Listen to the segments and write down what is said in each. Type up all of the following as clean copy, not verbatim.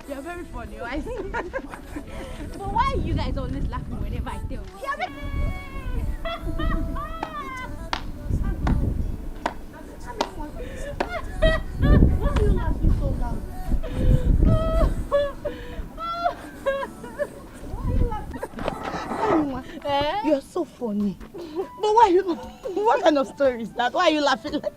You're very funny, I see. But why are you guys always laughing whenever I tell you? Why are you laughing so loud? You're so funny. But why you? What kind of story is that? Why are you laughing like that?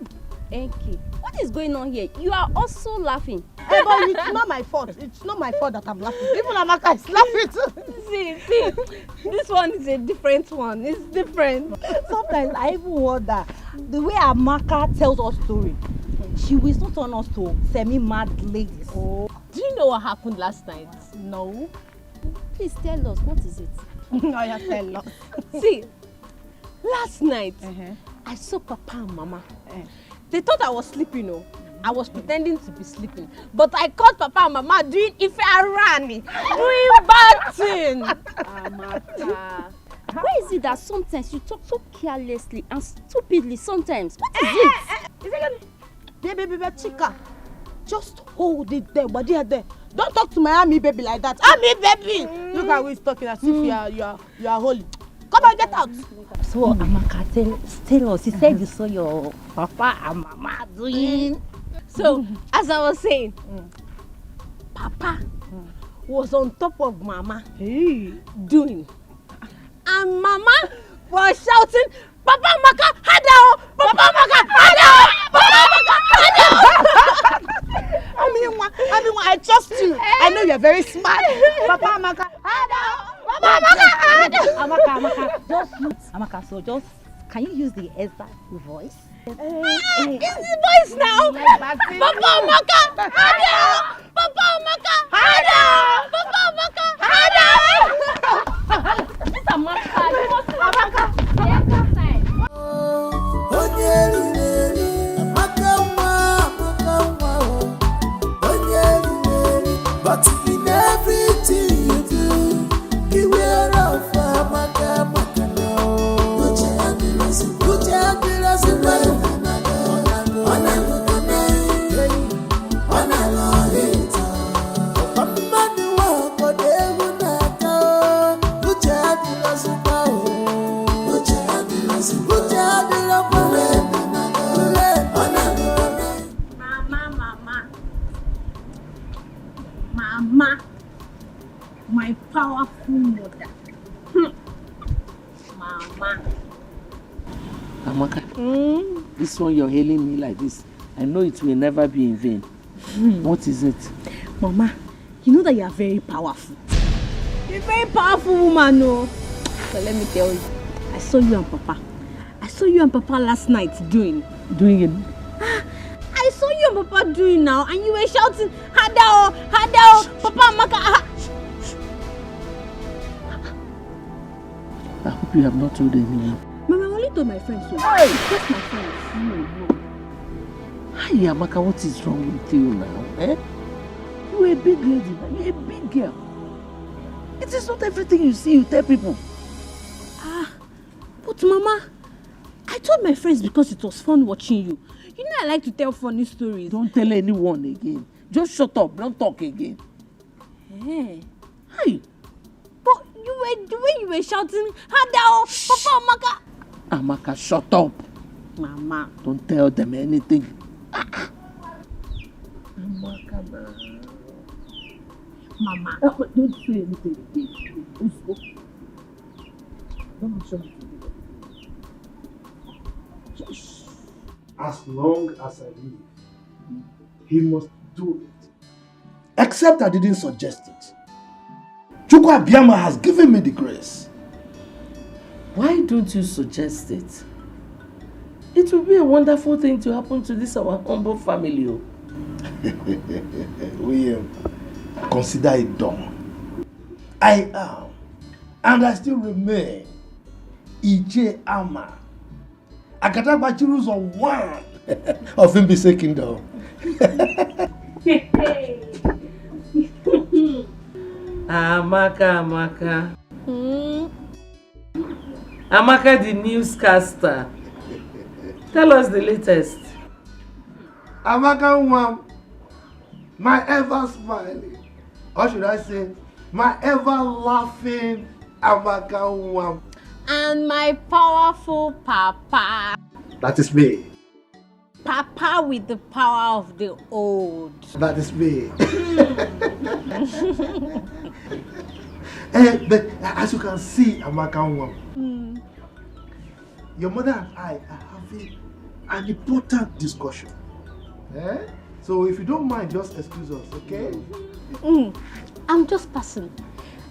Enki, what is going on here? You are also laughing. Hey, but it's not my fault. It's not my fault that I'm laughing. Even Amaka is laughing too. See, this one is a different one. It's different. Sometimes I even wonder the way Amaka tells us story. She will not turn us to semi-mad ladies. Oh. Do you know what happened last night? No. Please tell us, what is it? No, you tell us. See, last night, I saw Papa and Mama. They thought I was sleeping, I was pretending to be sleeping. But I caught Papa and Mama doing Ife Arani, doing bad thing. Amaka. Why is it that sometimes you talk so carelessly and stupidly sometimes? What is it? Baby, Chica, just hold it there, but there. Don't talk to my army baby like that. Army baby! Look at who is talking as if you are holy. Come on, get out. So Amaka, tell us. You said you saw your Papa and Mama doing. So, as I was saying, Papa was on top of Mama doing. And Mama was shouting, Papa Maka, Hadao! Papa Maka, Hadao! Papa Maka, Hadao! I trust you. I know you're very smart. Papa Maka, Hadao! Papa Maka, Hadao! Amaka, just can you use the exact voice? It's the voice now! Papa Maka, Hadao! Papa Maka, Hadao! Papa Maka, Hadao! This is Amaka. Amaka. But in everything you do, beware of Amaka. Put your hand in us, Mama, my powerful mother. Mama. Amaka, this one you're hailing me like this, I know it will never be in vain. What is it? Mama, you know that you are very powerful. You're a very powerful woman, no? So let me tell you, I saw you and Papa. I saw you and Papa last night doing. Doing it? I saw you and Papa doing now, and you were shouting, Hadao, Hadao, Papa Maka. I hope you have not told anyone. Mama, I only told my friends so. Hey! Just my friends. No. Hi, Amaka, what is wrong with you now? You're a big lady now. You're a big girl. It is not everything you see you tell people. But Mama, I told my friends because it was fun watching you. You know I like to tell funny stories. Don't tell anyone again. Just shut up. Don't talk again. Hey. Hi. But the way you were shouting, Hadao, Papa Amaka. Amaka, shut up. Mama. Don't tell them anything. Amaka, Mama. Don't say anything again. Let's go. Don't show me. As long as I live, he must do it. Except I didn't suggest it. Chukwu Abiyama has given me the grace. Why don't you suggest it? It will be a wonderful thing to happen to this our humble family. William, consider it done. I am, and I still remain, Ije Ama. Akatagbachiru's on one of Mbise Kingdom. Amaka. Amaka, the newscaster. Tell us the latest. Amaka, my ever smiling, or should I say, my ever laughing Amaka Nwam. And my powerful papa. That is me. Papa with the power of the old. That is me. But as you can see, Amaka Nwam, your mother and I are having an important discussion. So if you don't mind, just excuse us, okay? I'm just passing.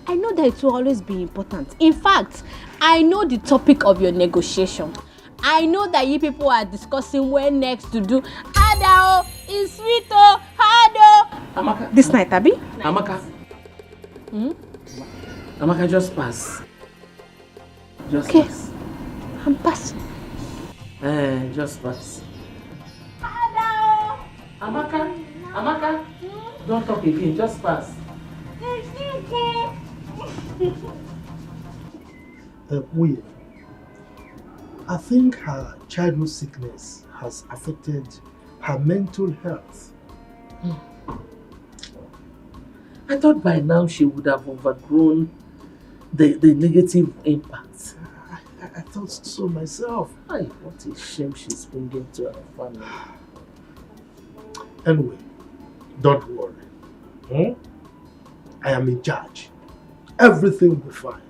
I know that it will always be important. In fact, I know the topic of your negotiation. I know that you people are discussing where next to do Adao, Iswito, Hado. Amaka. This night, Abi? Amaka. Amaka, just pass. Just pass. I'm passing. Just pass. Adao. Amaka. Don't talk again, just pass. Wait. I think her childhood sickness has affected her mental health. I thought by now she would have overgrown the negative impact. I thought so myself. What a shame she's bringing to our family. Anyway, don't worry. I am in charge. Everything will be fine.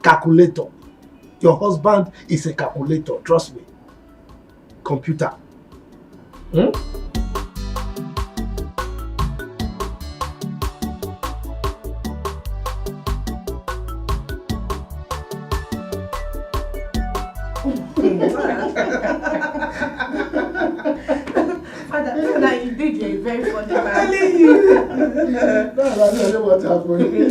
Calculator. Your husband is a calculator, trust me. Computer. Father, indeed you're a very funny man. I'm telling you. I know what happened.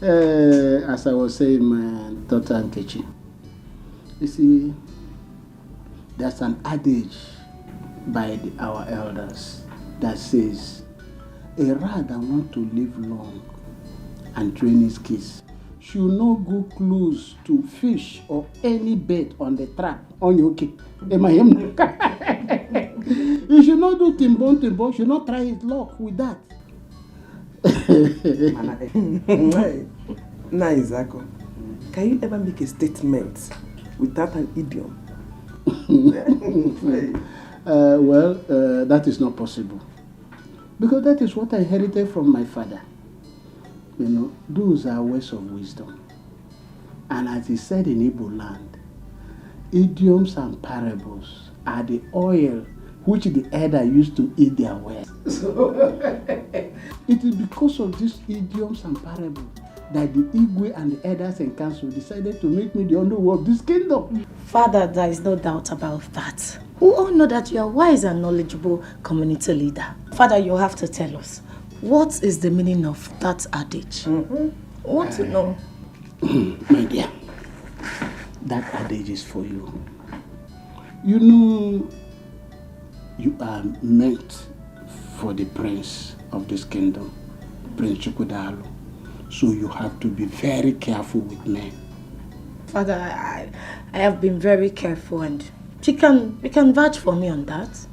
As I was saying, my daughter Nkechi, you see, there's an adage by our elders that says, a rat that wants to live long and train his kids should not go close to fish or any bait on the trap on your cake. You should not do timbon, should not try his luck with that. Zako, can you ever make a statement without an idiom? That is not possible. Because that is what I inherited from my father. You know, those are words of wisdom. And as he said in Igbo land, idioms and parables are the oil which the elder used to eat their words. It is because of these idioms and parables that the Igwe and the elders and council decided to make me the underworld of this kingdom. Father, there is no doubt about that. We all know that you are wise and knowledgeable community leader. Father, you have to tell us, what is the meaning of that adage? We want to know. My dear, that adage is for you. You know, you are meant for the prince of this kingdom, Prince Chukwudalu. So you have to be very careful with men. Father, I have been very careful, and you can vouch for me on that.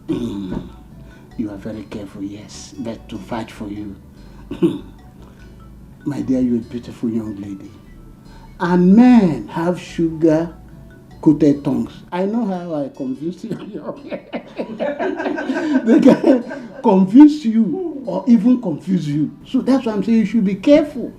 You are very careful, yes, but to vouch for you. My dear, you're a beautiful young lady. And men have sugar-coated tongues. I know how I convince you. They can convince you or even confuse you. So that's why I'm saying you should be careful.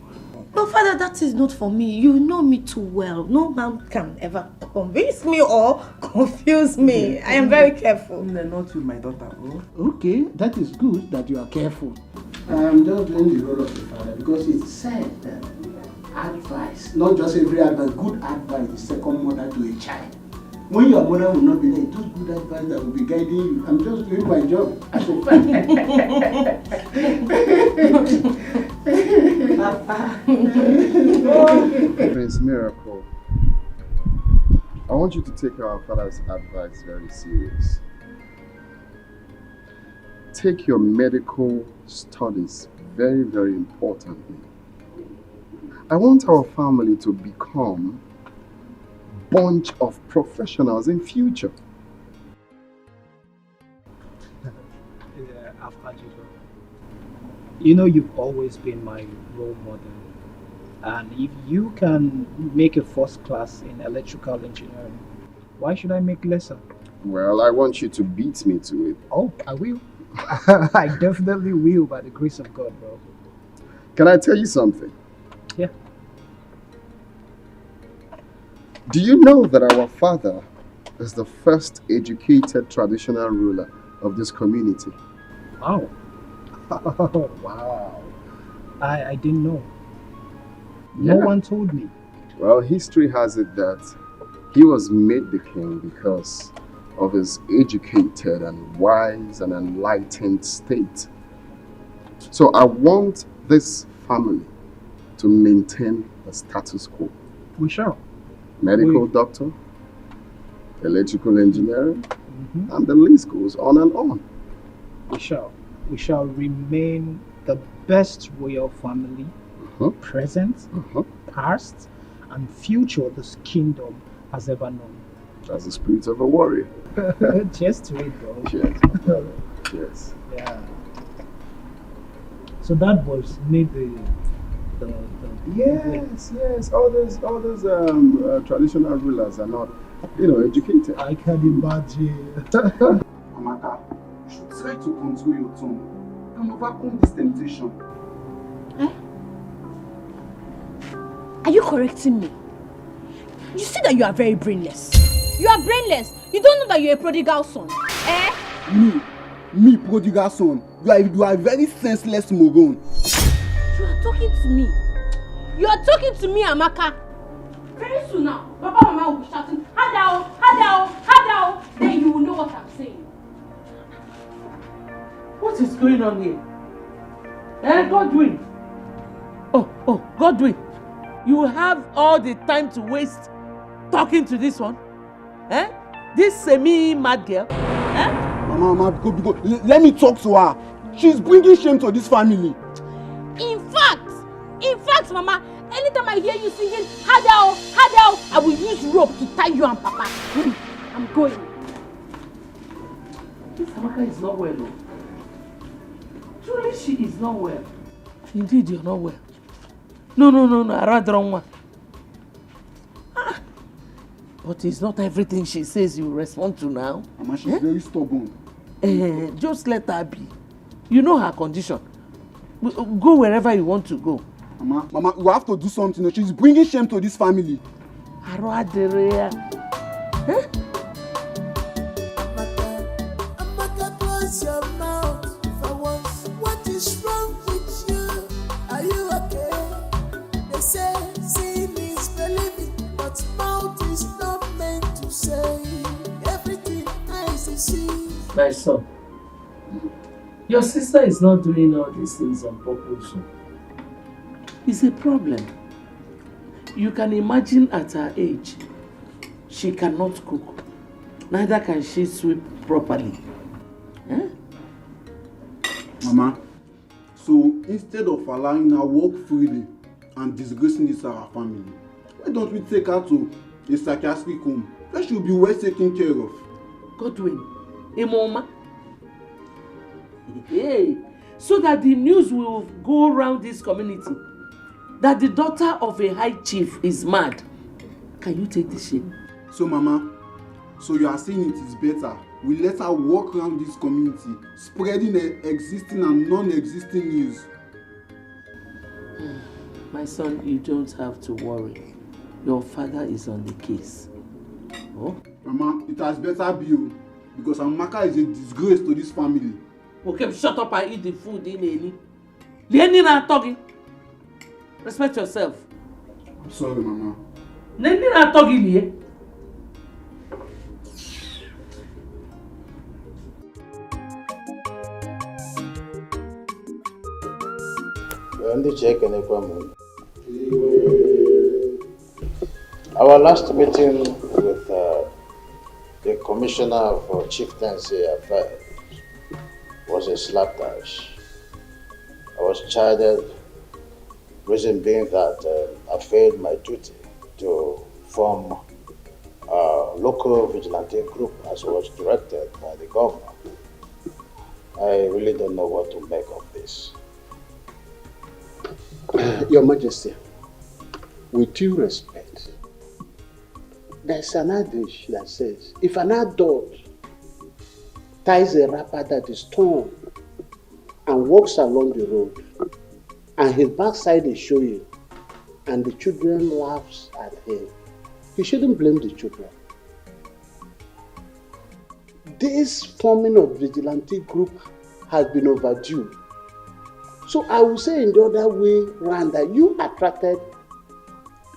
But Father, that is not for me. You know me too well. No man can ever convince me or confuse me. I am very careful. Not with my daughter. Okay, that is good that you are careful. I'm just doing the role of the father because it's said that advice, not just every advice, good advice is second mother to a child. When your mother will not be there, it is good advice that will be guiding you. I'm just doing my job as a father. Prince Miracle, I want you to take our father's advice very serious. Take your medical studies very, very importantly. I want our family to become a bunch of professionals in future. I've had you, bro. You know you've always been my role model. And if you can make a first class in electrical engineering, why should I make lesser? Well, I want you to beat me to it. Oh, I will. I definitely will by the grace of God, bro. Can I tell you something? Yeah. Do you know that our father is the first educated traditional ruler of this community? Wow. Wow. I didn't know. No one told me. Well, history has it that he was made the king because of his educated and wise and enlightened state. So I want this family to maintain the status quo. We shall. Medical doctor, electrical engineering, and the list goes on and on. We shall. We shall remain the best royal family, present, past, and future this kingdom has ever known. That's the spirit of a warrior. Cheers to it, bro. Cheers, my brother. Cheers. Yeah. So that was made the Yes. All those traditional rulers are not, educated. I can imagine. Amaka, you should try to control your tongue and overcome this temptation. Are you correcting me? You see that you are very brainless. You are brainless. You don't know that you're a prodigal son. Me, prodigal son. You are a very senseless moron. You are talking to me. You are talking to me, Amaka. Very soon now, Papa and Mama will be shouting, Hadao, Hadao, Hadao. Then you will know what I'm saying. What is going on here? Godwin. Oh, Godwin. You have all the time to waste talking to this one? This semi-mad girl? Mama, go. Let me talk to her. She's bringing shame to this family. In fact, Mama, anytime I hear you singing, Hadao, Hadao, I will use rope to tie you and Papa. I'm going. This Amaka is not well, though. Truly, she is not well. Indeed, you're not well. No, I rather wrong one. But it's not everything she says you respond to now. Mama, she's very stubborn. Just let her be. You know her condition. Go wherever you want to go. Mama, you have to do something. She's bringing shame to this family. Amaka, close your mouth for once. What is wrong with you? Are you okay? They say seeing is believing, but mouth is not meant to say everything eyes see. My son, your sister is not doing all these things on purpose. It's a problem. You can imagine at her age, she cannot cook. Neither can she sweep properly. Mama, so instead of allowing her walk freely and disgracing this our family, why don't we take her to a psychiatric home where she'll be well taken care of? Godwin, Emoma. Hey, so that the news will go around this community that the daughter of a high chief is mad. Can you take this shame? So Mama, so you are saying it is better we let her walk around this community spreading existing and non-existing news? My son, you don't have to worry. Your father is on the case. Oh? Mama, it has better be you, because Amaka is a disgrace to this family. Okay, shut up and eat the food, Lenny na talking. Respect yourself. I'm sorry, Mama. Lenny na talking here. Our last meeting with the Commissioner for Chieftaincy Affairs was a slapdash. I was chided, reason being that I failed my duty to form a local vigilante group as was directed by the governor. I really don't know what to make of this. Your Majesty, with due respect, there's an adage that says, if an adult ties a wrapper that is torn and walks along the road, and his backside is showing, and the children laughs at him, he shouldn't blame the children. This forming of vigilante group has been overdue. So I will say in the other way round that you attracted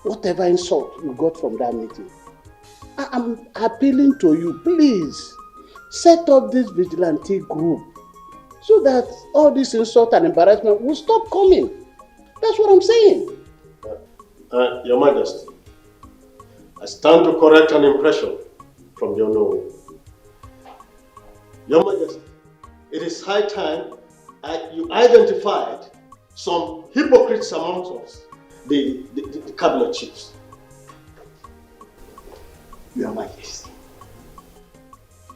whatever insult you got from that meeting. I'm appealing to you, please set up this vigilante group so that all this insult and embarrassment will stop coming. That's what I'm saying. Your Majesty, I stand to correct an impression from the unknown. Your Majesty, it is high time you identified some hypocrites amongst us, the cabinet chiefs. Your Majesty,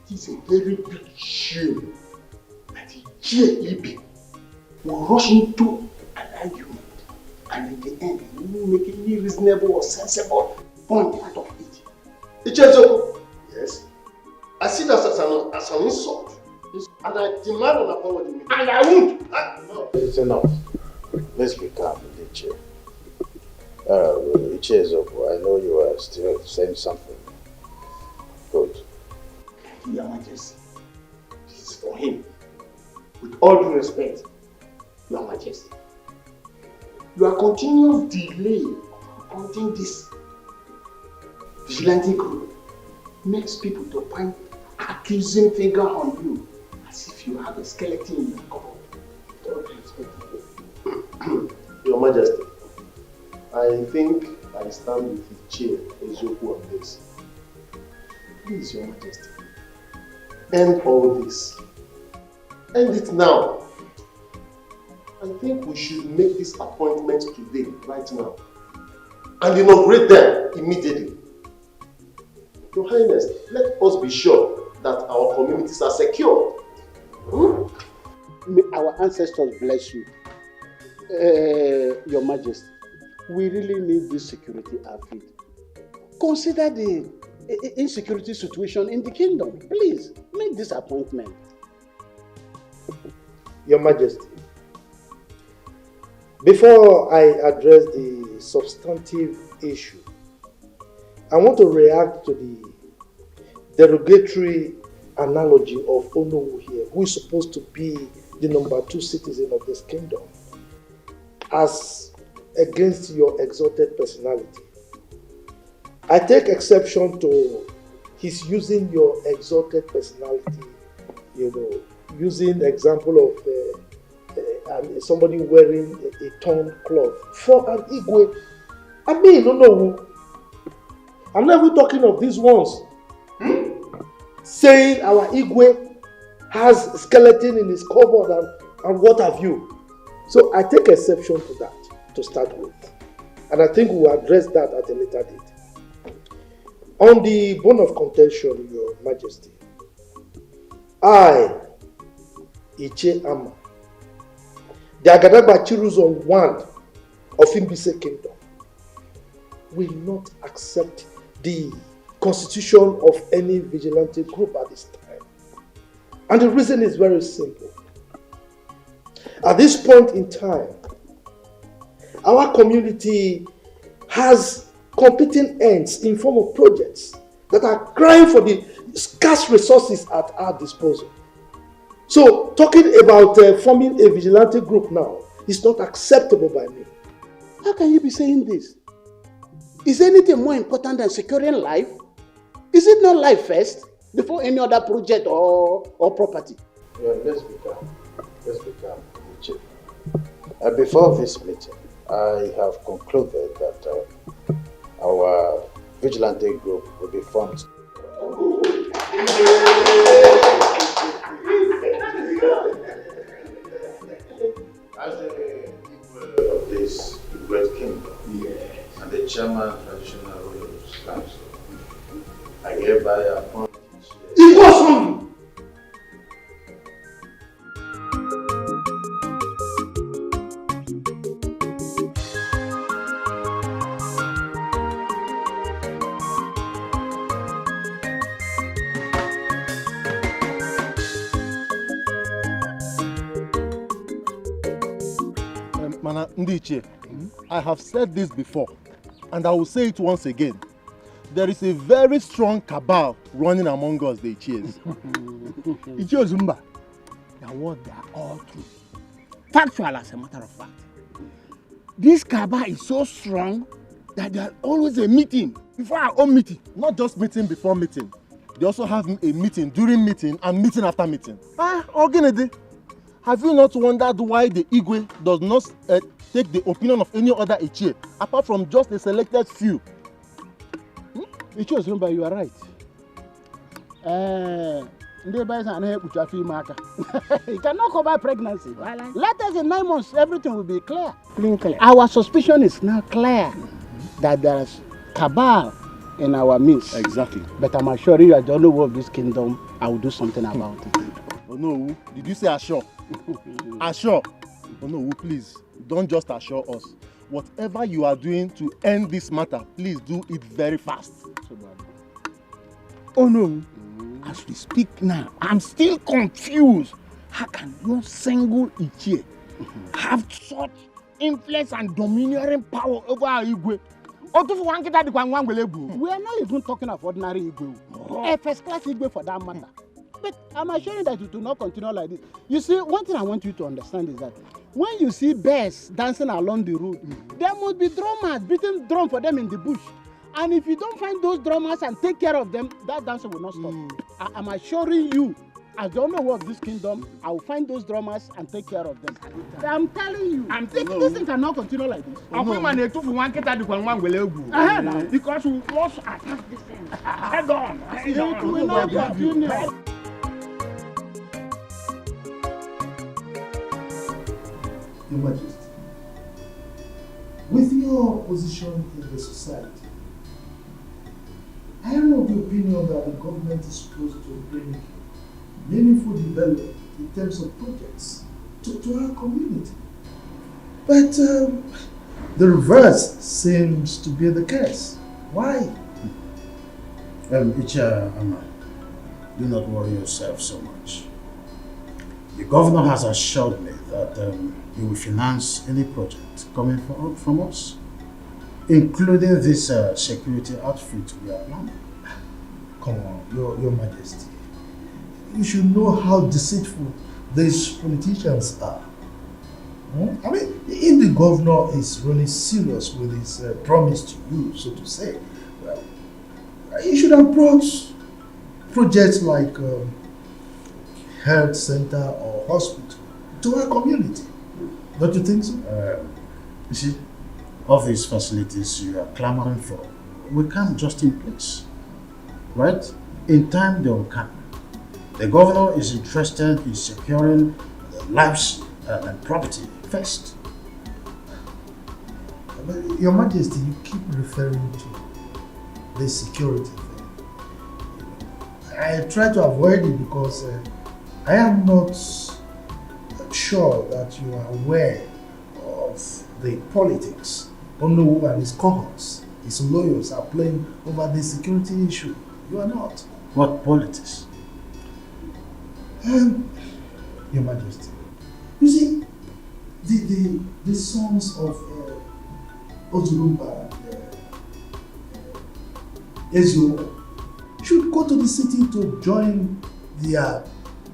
it is a very big shame that the GAEB will rush into an argument and in the end we will make any reasonable or sensible point out of it. Ichezoko, yes, I see that as an insult and I demand an apology and I won't. No. It's enough. Let's be calm, Iche. Ichezoko, I know you are still saying something. Good. Your Majesty, this is for him. With all due respect, Your Majesty, your continuous delay appointing this vigilante group makes people to point accusing finger on you as if you have a skeleton in your cupboard. With all due respect. Your Majesty, I think I stand with his chair, Ezoku, on this. Please, Your Majesty, end all this. End it now. I think we should make this appointment today, right now, and inaugurate them immediately. Your Highness, let us be sure that our communities are secure. May our ancestors bless you. Your Majesty, we really need this security outfit. Consider the insecurity situation in the kingdom. Please, make this appointment. Your Majesty, before I address the substantive issue, I want to react to the derogatory analogy of Onowu here, who is supposed to be the number 2 citizen of this kingdom, as against your exalted personality. I take exception to his using your exalted personality, using the example of somebody wearing a torn cloth for an Igwe. I mean, no. I'm not even talking of these ones. Saying our Igwe has a skeleton in his cupboard and what have you. So I take exception to that to start with. And I think we'll address that at a later date. On the bone of contention, Your Majesty, I, Iche Ama, the Agadagba Chiruzon 1 of Imbise Kingdom, will not accept the constitution of any vigilante group at this time. And the reason is very simple. At this point in time, our community has competing ends in form of projects that are crying for the scarce resources at our disposal. So, talking about forming a vigilante group now is not acceptable by me. How can you be saying this? Is anything more important than securing life? Is it not life first before any other project or property? Yeah, let's be calm. Let's be calm, Chief. Before this meeting, I have concluded that our vigilante group will be formed. As the people of this great kingdom, and the chairman traditional rulers council, I hereby appoint. It was Mana Ndiche, I have said this before, and I will say it once again. There is a very strong cabal running among us, the Ichies. Ichie Zumba, the word they are all true. Factual as a matter of fact. This cabal is so strong that there are always a meeting before our own meeting. Not just meeting before meeting. They also have a meeting during meeting and meeting after meeting. Ogenede, have you not wondered why the Igwe does not take the opinion of any other Ichie, apart from just a selected few? Ichie Zumba, you are right. You cannot cover pregnancy. Let us in 9 months, everything will be clear. Clear. Our suspicion is now clear that there is cabal in our midst. Exactly. But I'm assuring you, I don't know of this kingdom, I will do something about it. Oh no, did you say assure? Assure? Oh no, please, don't just assure us. Whatever you are doing to end this matter, please do it very fast. Oh no. As we speak now, I'm still confused. How can no single Ichie have such influence and domineering power over our Igwe? We are not even talking of ordinary Igwe. A first class Igwe for that matter. But I'm assuring that it will not continue like this. You see, one thing I want you to understand is that when you see bears dancing along the road, there must be drummers beating drum for them in the bush. And if you don't find those drummers and take care of them, that dancing will not stop. I'm assuring you, as the owner of this kingdom, I will find those drummers and take care of them. I'm telling you, this thing cannot continue like this. Because we must attack this thing. Head on. It will not continue. Your Majesty, with your position in the society, I am of the opinion that the government is supposed to bring meaningful development in terms of projects to our community. But the reverse seems to be the case. Why? Icha Ama, do not worry yourself so much. The governor has assured me that he will finance any project coming from us, including this security outfit we are running. Come on, Your Majesty. You should know how deceitful these politicians are. I mean, if the governor is really serious with his promise to you, so to say, well, he should have brought projects like health center or hospital to our community. Don't you think so? You see, all these facilities you are clamoring for, we can't just in place, right? In time they will come. The governor is interested in securing lives and property first. But Your Majesty, you keep referring to the security thing. I try to avoid it because I am not sure that you are aware of the politics Onowu and his cohorts, his lawyers are playing over the security issue. You are not. What politics? Your Majesty, you see, the sons of Ozurumba and Ezio should go to the city to join their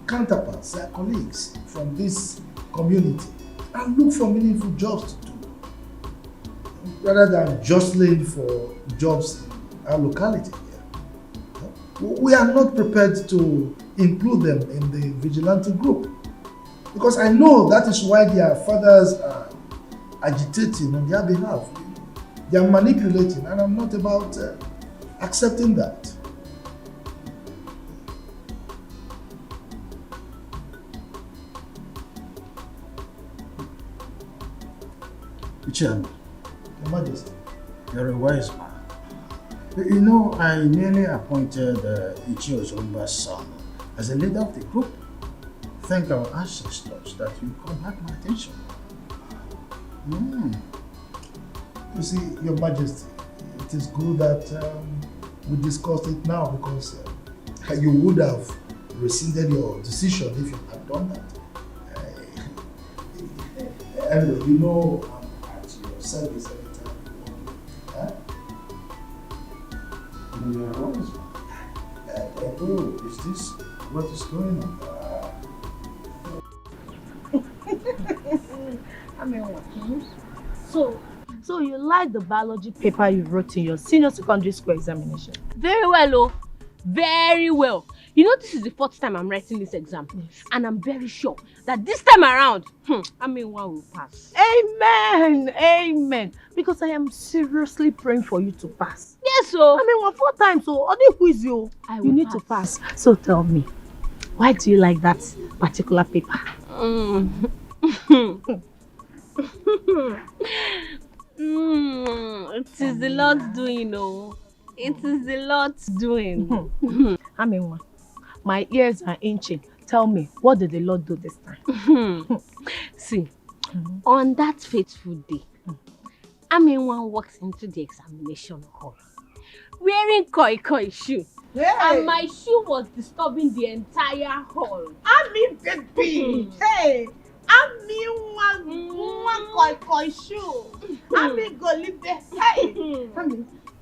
counterparts, their colleagues from this community and look for meaningful jobs to do rather than jostling for jobs in our locality here. We are not prepared to include them in the vigilante group because I know that is why their fathers are agitating on their behalf. They are manipulating and I'm not about accepting that. Icham, Your Majesty, you're a wise man. You know, I nearly appointed Ichi Ozumba's son as a leader of the group. Thank our ancestors that you called back my attention. You see, Your Majesty, it is good that we discussed it now because you would have rescinded your decision if you had done that. Anyway, you know I'm at your service anytime you want. Huh? You are always. Is this what is going on? I mean, what? So you like the biology paper you wrote in your senior secondary school examination? Very well, oh. Very well. You know, this is the fourth time I'm writing this exam. Yes. And I'm very sure that this time around, one will pass. Amen. Amen. Because I am seriously praying for you to pass. Yes, so. 4 times, so only quiz you. You need to pass. So tell me, why do you like that particular paper? It is the Lord's doing, oh. It is the Lord's doing. My ears are itching. Tell me, what did the Lord do this time? See, on that fateful day, Aminwa walks into the examination hall wearing koi shoe. Hey. And my shoe was disturbing the entire hall. Baby. Hey. One koi shoe. Go live there. Hey.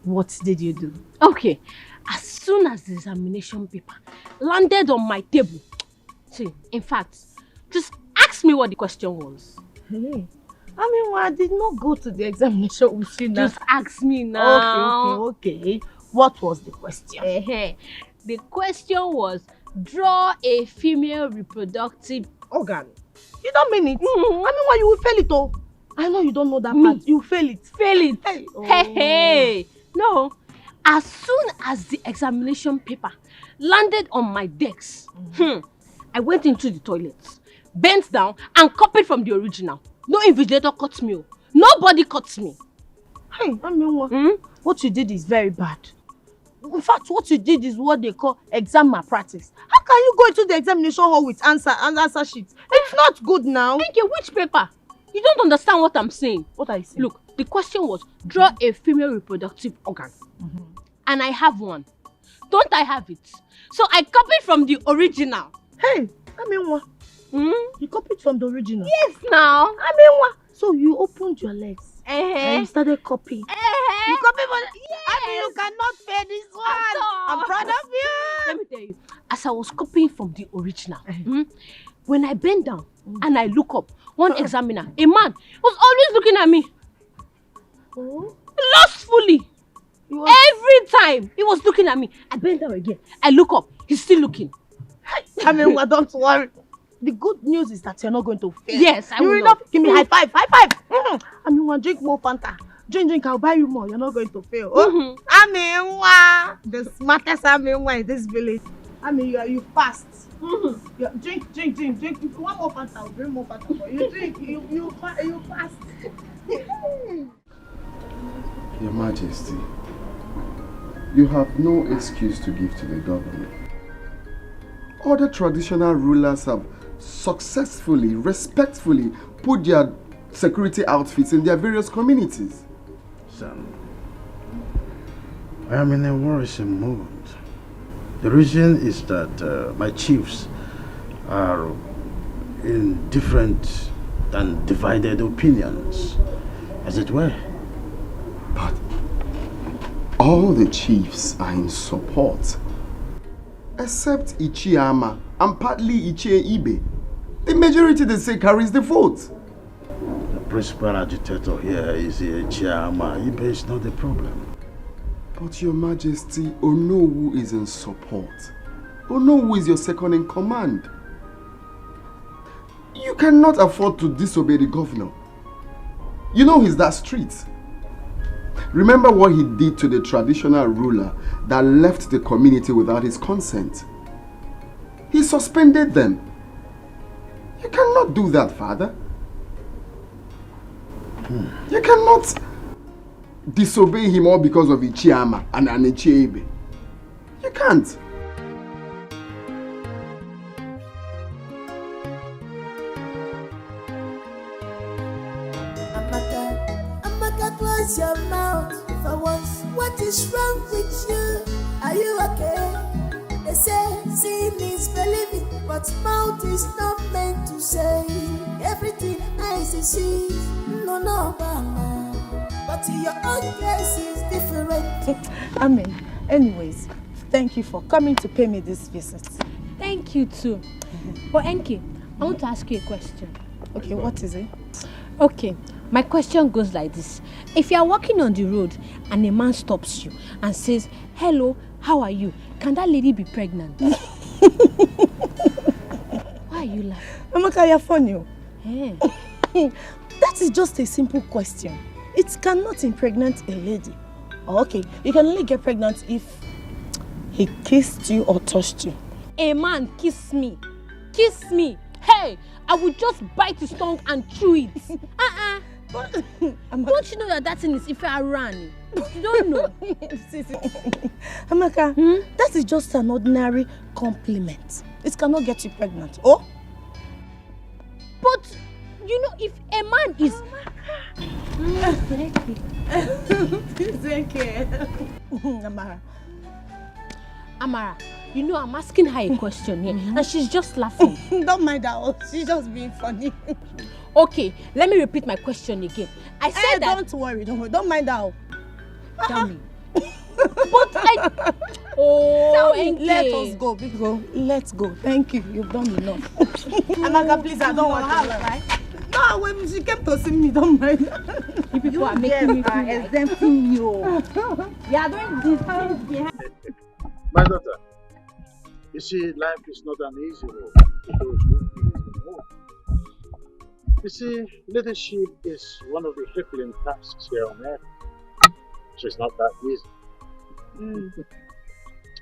What did you do? Okay, as soon as the examination paper landed on my table, see, in fact, just ask me what the question was. Hey, I did not go to the examination with you now. Just ask me now. Okay. What was the question? The question was, draw a female reproductive organ. You don't mean it? You will fail it, oh. I know you don't know that part. You fail it. Fail it. Hey. No. As soon as the examination paper landed on my desk, I went into the toilet, bent down, and copied from the original. No invigilator caught me. Nobody caught me. Hey, what you did is very bad. In fact, what you did is what they call exam malpractice. How can you go into the examination hall with answer sheets? It's not good now. Thank you. Which paper? You don't understand what I'm saying. What are you saying? Look, the question was, draw a female reproductive organ. And I have one. Don't I have it? So I copied from the original. Hey, what? You copied from the original? Yes, now. What? So you opened your legs and you started copying. You copied from you cannot fail this one. I'm proud of you. Let me tell you, as I was copying from the original, when I bent down and I look up, one examiner, a man, was always looking at me. Lustfully. Every time he was looking at me. I bent down again. I look up. He's still looking. Don't worry. The good news is that you're not going to fail. Yes, I will. You will not give me high five. High five. Drink more Fanta. Drink. I'll buy you more. You're not going to fail. The smartest in this village. You fast. Drink. If you want more Fanta, I'll bring more Fanta for you. Drink. You fast. Your Majesty, you have no excuse to give to the government. Other traditional rulers have successfully, respectfully put their security outfits in their various communities. Son, I am in a worrisome mood. The reason is that my chiefs are in different and divided opinions, as it were. But all the chiefs are in support, except Ichiyama and partly Ichie Ibe. The majority, they say, carries the vote. The principal agitator here is Ichiyama. Ibe is not the problem. But Your Majesty, Onowu is in support. Onowu is your second in command. You cannot afford to disobey the governor. You know he's that strict. Remember what he did to the traditional ruler that left the community without his consent. He suspended them. You cannot do that, Father. You cannot disobey him all because of Ichiyama and Ichiebe. You can't. Amaka, close your mouth for once. What is wrong with you? Are you okay? They say seeing is believing, but but mouth is not meant to say everything eyes see. No, no, mama. But your own case is different. Amen. Anyways, thank you for coming to pay me this visit. Thank you too. But Enki, I want to ask you a question. Okay, what is it? Okay, my question goes like this. If you are walking on the road and a man stops you and says, "Hello, how are you?" Can that lady be pregnant? Why are you laughing? Amaka, you're funny. Yeah. That is just a simple question. It cannot impregnate a lady. Okay, you can only get pregnant if he kissed you or touched you. A man kiss me. Kiss me. Hey, I would just bite his tongue and chew it. Don't you know that that thing is if I ran? You don't know. Amaka, that is just an ordinary compliment. It cannot get you pregnant. Oh? But, you know, if a man is... Amara, you know I'm asking her a question here and she's just laughing. Don't mind her, she's just being funny. Okay, let me repeat my question again. I said that... Don't worry, don't mind her. Tell me. But I... Oh, let us go, big girl. Let's go. Thank you, you've done enough. Amaka, please, I don't want to right? No, when she came to see me, don't mind. You people are making me feel exempting you. You are doing these things behind. My daughter, you see, life is not an easy road to those who feel the road. You see, leadership is one of the crippling tasks here on earth. So it's not that easy.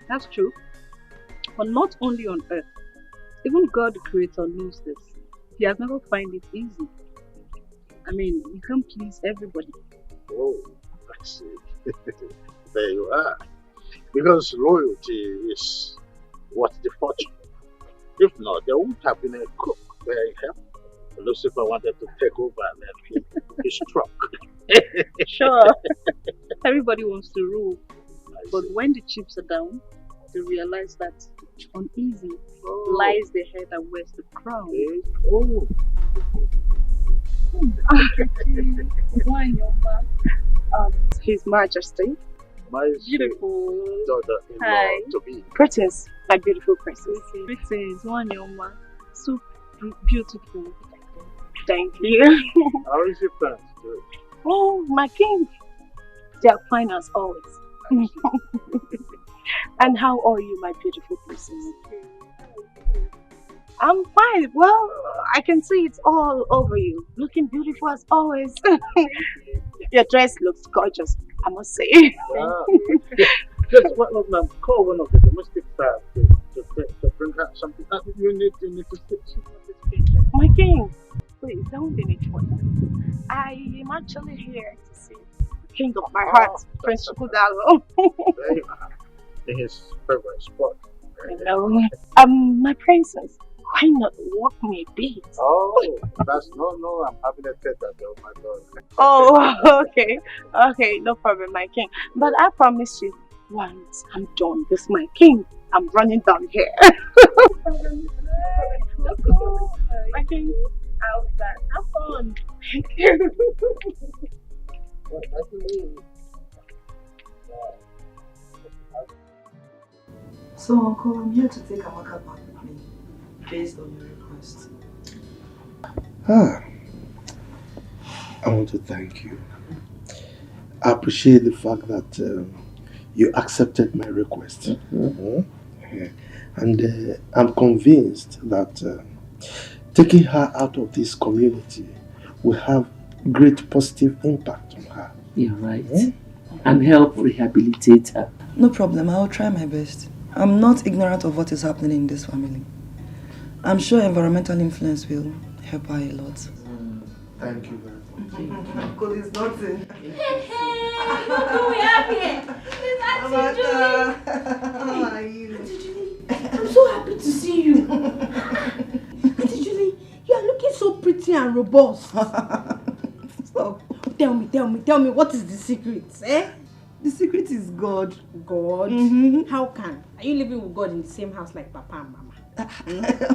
That's true. But not only on earth. Even God the Creator knows this. He has never found it easy. I mean, you can't please everybody. Oh, I see. There you are. Because loyalty is what's the fortune. If not, there wouldn't have been a cook where Lucifer wanted to take over and then he struck. Sure. Everybody wants to rule. But when the chips are down, they realize that uneasy lies the head and wears the crown. Oh. His Majesty. My beautiful daughter-in-law to be. Princess, my beautiful princess. Princess, Wanyoma. So beautiful. Thank you. How is your parents doing? Oh, my king. They are fine as always. And how are you, my beautiful princess? I'm fine. Well, I can see it's all over you. Looking beautiful as always. Your dress looks gorgeous, I must say. Wow. Just call one of the domestic staff to bring her something. You need to sit. My king, please don't be me for that. I am actually here to see the king of my heart, Prince Chukudalo. There you are. In his favorite spot. Hello. My princess, why not walk me a bit? Oh, that's no, I'm having a tete-a-tete with my daughter. Oh, okay, no problem, my king. But I promise you, once I'm done with my king, I'm running down here. Let's go. My king, I'll be back. Have fun. Thank you. So, Uncle, I'm here to take Amaka back with me, based on your request. I want to thank you. I appreciate the fact that you accepted my request. And I'm convinced that taking her out of this community will have great positive impact on her. You're right. And help rehabilitate her. No problem, I'll try my best. I'm not ignorant of what is happening in this family. I'm sure environmental influence will help her a lot. Thank you very much. Uncle is nothing. Hey, look who we have here. It's Auntie Julie. How are you? Auntie Julie, I'm so happy to see you. Auntie Julie, you are looking so pretty and robust. Stop. Tell me, what is the secret, eh? The secret is God. God? How can? Are you living with God in the same house like Papa and Mama?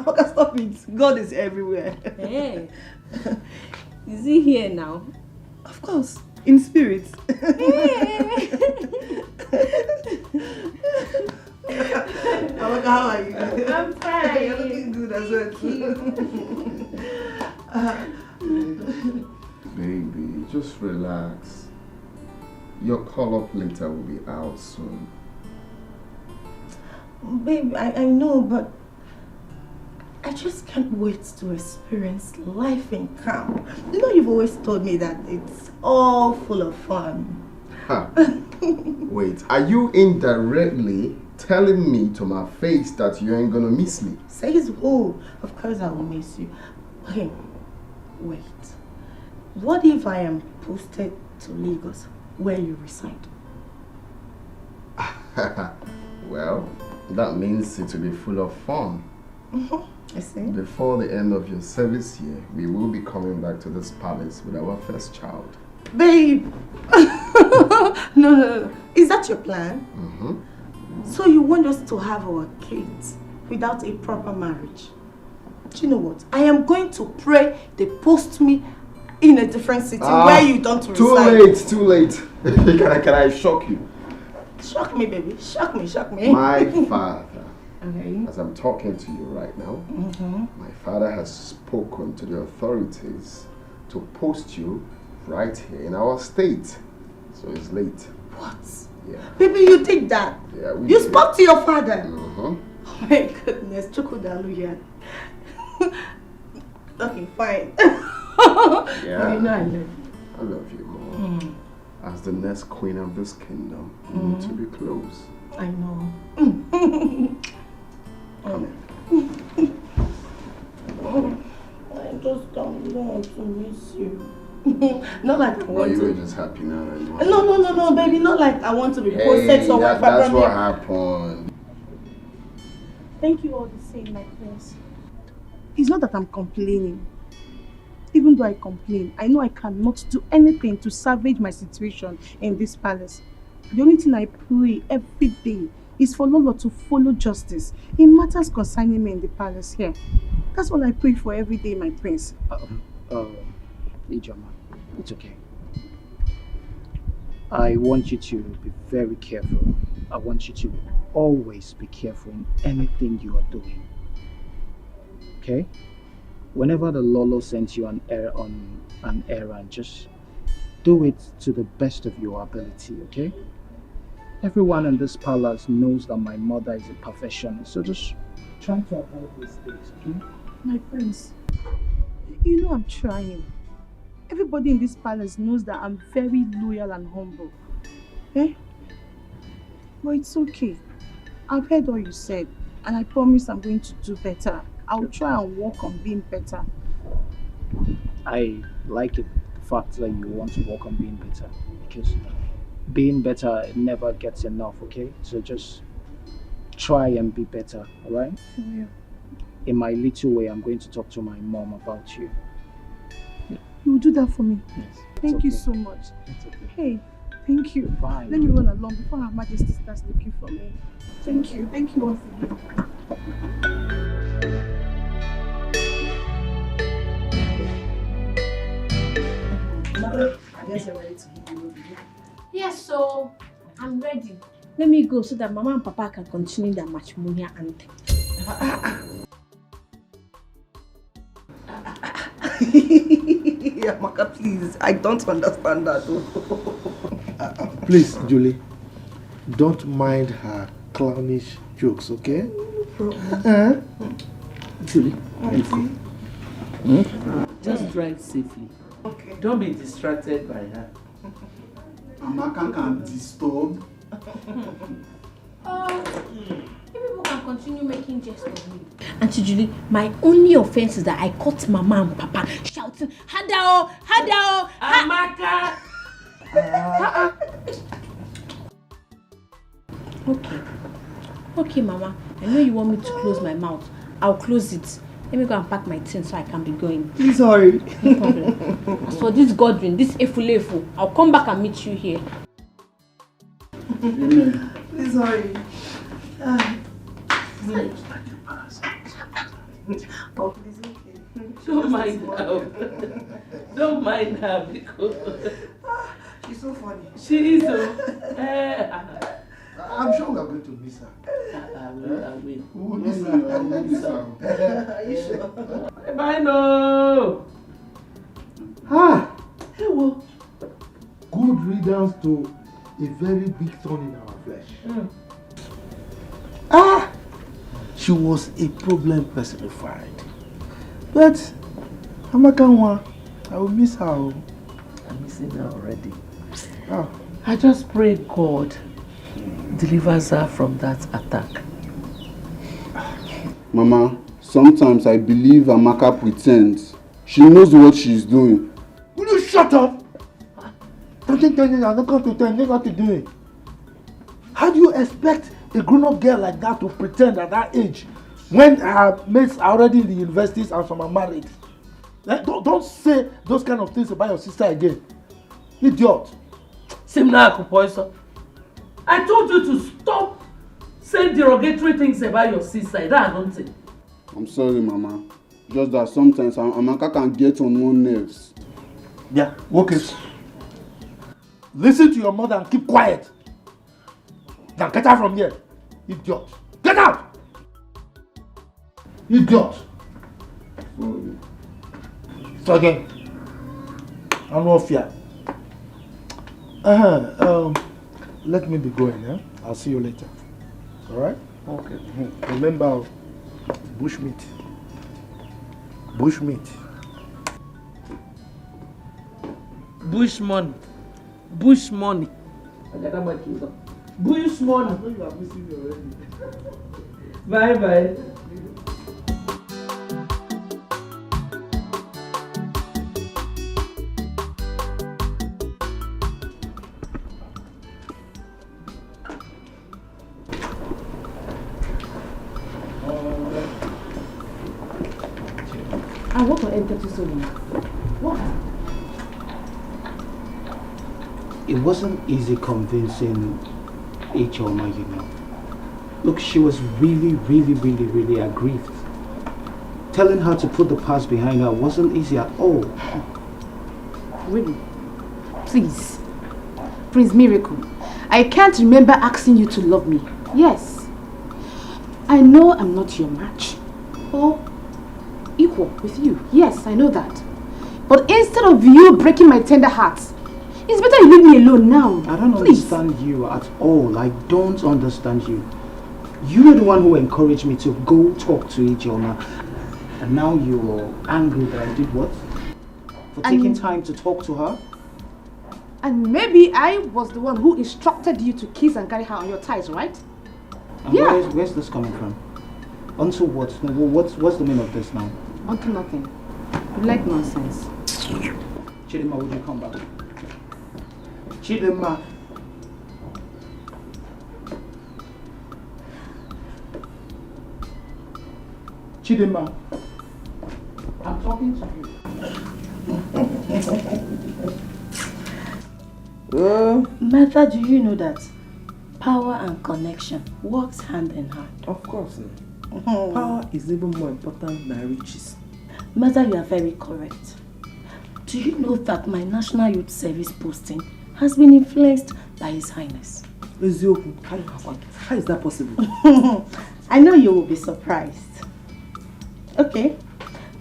Okay, stop it. God is everywhere. Hey. Is he here now? Of course. In spirit. How are you? I'm fine. You're looking good as well. Baby, just relax. Your call-up letter will be out soon. Babe, I know, but I just can't wait to experience life in camp. You know, you've always told me that it's all full of fun. Huh. Wait, are you indirectly telling me to my face that you ain't gonna miss me? Says who? Of course I will miss you. Okay, wait. What if I am posted to Lagos, where you reside? Well, that means it will be full of fun. I see. Before the end of your service year, we will be coming back to this palace with our first child. Babe! No. Is that your plan? So you want us to have our kids without a proper marriage? Do you know what? I am going to pray they post me in a different city where you don't reside. Too late. Can I shock you? Shock me, baby. Shock me. My father, Okay. as I'm talking to you right now, my father has spoken to the authorities to post you right here in our state. So it's late. What? Yeah. Baby, you did that? Yeah, we You did. spoke to your father? Uh-huh. Oh my goodness, Chokodalu here. Okay, fine. Yeah. You know I love you. I love you more. As the next queen of this kingdom, you need to be close. I know. I just don't want to miss you. Not like I want you were to. just happy now that you want No, baby. Not like I want to be posted somewhere. that's what happened. Thank you all the same, my friends. It's not that I'm complaining. Even though I complain, I know I cannot do anything to salvage my situation in this palace. The only thing I pray every day is for Lolo to follow justice in matters concerning me in the palace here. That's all I pray for every day, my prince. Ijoma, it's okay. I want you to be very careful. I want you to always be careful in anything you are doing. Okay? Whenever the Lolo sends you on an errand, just do it to the best of your ability, okay? Everyone in this palace knows that my mother is a perfectionist, so just try to avoid mistakes, okay? My friends, you know I'm trying. Everybody in this palace knows that I'm very loyal and humble. Eh? But it's okay. I've heard all you said, and I promise I'm going to do better. I'll try and work on being better. I like it, the fact that you want to work on being better, because being better never gets enough, okay? So just try and be better, alright? Yeah. In my little way, I'm going to talk to my mom about you. You will do that for me? Yes. Thank you so much. It's okay. Hey, thank you. Bye. Let me run along before Her Majesty starts looking for me. Thank you. Thank you once again. I guess you're ready to give me. Yes, so I'm ready. Let me go so that Mama and Papa can continue their matrimonial anthem. Yeah, Maka, please. I don't understand that. Please, Julie, don't mind her clownish jokes, okay? No problem. Julie, just drive safely. Okay. Don't be distracted by her. Amaka can disturb. People can continue making jest of me. Auntie Julie, my only offense is that I caught Mama and Papa shouting, Hadao, Hadao, Amaka! Okay, Mama. I know you want me to close my mouth. I'll close it. Let me go and pack my things so I can be going. Please hurry. No problem. As for this Godwin, this Efulefu, I'll come back and meet you here. Please hurry. Oh, please, okay. Don't mind her. Don't mind her because she's so funny. She is so. I'm sure we are going to miss her. I will. We will miss her. Are you sure? Bye, no. Hey, well, good riddance to a very big thorn in our flesh. She was a problem personified. But Amakanwa, I will miss her. I'm missing her already. Oh. I just pray God delivers her from that attack. Mama, sometimes I believe Amaka pretends. She knows what she's doing. Will you shut up? Don't you tell me I'm not going to tell you what to do? How do you expect a grown-up girl like that to pretend at that age when her mates are already in the universities and some are married? Don't say those kind of things about your sister again. Idiot. Simna Akupoiso, I told you to stop saying derogatory things about your sister. That I don't think. I'm sorry, Mama. Just that sometimes Amaka can get on one's nerves. Yeah, okay. Listen to your mother and keep quiet. Now get out from here. Idiot. Get out! Idiot. So again, I'm not fear. Let me be going, yeah? I'll see you later. Alright? Okay. Remember, bushmeat. Bushmeat. Bush money. Bush money. Bush money. I know you are missing me already. Bye bye. I want to enter to someone. What? It wasn't easy convincing Ichoma, you know. Look, she was really aggrieved. Telling her to put the past behind her wasn't easy at all. Really? Please. Prince Miracle, I can't remember asking you to love me. Yes. I know I'm not your match. Or equal with you. Yes, I know that. But instead of you breaking my tender heart, it's better you leave me alone now. I don't understand you at all. I don't understand you. You were the one who encouraged me to go talk to Ijeoma. And now you're angry that I did what? For taking time to talk to her? And maybe I was the one who instructed you to kiss and carry her on your thighs, right? And yeah. Where's this coming from? Unto what? What's the meaning of this now? Unto nothing. You like nonsense. Chidima, would you come back? Chidima. Chidima. I'm talking to you. Martha, do you know that power and connection works hand in hand? Of course. Power is even more important than riches. Martha, you are very correct. Do you know that my National Youth Service posting has been influenced by His Highness? How is that possible? I know you will be surprised. Okay,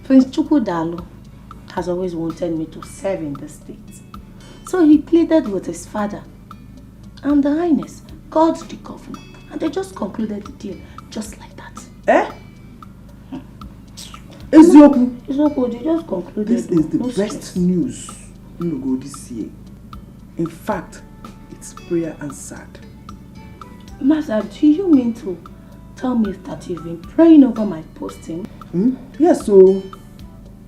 Prince Chukwudalu has always wanted me to serve in the state. So he pleaded with his father, and the Highness called the governor, and they just concluded the deal just like that. Eh? Ezioku, they just concluded. This is the best stress. news in Ugo this year. In fact, it's prayer answered. Master, do you mean to tell me that you've been praying over my posting? Yes, so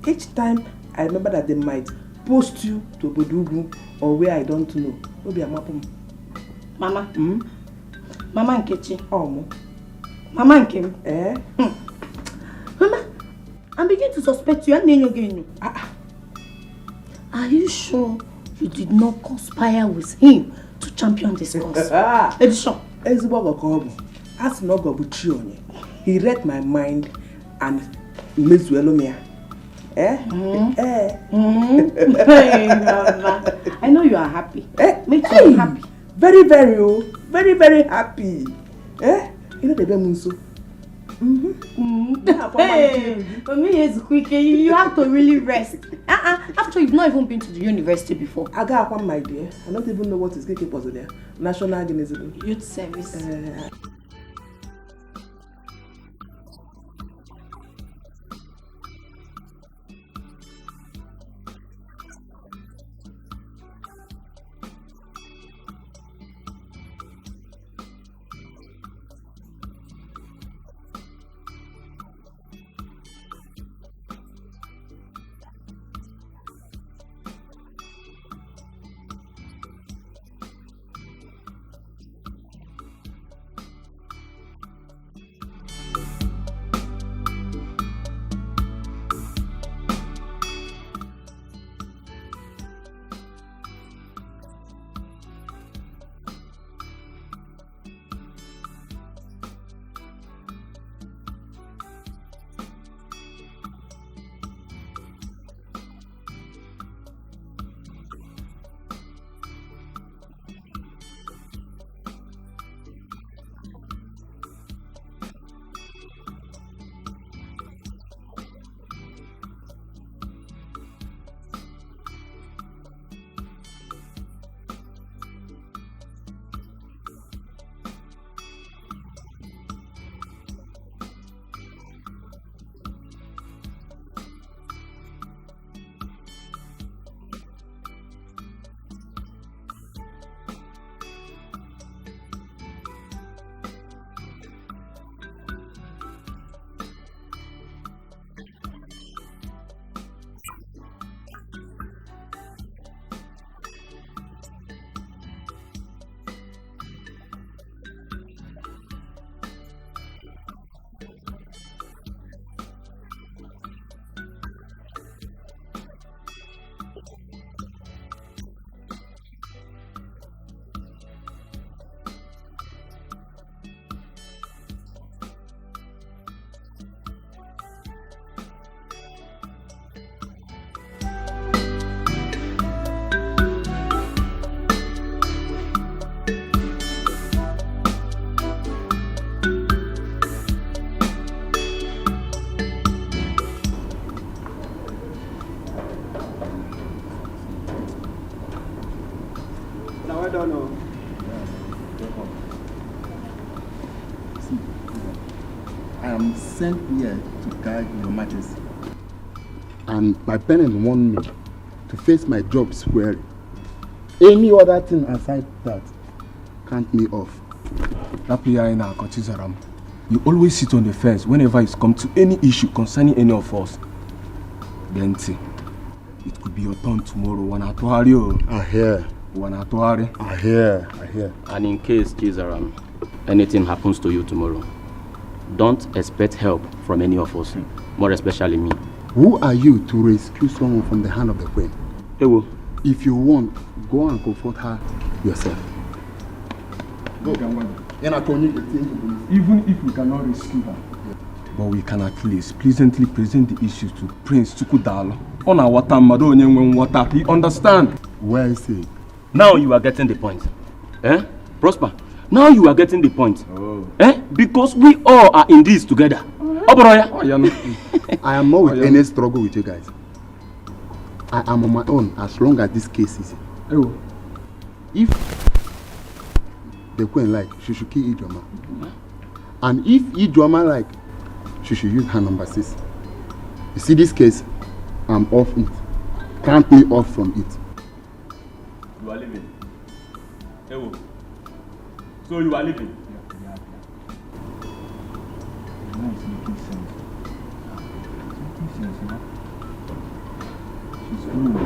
each time I remember that they might post you to Bodugu or where I don't know. Maybe I'm up. Mama. Mama Nkechi. Oh, Mama Nkem. Eh? Mama, I'm beginning to suspect you. Are you sure you did not conspire with him to to champion this cause. Edition. As no go buchi. He read my mind and mezuelo me. Hey, Mama. I know you are happy. Make sure you're happy. Very, very, very happy. You know the Bemunso. Hey, for me it's quick. You have to really rest. After you've not even been to the university before. I got one, my dear. I don't even know what is KK there. National Organism. Youth Service. Sent here to guide your majesty. And my parents want me to face my job squarely. Any other thing aside that can't me off. You always sit on the fence whenever it's come to any issue concerning any of us. Then it could be your turn tomorrow. I hear. I hear. And in case, Chizaram, anything happens to you tomorrow, don't expect help from any of us, more especially me. Who are you to rescue someone from the hand of the queen? Ewo. If you want, go and comfort her yourself. Go. Even if we cannot rescue her, but we can at least pleasantly present the issue to Prince Chukudalo. On our water, he understand. Where is he? Now you are getting the point. Prosper. Now you are getting the point. Because we all are in this together. I am not with any struggle with you guys. I am on my own as long as this case is. If the queen like, she should kill Ijoma. And if Ijoma like, she should use her number 6. You see this case, I'm off it. Can't me off from it. You are leaving. So you are leaving? It's making sense. It's making sense, She's good.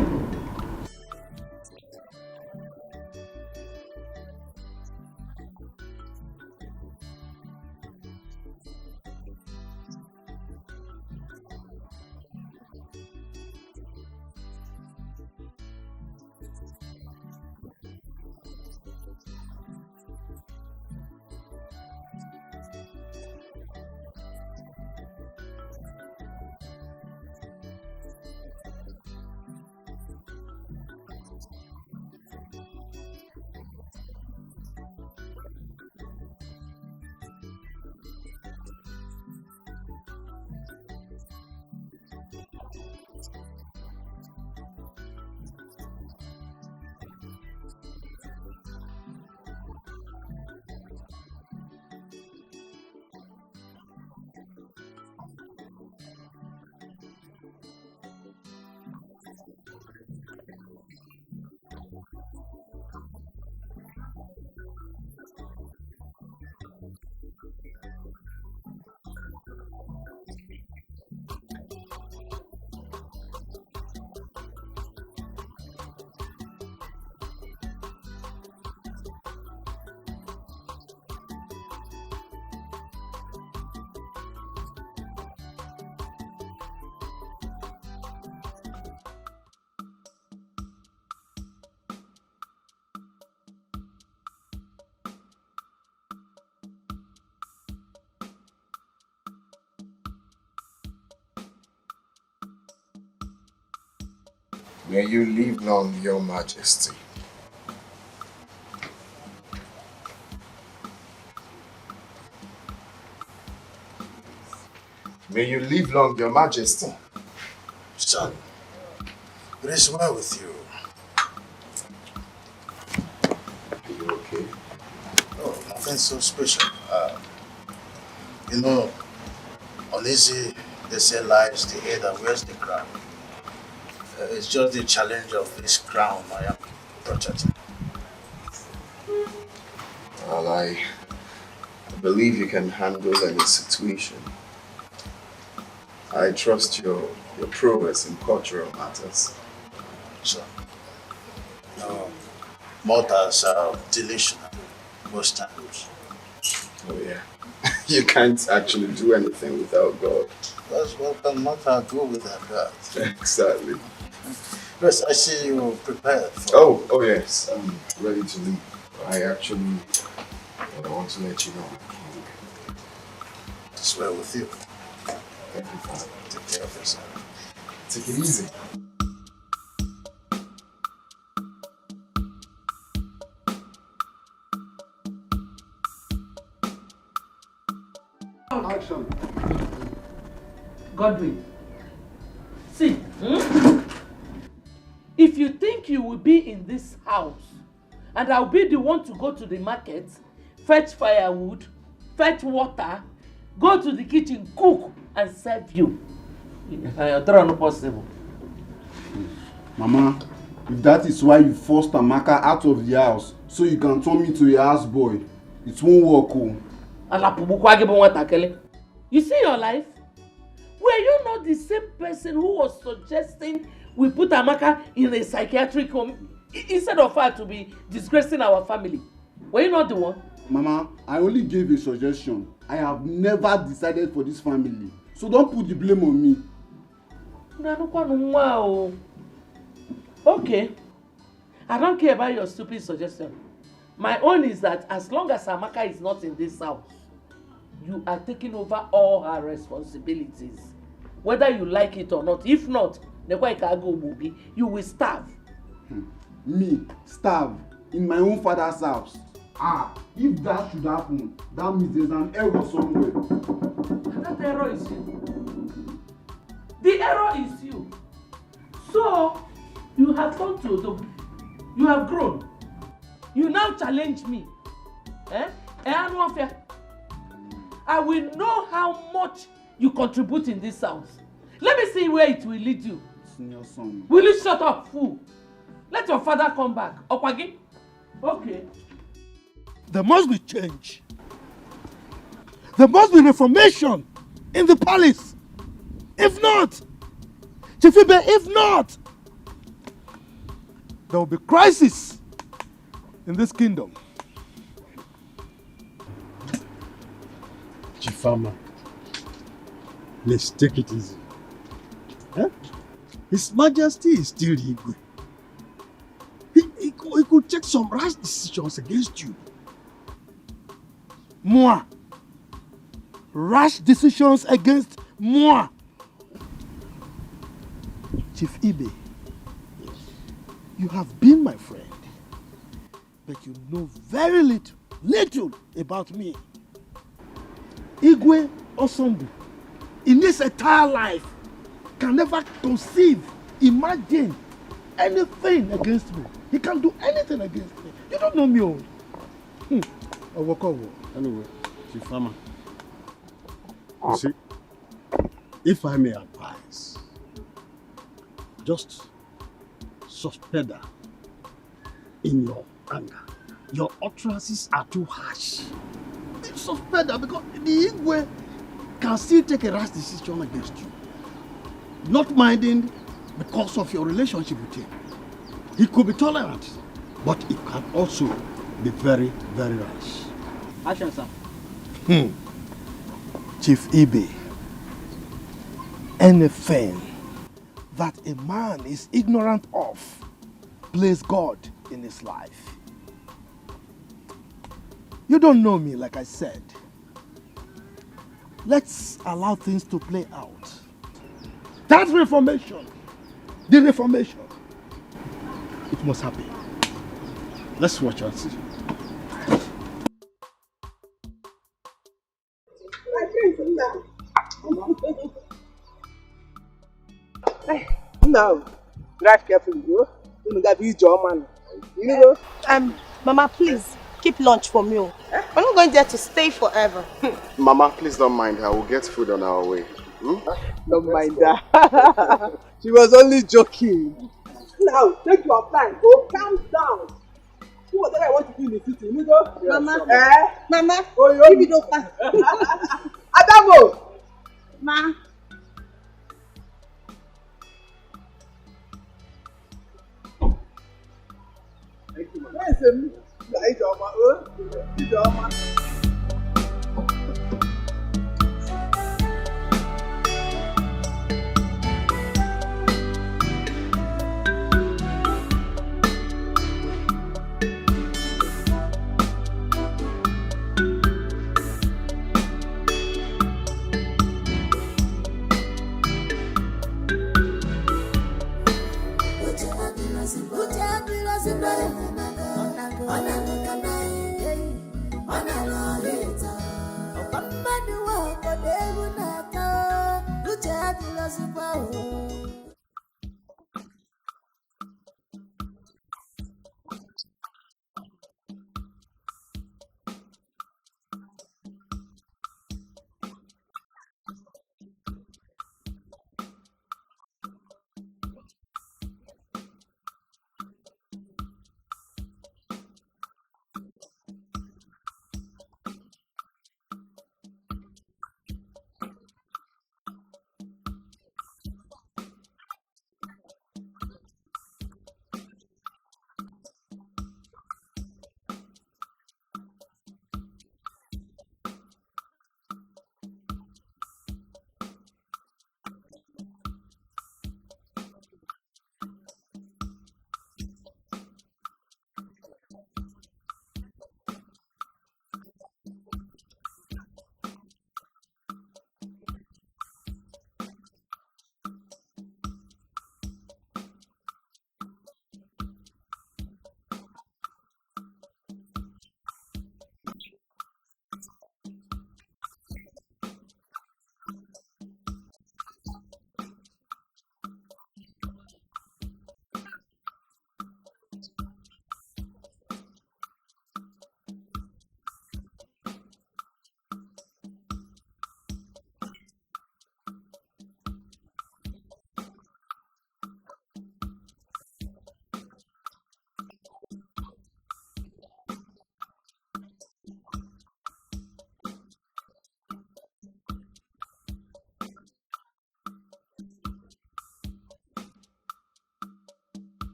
May you live long, Your Majesty. May you live long, Your Majesty. Son, it is well with you. Are you okay? Oh, nothing so special. Uneasy, they say lies the head that wears the crown. It's just the challenge of this crown I am protecting. Well, I believe you can handle any situation. I trust your prowess in cultural matters. So, mortals are delusional most times. Oh yeah. You can't actually do anything without God. That's what can mortal do without God. Exactly. Yes, I see you prepared for... Oh yes, I'm ready to leave. I want to let you know. It's well with you. Thank you, Father. Take care of yourself. Take it easy. Action. Godwin, see, if you think you will be in this house and I'll be the one to go to the market, fetch firewood, fetch water, go to the kitchen, cook and serve you, that's not possible. Mama, if that is why you forced Amaka out of the house so you can turn me to a houseboy, it won't work. You see your life? Were you not the same person who was suggesting we put Amaka in a psychiatric home instead of her to be disgracing our family? Were you not the one? Mama, I only gave a suggestion. I have never decided for this family. So don't put the blame on me. Okay. I don't care about your stupid suggestion. My own is that as long as Amaka is not in this house, you are taking over all her responsibilities. Whether you like it or not. If not, you will starve. Me, starve in my own father's house. If that should happen, that means there's an error somewhere. That error is you. The error is you. So, you have gone to Odogu. You have grown. You now challenge me. I will know how much you contribute in this house. Let me see where it will lead you. Senior son. Will you shut up, fool? Let your father come back. Okwagi? Okay. There must be change. There must be reformation in the palace. If not, Chifibe, if not, there will be crisis in this kingdom. Chifama, let's take it easy. Huh? His Majesty is still Igwe. He could take some rash decisions against you. Moi. Rash decisions against moi. Chief Ibe, you have been my friend, but you know very little about me. Igwe Osombu, in his entire life, can never conceive, imagine anything against me. He can't do anything against me. You don't know me all. Anyway, Chifama, you see, if I may advise, just suspend her in your anger. Your utterances are too harsh. Suspend her because the Igwe can still take a rash decision against you. Not minding because of your relationship with him. He could be tolerant, but he can also be very, very rash. Action, sir. Chief Ibe, anything that a man is ignorant of, plays God in his life. You don't know me, like I said. Let's allow things to play out. That reformation, the reformation, It must happen. Let's watch and see. Now, drive carefully, bro. You got to use your man. You know? Mama, please keep lunch for me. We're not going there to stay forever. Mama, please don't mind her. We'll get food on our way. Don't mind that. She was only joking. Now, take your time. Go calm down. Do whatever I want to do in the city. You know? Mama. Mama. Oh, give me no pass. Adamo. Ma.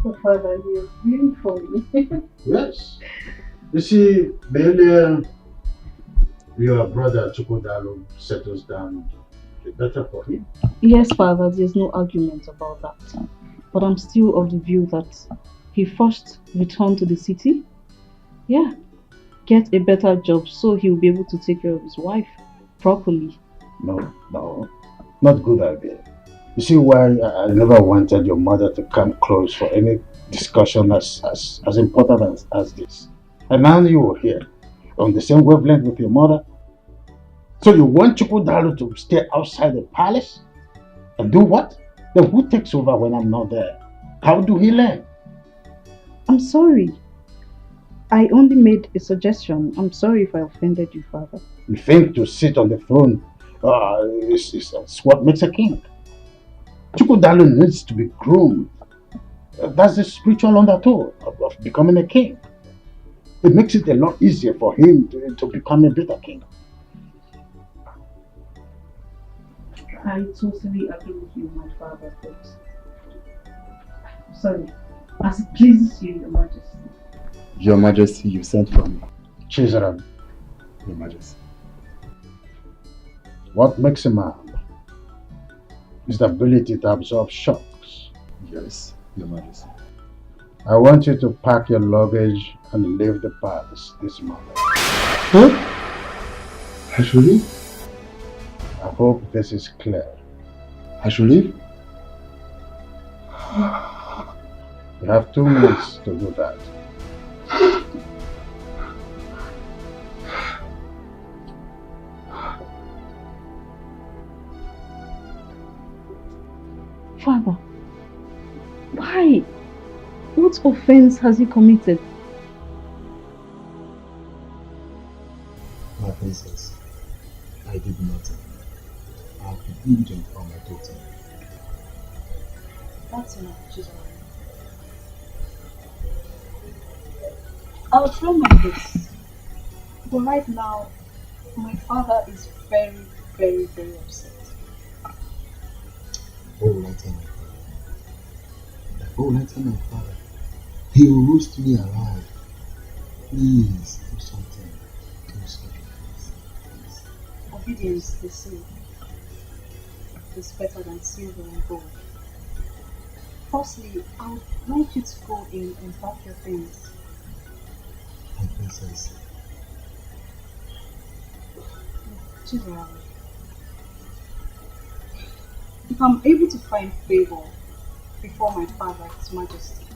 Oh, Father, you're really funny. Yes. You see, the earlier your brother Chukwudalo settles down, the better for him. Yes, Father, there's no argument about that. But I'm still of the view that he first returned to the city. Yeah. Get a better job so he'll be able to take care of his wife properly. No, not good idea. You see why I never wanted your mother to come close for any discussion as important as this. And now you are here on the same wavelength with your mother. So you want Chukwudalo to stay outside the palace? And do what? Then who takes over when I'm not there? How do he learn? I'm sorry. I only made a suggestion. I'm sorry if I offended you, Father. You think to sit on the throne is what makes a king. Chukwudalo needs to be groomed. That's the spiritual undertow of becoming a king. It makes it a lot easier for him to become a better king. I totally agree with you, my father, but sorry, as it pleases you, Your Majesty. Your Majesty, you sent for me. Chizaram. Your Majesty. What makes a man is the ability to absorb shocks. Yes, Your Majesty. I want you to pack your luggage and leave the palace this morning. Huh? I should leave? I hope this is clear. I should leave? You have 2 minutes to do that. Father, why? What offense has he committed? My princess, I did nothing. I have been diligent on my daughter. That's enough, Chisholm. I'll try my best. But right now, my father is very, very, very upset. What will I tell my father? What will I tell my father? He will roast me alive. Please, do something. Do something. Please. Obedience, they say, is better than silver and gold. Firstly, I would like you to go in and pack your things. My princess. Chisholm, if I'm able to find favor before my father, His Majesty,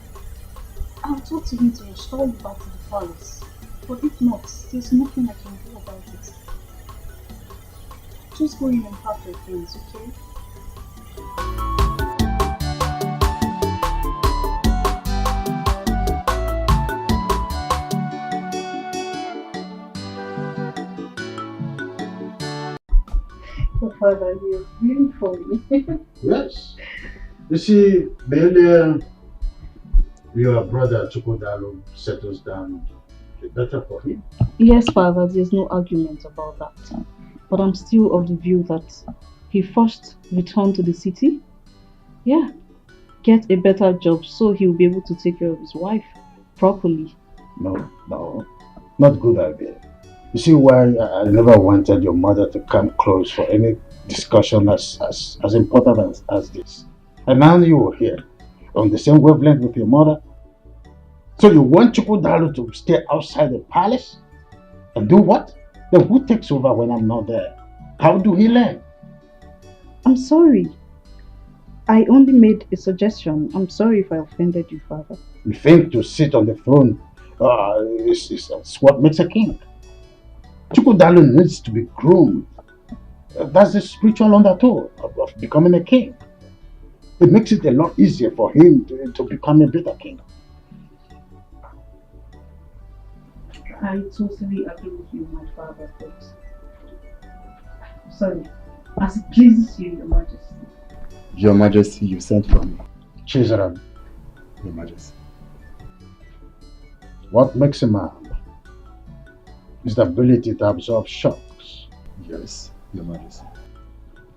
I'll talk to him to restore you back to the palace. But if not, there's nothing I can do about it. Just go in and pack your things, okay? Oh, Father, you're really funny. Yes. You see, the earlier your brother Chukwudalo settles down, the better for him. Yes, Father, there's no argument about that. But I'm still of the view that he first returned to the city. Yeah. Get a better job so he'll be able to take care of his wife properly. No, not good idea. You see why I never wanted your mother to come close for any discussion as important as this. And now you are here, on the same wavelength with your mother. So you want Chukwudalo to stay outside the palace? And do what? Then who takes over when I'm not there? How do he learn? I'm sorry. I only made a suggestion. I'm sorry if I offended you, Father. You think to sit on the throne is what makes a king? Chukwudalo needs to be groomed. That's the spiritual undertow of becoming a king. It makes it a lot easier for him to become a better king. I totally agree with you, my father, but sorry, as it pleases you, Your Majesty. Your Majesty, you sent for me. Chisholm. Your Majesty. What makes a man is the ability to absorb shocks. Yes, Your Majesty.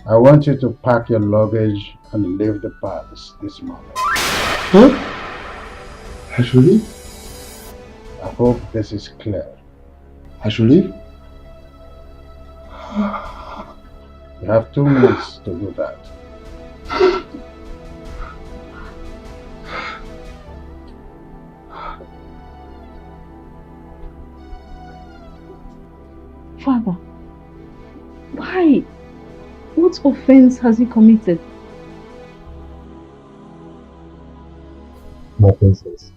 I want you to pack your luggage and leave the palace this morning. Huh? I should leave? I hope this is clear. I should leave? You have 2 minutes to do that. Father, why? What offense has he committed? My princess,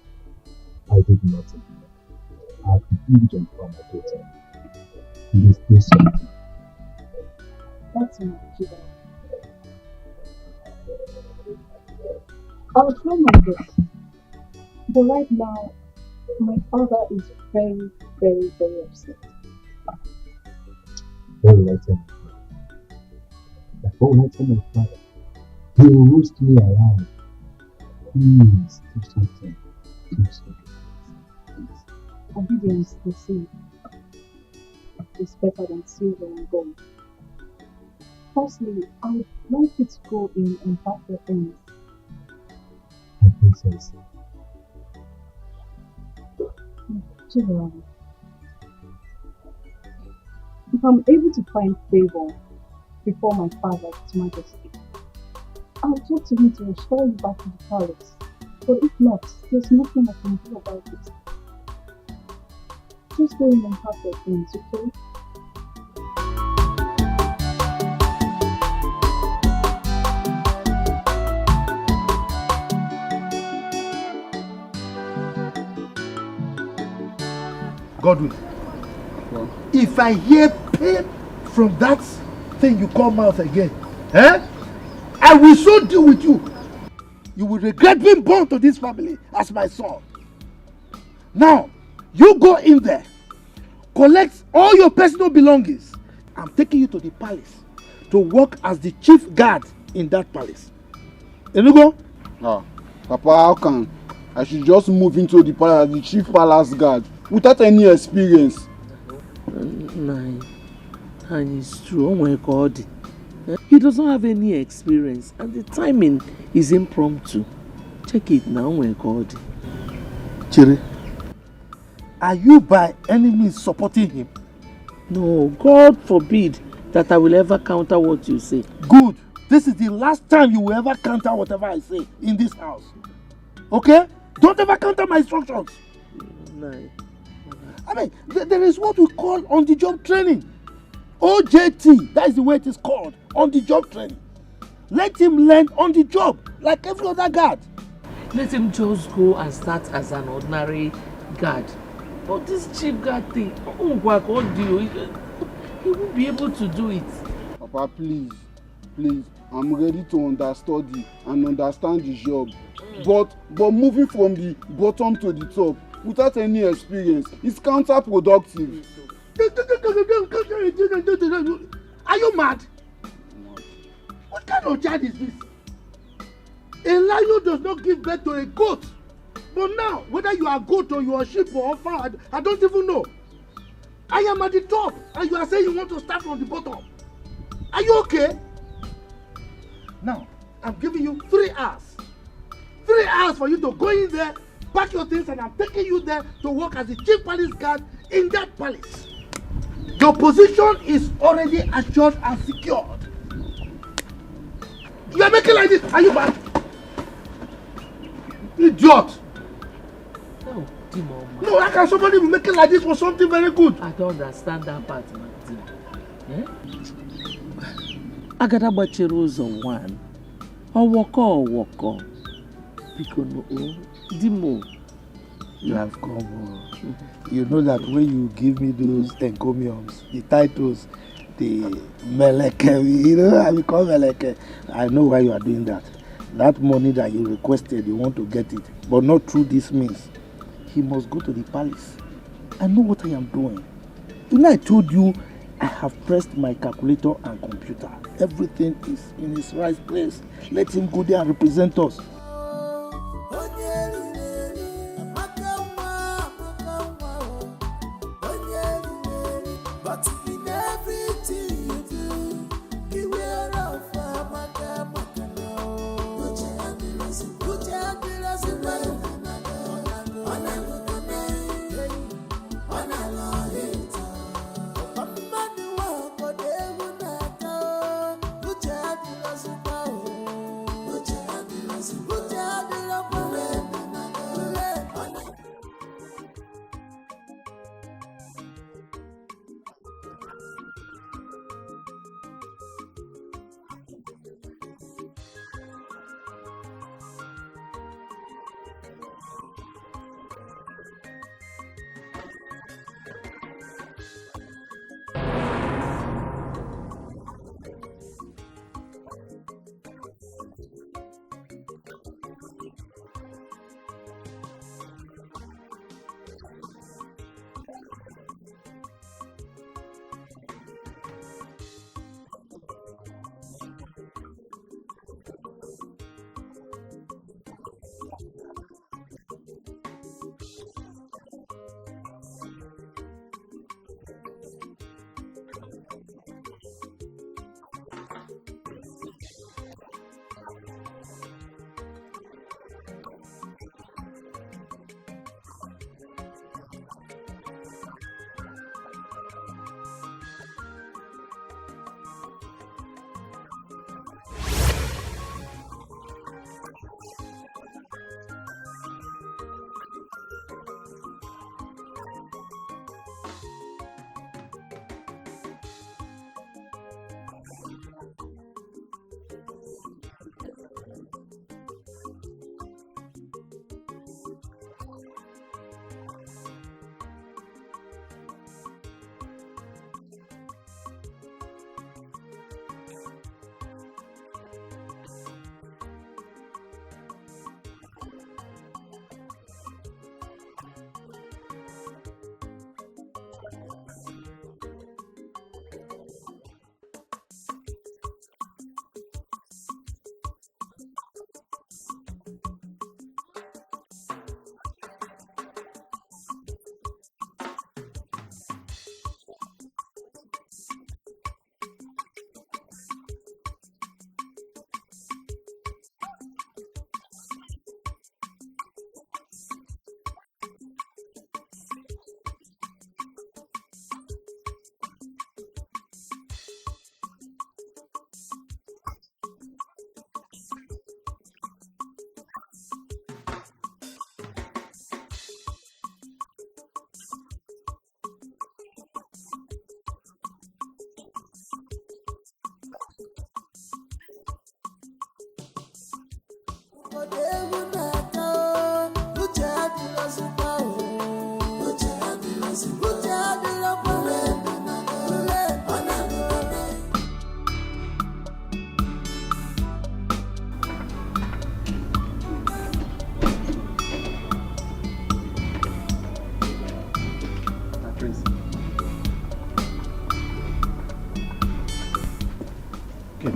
I did nothing. I have been diligent on my daughter. Please do something. That's enough, Chisholm. I'll try my best. But right now, my father is very, very, very upset. What will I tell my father? What will I tell my father? He will roast me alive. Please do something. Do something. Obedience, they say, is better than silver and gold. Firstly, I would like you to go in and pack your things. My princess. Chisholm, if I'm able to find favor before my father, His Majesty, I'll talk to him to restore you back to the palace. But if not, there's nothing I can do about it. Just go in and pack your things, okay? Godwin, what? If I hear pain from that thing you call mouth again, I will so deal with you. You will regret being born to this family as my son. Now, you go in there, collect all your personal belongings. I'm taking you to the palace to work as the chief guard in that palace. You go? Ah, Papa, how come I should just move into the palace as the chief palace guard without any experience? And it's true. Oh my God. He doesn't have any experience and the timing is impromptu. Check it now. Oh my God. Chiri, are you by any means supporting him? No, God forbid that I will ever counter what you say. Good. This is the last time you will ever counter whatever I say in this house. Okay? Don't ever counter my instructions. No. I mean, there is what we call on-the-job training. OJT, that is the way it is called, on-the-job training. Let him learn on the job, like every other guard. Let him just go and start as an ordinary guard. But this chief guard thing, he won't be able to do it. Papa, please, I'm ready to understudy and understand the job. But moving from the bottom to the top without any experience is counterproductive. Are you mad? What kind of child is this? A lion does not give birth to a goat. But now, whether you are a goat or you are a sheep or a fowl, I don't even know. I am at the top and you are saying you want to start from the bottom. Are you okay? Now, I'm giving you 3 hours. 3 hours for you to go in there, pack your things, and I'm taking you there to work as the chief palace guard in that palace. Your position is already assured and secured. You are making like this. Are you bad? Idiot! No, Timo. No, how can somebody be making like this for something very good? I don't understand that part, man. Agada bachero ụzọ 1. Ọwọkọ. Because no, Dimo. You have come. You know that when you give me those encomiums, the titles, the Meleke, you know, I become Meleke. I know why you are doing that. That money that you requested, you want to get it, but not through this means. He must go to the palace. I know what I am doing. You know, I told you I have pressed my calculator and computer. Everything is in its right place. Let him go there and represent us. Uche Good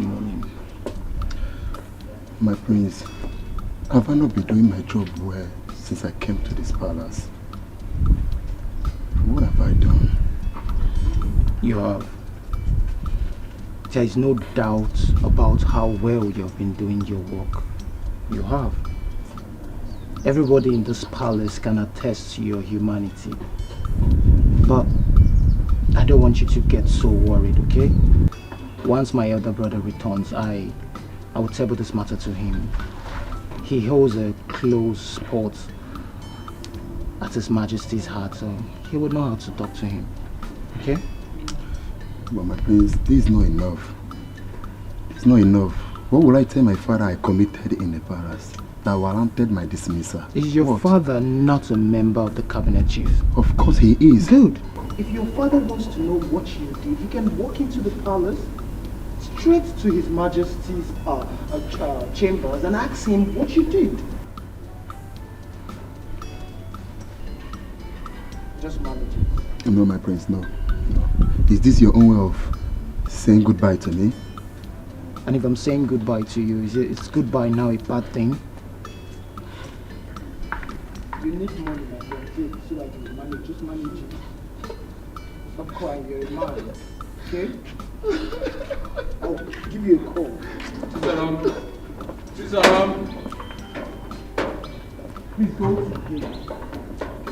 morning. My prince, have I not been doing my job well since I came to this palace? What have I done? You have. There is no doubt about how well you have been doing your work. You have. Everybody in this palace can attest to your humanity. But I don't want you to get so worried, okay? Once my elder brother returns, I will table this matter to him. He holds a close spot at His Majesty's heart, so he would know how to talk to him. Okay? But my prince, this is not enough. It's not enough. What will I tell my father I committed in the palace that warranted my dismissal? Is your father not a member of the cabinet chief? Of course he is. Good. If your father wants to know what you did, he can walk into the palace, straight to His Majesty's chambers and ask him what you did. Just manage it. No, my prince, no. Is this your own way of saying goodbye to me? And if I'm saying goodbye to you, is goodbye now a bad thing? You need money, my friend, so that you can manage. Just manage it. Stop crying, you're a man. Okay? I'll give you a call. Sisaram. Please go to the gate.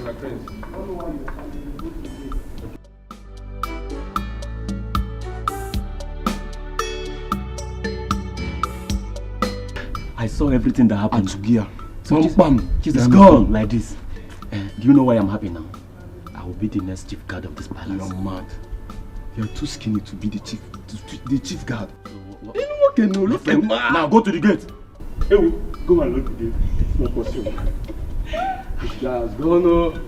My friends. I don't know why you're coming. Go to the gate. I saw everything that happened. Atugia. So it's gone like this. Do you know why I'm happy now? I will be the next chief guard of this palace. You're mad. You're too skinny to be the chief guard. You know what can you look at me? Now go to the gate. Hey, go and look at the gate. It's not possible. This guy has gone.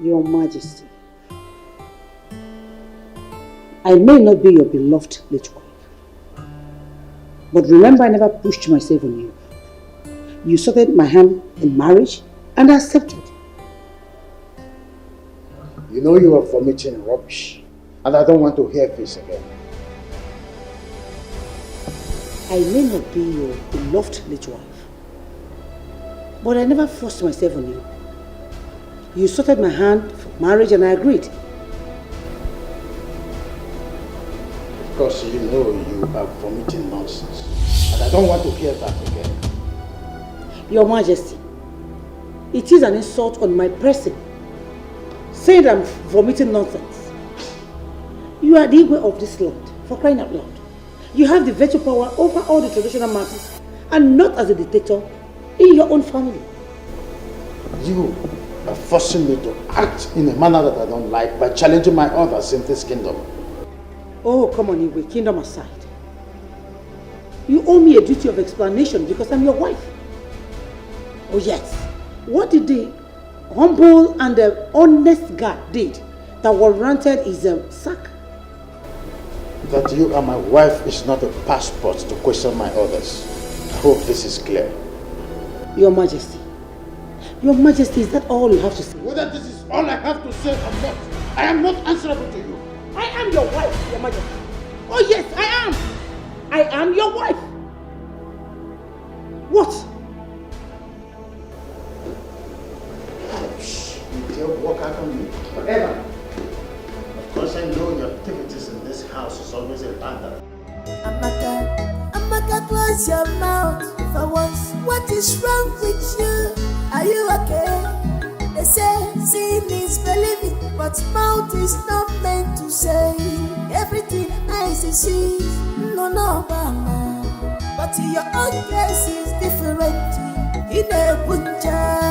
Your Majesty, I may not be your beloved late wife, but remember I never pushed myself on you. You sought my hand in marriage and I accepted. You know you are vomiting rubbish, and I don't want to hear this again. I may not be your beloved late wife, but I never forced myself on you. You sought my hand for marriage and I agreed. Because you know you are vomiting nonsense, and I don't want to hear that again. Your Majesty, it is an insult on my person, saying that I'm vomiting nonsense. You are the Igwe of this land, for crying out loud. You have the veto power over all the traditional matters, and not as a dictator in your own family. You are forcing me to act in a manner that I don't like by challenging my others in this kingdom. Oh, come on, Igwe, kingdom aside. You owe me a duty of explanation because I'm your wife. Oh yes, what did the humble and the honest guard did that warranted his sack? That you are my wife is not a passport to question my orders. I hope this is clear. Your Majesty, is that all you have to say? Whether this is all I have to say or not, I am not answerable to you. I am your wife, Your Majesty. Oh yes, I am. I am your wife. What? You dare walk out on me forever. Of course I know your activities in this house is always a bother. Amaka, close your mouth for once. What is wrong with you? Are you okay? They say seeing is believing, but mouth is not meant to say everything eyes see. No, mama. But your own case is different. In a buncha,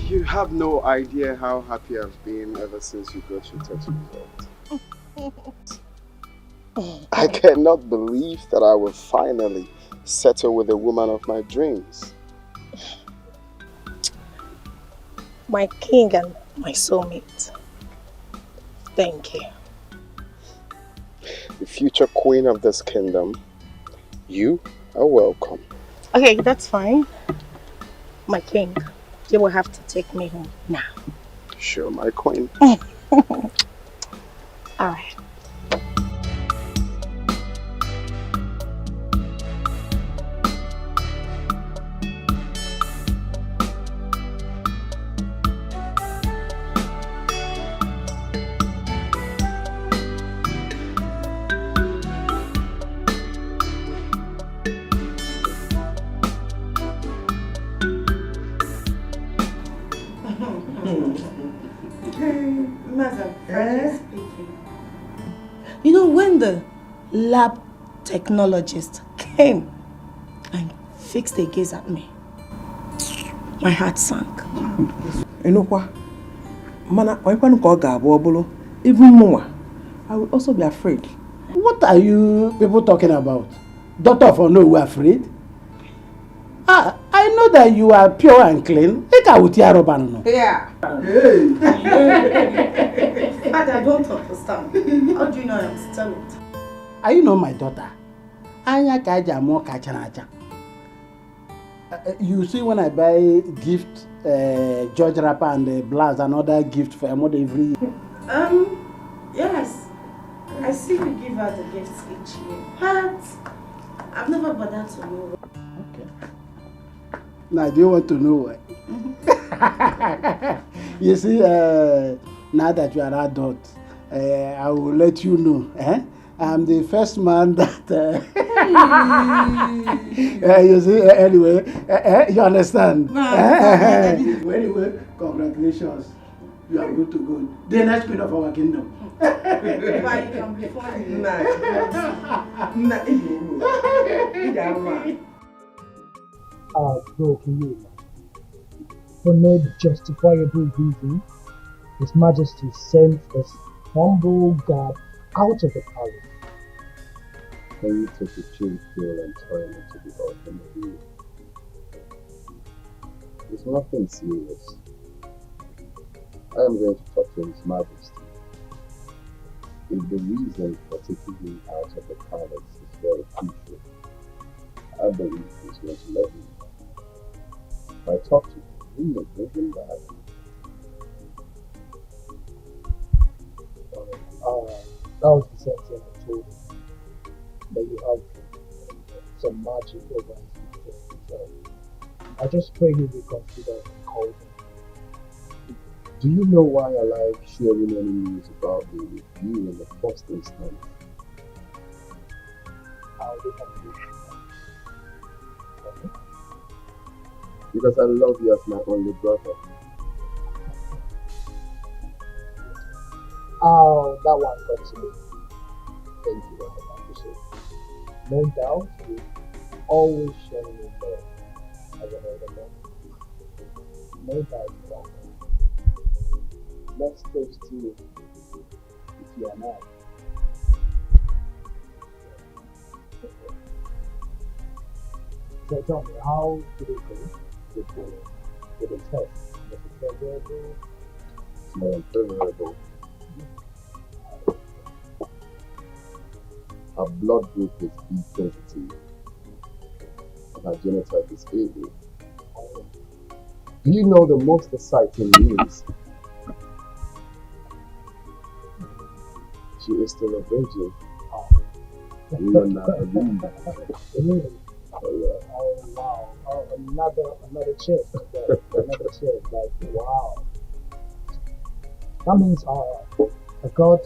You have no idea how happy I've been ever since you got your test result. I cannot believe that I will finally settle with the woman of my dreams. My king and my soulmate. Thank you. The future queen of this kingdom, you are welcome. Okay, that's fine. My king, you will have to take me home now. Sure, my queen. Alright. You know, when the lab technologist came and fixed a gaze at me, my heart sank. You know what? Mana, even more, I will also be afraid. What are you people talking about? Doctor for no, we are afraid? I know that you are pure and clean. Yeah. Hey. I don't understand. How do you know I am still? Are you not my daughter? You see, when I buy gift, George wrapper and blouse, another gift for Emodi every year. Yes. I see you give her the gifts each year. But I've never bothered to know. Okay. Now, do you want to know why? You see, now that you are adult, I will let you know. I'm the first man that... you see, anyway, you understand? Anyway, congratulations. you are good to go. The next queen of our kingdom. Bro, can you imagine? For no justifiable reason, His Majesty sent this humble guard out of the palace. Can you take a chill pill and turn it to the ultimate view? It's nothing serious. I am going to talk to His Majesty. If the reason for taking him out of the palace is very crucial, I believe he's going to let me know. If I talk to him, he may bring him back. That was the same thing I told him. That you have some magic over his system. So I just pray he will consider and call him. Do you know why I like sharing any news about the review in the first instance? How do you Because I love you as my only brother. Oh, that one got to me. Thank you, I appreciate it. No doubt, you always show me love as an older man. No doubt about that. Let's toast to you if you are not. So tell me, how did it go with the test? Was it favorable? It's more unfavorable. Her blood group is B positive, and her genotype is AB. Do you know the most exciting news? She is still a virgin. You will not believe. Really? Oh yeah. Oh wow. Oh, another chick. Another chick. Like wow. That means God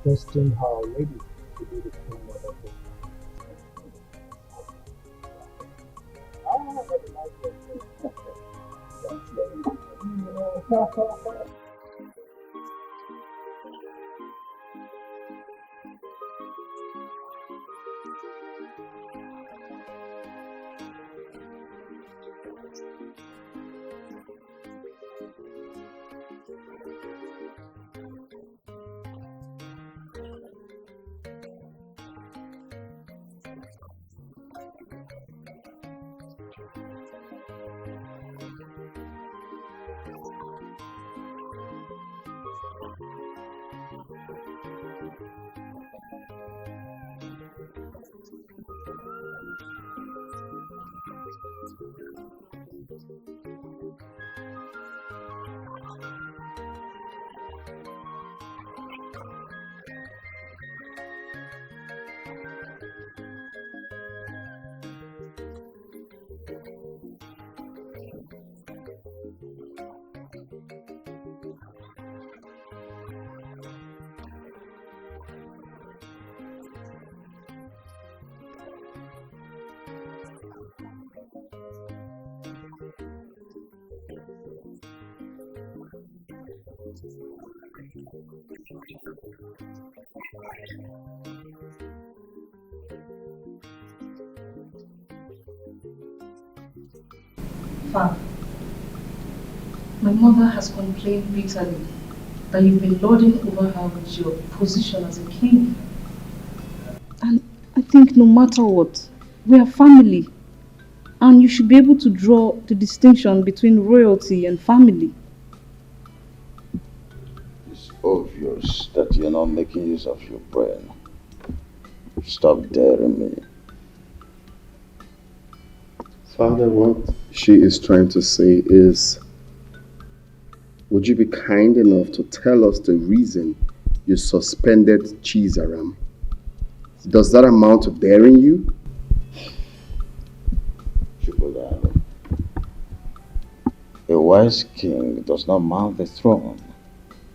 destined her lady to be the queen mother of his that's nice. Father, my mother has complained bitterly that you've been lording over her with your position as a king. And I think no matter what, we are family. And you should be able to draw the distinction between royalty and family. It's obvious that you're not making use of your brain. Stop daring me. Father, what she is trying to say is, would you be kind enough to tell us the reason you suspended Chizaram? Does that amount to daring you? A wise king does not mount the throne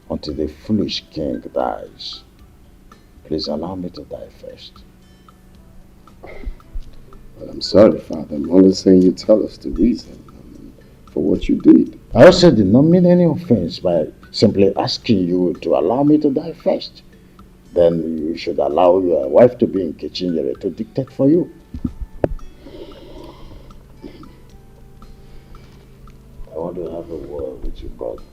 until the foolish king dies. Please allow me to die first. Well, I'm sorry, Father. I'm only saying you tell us the reason for what you did. I also did not mean any offense by simply asking you to allow me to die first. Then you should allow your wife to be in Kitchener to dictate for you. I want to have a word with you, brother.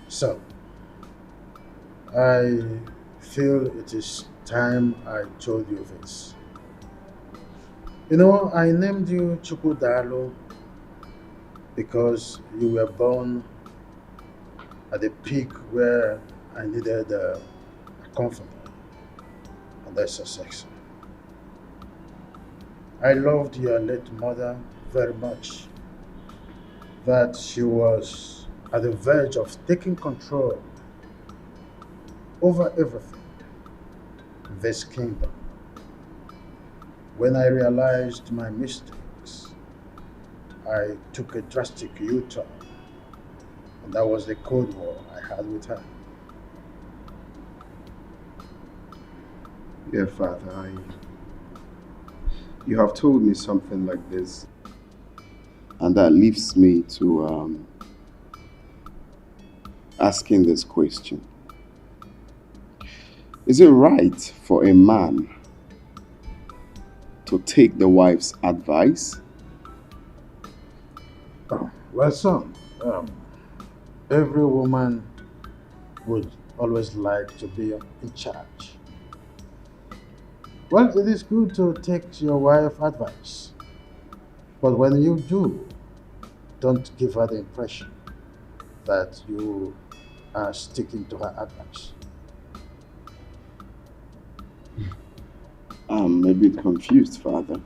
So, I feel it is time I told you this. You know, I named you Chukudalo because you were born at the peak where I needed a comforter, and that's a success. I loved your late mother very much, that she was at the verge of taking control over everything in this kingdom. When I realized my mistakes, I took a drastic U-turn, and that was the Cold War I had with her. Yeah, Father, you have told me something like this, and that leaves me to asking this question. Is it right for a man to take the wife's advice? Oh, well, son, every woman would always like to be in charge. Well, it is good to take your wife's advice, but when you do, don't give her the impression that you are sticking to her advice. I'm a bit confused, Father.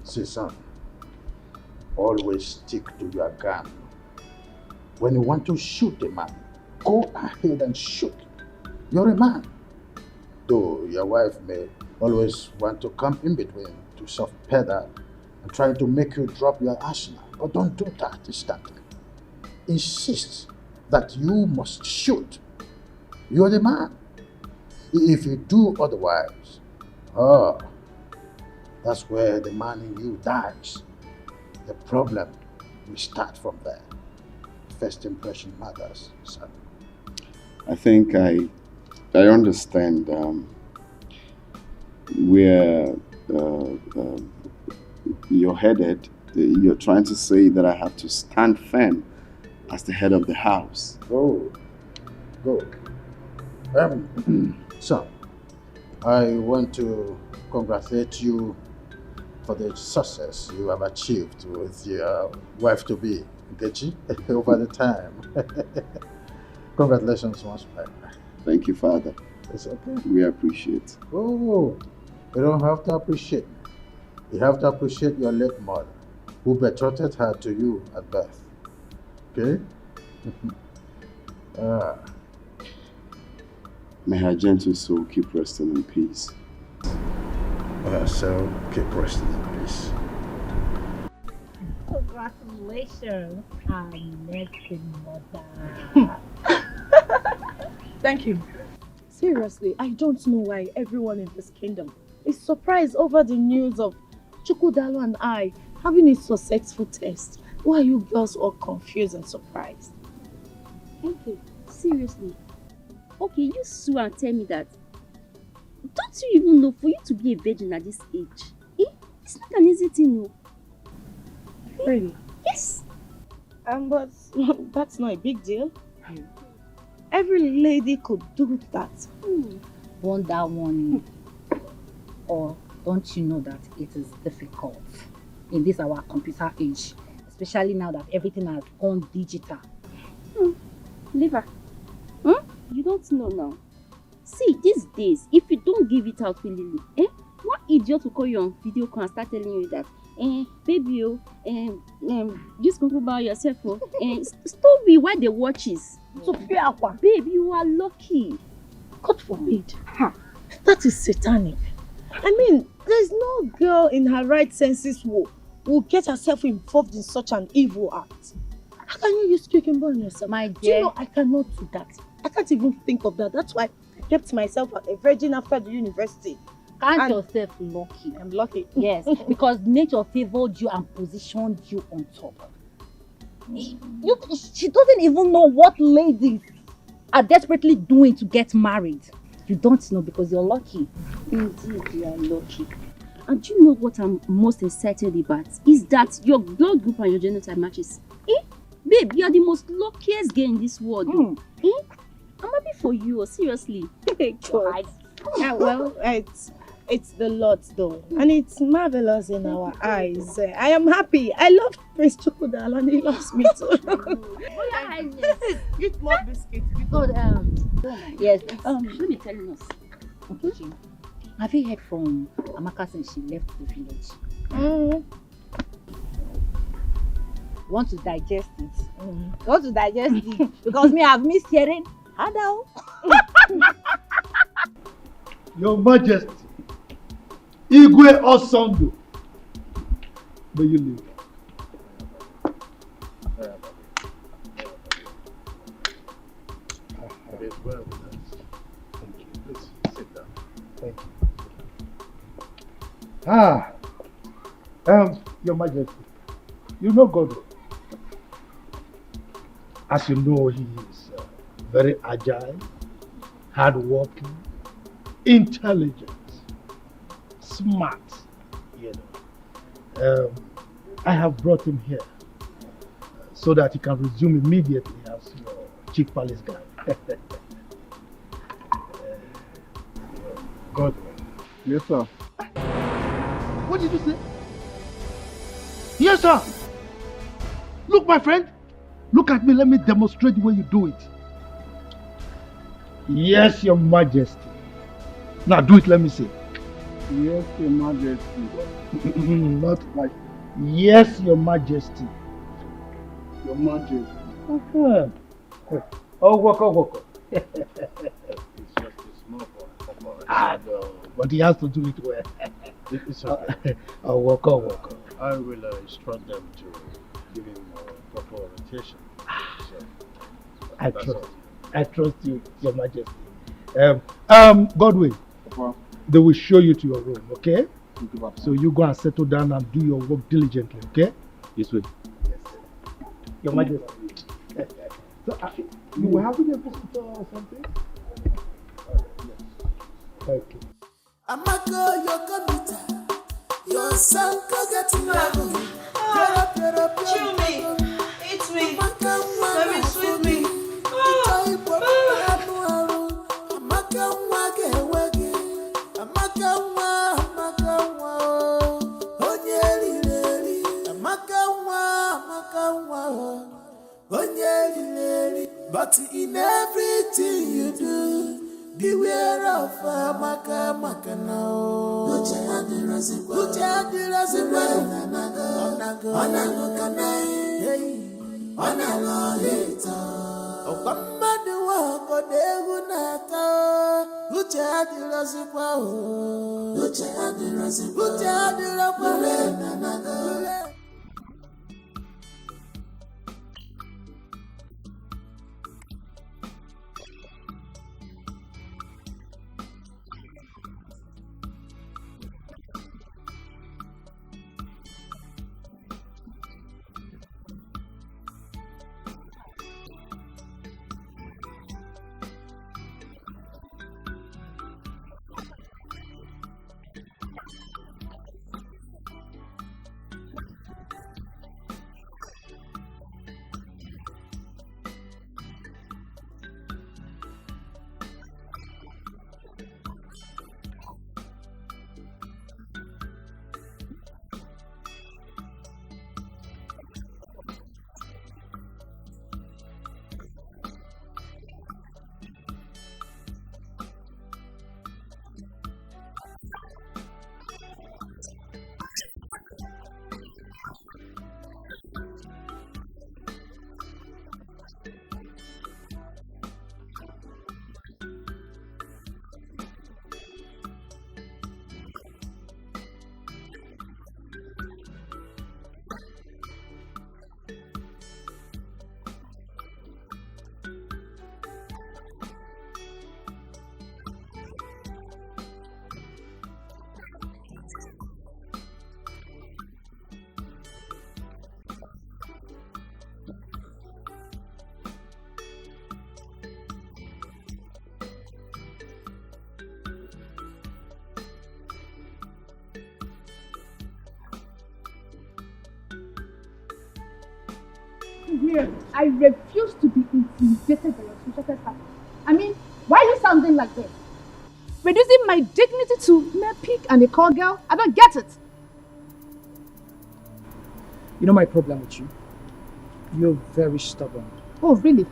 See, son, always stick to your gun. When you want to shoot a man, go ahead and shoot. You're a man. Though your wife may always want to come in between to soft pedal and try to make you drop your arsenal, but don't do that instantly. Insist that you must shoot. You're the man. If you do otherwise, that's where the man in you dies. The problem will start from there. First impression matters, son. I think I understand where you're headed. You're trying to say that I have to stand firm as the head of the house. Go. Son, I want to congratulate you for the success you have achieved with your wife-to-be, Nkechi, over the time. Congratulations once more. Thank you, Father. It's okay. We appreciate. Oh, you don't have to appreciate me. You have to appreciate your late mother, who betrothed her to you at birth. Okay? May her gentle soul keep resting in peace. So keep resting in peace. Congratulations, our next mother. Thank you. Seriously, I don't know why everyone in this kingdom is surprised over the news of Chukudalo and I having a successful test. Why are you girls all confused and surprised? Thank you. Seriously. Okay, you sue and tell me that. Don't you even know for you to be a virgin at this age? It's not an easy thing, no. Really? Yes. But that's not a big deal. Every lady could do that. Wonder one. Or don't you know that it is difficult in this our computer age, especially now that everything has gone digital? Liver. You don't know now. See, these days, if you don't give it out willingly, one idiot will call you on video call and start telling you that, baby, just go about yourself, stop me while they watches. So, baby, you are lucky. God forbid. That is satanic. I mean, there's no girl in her right senses who will get herself involved in such an evil act. How can you use cucumber on yourself? My Do you dear. know I cannot do that? I can't even think of that. That's why I kept myself a virgin after the university. Count yourself lucky. I'm lucky. Yes, because nature favored you and positioned you on top. She doesn't even know what ladies are desperately doing to get married. You don't know because you're lucky. Indeed, you are lucky. And do you know what I'm most excited about? Is that your blood group and your genotype matches. Babe, you are the most luckiest girl in this world. I'm happy for you, seriously. God. Well, it's the Lord though, and it's marvelous in our eyes. I am happy. I love Prince Chukudal and he loves me too. Eat more biscuits. God, yes. Let me tell you this. Okay. Have you heard from Amaka since she left the village? Want to digest it? Want to digest it? Because me, I've missed hearing. Hello. Your Majesty, Igwe Osondo, may you live. It is well with us. Thank you. Please sit down. Thank you. Your Majesty, you know God. As you know, he is very agile, hardworking, intelligent, smart. You know, I have brought him here so that he can resume immediately as your chief palace guard. Godwin. Yes, sir. What did you say? Yes, sir. Look, my friend. Look at me. Let me demonstrate the way you do it. Yes, Your Majesty. Now do it. Let me see. Yes, Your Majesty. Not like. Yes, Your Majesty. Your Majesty. Oh, walk. It's just a small boy. No, but he has to do it well. It's okay. Oh, walk. I will instruct them to give him proper orientation. So, I trust you, Your Majesty. Godwin, they will show you to your room, okay? So you go and settle down and do your work diligently, okay? This way. Yes. Your Majesty. So, you were having a visitor or something? Yes. Thank you. Amaka, your computer, your son can get level. Chew me, eat me, baby, sweet me. But in everything you do, beware of Amaka now. Mrs. Miriam, I refuse to be intimidated by your social status. I mean, why are you sounding like this? Reducing my dignity to mere pig and a call girl? I don't get it. You know my problem with you? You're very stubborn. Oh, really?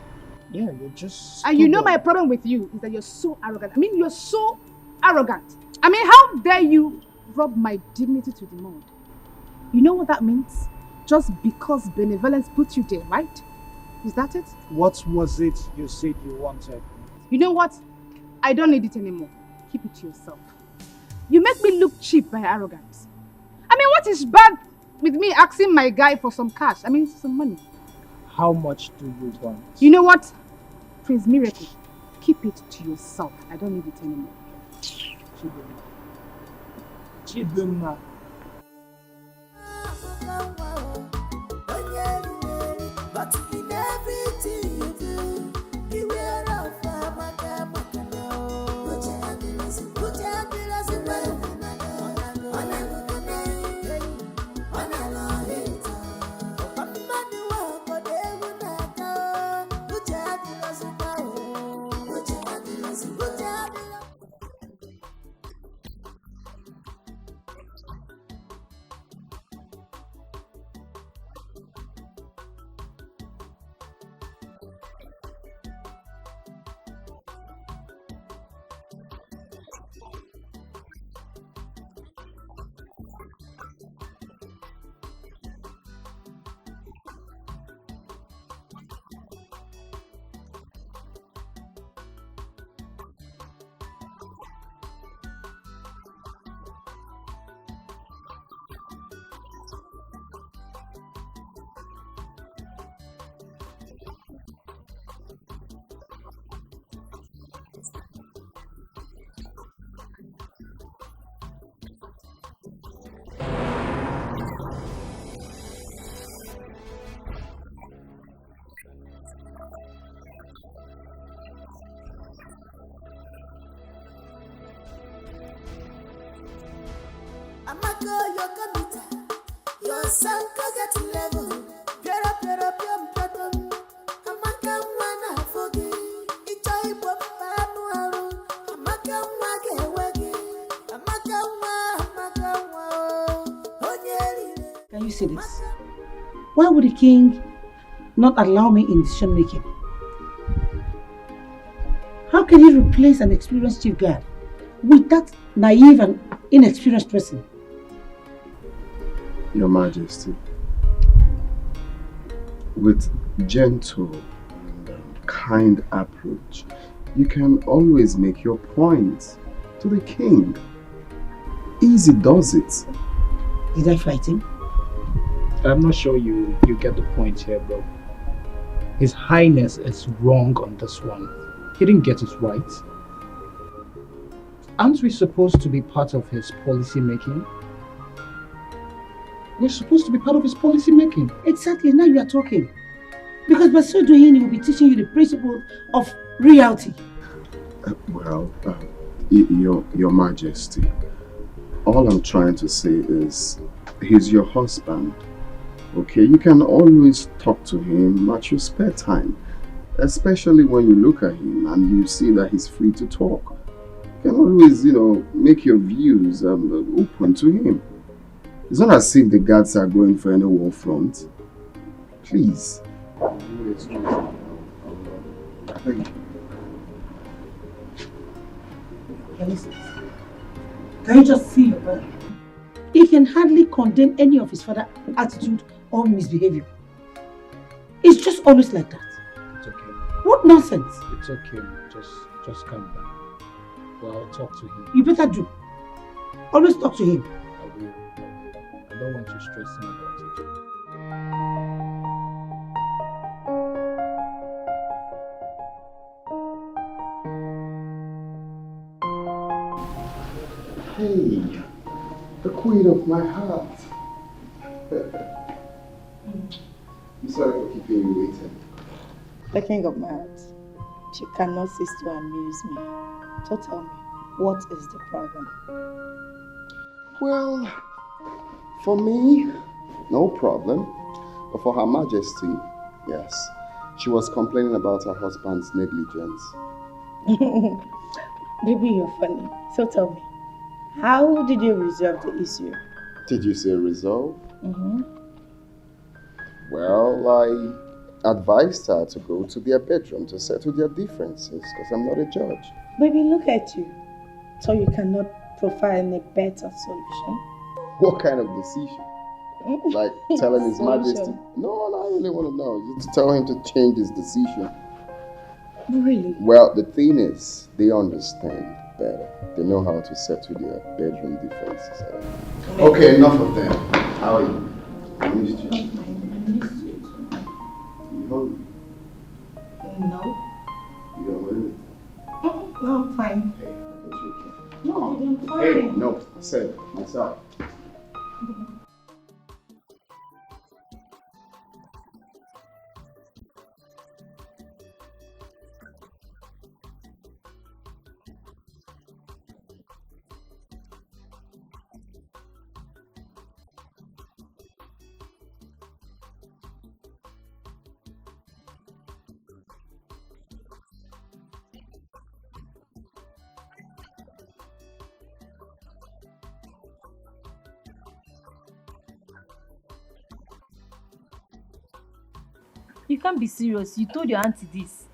Yeah, you're just And you know my problem with you is that you're so arrogant. I mean, you're so arrogant. I mean, how dare you rub my dignity to the mud? You know what that means? Just because benevolence put you there, right? Is that it? What was it you said you wanted? You know what? I don't need it anymore. Keep it to yourself. You make me look cheap by arrogance. I mean, what is bad with me asking my guy for some cash? I mean, some money. How much do you want? You know what? Prince Miracle, keep it to yourself. I don't need it anymore. Chidunma. But in everything you do, beware of put your hands in Your son could get level. Can you see this? Why would the king not allow me in decision making? How can he replace an experienced chief guard with that naive and inexperienced person? Your Majesty, with gentle and kind approach, you can always make your point to the king. Easy does it. Did I fight him? I'm not sure you get the point here, bro. His Highness is wrong on this one. He didn't get it right. Aren't we supposed to be part of his policy making? We're supposed to be part of his policy making. Exactly, now you are talking. Because by so doing, he will be teaching you the principles of reality. Your Majesty, all I'm trying to say is, he's your husband. Okay, you can always talk to him at your spare time. Especially when you look at him and you see that he's free to talk. You can always, make your views open to him. It's not as if the guards are going for any war front. Please. Thank you. Can you just see your brother? He can hardly condemn any of his father's attitude or misbehavior. It's just always like that. It's okay. What nonsense? It's okay. Just calm down. Well, I'll talk to him. You better do. Always talk to him. I will. I don't want you stressing about it. Hey, the queen of my heart. I'm sorry for keeping you waiting. The king of my heart, you cannot cease to amuse me. So tell me, what is the problem? Well, for me, no problem. But for Her Majesty, Yes. She was complaining about her husband's negligence. Baby, you're funny. So tell me, how did you resolve the issue? Did you say resolve? Mm-hmm. Well, I advised her to go to their bedroom to settle their differences because I'm not a judge. Baby, look at you. So you cannot provide a better solution? What kind of decision? Like telling His Majesty? No, I really want to know. Just tell him to change his decision. Really? Well, the thing is, they understand better. They know how to settle their bedroom differences. Okay, enough of them. How are you? I missed you. You hungry? No. You don't want anything? No, I'm fine. Hey, I guess you can. No, I'm fine. Hey, no, I said myself. You can't be serious. You told your auntie this.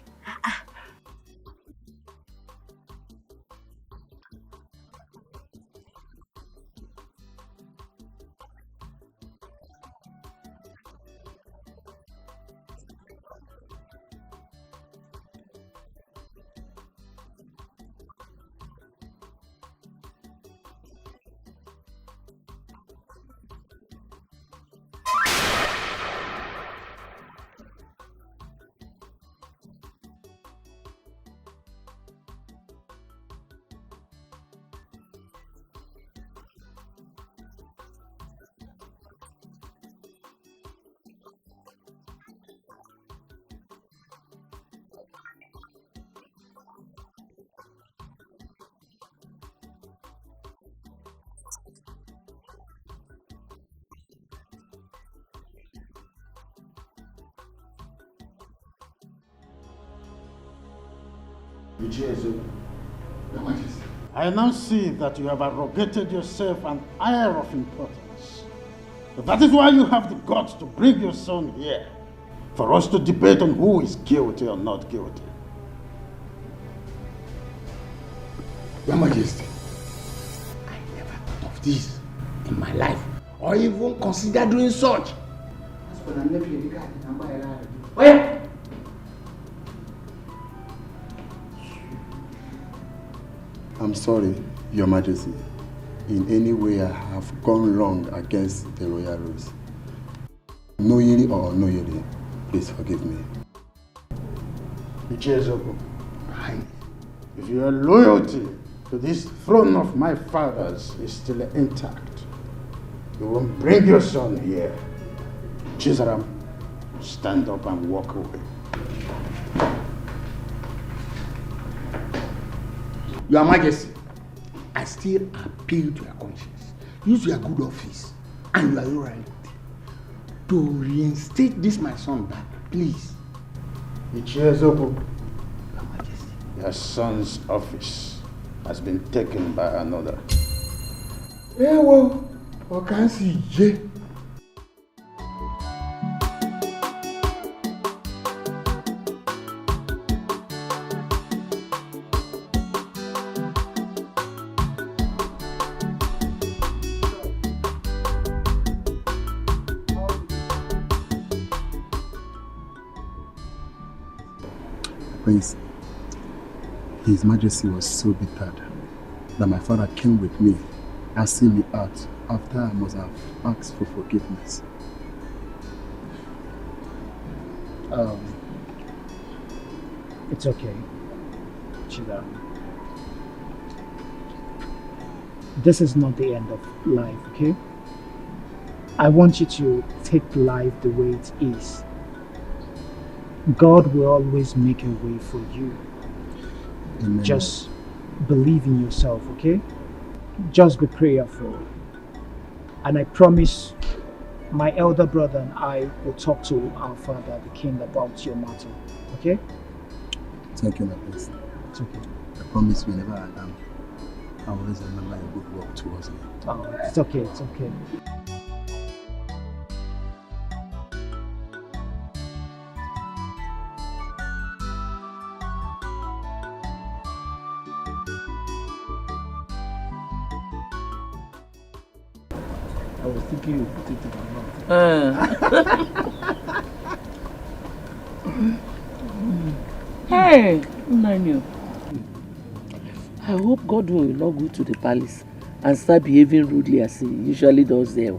I now see that you have arrogated yourself an air of importance. That is why you have the guts to bring your son here, for us to debate on who is guilty or not guilty. Your Majesty, I never thought of this in my life, or even considered doing such. Oh yeah. I'm sorry, Your Majesty. In any way I have gone wrong against the royal rules. Knowingly or unknowingly, please forgive me. Ichezoko, if your loyalty to this throne of my fathers is still intact, you won't bring your son here. Chizaram, stand up and walk away. Your Majesty, I still appeal to your conscience. Use your good office and your loyalty to reinstate this my son back, please. Ichezoko, Your Majesty, your son's office has been taken by another. Well, what can I see? Prince, His Majesty was so bittered that my father came with me asking me out after I must have asked for forgiveness. It's okay, Chida. This is not the end of life, okay? I want you to take life the way it is. God will always make a way for you. Amen. Just believe in yourself, okay? Just be prayerful. And I promise My elder brother and I will talk to our father, the king, about your matter. Okay? Thank you, my prince. It's okay. I promise whenever I am, I will always remember your good work towards me. Oh, it's okay, it's okay. I was thinking you put it in my mouth. Hey, Nanu. I hope Godwin will not go to the palace and start behaving rudely as he usually does there.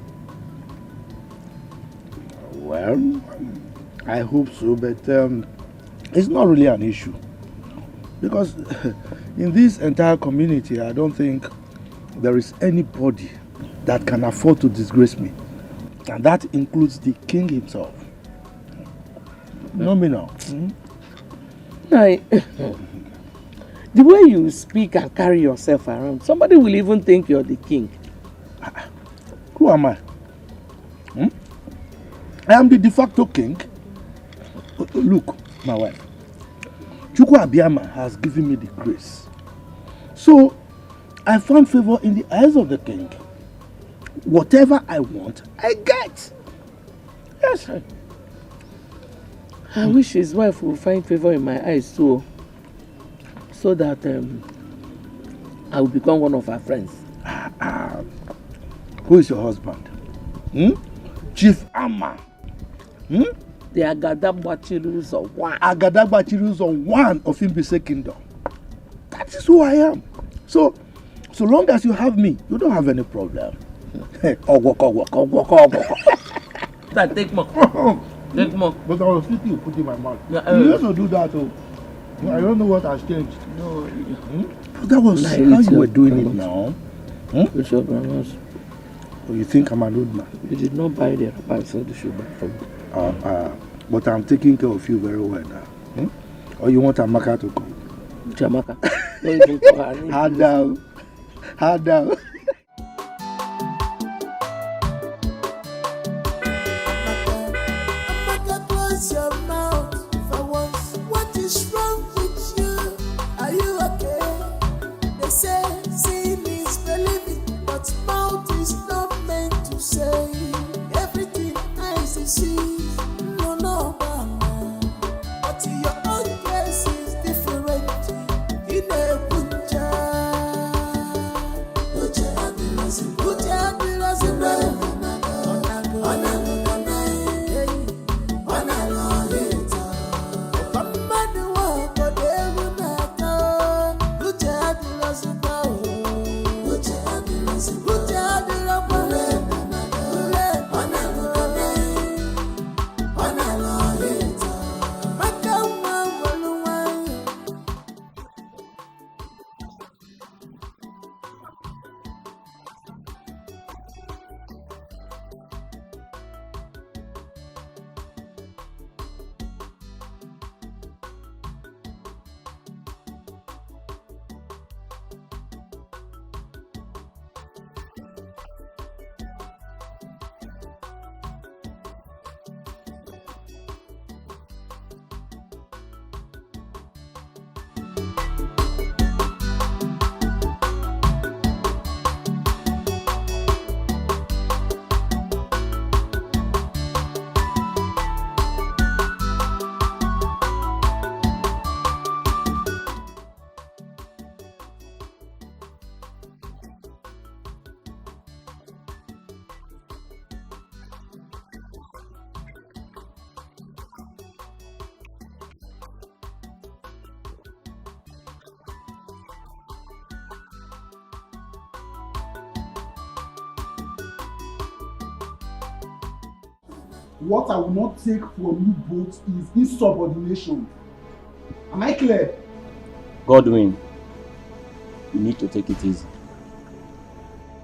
Well, I hope so, but it's not really an issue. Because in this entire community, I don't think there is anybody that can afford to disgrace me. And that includes the king himself. No, me now. The way you speak and carry yourself around, somebody will even think you're the king. Who am I? I am the de facto king. Look, my wife. Chukwu Abiyama has given me the grace. So, I found favor in the eyes of the king. Whatever I want, I get. Yes. I wish his wife will find favor in my eyes too, so that I will become one of her friends. Who is your husband? Chief Amma. The Agadagba of one. Agadagba of one of Imbise Kingdom. That is who I am. So long as you have me, you don't have any problem. Take more. Take more. But I was thinking you put in my mouth. Yeah, You used to do that too. I don't know what has changed. No. That was how you were doing it now. With your grandmas. Oh, you think I'm an old man? You did not buy the wrapper, I said you should buy from me. But I'm taking care of you very well now. Or you want Amaka to come? Jamaka. Don't even call her name. Hard down. Hard down. Close your mouth for once. What is wrong with you? Are you okay? They say seeing is believing, but mouth is not meant to say everything eyes see. No, mama. But your own case is different. In a butcher, What I will not take from you both is insubordination. Am I clear? Godwin, you need to take it easy.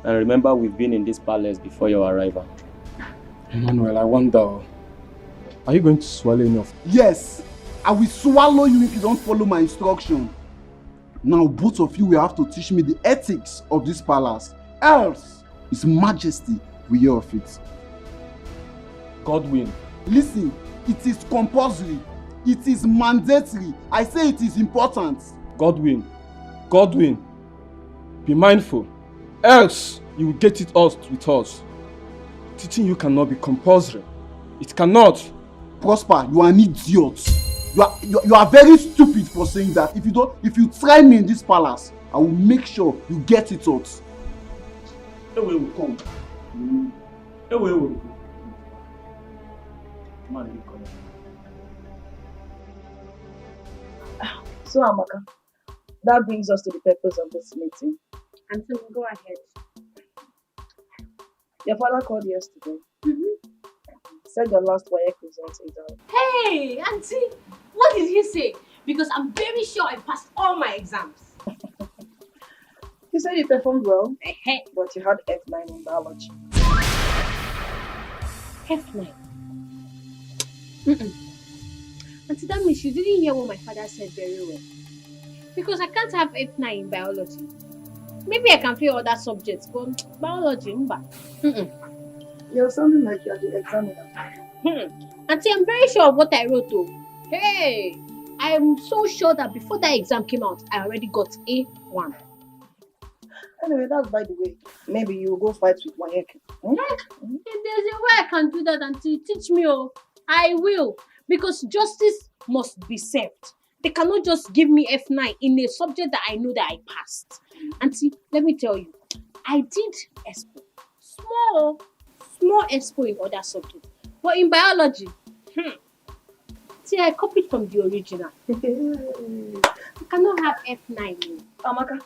And remember, we've been in this palace before your arrival. Emmanuel, I wonder, are you going to swallow enough? Yes, I will swallow you if you don't follow my instruction. Now both of you will have to teach me the ethics of this palace. Else, His Majesty will hear of it. Godwin. Listen, it is compulsory. It is mandatory. I say it is important. Godwin. Godwin. Be mindful. Else, you will get it out with us. Teaching you cannot be compulsory. It cannot. Prosper, you are an idiot. You are very stupid for saying that. If you try me in this palace, I will make sure you get it out. Away will come. Away will. Man, you come. So, Amaka, that brings us to the purpose of this meeting. And so go ahead. Your father called yesterday. Said your last WAEC result is out. Hey, Auntie, what did he say? Because I'm very sure I passed all my exams. He said you performed well, but you had F9 in biology. F9? Auntie, that means you didn't hear what my father said very well. Because I can't have F9 in biology. Maybe I can fail other subjects, but biology, You're sounding like you're the examiner. Auntie, I'm very sure of what I wrote though. Hey, I'm so sure that before that exam came out, I already got A1. Anyway, that's by the way. Maybe you will go fight with WAEC. If there's a way I can do that, Auntie, teach me. Oh, I will. Because justice must be served. They cannot just give me F9 in a subject that I know that I passed. Auntie, let me tell you, I did ESPO. Small ESPO in other subjects. But in biology, see, I copied from the original. I cannot have F9. Amaka,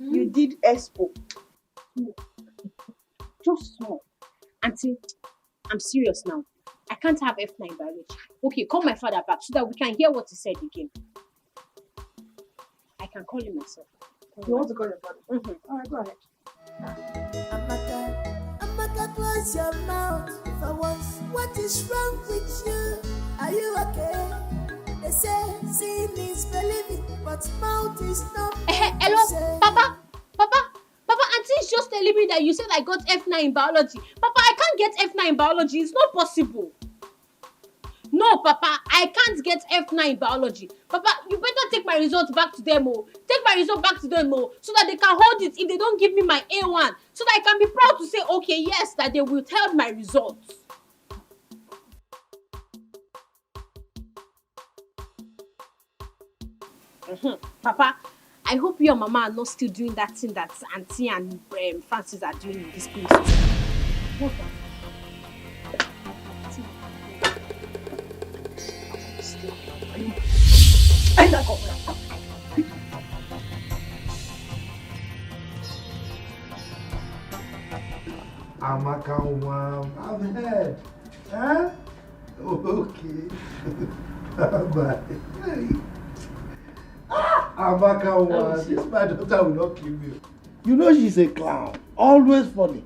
you did ESPO. Just small. Auntie, I'm serious now. I can't have F9 biology. Okay, call my father back so that we can hear what he said again. I can call him myself. You want to call your father? Alright, go ahead. Amaka, close your mouth for once. What is wrong with you? Are you okay? They say seeing is believing, but mouth is not. Hello, Papa, Auntie is just telling me that you said I got F9 in biology. Papa, I can't get F9 in biology. It's not possible. No, Papa, I can't get F9 in biology. Papa, you better take my results back to them, Take my result back to them, so that they can hold it if they don't give me my A1. So that I can be proud to say, okay, yes, that they withheld my results. Papa, I hope you and Mama are not still doing that thing that Auntie and Francis are doing in this place. What the? Amaka, I've heard. Huh? Okay. Bye. Amaka, this my daughter will not kill me. You know she's a clown. Always funny.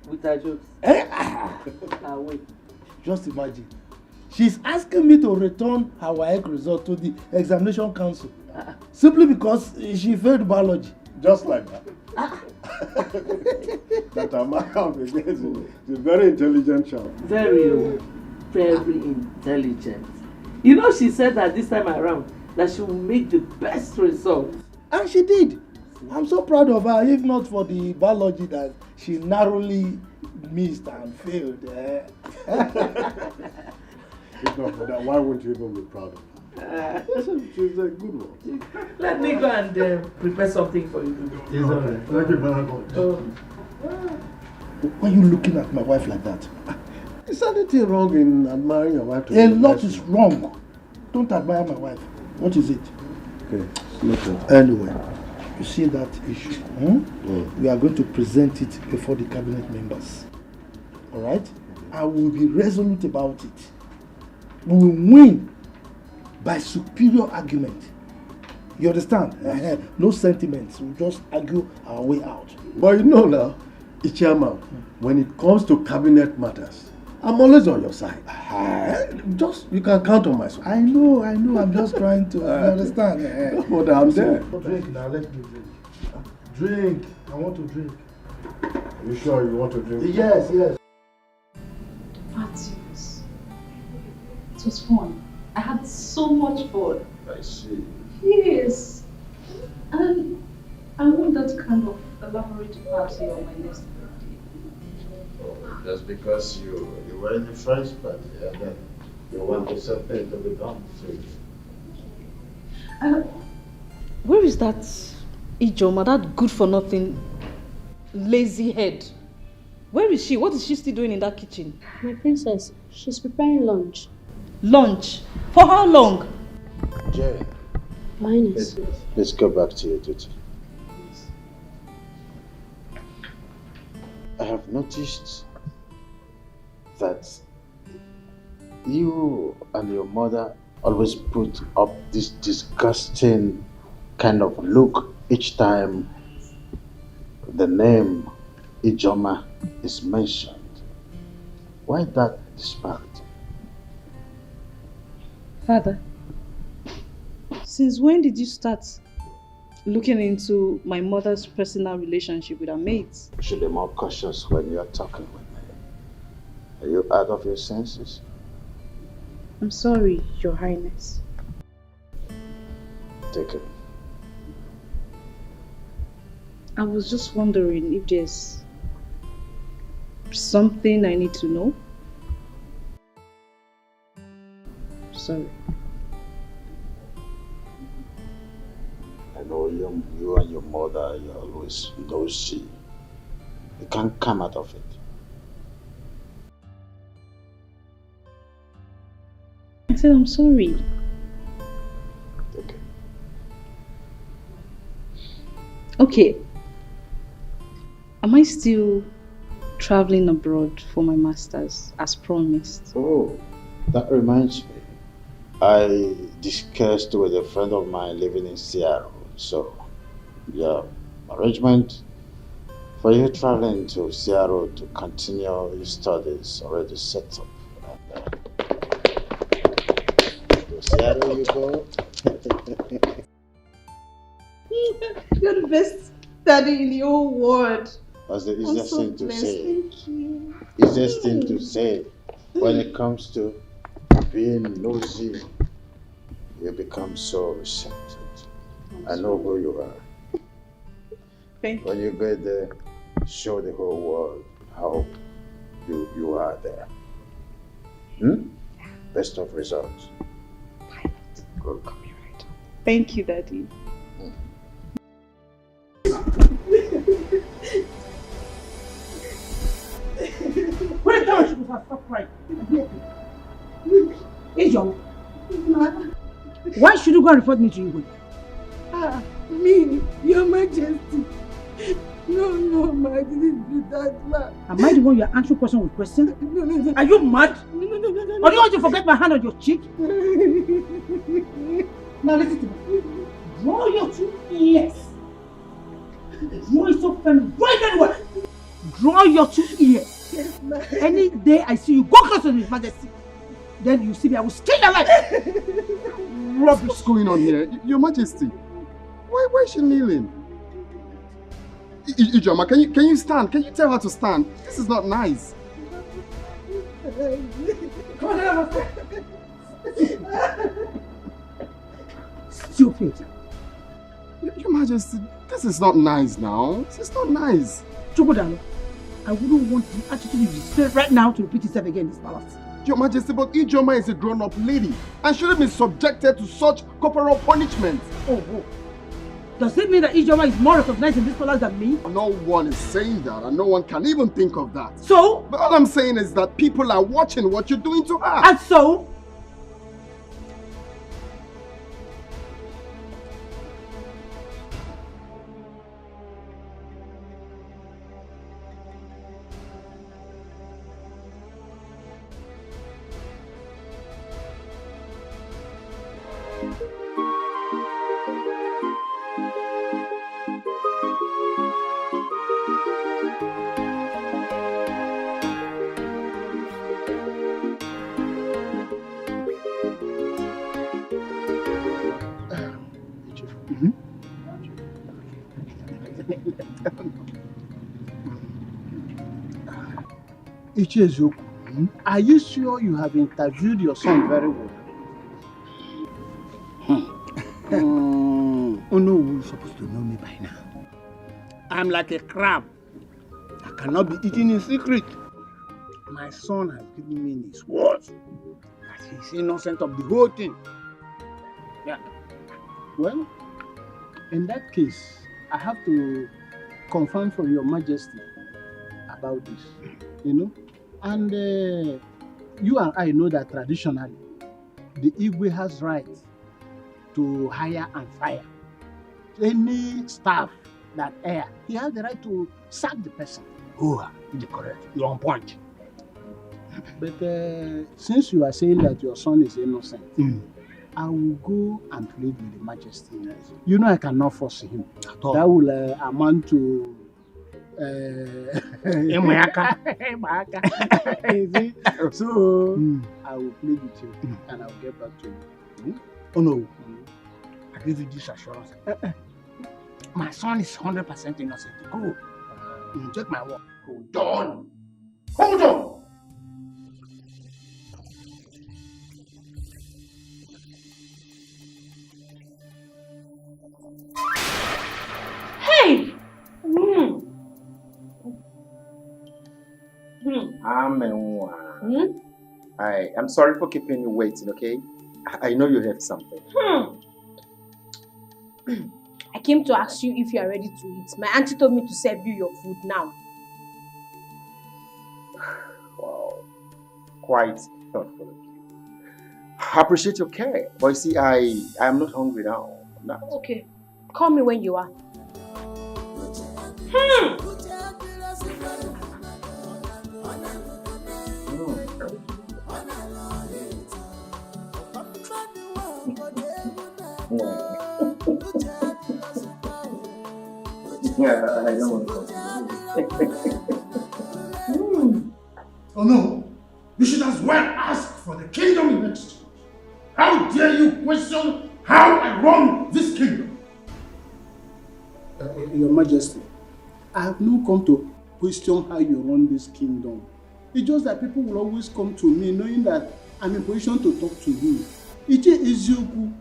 With her jokes. Wait. Just imagine. She's asking me to return her WAEC result to the examination council. Simply because she failed biology. Just like that. That Amaka is a very intelligent child. Very intelligent. You know, she said that this time around that she will make the best result. And she did. I'm so proud of her, if not for the biology that she narrowly missed and failed. If not for that, why wouldn't you even be proud of her? She's a good one. Let me go and prepare something for you to do. It's all right. Thank you very much. Why are you looking at my wife like that? Is anything wrong in admiring your wife? A lot is wrong. Don't admire my wife. What is it? Okay, nothing. Anyway, you see that issue? We are going to present it before the cabinet members. Alright? I will be resolute about it. We will win by superior argument. You understand? No sentiments. We'll just argue our way out. But you know now, Ichama, when it comes to cabinet matters, I'm always on your side. Just, you can count on my support. I know. I'm just trying to, you understand? But I'm there. Drink now, let me drink. Drink. I want to drink. You sure you want to drink? Yes. Francis, was fun. I had so much fun. I see. Yes. And I want that kind of elaborate party on my next birthday. Just because you were in the first party and then you want the something to be done to you. Where is that Ijoma, that good-for-nothing, lazy head? Where is she? What is she still doing in that kitchen? My princess, she's preparing lunch. Lunch? For how long? Jane. Your Highness. Let's go back to your duty. I have noticed that you and your mother always put up this disgusting kind of look each time the name Ijoma is mentioned. Why that disparity? Father, since when did you start looking into my mother's personal relationship with her maids? You should be more cautious when you are talking with me. Are you out of your senses? I'm sorry, Your Highness. Take it. I was just wondering if there's something I need to know. Sorry. I know you and your mother, you're always nosy. You can't come out of it. I said I'm sorry. Okay. Am I still traveling abroad for my master's as promised? Oh, that reminds me. I discussed with a friend of mine living in Seattle. So, yeah, arrangement for you traveling to Seattle to continue your studies already set up. To Seattle you go. You're the best daddy in the whole world. That's the I'm easiest so thing to blessed. say. Thank you. Easiest thing to say when it comes to being nosy. You become so receptive. I know who you are. When you get there, show the whole world how you are there. Best of results. Good. Thank you, Daddy. When the time she was stop crying. Ijoma. Why should you go and report me to you? Me, Your Majesty. No, ma, I didn't do that, ma. Am I the one you are answering question with question? No. Are you mad? No. Or do you want to forget my hand on your cheek? Now listen to me. Draw your two ears. Draw it so firm. Draw it anywhere. Draw your two ears. Yes, ma. Any day I see you go close to His Majesty, then you see me, I will skin your life. Rubbish. What's going on here? Your Majesty, why is she kneeling? Ijoma, can you stand? Can you tell her to stand? This is not nice. Come on, stupid. Your Majesty, this is not nice now. This is not nice. Chukudalo, I wouldn't want the attitude you display right now to repeat itself again in this palace. Your Majesty, but Ijoma is a grown-up lady and shouldn't be subjected to such corporal punishment. Oh. Does it mean that Ijoma is more recognized in this palace than me? No one is saying that, and no one can even think of that. So? But all I'm saying is that people are watching what you're doing to her. And so? Ichi eziokwu, Are you sure you have interviewed your son very well? Onowu is supposed to know me by now. I'm like a crab. I cannot be eaten in secret. My son has given me his word that he's innocent of the whole thing. Yeah. Well, in that case, I have to confirm from Your Majesty about this, And you and I know that traditionally, the Igwe has right to hire and fire any staff that err. He has the right to sack the person. Oh, you're correct. You're on point. But since you are saying that your son is innocent, I will go and plead with the Majesty. You know I cannot force him. That will amount to Emayaka. You see? So I will plead with you and I will get back to you. Oh no. I give you this assurance. My son is 100% innocent. Go. Take my word. Hold on. Hold on. Hey! I'm sorry for keeping you waiting, okay? I know you have something. I came to ask you if you are ready to eat. My auntie told me to serve you your food now. Wow. Quite thoughtful of you. I appreciate your care. But you see, I am not hungry now. I'm not. Okay. Call me when you are. Yeah, I know. Oh no, you should as well ask for the kingdom in exchange. How dare you question how I run this kingdom? Your Majesty, I have not come to question how you run this kingdom. It's just that people will always come to me knowing that I'm in position to talk to you. Iche Ezioku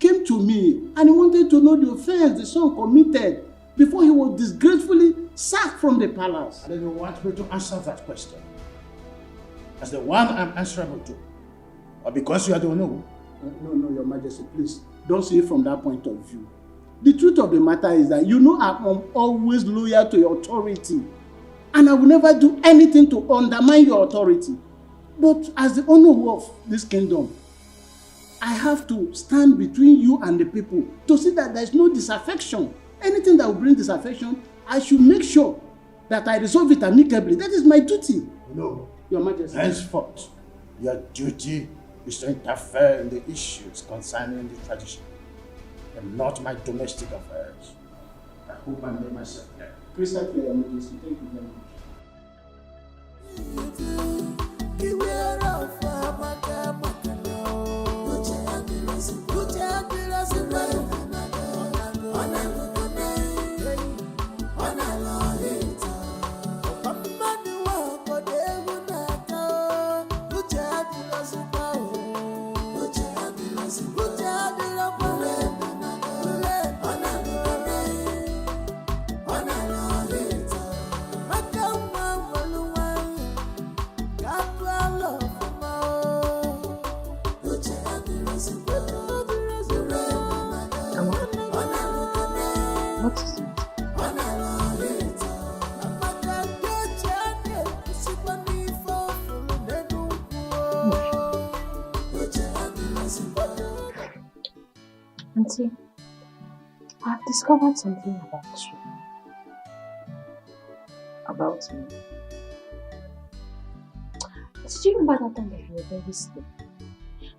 came to me and he wanted to know the offense the son committed before he was disgracefully sacked from the palace. And then you want me to answer that question as the one I'm answerable to? Or because you are the one who? No, Your Majesty, please don't see it from that point of view. The truth of the matter is that you know I'm always loyal to your authority and I will never do anything to undermine your authority. But as the owner of this kingdom, I have to stand between you and the people to see that there is no disaffection. Anything that will bring disaffection, I should make sure that I resolve it amicably. That is my duty. No. Your Majesty. Henceforth, your duty is to interfere in the issues concerning the tradition and not my domestic affairs. I hope I made myself clear. Crystal clear, Your Majesty. Thank you very much. What is it? Auntie, I have discovered something about you. About me? Did you remember that time that you were very slim?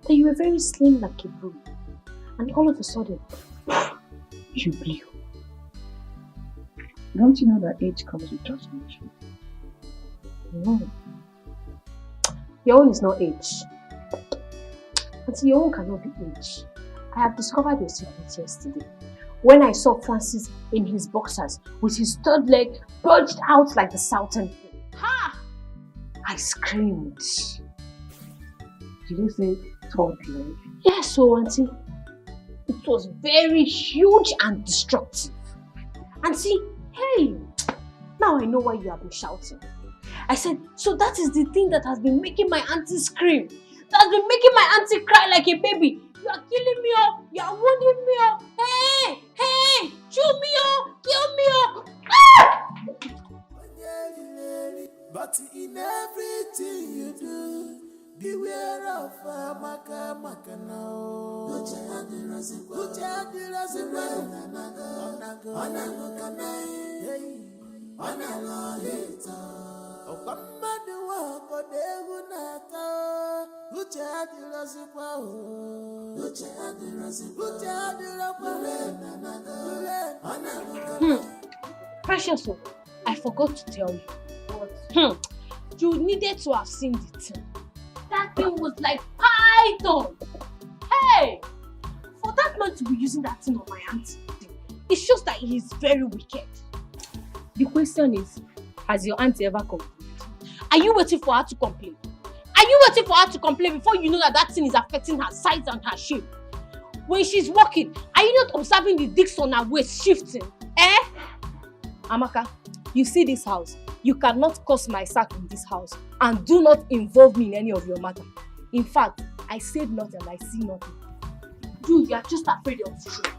That you were very slim like a broom, and all of a sudden, you blew. Don't you know that age comes with transformation? No. Your own is not age. Auntie, your own cannot be age. I have discovered your secret yesterday. When I saw Francis in his boxers with his third leg bulged out like the Southern King. Ha! I screamed. Did you say third leg? Yes, so auntie. It was very huge and destructive. Auntie, hey, now I know why you have been shouting. I said, so that is the thing that has been making my auntie scream. That has been making my auntie cry like a baby. You are killing me, oh. You are wounding me, oh. Hey, hey, shoot me, oh. Kill me, oh. Ah! But in everything you do, beware of maka now. Precious, I forgot to tell you. What? You needed to have seen the thing. That thing was like python. Hey! For that man to be using that thing on my auntie, it shows that he is very wicked. The question is, has your auntie ever complained? Are you waiting for her to complain? Are you waiting for her to complain before you know that that thing is affecting her size and her shape? When she's walking, are you not observing the discs on her waist shifting? Eh? Amaka, you see this house. You cannot cause my sack in this house and do not involve me in any of your matter. In fact, I said nothing and I see nothing. Dude, you are just afraid of the truth.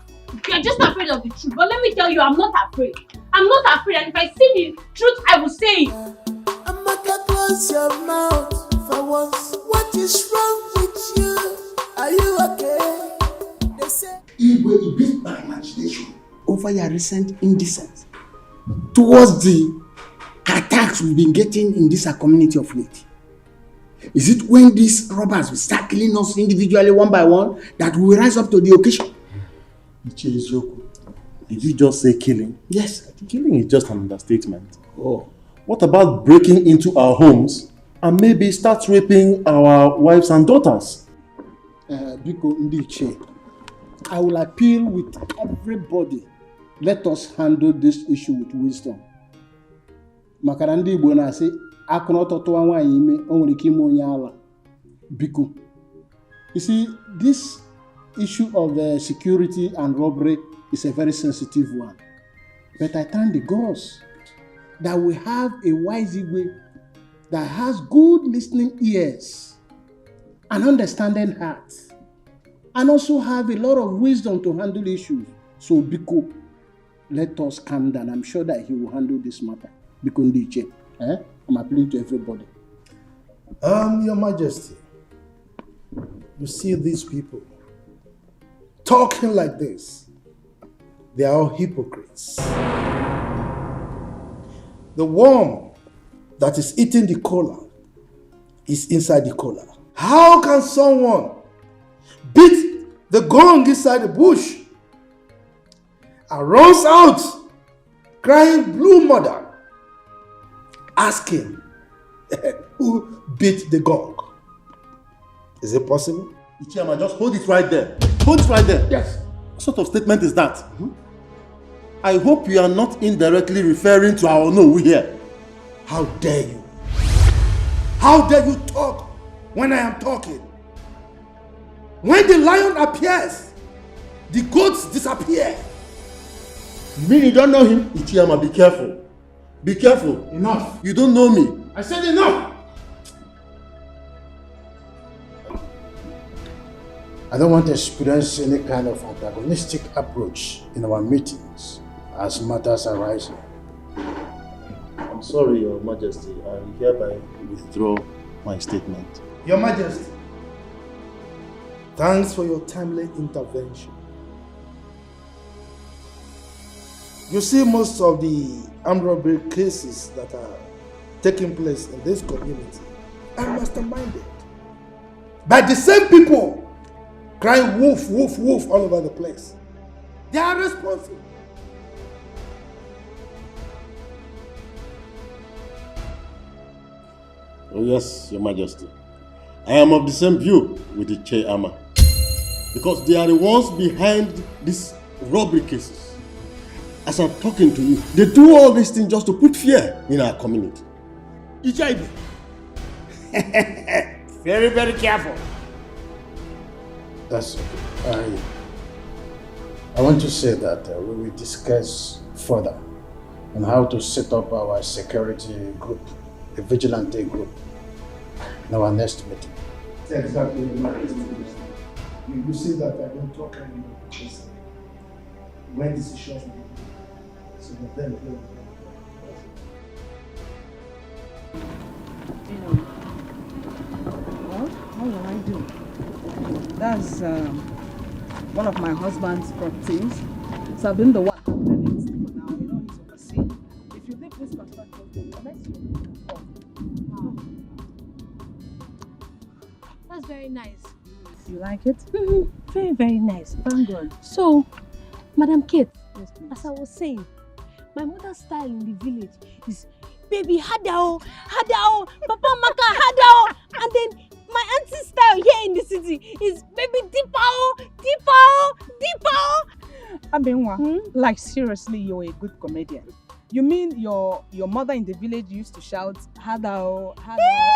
You are just afraid of the truth. But let me tell you, I'm not afraid. I'm not afraid, and if I see the truth, I will say it. Amaka, close your mouth for once. What is wrong with you? Are you okay? They say It will be my imagination over your recent indecence towards the attacks we've been getting in this community of late. Is it when these robbers will start killing us individually one by one that we will rise up to the occasion? Did you just say killing? Yes. Killing is just an understatement. Oh. What about breaking into our homes and maybe start raping our wives and daughters? Biko Ndiche, I will appeal with everybody. Let us handle this issue with wisdom. Makarandi Igbo na-asị akụna ọtọtụwa nwaanyị ime o nwere ike ime onye ala. Biko. You see, this issue of security and robbery is a very sensitive one. But I thank the gods that we have a wise Igwe that has good listening ears and understanding heart, and also have a lot of wisdom to handle issues. So Biko, let us calm down. I'm sure that he will handle this matter. Biko Ndiche, I'm appealing to everybody. Your Majesty, you see these people talking like this. They are all hypocrites. The worm that is eating the cola is inside the cola. How can someone beat the gong inside the bush and runs out crying blue mother, asking who beat the gong? Is it possible? Ichiyama, just hold it right there. Hold it right there. Yes. What sort of statement is that? I hope you are not indirectly referring to our Onowu here. How dare you? How dare you talk when I am talking? When the lion appears, the goats disappear. You mean you don't know him? Ichiyama, be careful. Be careful. Enough. You don't know me. I said enough. I don't want to experience any kind of antagonistic approach in our meetings as matters arise. I'm sorry, Your Majesty. I hereby withdraw my statement. Your Majesty, thanks for your timely intervention. You see, most of the armed robbery cases that are taking place in this community are masterminded by the same people crying wolf, wolf, wolf all over the place. They are responsible. Oh yes, Your Majesty. I am of the same view with the Ichiyama. Because they are the ones behind these robbery cases. As I'm talking to you, they do all these things just to put fear in our community. Ichaibe, Very, very careful. That's okay. I want to say that we will discuss further on how to set up our security group, the vigilante group, in our next meeting. Exactly. You see that I don't talk anymore because when decisions will be made, so that then Well, what will I do? That's one of my husband's properties. So I've been the one handling it for now. He's overseeing. If you leave this construction, the next one. That's very nice. You like it? Very, very nice. Thank God. So, Madam Kate, yes, as I was saying, my mother's style in the village is baby hadao, hadao, papa maka hadao, and then my auntie's style here in the city is baby dipao, dipao, dipao. Abenwa, like seriously, you're a good comedian. You mean your mother in the village used to shout hadao, hadao? Yes.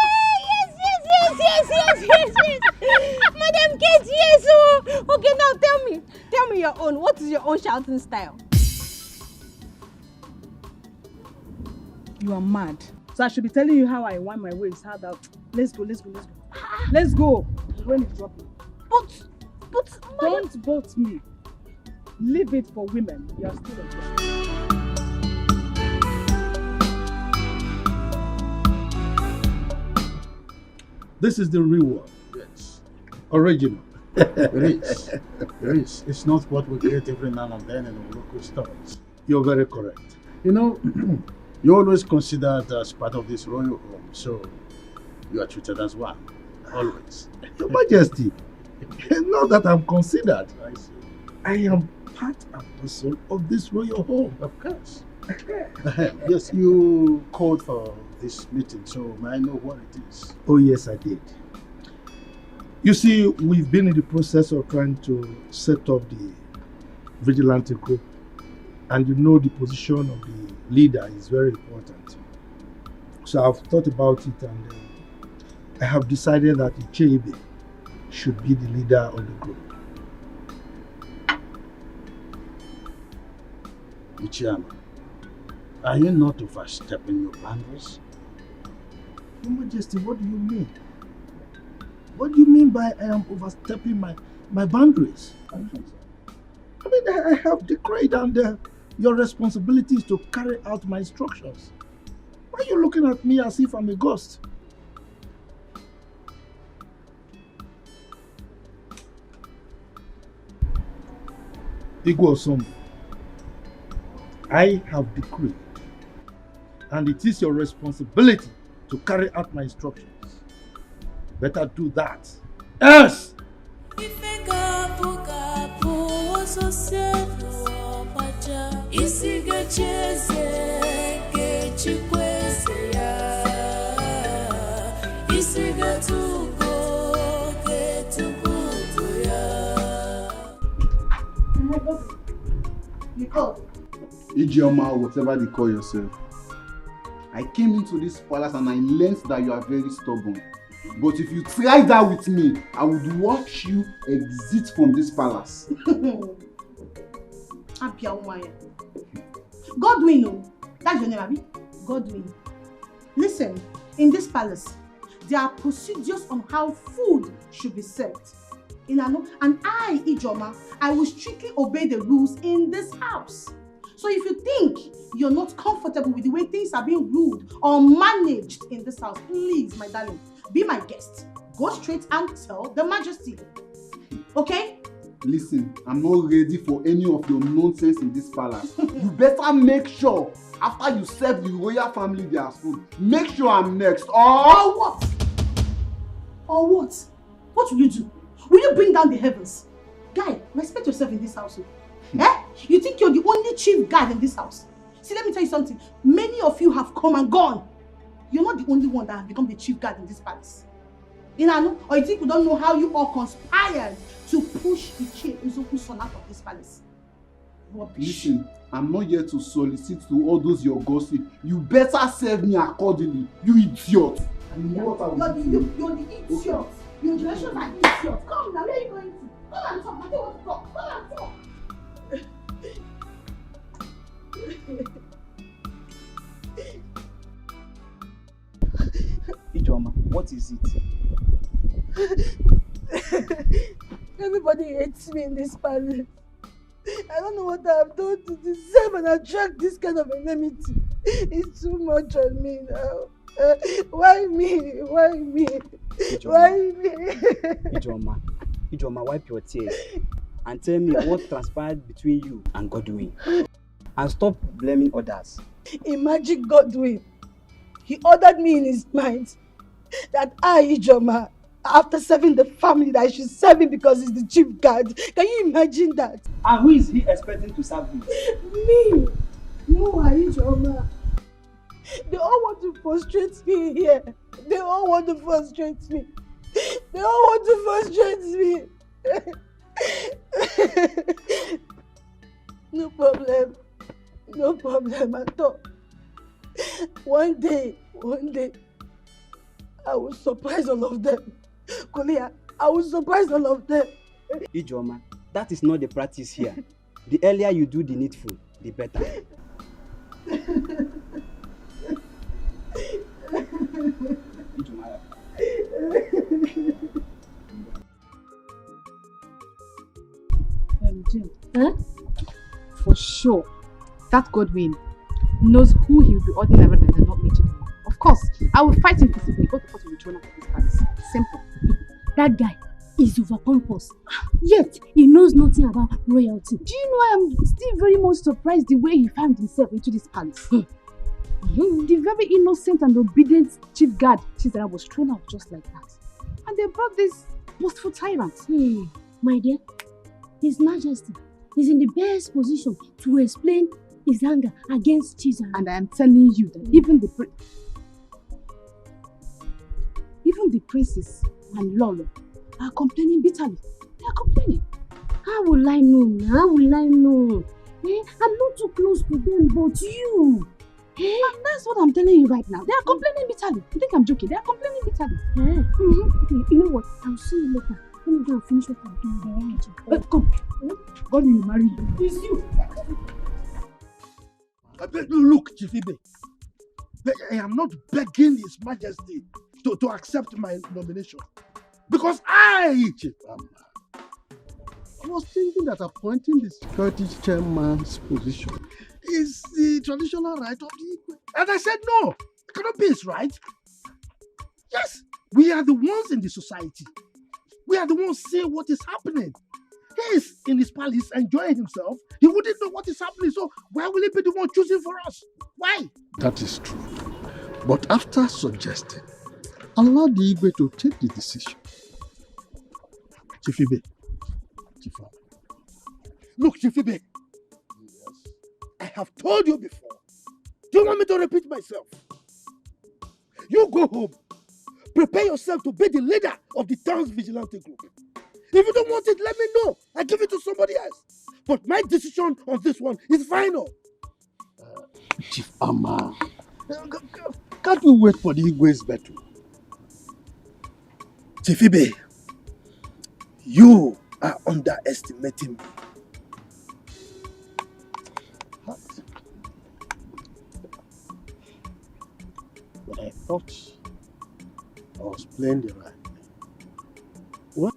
Madam Kate, yes. Oh. Okay, now tell me your own. What is your own shouting style? You are mad. So I should be telling you how I wind my waist. How that? Let's go. Let's go. The rain is dropping. But don't boat me. Leave it for women. You are still a girl. This is the real one. Yes. Original. It is. It's not what we get every now and then in the local stores. You're very correct. You're always considered as part of this royal home, so you are treated as one. Always. Your Majesty, not that I'm considered. I am part and parcel of this royal home. Of course. Yes, you called for this meeting, so may I know what it is? Oh yes, I did. You see, we've been in the process of trying to set up the vigilante group, and you know the position of the leader is very important. So I've thought about it, and I have decided that Ichebe should be the leader of the group. Ichiyama, are you not overstepping your boundaries? Your Majesty, what do you mean? What do you mean by I am overstepping my boundaries? I mean, I have decreed, and your responsibility is to carry out my instructions. Why are you looking at me as if I'm a ghost? Igwe, I have decreed, and it is your responsibility to carry out my instructions. Better do that. Yes! Ijeoma, whatever they call yourself. I came into this palace and I learned that you are very stubborn. But if you try that with me, I would watch you exit from this palace. Godwin, that's your name, Abi? Godwin. Listen, in this palace, there are procedures on how food should be served. And I, Ijoma, I will strictly obey the rules in this house. So if you think you're not comfortable with the way things are being ruled or managed in this house, please, my darling, be my guest. Go straight and tell the Majesty. Okay? Listen, I'm not ready for any of your nonsense in this palace. You better make sure, after you serve the royal family their food, make sure I'm next. Or what? Or what? What will you do? Will you bring down the heavens? Guy, respect yourself in this house. You think you're the only chief guard in this house? See, let me tell you something. Many of you have come and gone. You're not the only one that has become the chief guard in this palace. Or you think we don't know how you all conspired to push Ichie Uzoku's son out of this palace? Listen, I'm not here to solicit to all those your gossip. You better serve me accordingly, you idiot. You're the idiot. Your generations are idiots. Come now, where are you going to? Come and talk. I don't want to talk. Come and talk. Ijoma, what is it? Everybody hates me in this palace. I don't know what I've done to deserve and attract this kind of enmity. It's too much on me now. Why me? Why me? Why me? Ijoma, wipe your tears and tell me what transpired between you and Godwin. And stop blaming others. Imagine Godwin. He ordered me in his mind that I, Ijoma, after serving the family, that I should serve him because he's the chief guard. Can you imagine that? And who is he expecting to serve him? Me. No, Ijoma. They all want to frustrate me here. They all want to frustrate me. They all want to frustrate me. No problem. No problem at all. One day, I will surprise all of them. Kolia, I will surprise all of them. Ijoma, that is not the practice here. The earlier you do the needful, the better. Jim, for sure, that Godwin knows who he will be ordering rather than not mentioning him. Of course, I will fight him physically. Both of us will be thrown out of this palace. Simple. That guy is over pompous. Yet, he knows nothing about royalty. Do you know I am still very much surprised the way he found himself into this palace? The very innocent and obedient chief guard Chizara was thrown out just like that. And they brought this boastful tyrant. My dear, His Majesty is in the best position to explain his anger against Chizara. And I am telling you that even the princes and Lolo are complaining bitterly. They are complaining. How will I know? How will I know? I'm not too close to them, but you. And that's what I'm telling you right now. They are complaining bitterly. You think I'm joking? They are complaining bitterly. Okay, you know what? I'll see you later. Let me go and finish what I'm doing. Come. God will marry you. It's you. Look, Chief Ibe, I am not begging His Majesty to accept my nomination. Because Chief Amma, I was thinking that appointing the security chairman's position is the traditional right of the Igwe. And I said, no, it cannot be his right. Yes, we are the ones in the society. We are the ones seeing what is happening. He is in his palace enjoying himself. He wouldn't know what is happening, so why will he be the one choosing for us? Why? That is true. But after suggesting, allow the Igwe to take the decision. Chief Ibe. Chief Amma. Look, Chief Ibe. Yes. I have told you before. Do you want me to repeat myself? You go home. Prepare yourself to be the leader of the town's vigilante group. If you don't want it, let me know. I give it to somebody else. But my decision on this one is final. Chief Amma, can't we wait for the Igwe's battle? Chief Ibe, you are underestimating me. What? But I thought I was playing the right. What?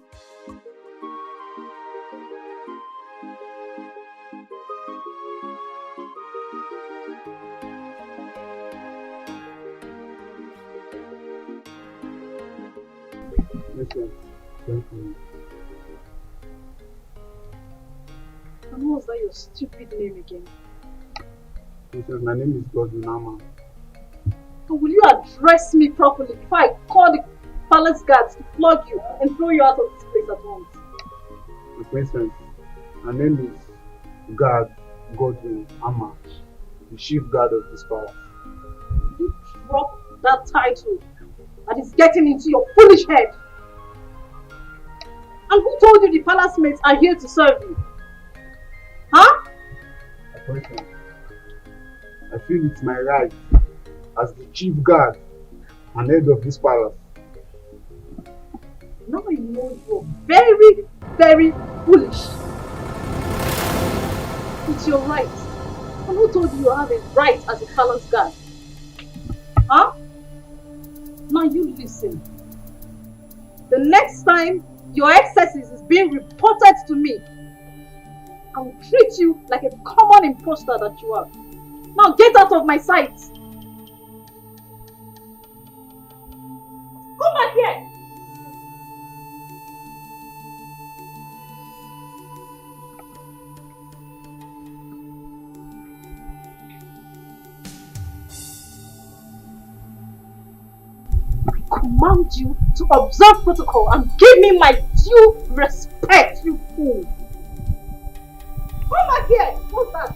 And what was that your stupid name again? My name is Godwin. So will you address me properly before I call the palace guards to flog you and throw you out of this place at once? Princess, my name is Godwin Amma, the chief guard of this palace. You drop that title that is getting into your foolish head. And who told you the palace mates are here to serve you? Huh? I feel it's my right as the chief guard an head of this palace. Now you know you're very, very foolish. It's your right. And who told you have a right as a palace guard? Huh? Now you listen. The next time your excesses is being reported to me, I will treat you like a common imposter that you are. Now get out of my sight. Come back here. I command you to observe protocol and give me my due respect, you fool. Come back here. What's that?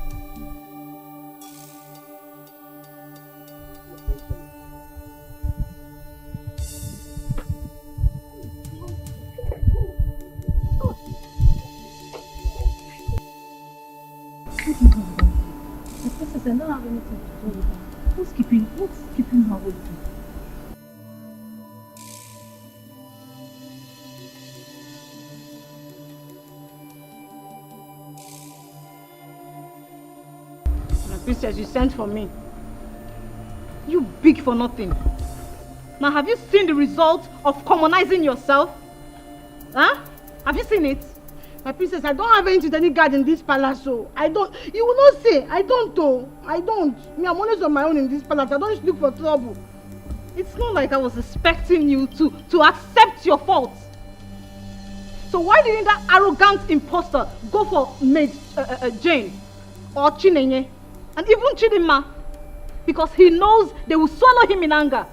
The princess, I don't have anything to do with her. What's keeping her waiting? My princess, you sent for me. You big for nothing. Now, have you seen the result of commonizing yourself? Huh? Have you seen it? My princess, I don't have anything to any guard in this palace, so I don't. You will not say, I don't, though. I don't. Me, I'm always on my own in this palace. I don't look for trouble. It's not like I was expecting you to accept your fault. So why didn't that arrogant imposter go for maid Jane or Chinenye and even Chidinma? Because he knows they will swallow him in anger.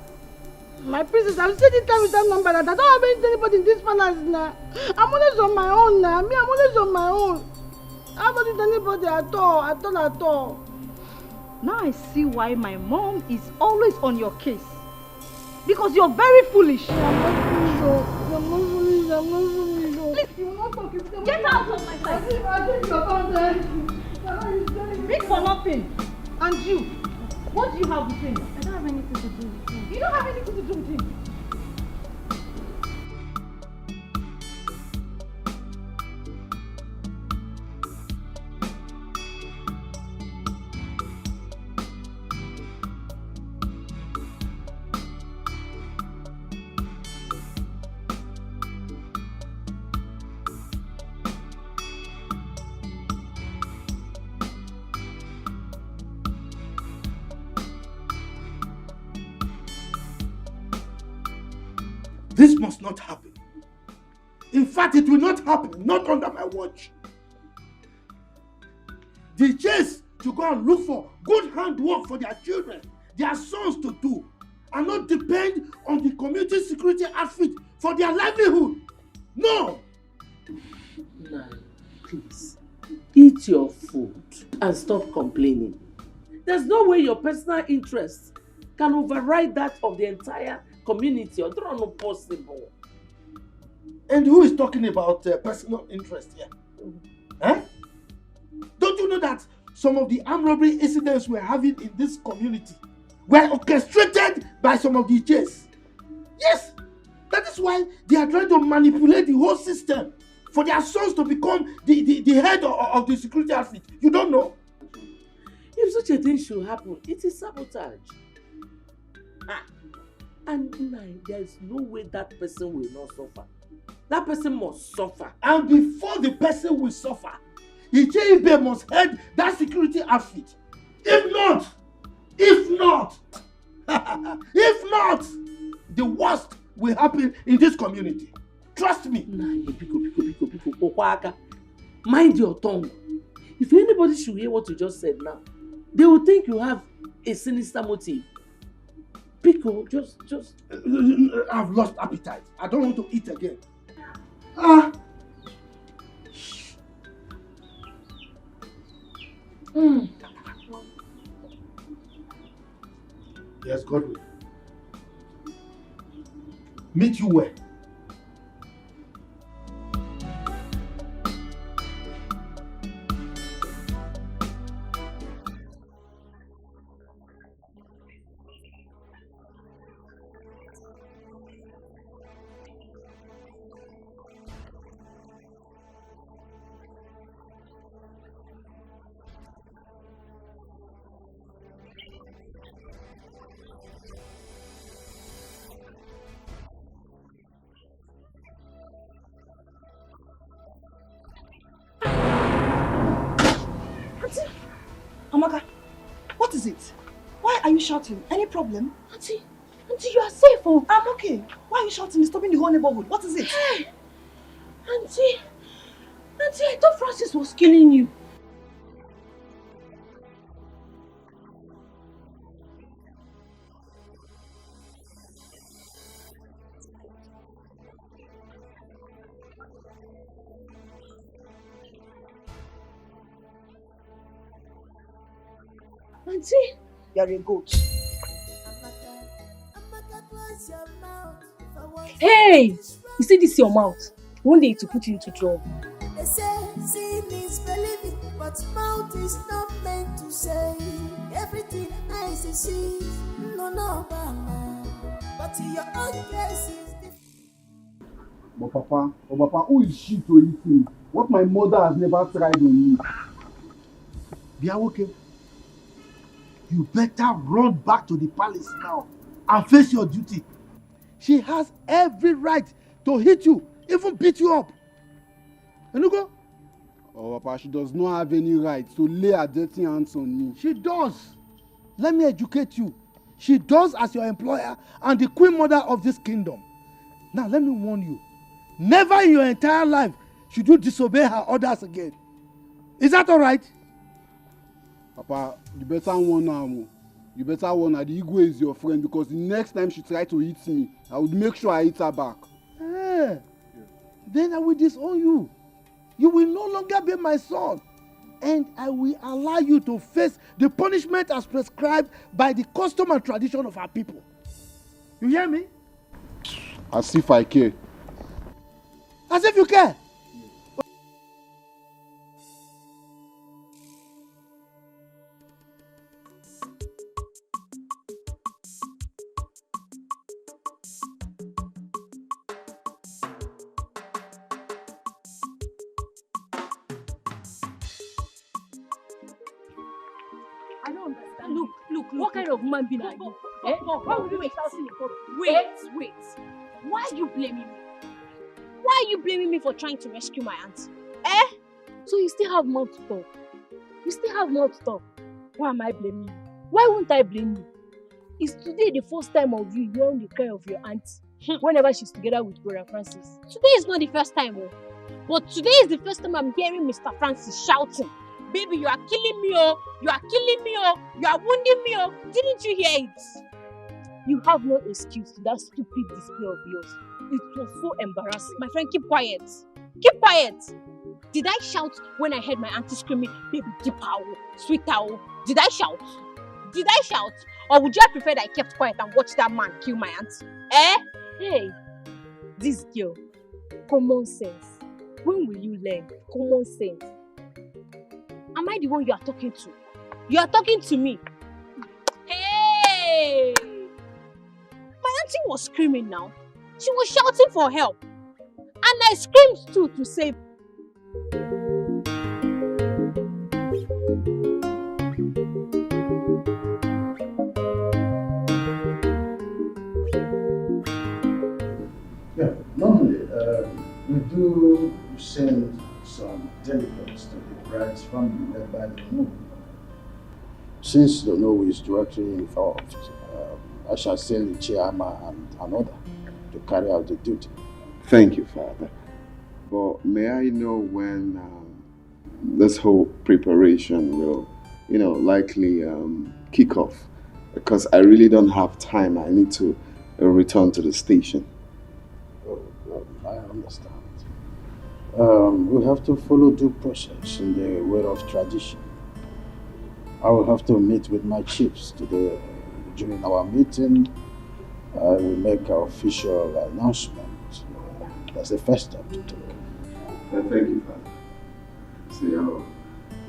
My princess, I've said it time with that number that I don't have anybody in this palace now. I'm always on my own now. Me, I'm always on my own. I haven't with anybody at all. Now I see why my mom is always on your case. Because you're very foolish. I'm not foolish. Please, you will not talk. Get out of my sight. Big for nothing. And you, what do you have with him? I don't have anything to do with him. You don't have anything to do with him. This must not happen. In fact, it will not happen, not under my watch. The chase to go and look for good handwork for their children, their sons to do, and not depend on the community security outfit for their livelihood. No! Nah, please, eat your food and stop complaining. There's no way your personal interests can override that of the entire community. Or not possible. And who is talking about personal interest here? Huh? Don't you know that some of the armed robbery incidents we're having in this community were orchestrated by some of the DJs? Yes! That is why they are trying to manipulate the whole system for their sons to become the head of the security outfit. You don't know? If such a thing should happen, it is sabotage. And there is no way that person will not suffer. That person must suffer. And before the person will suffer, Ijeibe must head that security outfit. If not, the worst will happen in this community. Trust me. Mind your tongue. If anybody should hear what you just said now, they will think you have a sinister motive. Pico, just I've lost appetite. I don't want to eat again. Yes, Godwin. Meet you where? it? Why are you shouting? Any problem? Auntie, you are safe, oh. I'm okay. Why are you shouting? Disturbing the whole neighborhood. What is it? Hey, Auntie, I thought Francis was killing you. Auntie, you're a goat. Hey! You see this your mouth? One day to put you into trouble. They say seeing is believing, but mouth is not meant to say everything eyes see. No, mama. But your own case is different. But Papa, who is she to eat me? What my mother has never tried on me. Biawoke, you better run back to the palace now and face your duty. She has every right to hit you, even beat you up. Enugo? Oh, Papa, she does not have any right to lay her dirty hands on me. She does. Let me educate you. She does as your employer and the queen mother of this kingdom. Now, let me warn you. Never in your entire life should you disobey her orders again. Is that all right? Papa, you better warn her. You better warn her. The Igwe is your friend, because the next time she tries to hit me, I would make sure I hit her back. Then I will disown you. You will no longer be my son. And I will allow you to face the punishment as prescribed by the custom and tradition of our people. You hear me? As if I care. As if you care. I don't understand. Look, what kind of man being are you? Why would you be shouting in public? Wait. Why are you blaming me? Why are you blaming me for trying to rescue my auntie? So you still have more to talk. Why am I blaming you? Why won't I blame you? Is today the first time of you hearing the cry of your auntie whenever she's together with Brother Francis? Today is not the first time, but today is the first time I'm hearing Mr. Francis shouting, "Baby, you are killing me, oh! You are killing me, oh! You are wounding me, oh!" Didn't you hear it? You have no excuse to that stupid display of yours. It was so embarrassing. My friend, keep quiet. Keep quiet. Did I shout when I heard my auntie screaming, "Baby, deep owl, sweet owl"? Did I shout? Or would you have preferred I kept quiet and watched that man kill my auntie? Hey, this girl, common sense. When will you learn common sense? Am I the one you are talking to? You are talking to me. Hey! My auntie was screaming now. She was shouting for help. And I screamed too to save. Yeah, normally we do send some delegates to the bride's family led by the Nolly. Since the Nolly is directly involved, I shall send the chairman and another to carry out the duty. Thank you, Father. But may I know when this whole preparation will, likely kick off? Because I really don't have time. I need to return to the station. Oh, I understand. We have to follow due process in the way of tradition. I will have to meet with my chiefs today. During our meeting, I will make an official announcement. That's the first step to take. Thank you, Father. See how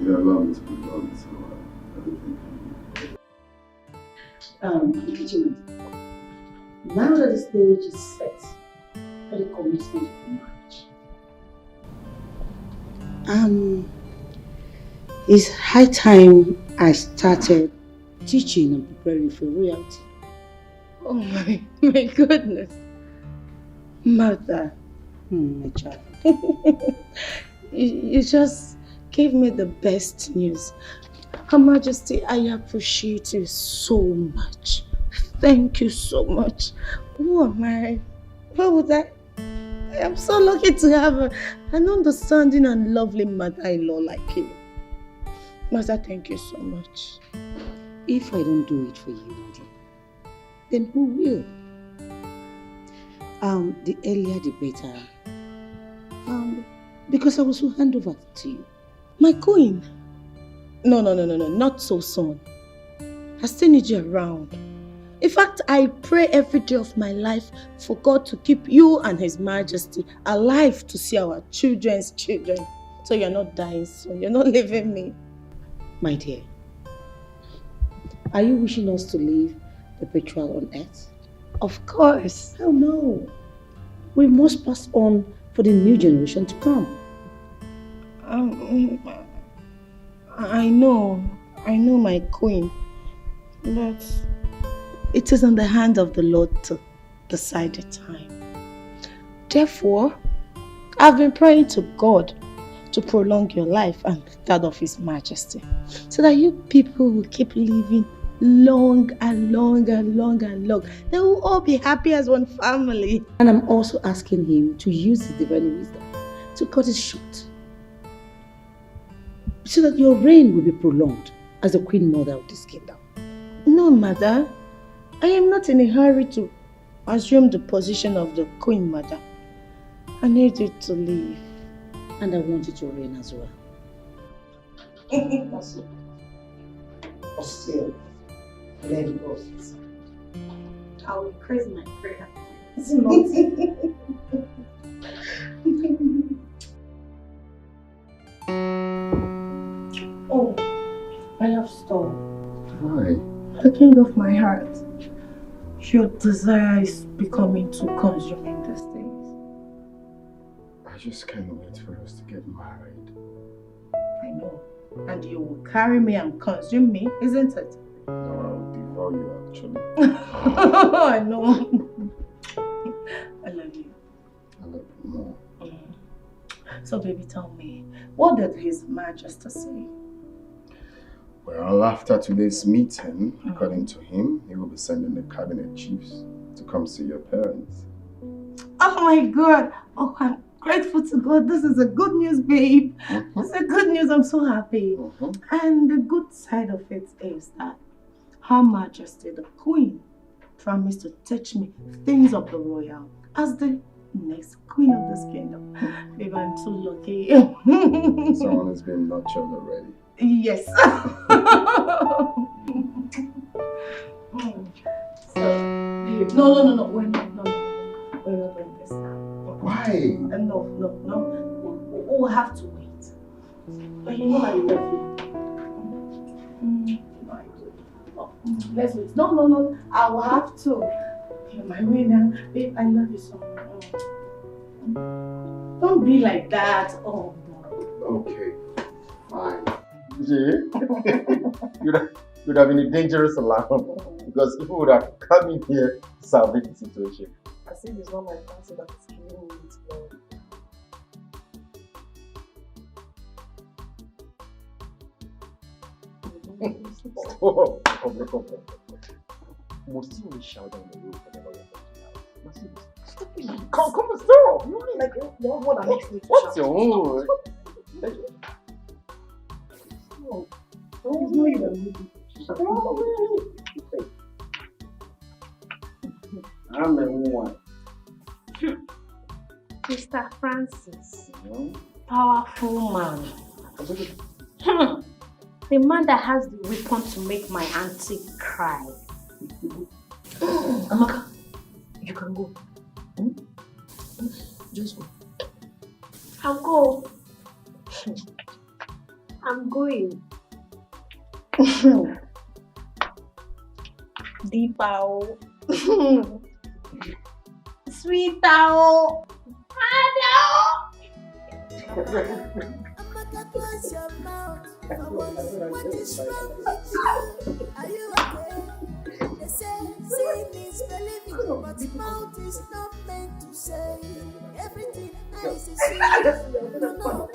you allow me to be done, so everything. Regina, now that the stage is set for the commencement of the marriage, it's high time I started teaching and preparing for royalty. Oh my goodness. Mother, my child, you just gave me the best news. Her Majesty, I appreciate you so much. Thank you so much. Who am I? What would I am so lucky to have an understanding and lovely mother-in-law like you. Master, thank you so much. If I don't do it for you, Nolly, then who will? The earlier the better. Because I will soon hand over to you. My queen? No, not so soon. I still need you around. In fact, I pray every day of my life for God to keep you and His Majesty alive to see our children's children. So you're not dying soon. You're not leaving me. My dear, are you wishing us to live perpetual on earth? Of course. Oh no. We must pass on for the new generation to come. I know, my queen. But it is in the hand of the Lord to decide the time. Therefore, I've been praying to God to prolong your life and that of His Majesty, so that you people will keep living long and long and long and long. They will all be happy as one family. And I'm also asking Him to use His divine wisdom to cut it short, so that your reign will be prolonged as the Queen Mother of this kingdom. No, Mother. I am not in a hurry to assume the position of the Queen Mother. I need you to leave. And I want you to reign as well. But still, let it go. I will increase my prayer. It's not. Oh, I love Storm. Why? The king of my heart. Your desire is becoming too consuming these days. I just can't wait for us to get married. I know. And you will carry me and consume me, isn't it? No, I'll devour you actually. I know. I love you. I love you more. So baby, tell me, what did His Majesty say? Well, after today's meeting, according to him, he will be sending the cabinet chiefs to come see your parents. Oh my God! Oh, I'm grateful to God. This is a good news, babe. It's a good news. I'm so happy. And the good side of it is that Her Majesty, the Queen, promised to teach me things of the royal as the next queen of this kingdom. Babe, I'm too lucky. Someone has been nurtured already. Yes. So, babe, no. We're not doing this now. Why? No. We'll have to wait. But you know I love you. Let's wait. No. I will have to. You're my winner. Babe, I love you so much. Don't be like that. Oh, okay. Fine. You'd have been a dangerous alarm because people would have come in here to salvage the situation. I see it's not my fancy that is killing me with love. Stop. Must you only shout down the road for the lawyer? Stop it. Come on, stop. You only like the one that makes me to what's shout. your own? No. Don't know you. I'm the one. Mr. Francis, Powerful man. The man that has the weapon to make my auntie cry. Amaka, you can go. Just go. I'll go. I'm going. Deepao. Sweetao. Amaka, close your mouth. What is wrong with you? Are you okay? They say seeing is believing, but mouth is not meant to say everything eyes is seeing. No.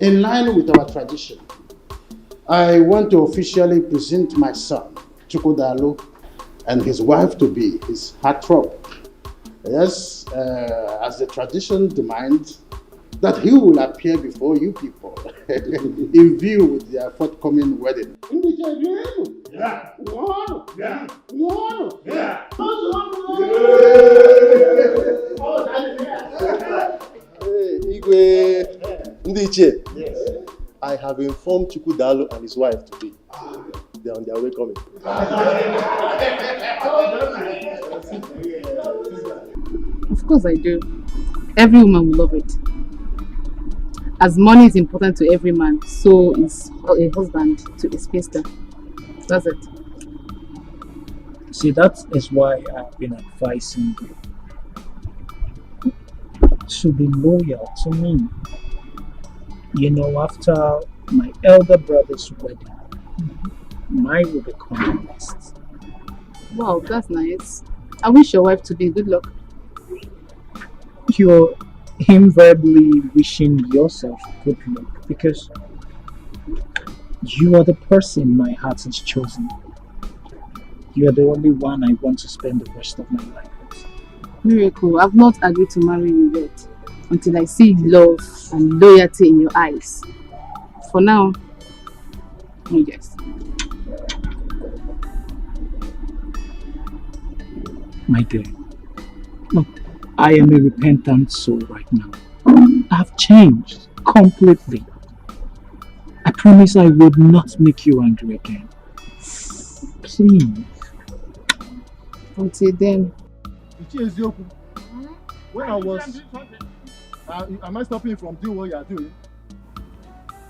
In line with our tradition, I want to officially present my son, Chukwudalo, and his wife to be his heartthrob. Yes, as the tradition demands, that he will appear before you people in view with their forthcoming wedding. Yeah. One. Yeah. One. Yeah. Igwe Ndiche, I have informed Chukwudalo and his wife today. They are on their way coming. Of course I do. Every woman will love it. As money is important to every man, so is a husband to a spinster. That's it. See, that is why I've been advising you to be loyal to me. You know, after my elder brother's wedding, mine will become next. Wow, that's nice. I wish your wife to be good luck. You're invariably wishing yourself good luck because you are the person my heart has chosen. You are the only one I want to spend the rest of my life with. Miracle, I've not agreed to marry you yet until I see love and loyalty in your eyes. For now, yes. My dear, look, I am a repentant soul right now. I've changed completely. I promise I would not make you angry again. Please. Until then. When I was... am I stopping from doing what you are doing?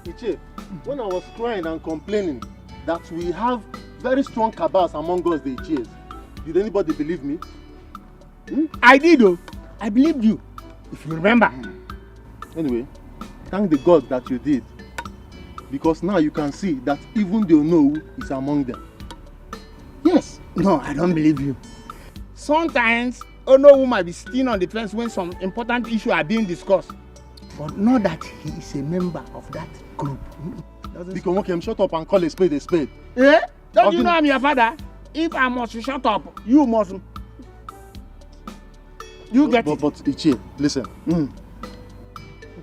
Iche, when I was crying and complaining that we have very strong cabals among us, the Iches, did anybody believe me? I did, though. I believed you, if you remember. Anyway, thank the God that you did. Because now you can see that even the Onowu is among them. Yes. No, I don't believe you. Sometimes, Onowu might be sitting on the fence when some important issues are being discussed. But not that he is a member of that group. Because shut up and call a spade a spade. Eh? Don't you know I'm your father? If I must shut up, you must. You get it. But Ichie, listen.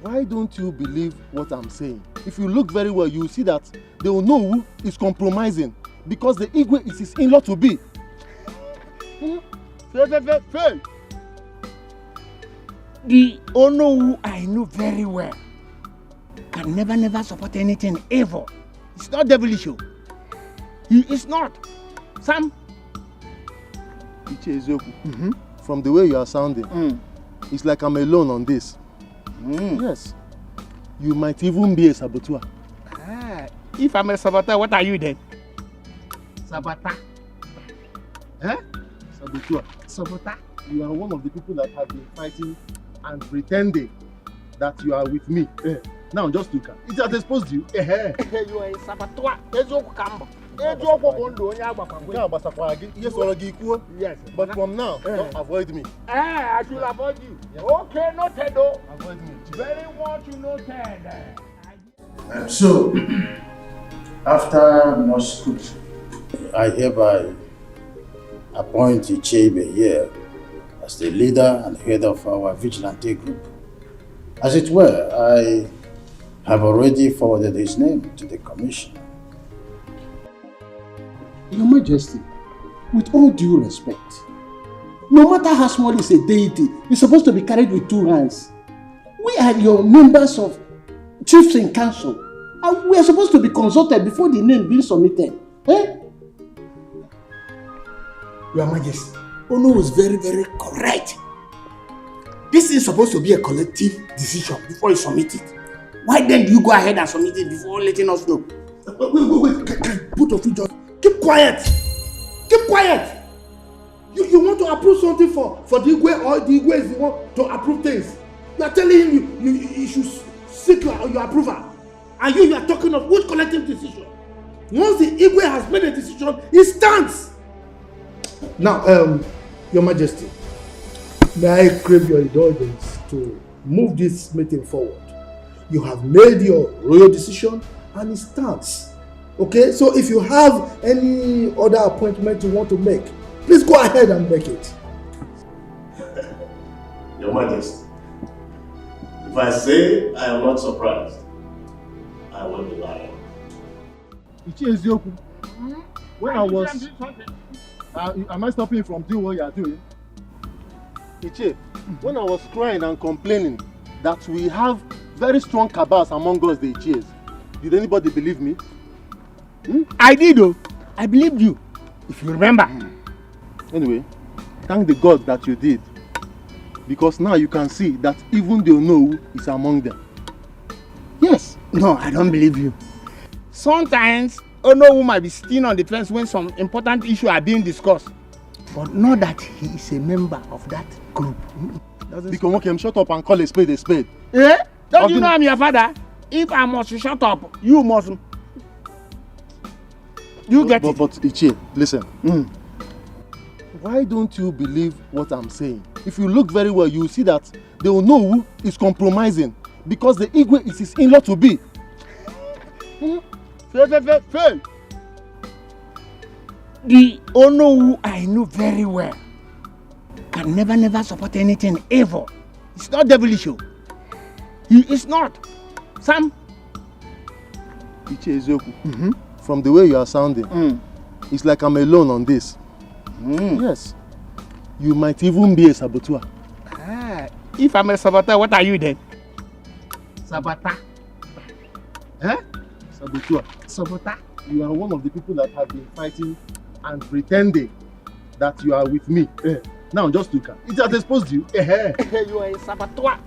Why don't you believe what I'm saying? If you look very well, you see that the Onowu is compromising because the Igwe is his in-law to be. Fair. The Onowu I know very well can never support anything ever. It's not devilish. He is not. Sam. Ichie Ezeoku, from the way you are sounding, it's like I'm alone on this. Yes. You might even be a saboteur. If I'm a saboteur, what are you then? Saboteur. Saboteur. Saboteur. You are one of the people that have been fighting and pretending that you are with me. Now just look at it. Has exposed you. You are a saboteur. Yes. But from now, don't avoid me. I should avoid you. Yes. Okay, noted though. Avoid me. Very much noted. So, after much scrutiny, I hereby appoint Ichebe here as the leader and head of our vigilante group. As it were, I have already forwarded his name to the commission. Your Majesty, with all due respect, no matter how small is a deity, it's supposed to be carried with two hands. We are your members of chiefs in council, and we are supposed to be consulted before the name being submitted. Your Majesty, Ono is very, very correct. This is supposed to be a collective decision before you submit it. Why then do you go ahead and submit it before letting us know? Wait, both of you just keep quiet. Keep quiet. You want to approve something for the Igwe, or the Igwe is the one to approve things? You are telling him you should seek your approval. And you are talking of which collective decision? Once the Igwe has made a decision, it stands. Now, Your Majesty, may I crave your indulgence to move this meeting forward. You have made your royal decision and it stands. Okay, so if you have any other appointment you want to make, please go ahead and make it. Your Majesty, if I say I am not surprised, I will be lying. When I was... am I stopping you from doing what you are doing? Ichie, when I was crying and complaining that we have very strong cabals among us, the Ichies, did anybody believe me? I did, though. I believed you, if you remember. Anyway, thank the God that you did. Because now you can see that even the Onowu is among them. Yes. No, I don't believe you. Sometimes Onowu might be sitting on the fence when some important issues are being discussed. But not that he is a member of that group. Because shut up and call a spade a spade. Eh? Don't you know I'm your father? If I must shut up, you must. You get it. But Ichie, listen. Why don't you believe what I'm saying? If you look very well, you see that the Onowu is compromising because the Igwe is his in-law to be. Fair. The Onowu I know very well can never support anything evil. It's not devilish. He is not. Sam. Ichie Ezeoku, from the way you are sounding, it's like I'm alone on this. Yes. You might even be a saboteur. If I'm a saboteur, what are you then? Saboteur. Saboteur. Saboteur. You are one of the people that have been fighting and pretending that you are with me. Now just look at it. Has exposed you. You are a saboteur.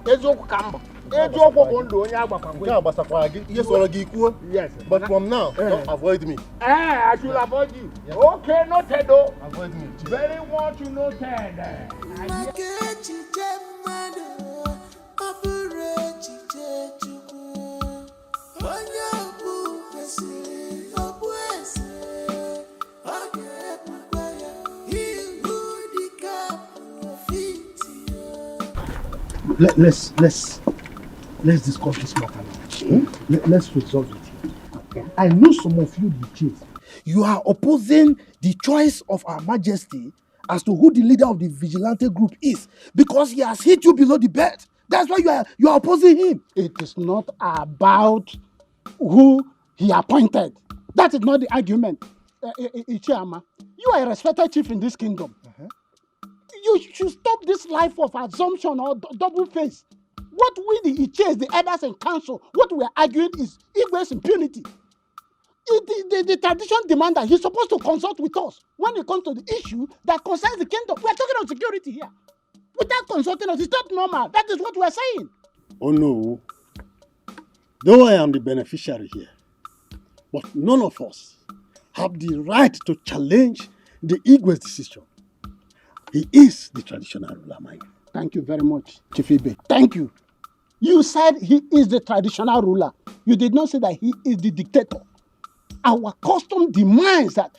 Yes. But from now, don't avoid me. I should avoid you. Yes. Okay, noted though. Avoid me. Very much noted. Let's discuss this matter now. Let's resolve it. Okay. I know some of you the chief. You are opposing the choice of Her Majesty as to who the leader of the vigilante group is because he has hit you below the belt. That's why you are opposing him. It is not about who he appointed. That is not the argument. Ichiama, you are a respected chief in this kingdom. You should stop this life of assumption or double face. What we the Ichies, the elders and council, what we are arguing is Igwe's impunity. The tradition demands that he's supposed to consult with us when it comes to the issue that concerns the kingdom. We are talking about security here. Without consulting us, it's not normal. That is what we are saying. Oh no. Though I am the beneficiary here, but none of us have the right to challenge the Igwe's decision. He is the traditional ruler, mind. Thank you very much, Chief Ibe. Thank you. You said he is the traditional ruler. You did not say that he is the dictator. Our custom demands that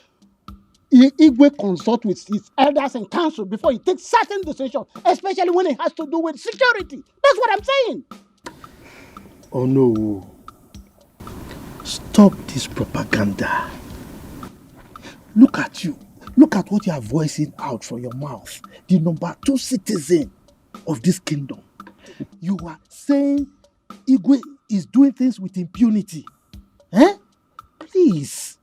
Igwe consult with his elders and council before he takes certain decisions, especially when it has to do with security. That's what I'm saying. Oh no. Stop this propaganda. Look at you. Look at what you are voicing out from your mouth. The number 2 citizen of this kingdom. You are saying Igwe is doing things with impunity. Please,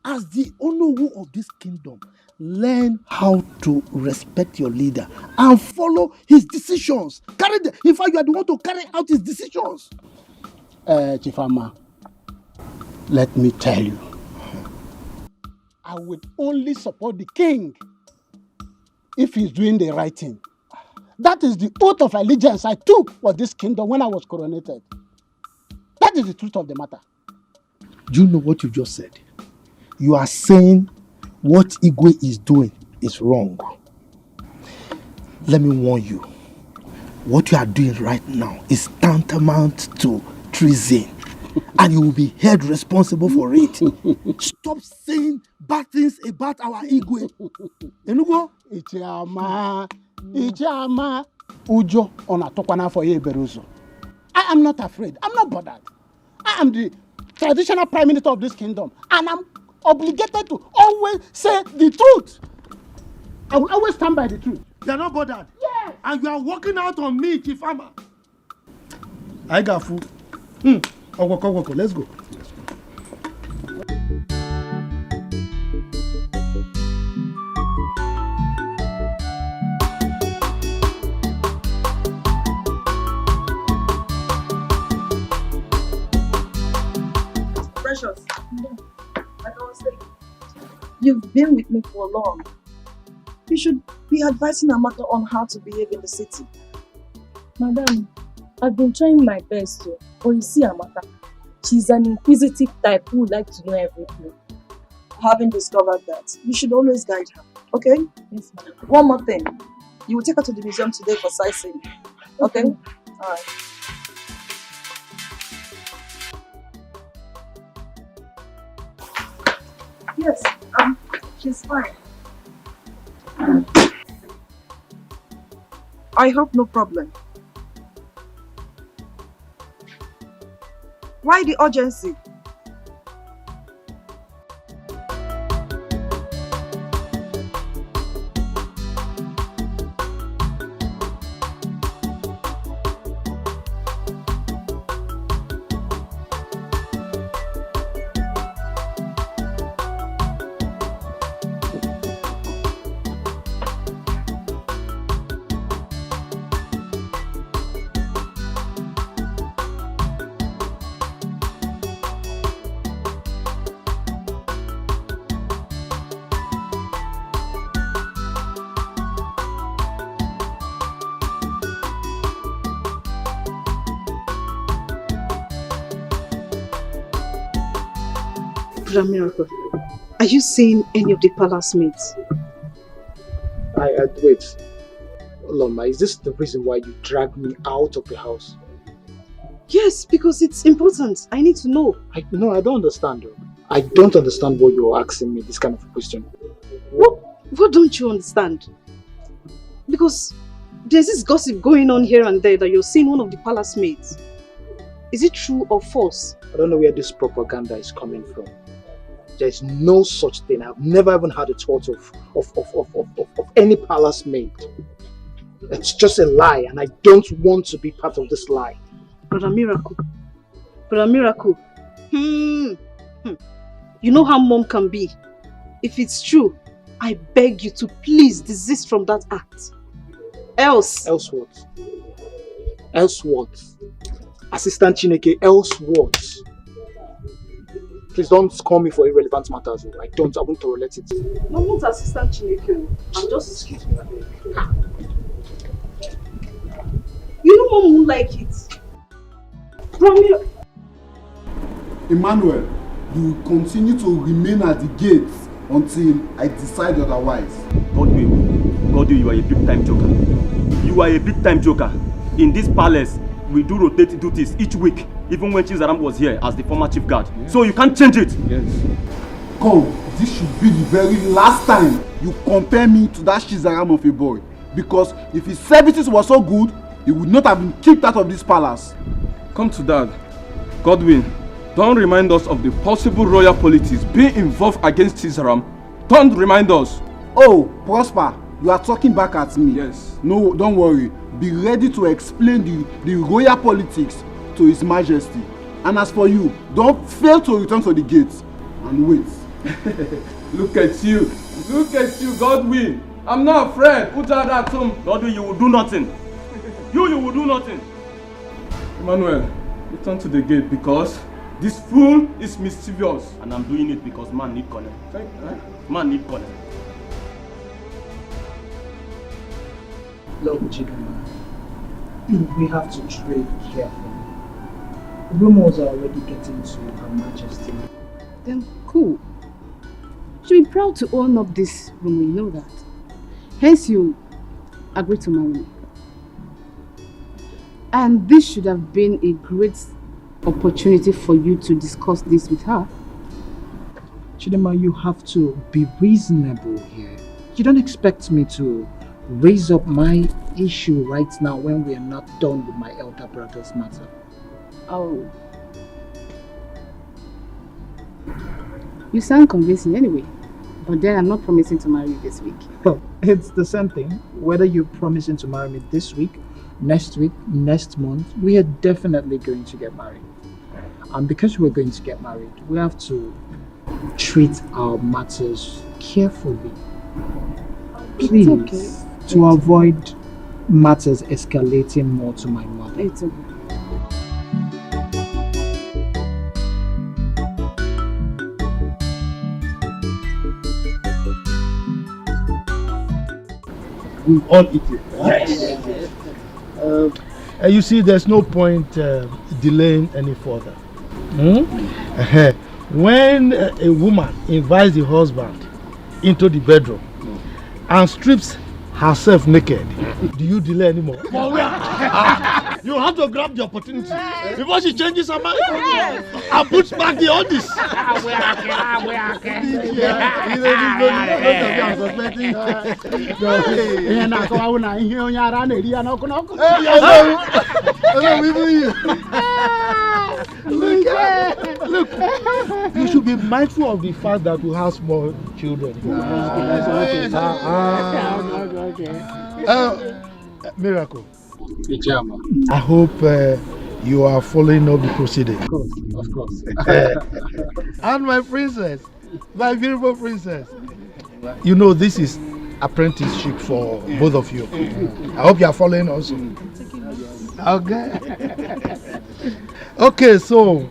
as the Onowu of this kingdom, learn how to respect your leader and follow his decisions. In fact, you are the one to carry out his decisions. Chifama, let me tell you, I would only support the king if he's doing the right thing. That is the oath of allegiance I took for this kingdom when I was coronated. That is the truth of the matter. Do you know what you just said? You are saying what Igwe is doing is wrong. Let me warn you. what you are doing right now is tantamount to treason. And you will be held responsible for it. Stop saying bad things about our Igwe. Enugo? Ichama. Ujo onatokwana for Yeberuzo. I am not afraid. I'm not bothered. I am the traditional prime minister of this kingdom. And I'm obligated to always say the truth. I will always stand by the truth. You are not bothered? Yes. And you are walking out on me, Chifama. I got food. Oko, let's go. Precious, I don't say. You've been with me for long. You should be advising Amaka on how to behave in the city. Madam, I've been trying my best to. But you see Amaka, she's an inquisitive type who would like to know everything. Having discovered that, you should always guide her, okay? Yes, ma'am. One more thing. You will take her to the museum today for sightseeing. Okay? Alright. Yes, she's fine. I hope no problem. Why the urgency? Miracle, are you seeing any of the palace mates? Wait. Loma, is this the reason why you dragged me out of the house? Yes, because it's important. I need to know. I don't understand. Though. I don't understand what you're asking me, this kind of a question. What don't you understand? Because there's this gossip going on here and there that you're seeing one of the palace mates. Is it true or false? I don't know where this propaganda is coming from. There's no such thing. I've never even had a thought of any palace maid. It's just a lie, and I don't want to be part of this lie. Brother Miracle. You know how mom can be. If it's true, I beg you to please desist from that act. Else what? Else what? Assistant Chineke, else what? Please don't call me for irrelevant matters. I won't tolerate it. I'm not Assistant Chineke. I'm just... Excuse me. You know mom won't like it. Ramiro. Emmanuel, you will continue to remain at the gates until I decide otherwise. God, you are a big-time joker. You are a big-time joker. In this palace, we do rotate duties each week, even when Chizaram was here as the former chief guard. Yes. So you can't change it. Yes. Come, this should be the very last time you compare me to that Chizaram of a boy. Because if his services were so good, he would not have been kicked out of this palace. Come to that. Godwin, don't remind us of the possible royal politics being involved against Chizaram. Don't remind us. Oh, Prosper, you are talking back at me. Yes. No, don't worry. Be ready to explain the royal politics to His Majesty. And as for you, don't fail to return to the gates and wait. Look at you, Godwin. I'm not afraid. Put out that tomb. Godwin, you will do nothing. You will do nothing. Emmanuel, return to the gate because this fool is mischievous. And I'm doing it because man need connect. Man need connect. Look, Chidama, we have to trade carefully. Rumors are already getting to Her Majesty. Then cool. She'll be proud to own up this rumor, you know that. Hence you agree to marry me. And this should have been a great opportunity for you to discuss this with her. Chidema, you have to be reasonable here. You don't expect me to raise up my issue right now when we are not done with my elder brother's matter. Oh. You sound convincing anyway. But then I'm not promising to marry you this week. Well, it's the same thing. Whether you're promising to marry me this week, next month, we are definitely going to get married. And because we're going to get married, we have to treat our matters carefully. Please, okay. To avoid matters escalating more to my mother. It's okay. We all eat it. Yes. You see, there's no point delaying any further. When a woman invites the husband into the bedroom and strips herself naked, do you delay anymore? You have to grab the opportunity before she changes her mind and puts back the oldies. Look, you should be mindful of the fact that we have small children. Miracle. I hope you are following up the proceeding. Of course. And my princess, my beautiful princess. You know this is apprenticeship for both of you. I hope you are following also. Okay. Okay, so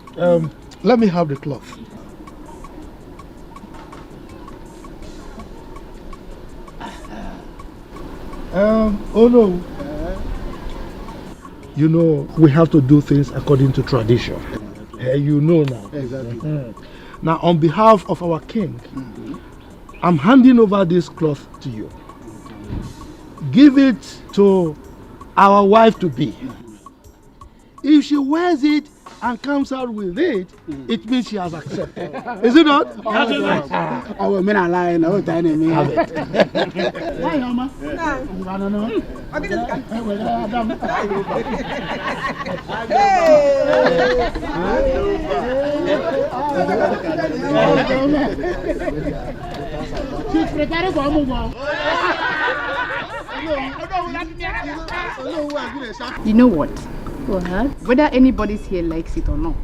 let me have the cloth. Oh no. You know, we have to do things according to tradition. You know now. Exactly. Now, on behalf of our king, I'm handing over this cloth to you. Give it to our wife to be. If she wears it and comes out with it, it means she has accepted. Is it not? I will mean a lie. No, tell me. Have it. Why, Mama? She's preparing for a move. You know what? What? Whether anybody's here likes it or not,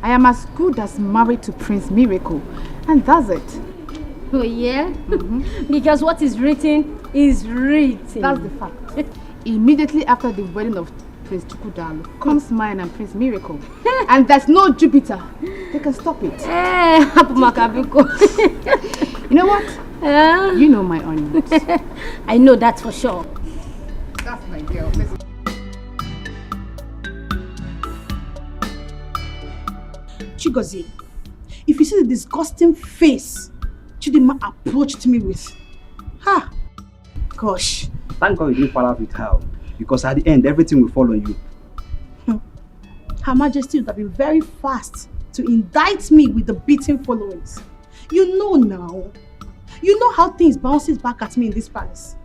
I am as good as married to Prince Miracle, and that's it. Oh yeah? Because what is written is written. That's the fact. Immediately after the wedding of Prince Chukudalo comes mine and Prince Miracle. And there's no Jupiter. They can stop it. You know what? You know my onions. I know that for sure. That's my girl. Listen. Chigozie, if you see the disgusting face Chidima approached me with, gosh. Thank God you didn't fall out with her, because at the end, everything will fall on you. Her Majesty would have been very fast to indict me with the beating followings. You know now. You know how things bounces back at me in this palace.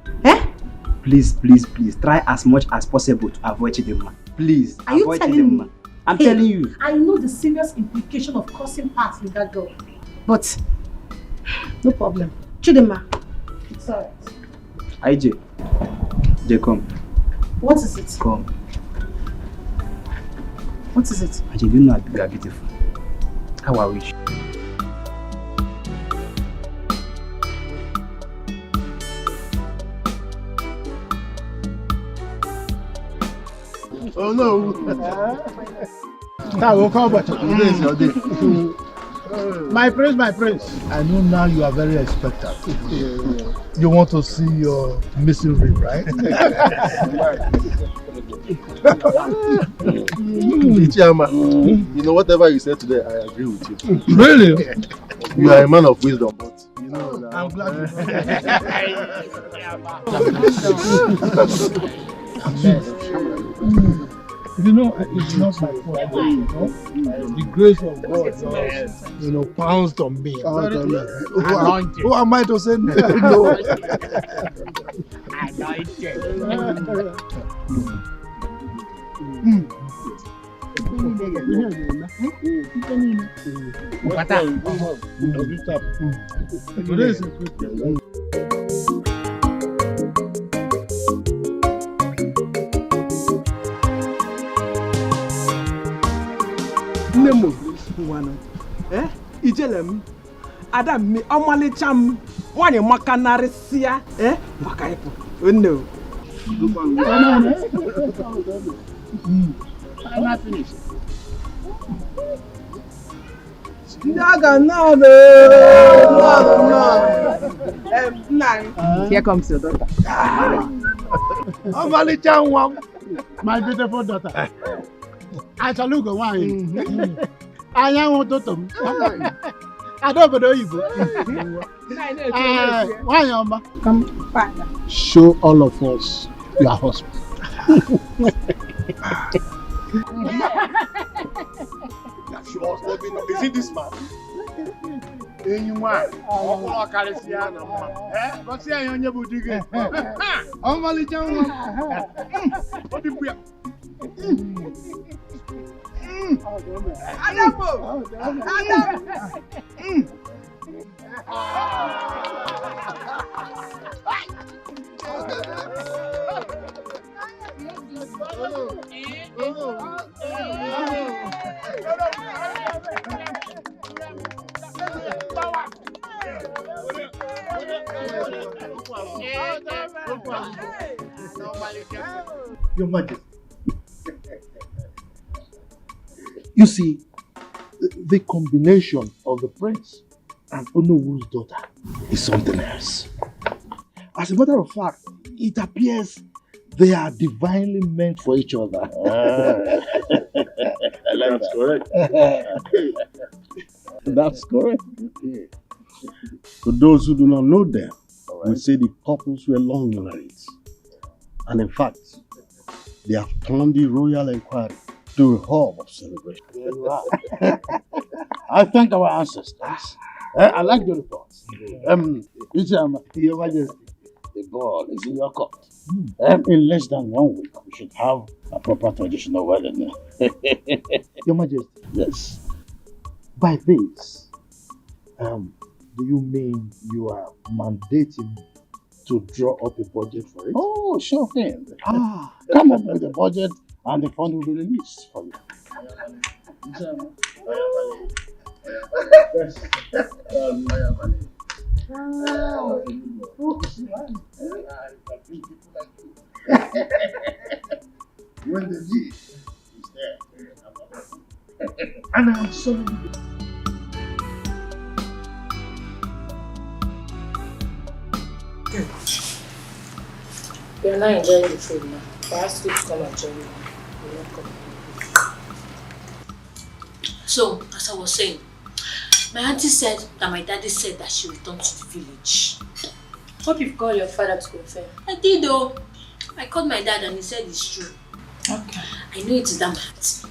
Please, please, please, try as much as possible to avoid Chidima. Please, Are you avoid telling Chidima. me? I'm telling you. I know the serious implication of causing parts with that girl. But, no problem. Chidima, it's alright. IJ, come. What is it? Come. What is it? IJ, you know you are beautiful. How I wish. Oh no! Now we'll come back. Today is your day. My prince, I know now you are very expectant. You want to see your missing rib, right? Chairman, you know, whatever you said today, I agree with you. Really? You are a man of wisdom, but you know now. I'm glad you You know, it's not my fault, you know. The grace of God just, pounced on me. Who am I to say no? Today is a good day. Nemo, Ijelem, Adam, me, Omalicham, one in Macanarisia, Macaipo. Oh no. I'm not finished. Here comes your daughter. My beautiful daughter. I shall look away. I am to them. I don't know you. Why am I? Come back. Show all of us your husband. Is it this man? Anyone? Oh, Caliciana. What's the on your booty? Oh, Malijan. What did we have? Your Majesty. You see, the combination of the prince and Onowu's daughter is something else. As a matter of fact, it appears they are divinely meant for each other. That's correct. That's correct. For those who do not know them, we say the couples were long married. And in fact, they have turned the royal inquiry to a hub of celebration. I thank our ancestors. I like the report. Your Majesty, the ball is in your court. In less than 1 week, we should have a proper traditional wedding. Your Majesty. Yes. By this, do you mean you are mandating to draw up a budget for it? Oh, sure thing. Come up with a budget and the fund will be released for you. When the need is there, and I'm sorry. You're not enjoying the food now. I asked you to come and join me. You're not coming. So, as I was saying, my auntie said that my daddy said that she returned to the village. Hope you've called your father to confirm. I did though. I called my dad and he said it's true. Okay. I know it is that my auntie.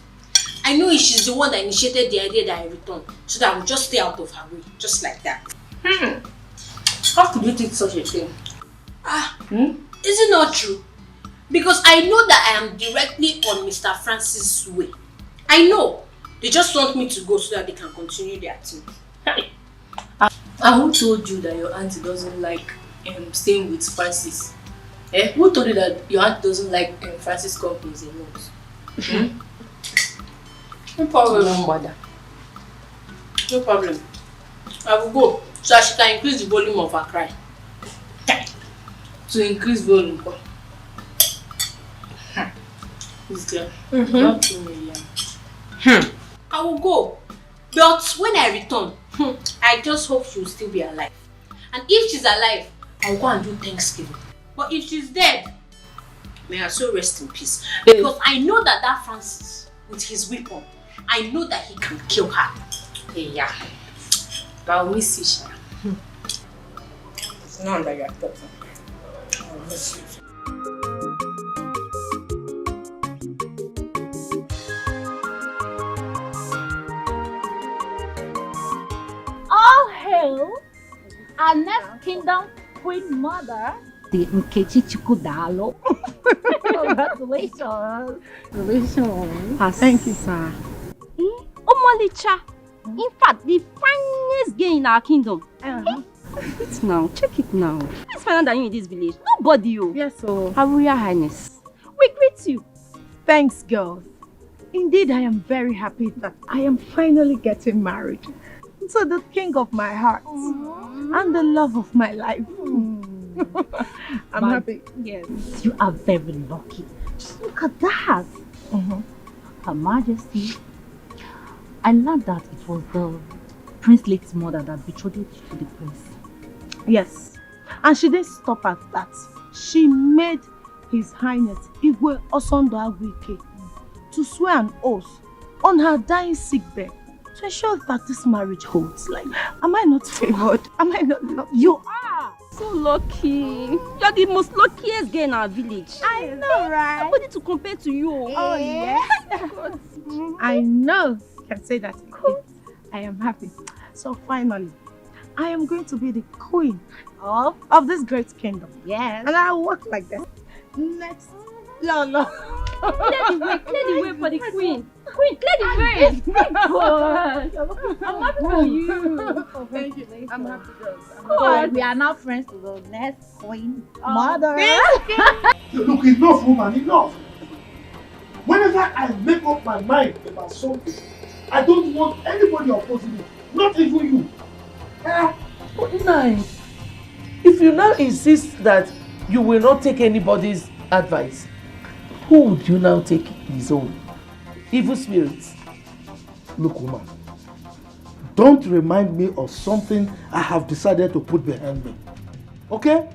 I know she's the one that initiated the idea that I return, so that I would just stay out of her way, just like that. How could you think such a thing? Is it not true? Because I know that I am directly on Mr. Francis' way. I know. They just want me to go so that they can continue their team. And who told you that your auntie doesn't like staying with Francis? Who told you that your aunt doesn't like Francis companies a lot? No problem. No bother. No problem. I will go so that she can increase the volume of her cry. To increase volume. This girl. Not 2 million. I will go. But when I return, I just hope she will still be alive. And if she's alive, I will go and do Thanksgiving. But if she's dead, may her soul rest in peace. Because I know that Francis, with his weapon, I know that he can kill her. Yeah. But I'll miss you, Shara. It's not that you're talking. I'll miss you. Our next kingdom queen mother, the Nkechi Chukudalo. Congratulations. Congratulations. Thank you, sir. Omolicha. In fact, the finest girl in our kingdom. Check it now. Check it now. Let's find out that you in this village. Nobody, you. Yes, so. Her Royal Highness. We greet you. Thanks, girls. Indeed, I am very happy that I am finally getting married to the king of my heart and the love of my life. I'm happy. Yes. You are very lucky. Just look at that. Her Majesty. I learned that it was the Prince Lake's mother that betrothed you to the prince. Yes. And she didn't stop at that. She made His Highness Igwe Osondo Agwike to swear an oath on her dying sickbed to ensure that this marriage holds. Like, am I not favored? Am I not lucky? You are so lucky. You're the most luckiest girl in our village. I know, right? Nobody to compare to you. Oh, yes. I know. I can say that. Cool. I am happy. So finally, I am going to be the queen of this great kingdom. Yes. And I'll walk like that. Next. No. Clear the way for the queen. Queen, clear the way. I'm happy for you. Thank you. I'm happy, girls. So we are now friends to the next queen mother. Look, enough, woman, enough. Whenever I make up my mind about something, I don't want anybody opposing me, not even you. But Nai, if you now insist that you will not take anybody's advice, who would you now take his own? Evil spirits. Look, woman, don't remind me of something I have decided to put behind me. Okay?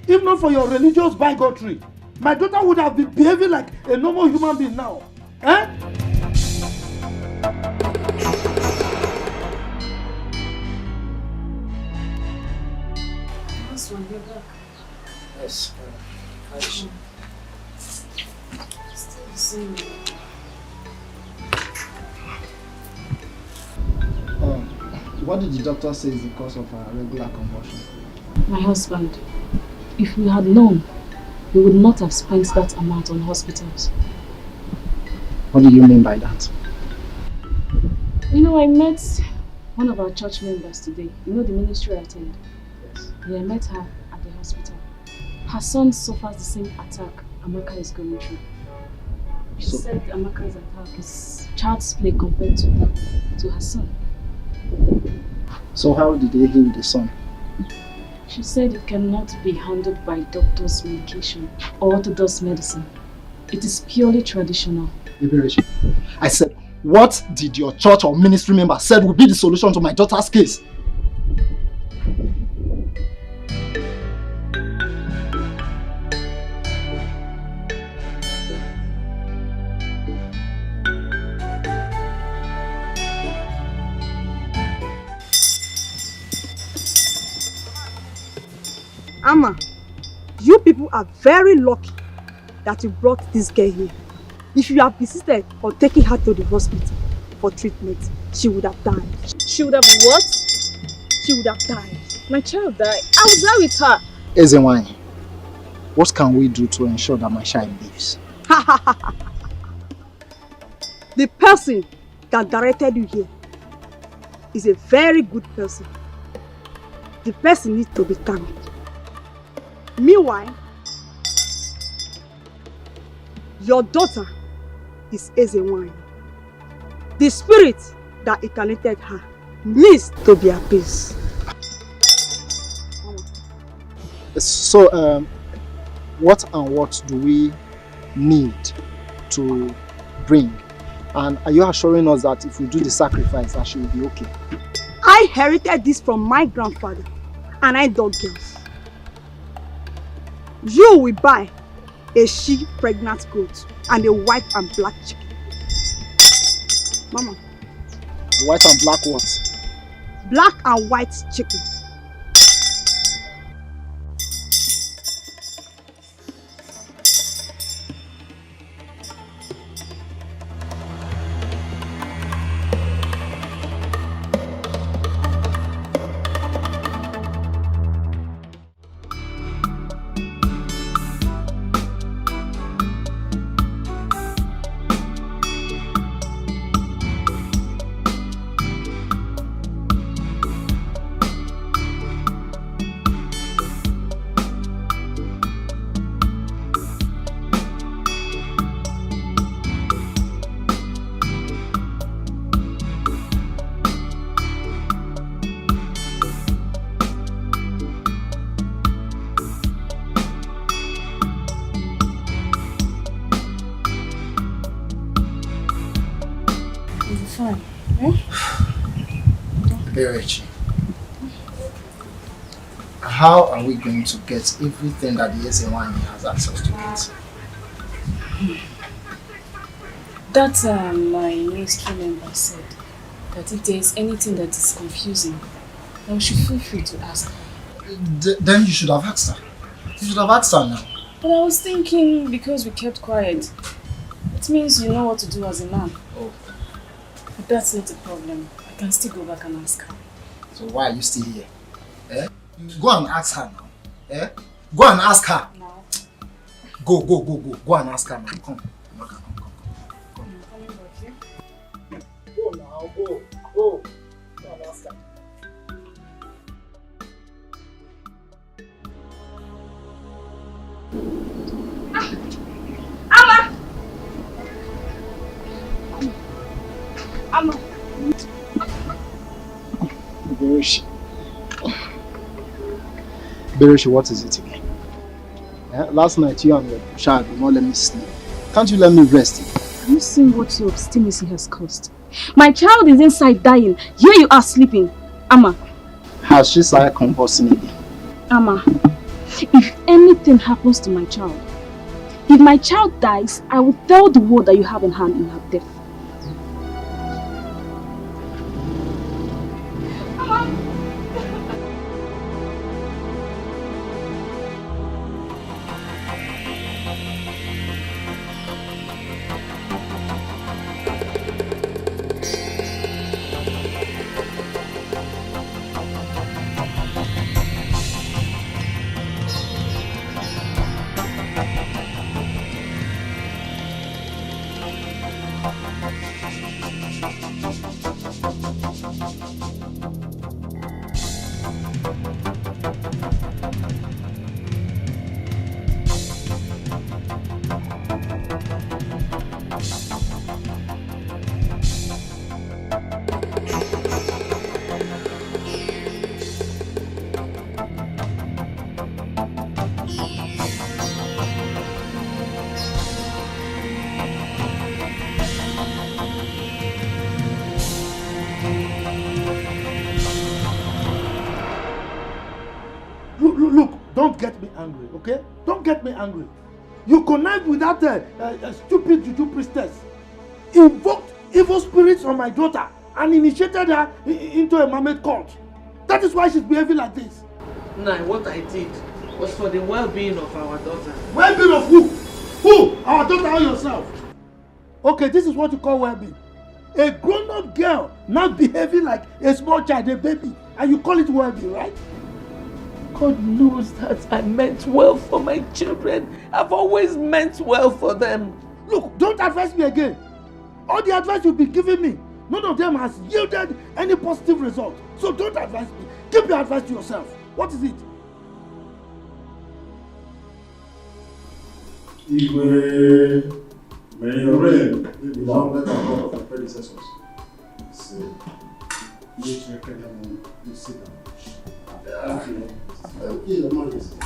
If not for your religious bigotry, my daughter would have been behaving like a normal human being now. Eh? This one, you're back. Yes. Still the same. What did the doctor say is the cause of her regular convulsion? My husband. If we had known, we would not have spent that amount on hospitals. What do you mean by that? You know, I met one of our church members today. You know the ministry I attend? Yes. Yeah, I met her at the hospital. Her son suffers the same attack Amaka is going through. She said Amaka's attack is child's play compared to her son. So how did they heal the son? She said it cannot be handled by doctor's medication or orthodox medicine. It is purely traditional. I said, what did your church or ministry member said would be the solution to my daughter's case? Amma, you people are very lucky that you brought this girl here. If you have insisted on taking her to the hospital for treatment, she would have died. She would have what? She would have died. My child died. I was there with her. Ezenwany, what can we do to ensure that my child lives? The person that directed you here is a very good person. The person needs to be thanked. Meanwhile, your daughter is Ezenwany. The spirit that incarnated her needs to be appeased. So, what and what do we need to bring? And are you assuring us that if we do the sacrifice, that she will be okay? I inherited this from my grandfather, and I dog girls. You will buy a she-pregnant goat and a white and black chicken. Mama. White and black what? Black and white chicken. Berechi, how are we going to get everything that the SN1 has access to get? That my ministry member said that if there is anything that is confusing, I should feel free to ask her. Then you should have asked her. You should have asked her now. But I was thinking because we kept quiet, it means you know what to do as a man. Oh. But that's not a problem. I can still go back and ask her. So why are you still here? Eh? Go and ask her now. Eh? Go and ask her. Now. Go. Go and ask her now. Come. Go now. Go. Go and ask her. Amma. Berechi, what is it again? Last night you and your child did not let me sleep. Can't you let me rest? Have you seen what your obstinacy has caused? My child is inside dying. Here you are sleeping. Amma. Has she started convulsing again? Amma, if anything happens to my child, if my child dies, I will tell the world that you have in hand in her death. Look, don't get me angry, okay? Don't get me angry. You connived with that stupid juju priestess, invoked evil spirits on my daughter, and initiated her into a mermaid cult. That is why she's behaving like this. Nah, what I did was for the well-being of our daughter. Well-being of who? Who? Our daughter or yourself? Okay, this is what you call well-being. A grown-up girl now behaving like a small child, a baby, and you call it well-being, right? God knows that I meant well for my children. I've always meant well for them. Look, don't advise me again. All the advice you've been giving me, none of them has yielded any positive result. So don't advise me. Keep your advice to yourself. What is it? Igwe, may your reign be longer than that of your predecessors. Please sit down. Thank you, Your Majesty.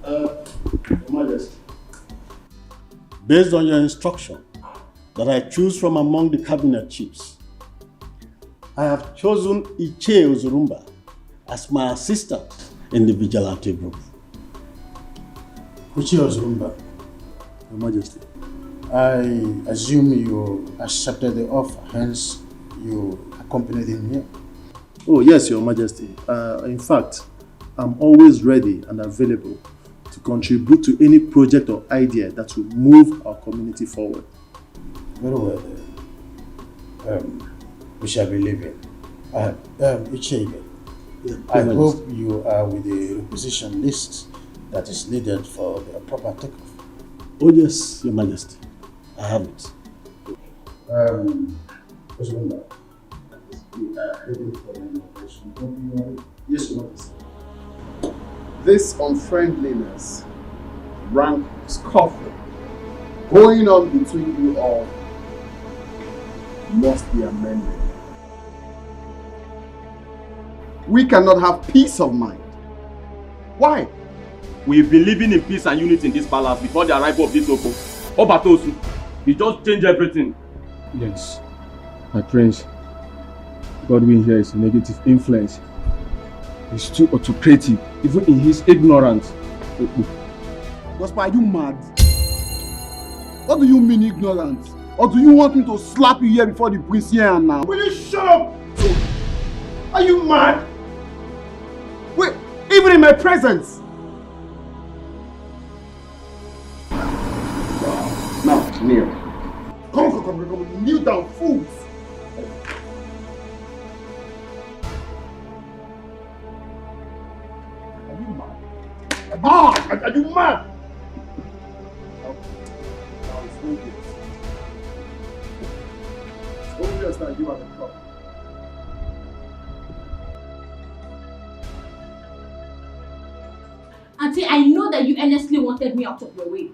Your Majesty. Based on your instruction that I choose from among the cabinet chiefs, I have chosen Iche Ozurumba as my assistant in the vigilante group. Iche Ozurumba, Your Majesty, I assume you accepted the offer, hence you accompanied him here. Oh yes, Your Majesty. In fact, I'm always ready and available to contribute to any project or idea that will move our community forward. Very well then. We shall be leaving. Ichebe, I hope you are with the requisition list that is needed for the proper takeoff. Oh yes, Your Majesty. I have it. Osmunda, we are heading for an operation. Yes, Your Majesty. This unfriendliness, rank scuffle going on between you all must be amended. We cannot have peace of mind. Why? We've been living in peace and unity in this palace before the arrival of this Oko. Obatosu, he just changed everything. Yes, my prince. Godwin here is a negative influence. He's too autocratic, even in his ignorance. Gospel, are you mad? What do you mean ignorance? Or do you want me to slap you here before the prince here now? Will you shut up? Are you mad? Wait, even in my presence? Now, kneel. Come, kneel down, fools. Are you mad? Are you mad? Now it's obvious. It's obvious that you are the problem. Auntie, I know that you earnestly wanted me out of your way.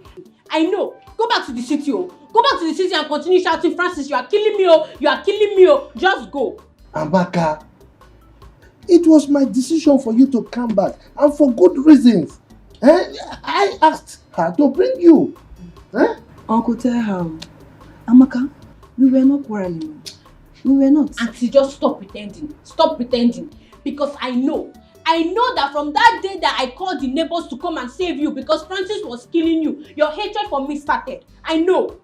I know. Go back to the city, oh. Go back to the city and continue shouting, Francis, you are killing me, oh. You are killing me, oh. Just go. Amaka, it was my decision for you to come back, and for good reasons. I asked her to bring you. Uncle, tell her. Amaka, we were not quarreling. We were not. Auntie, just stop pretending. Stop pretending. Because I know that from that day that I called the neighbors to come and save you because Francis was killing you, your hatred for me started. I know.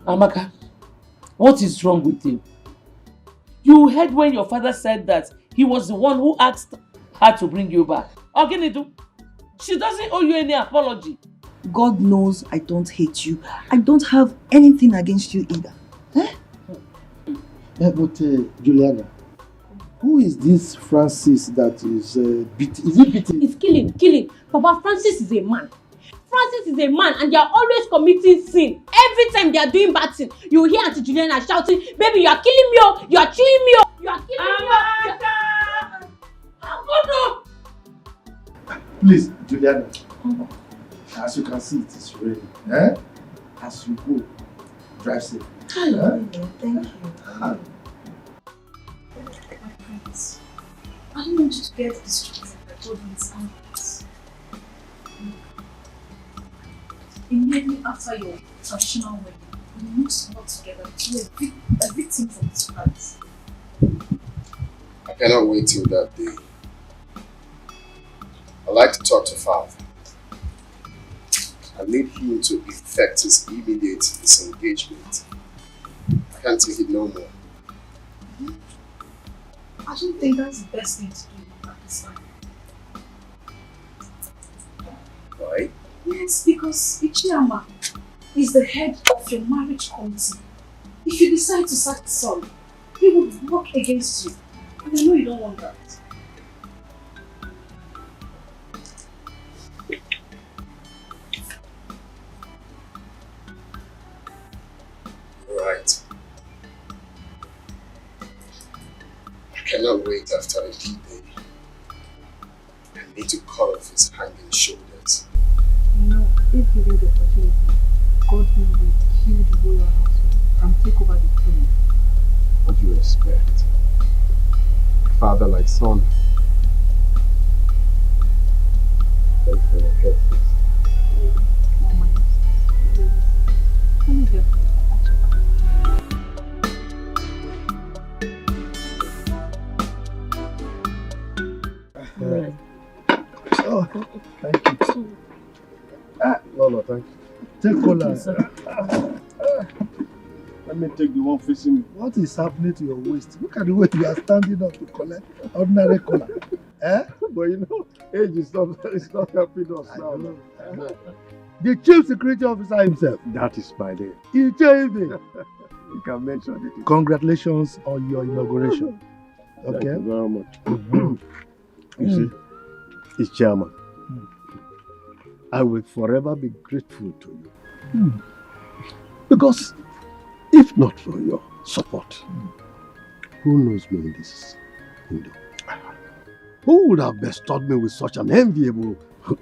Amaka, what is wrong with you? You heard when your father said that he was the one who asked her to bring you back. Oginidu, she doesn't owe you any apology. God knows I don't hate you. I don't have anything against you either. But Juliana, who is this Francis that is beating? Is he beating? It's killing. Papa, Francis is a man. Francis is a man and they are always committing sin. Every time they are doing bad thing, you hear Auntie Juliana shouting, baby, you are killing me, oh, you are chewing me, oh, you are killing me, oh. Please, Juliana. As you can see, it is ready. As you go, drive safe. Thank you. I don't want you to get distracted by all these arguments. Immediately after your traditional wedding, we need to work together to be a victim for this prize. I cannot wait till that day. I'd like to talk to Father. I need him to effect his immediate disengagement. I can't take it no more. I don't think that's the best thing to do at this time. Why? Yes, because Ichiyama is the head of your marriage committee. If you decide to sack son, he will work against you. And I know you don't want that. Right. I cannot wait after a good day. I need to cut off his hanging shoulders. You know, if given the opportunity, God will kill the royal household and take over the throne. What do you expect? Father like son. Thank you for your carefulness. Come here. Oh, thank you. No, thank you. Take cola. Let me take the one facing me. What is happening to your waist? Look at the way you are standing up to collect ordinary cola. But you know, age is not helping us now. The chief security officer himself. That is my name. He changed it. You can mention it. Congratulations on your inauguration. Okay. Thank you very much. You see, it's chairman. I will forever be grateful to you. Because if not for your support, who knows me in this kingdom? Who would have bestowed me with such an enviable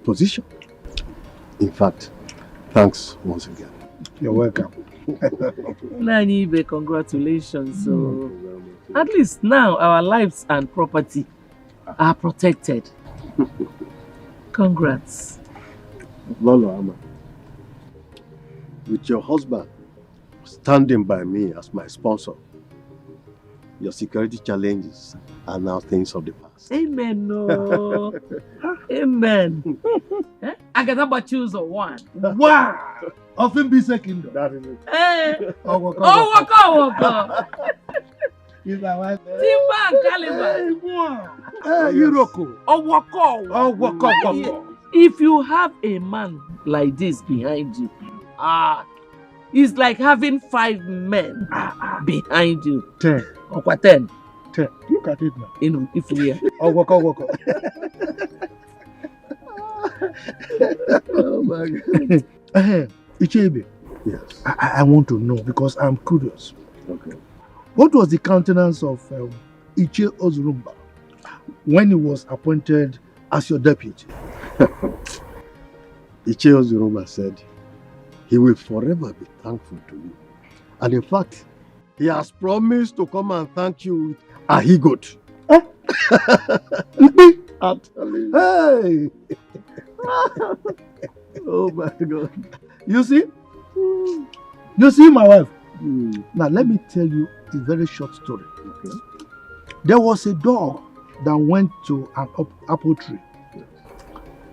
position? In fact, thanks once again. You're welcome. Nanibe, congratulations. So, at least now our lives and property are protected. Congrats. Lolo Ama, with your husband standing by me as my sponsor, your security challenges are now things of the past. Amen. No. Amen. I got about choose one. Wow! Of him be second. That is it. Hey. Oh, waka. Waka. He's my wife. Timber and Caliber. Hey, Iroko. Waka. If you have a man like this behind you, it's like having 5 men behind you. 10. Or 10. 10. Look at it now. If we are. Waka. Oh my God. Ichebe. Yes. I want to know because I'm curious. Okay. What was the countenance of Iche Ozurumba when he was appointed as your deputy? Iche Ozurumba said he will forever be thankful to you. And in fact, he has promised to come and thank you with a he-goat. I'm telling you. Hey! Oh my God. You see? You see my wife? Now let me tell you a very short story. Okay. There was a dog that went to an apple tree.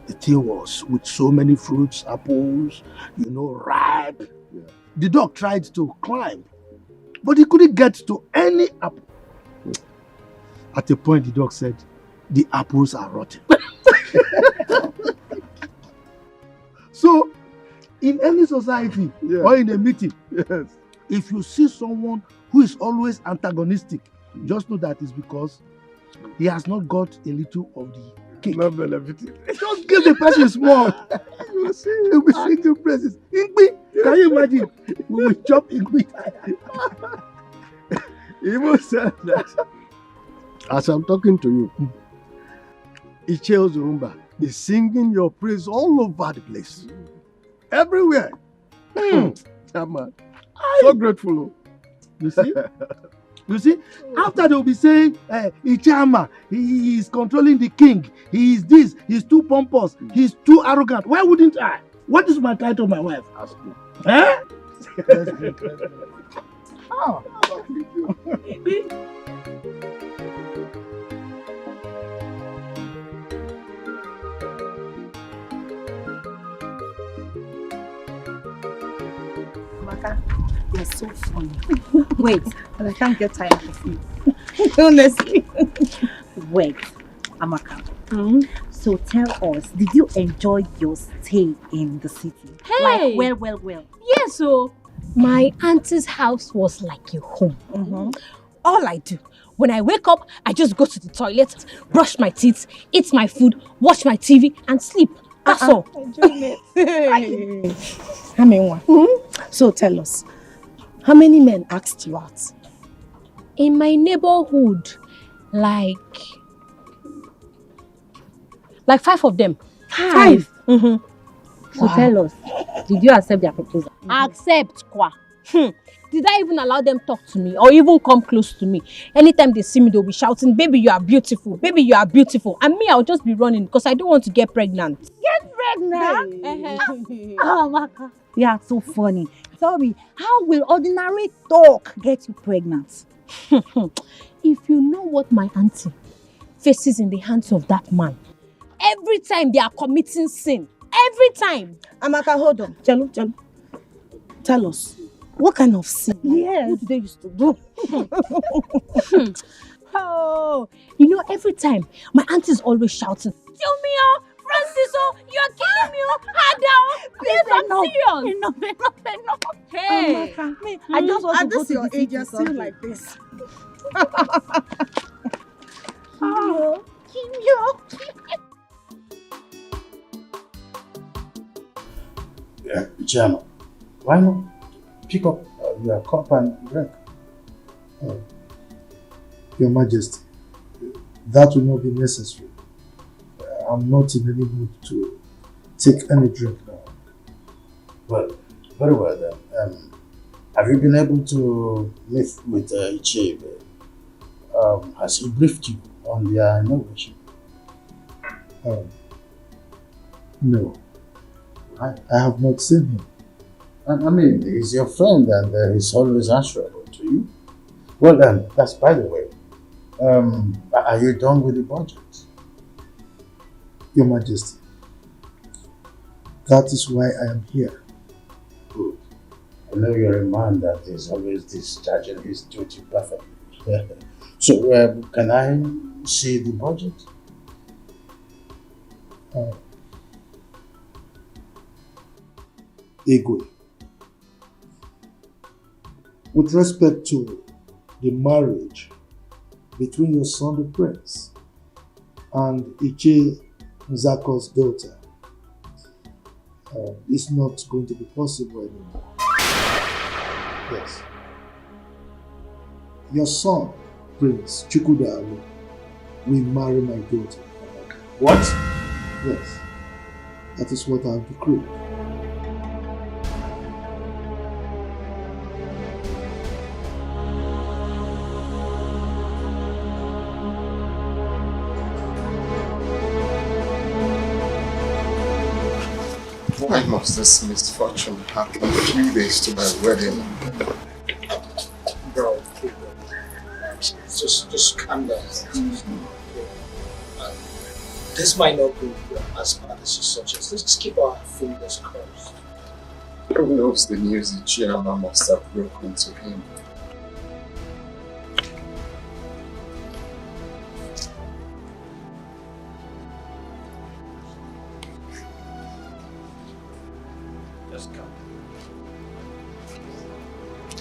The tree was with so many fruits, apples, ripe. Yeah. The dog tried to climb, but he couldn't get to any apple. At a point, the dog said, "The apples are rotten." So, in any society or in a meeting, if you see someone who is always antagonistic, just know that it's because he has not got a little of the cake. Not benefiting. Just give the person small. You will see, he will be singing praises. Ingbi, can you imagine? We will chop Ingbi. He even said that as I'm talking to you, Iche Ozurumba is singing your praise all over the place. Everywhere. Chairman. So grateful. You see? You see? After they will be saying, Ichama, he is controlling the king. He is this. He's too pompous. He's too arrogant. Why wouldn't I? What is my title, my wife? Ask me. Eh? Oh. You're so funny. Wait, but I can't get tired of you. Honestly. Wait, Amaka. So tell us, did you enjoy your stay in the city? Hey! Like, well. Yes, so my auntie's house was like a home. All I do, when I wake up, I just go to the toilet, brush my teeth, eat my food, watch my TV, and sleep. That's all. Hey. So tell us, how many men asked you out? In my neighborhood, like 5 of them. 5? So tell us, did you accept their proposal? Accept, kwa. Did I even allow them talk to me or even come close to me? Anytime they see me, they'll be shouting, "Baby, you are beautiful. Baby, you are beautiful." And me, I'll just be running because I don't want to get pregnant. Get pregnant? Oh, Amaka, you are so funny. Tell me, how will ordinary talk get you pregnant? If you know what my auntie faces in the hands of that man, every time they are committing sin, every time. Amaka, hold on. Chalo. Tell us, what kind of sin? Yes. What do they used to do? Oh, every time my auntie is always shouting, "Filmio, Franciso, you're killing me, Ada." Please, I'm serious. Enough. Hey, Amaka, I just want to go to your the age, city you're still like this. Yeah, Chairman, why not pick up your cup and drink? Your Majesty, that will not be necessary. I'm not in any mood to take any drink now. Well, very well then. Have you been able to meet with Iche? Has he briefed you on their inauguration? No. I have not seen him. I mean, he's your friend and he's always answerable to you. Well, that's by the way. Are you done with the budget? Your Majesty, that is why I am here. Good. I know you're a man that is always discharging his duty perfectly. So, can I see the budget? Igwe, with respect to the marriage between your son the prince and Iche Nzako's daughter, it's not going to be possible anymore. Yes. Your son, Prince Chukwudalu, will marry my daughter. What? Yes. That is what I have decreed. Why must this misfortune happen 3 days to my wedding? Bro, just calm down. This might not go as bad as you suggest. Let's just keep our fingers crossed. Who knows the news the chairman must have broken to him? Just calm.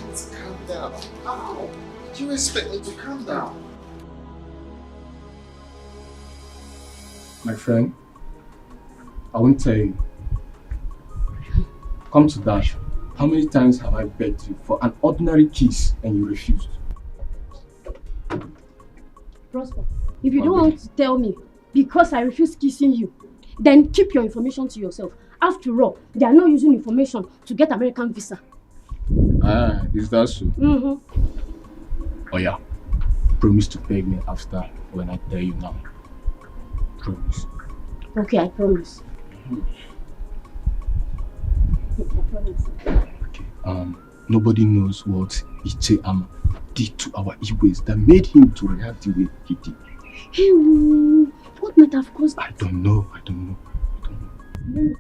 Let's calm down. How? Did you expect me to calm down? My friend, I won't tell you. Come to that. How many times have I begged you for an ordinary kiss and you refused? Prosper, if you don't want to tell me because I refuse kissing you, then keep your information to yourself. After all, they are not using information to get American visa. Ah, is that so? Mm-hmm. Oh yeah. Promise to beg me after when I tell you now. Promise. Okay, I promise. I promise. Okay. Nobody knows what Iche Ama did to our Igwes that made him to react the way he did. Hey, what might have caused I don't know. Mm.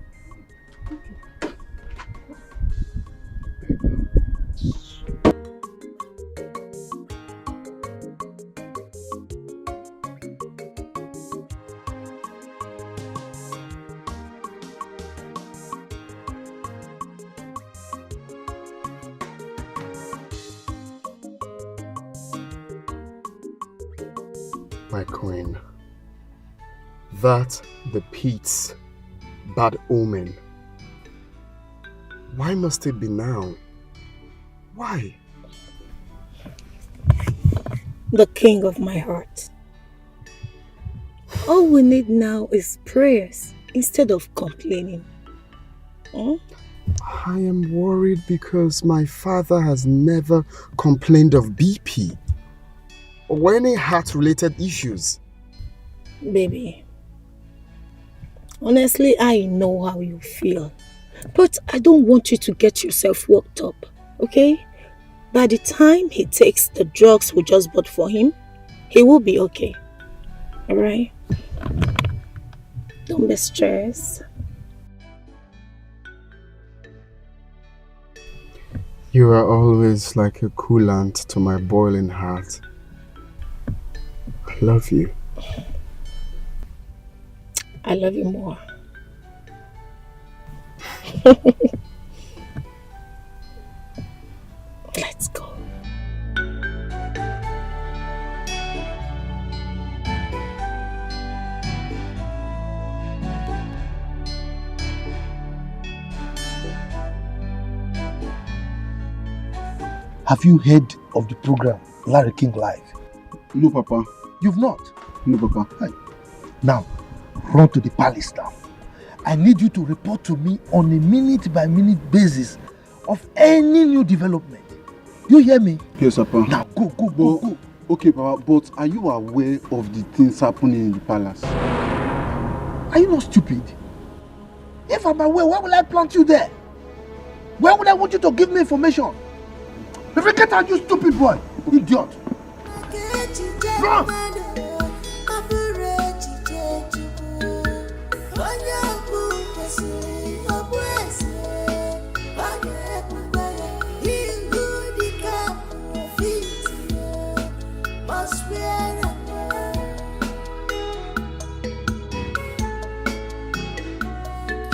My queen, that the Pete's bad omen. Why must it be now? Why? The king of my heart. All we need now is prayers instead of complaining. I am worried because my father has never complained of BP or any heart-related issues. Baby, honestly, I know how you feel. But I don't want you to get yourself worked up, okay? By the time he takes the drugs we just bought for him, he will be okay. Alright? Don't be stressed. You are always like a coolant to my boiling heart. I love you. I love you more. Let's go. Have you heard of the program Larry King Live? No, Papa. You've not? No, Papa. Hi. Now, run to the palace now. I need you to report to me on a minute-by-minute basis of any new development. You hear me? Yes, Papa. Now, go. Okay, Papa, but are you aware of the things happening in the palace? Are you not stupid? If I'm aware, why will I plant you there? Where would I want you to give me information? Get out, you stupid boy! Idiot! front!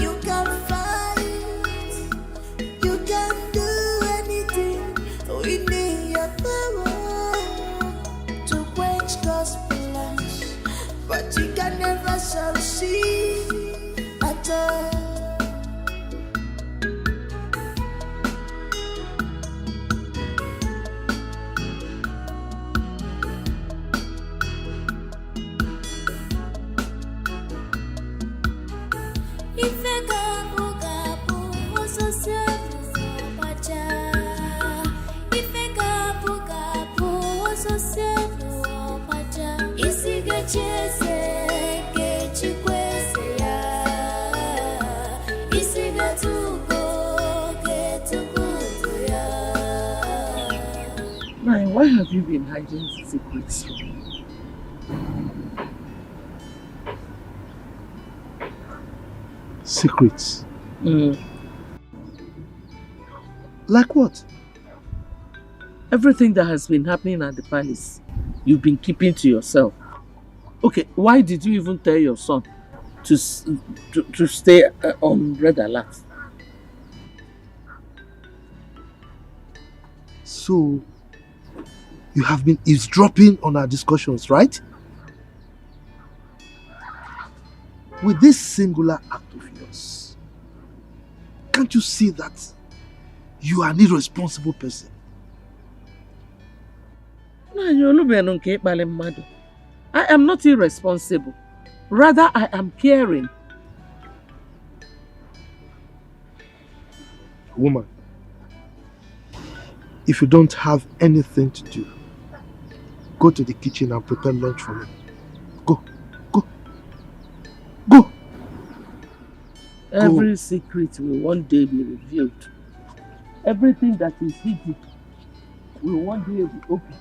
You can fight, you can do anything. We need your power to quench God's plans, but you can never succeed at all. Nine, why have you been hiding secrets from me? Secrets? Like what? Everything that has been happening at the palace, you've been keeping to yourself. Okay, why did you even tell your son to stay on red alert? So, you have been eavesdropping on our discussions, right? With this singular act of yours, can't you see that you are an irresponsible person? I am not irresponsible. Rather, I am caring. Woman, if you don't have anything to do, go to the kitchen and prepare lunch for me. Go. Every secret will one day be revealed. Everything that is hidden will one day be open.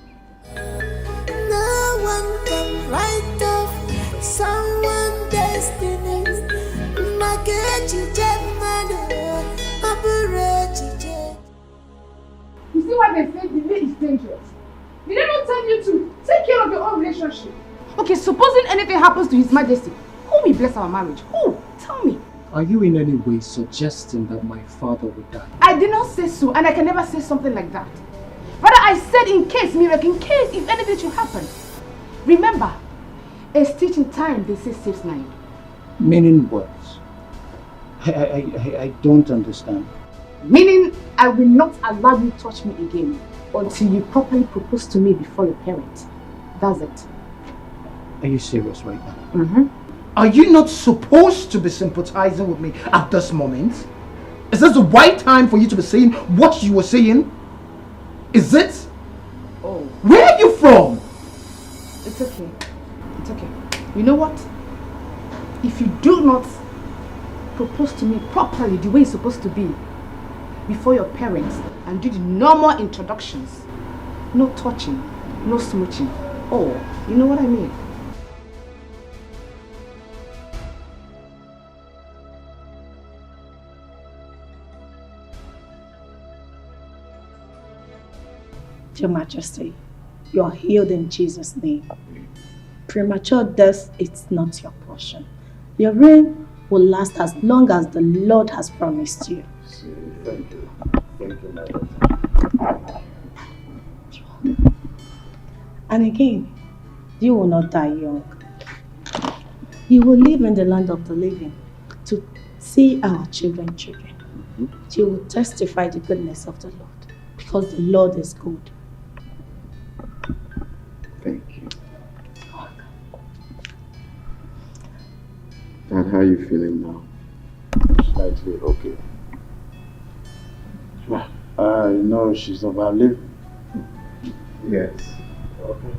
No one can write off someone's destiny. You see why they say delay is dangerous? Did they not tell you to take care of your own relationship? Okay, supposing anything happens to His Majesty, who will bless our marriage? Who? Tell me. Are you in any way suggesting that my father would die? I did not say so, and I can never say something like that. Rather, I said in case, miracle, in case if anything should happen. Remember, a stitch in time, they say, saves 9. Meaning what? I don't understand. Meaning, I will not allow you to touch me again until you properly propose to me before your parents. That's it. Are you serious right now? Mm-hmm. Are you not supposed to be sympathizing with me at this moment? Is this the right time for you to be saying what you were saying? Is it? Oh. Where are you from? It's okay. It's okay. You know what? If you do not propose to me properly the way it's supposed to be before your parents and do the normal introductions, no touching, no smooching. Oh, you know what I mean? Your Majesty, you are healed in Jesus' name. Premature death is not your portion. Your reign will last as long as the Lord has promised you. Thank you. Thank you, my daughter. And again, you will not die young. You will live in the land of the living to see our children. You will testify the goodness of the Lord because the Lord is good. Thank you. And how are you feeling now? Slightly okay. I know she's overlived. Yes. Okay.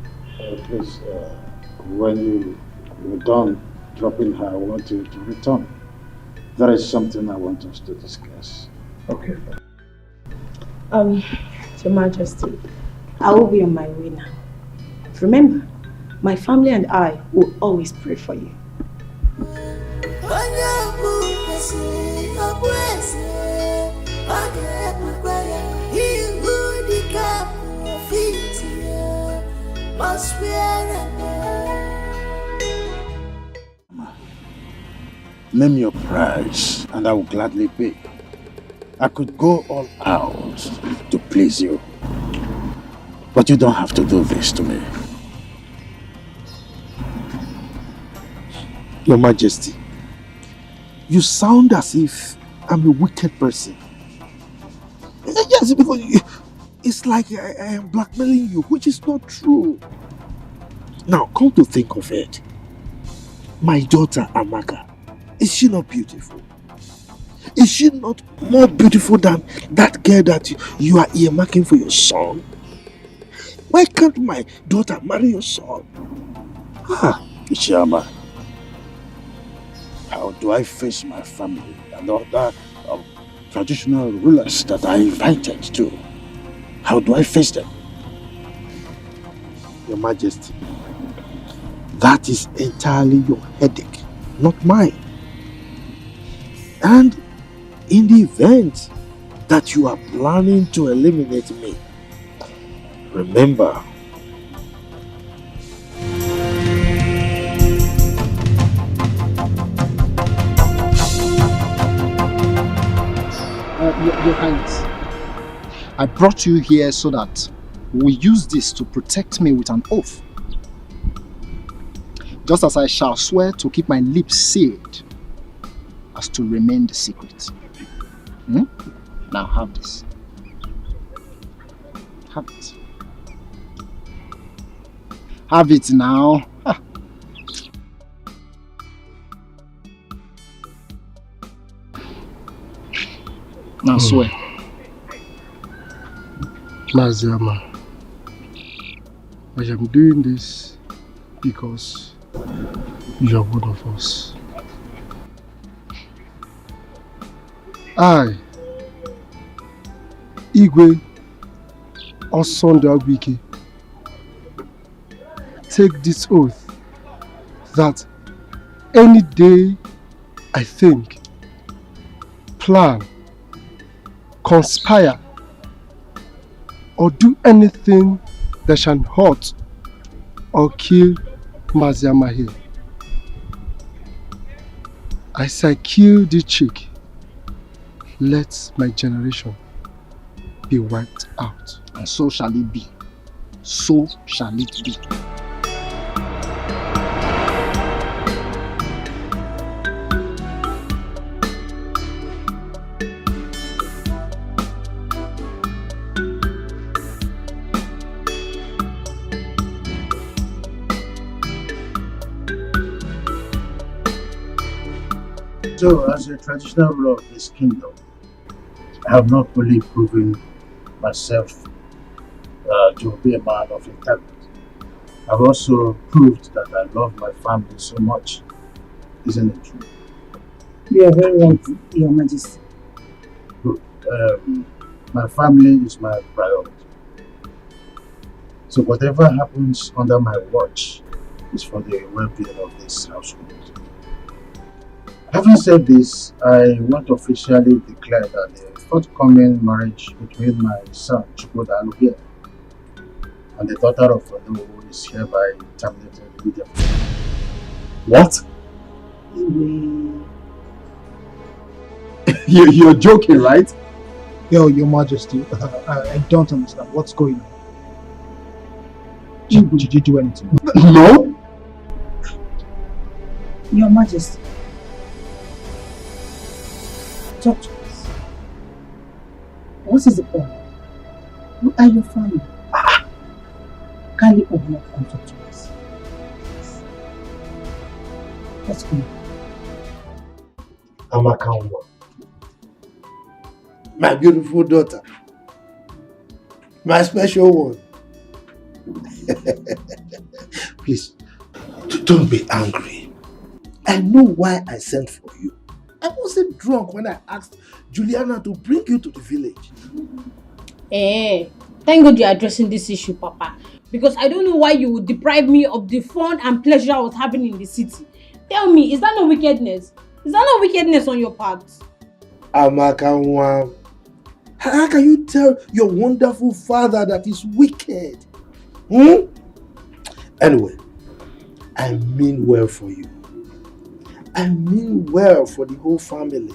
Please, when you're done dropping her, I want you to return. There is something I want us to discuss. Okay. Your Majesty, I will be on my way now. Remember, My family and I will always pray for you. Name your price, and I will gladly pay. I could go all out to please you, but you don't have to do this to me. Your Majesty, you sound as if I'm a wicked person. Yes, because it's like I am blackmailing you, which is not true. Now, come to think of it, my daughter Amaka, is she not beautiful? Is she not more beautiful than that girl that you are earmarking for your son? Why can't my daughter marry your son? Ichiyama, how do I face my family and other traditional rulers that I invited to? How do I face them? Your Majesty, that is entirely your headache, not mine. And in the event that you are planning to eliminate me, remember, Your Highness, I brought you here so that we use this to protect me with an oath. Just as I shall swear to keep my lips sealed as to remain the secret. Now have this. Have it. Have it now. Now swear. Maziama, I am doing this because you are one of us. I, Igwe Osondawiki, take this oath that any day I think, plan, conspire, or do anything that shall hurt or kill Maziama here, as I kill the chick, let my generation be wiped out. And so shall it be. So shall it be. So, as a traditional ruler of this kingdom, I have not fully proven myself to be a man of integrity. I've also proved that I love my family so much. Isn't it true? You are very right, Your Majesty. Good. My family is my priority. So whatever happens under my watch is for the well-being of this household. Having said this, I want to officially declare that the forthcoming marriage between my son Chukwudalu here and the daughter of Onowu is hereby terminated immediately. What? You're joking, right? Your Majesty, I don't understand what's going on. Did you do anything? No. Your Majesty, talk to us. What is the problem? Who are your family? Kindly open up and talk to us. Let's go. Amaka, my beautiful daughter, my special one. Please, don't be angry. I know why I sent for you. I wasn't drunk when I asked Juliana to bring you to the village. Thank God you're addressing this issue, Papa. because I don't know why you would deprive me of the fun and pleasure I was having in the city. Tell me, is that not wickedness? Is that not wickedness on your part? Amaka, how can you tell your wonderful father that he's wicked? Anyway, I mean well for you. I mean well for the whole family.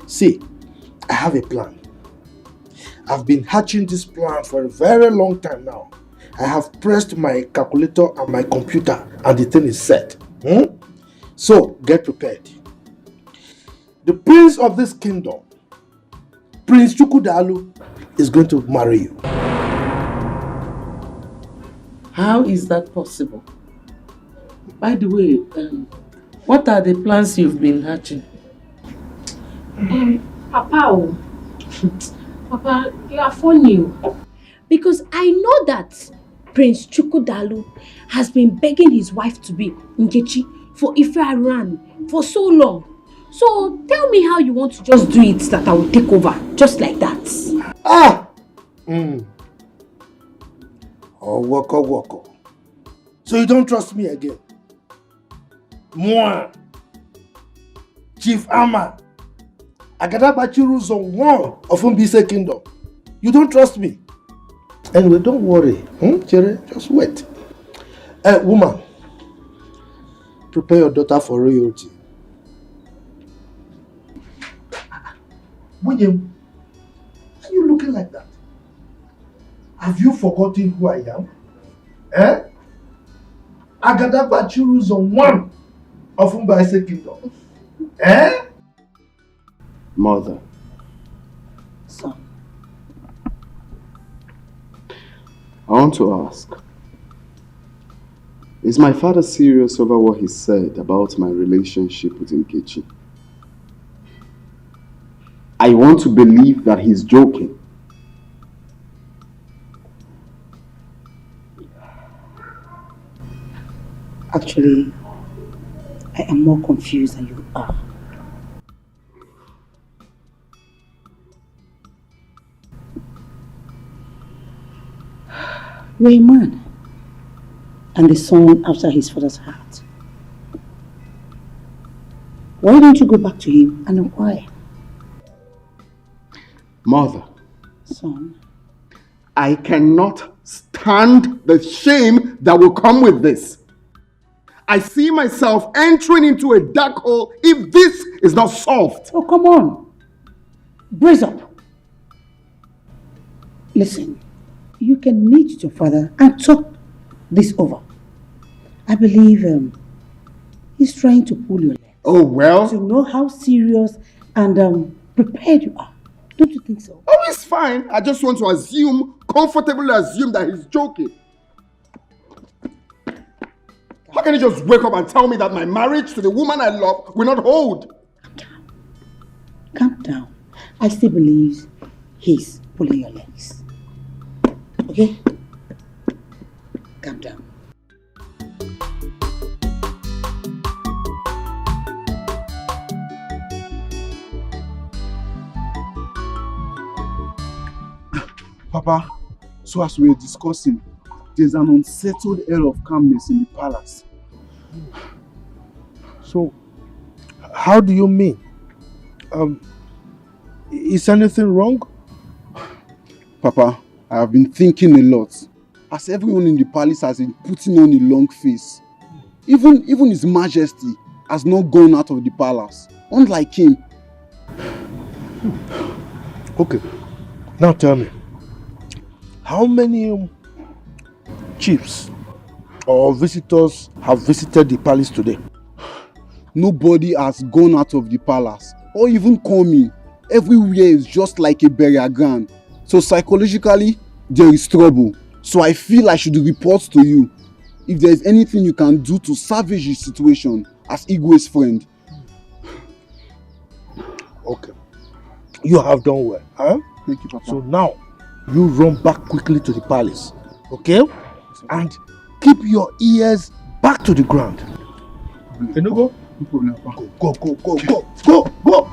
See, I have a plan. I've been hatching this plan for a very long time now. I have pressed my calculator and my computer and the thing is set. So, get prepared. The prince of this kingdom, Prince Chukwudalu, is going to marry you. How is that possible? By the way, what are the plans you've been hatching? Papa, Papa, you are funny. Because I know that Prince Chukwudalu has been begging his wife to be Nkechi for Ife for so long. So tell me how you want to just do it that I will take over, just like that. Oh, woko. So you don't trust me again? Moi, Chief Ama, Agadabachiru Zone 1 of Mbise Kingdom. You don't trust me? Anyway, don't worry. Chere, just wait. Woman, prepare your daughter for royalty. William, why are you looking like that? Have you forgotten who I am? Agadabachiru Zone 1 of Mbise Kingdom. Mother. Son. I want to ask, is my father serious over what he said about my relationship with Nkechi? I want to believe that he's joking. Actually, I am more confused than you are. You're a man and the son after his father's heart. Why don't you go back to him and inquire? Mother. Son. I cannot stand the shame that will come with this. I see myself entering into a dark hole if this is not solved. Oh, come on. Brace up. Listen, you can meet your father and talk this over. I believe he's trying to pull your leg. Oh, well. To know how serious and prepared you are. Don't you think so? Oh, it's fine. I just want to comfortably assume that he's joking. How can you just wake up and tell me that my marriage to the woman I love will not hold? Calm down. I still believe he's pulling your legs. Okay? Calm down. Papa, so as we were discussing, there's an unsettled air of calmness in the palace. So, how do you mean? Is anything wrong? Papa, I have been thinking a lot. As everyone in the palace has been putting on a long face. Even His Majesty has not gone out of the palace. Unlike him. Okay, now tell me. How many chiefs or visitors have visited the palace today? Nobody has gone out of the palace or even come in. Everywhere is just like a burial ground. So psychologically, there is trouble. So I feel I should report to you if there is anything you can do to salvage the situation as Igwe's friend. Okay. You have done well. Huh? Thank you, Papa. So now, you run back quickly to the palace. Okay? And keep your ears back to the ground. Can you go? No problem, Papa. Go!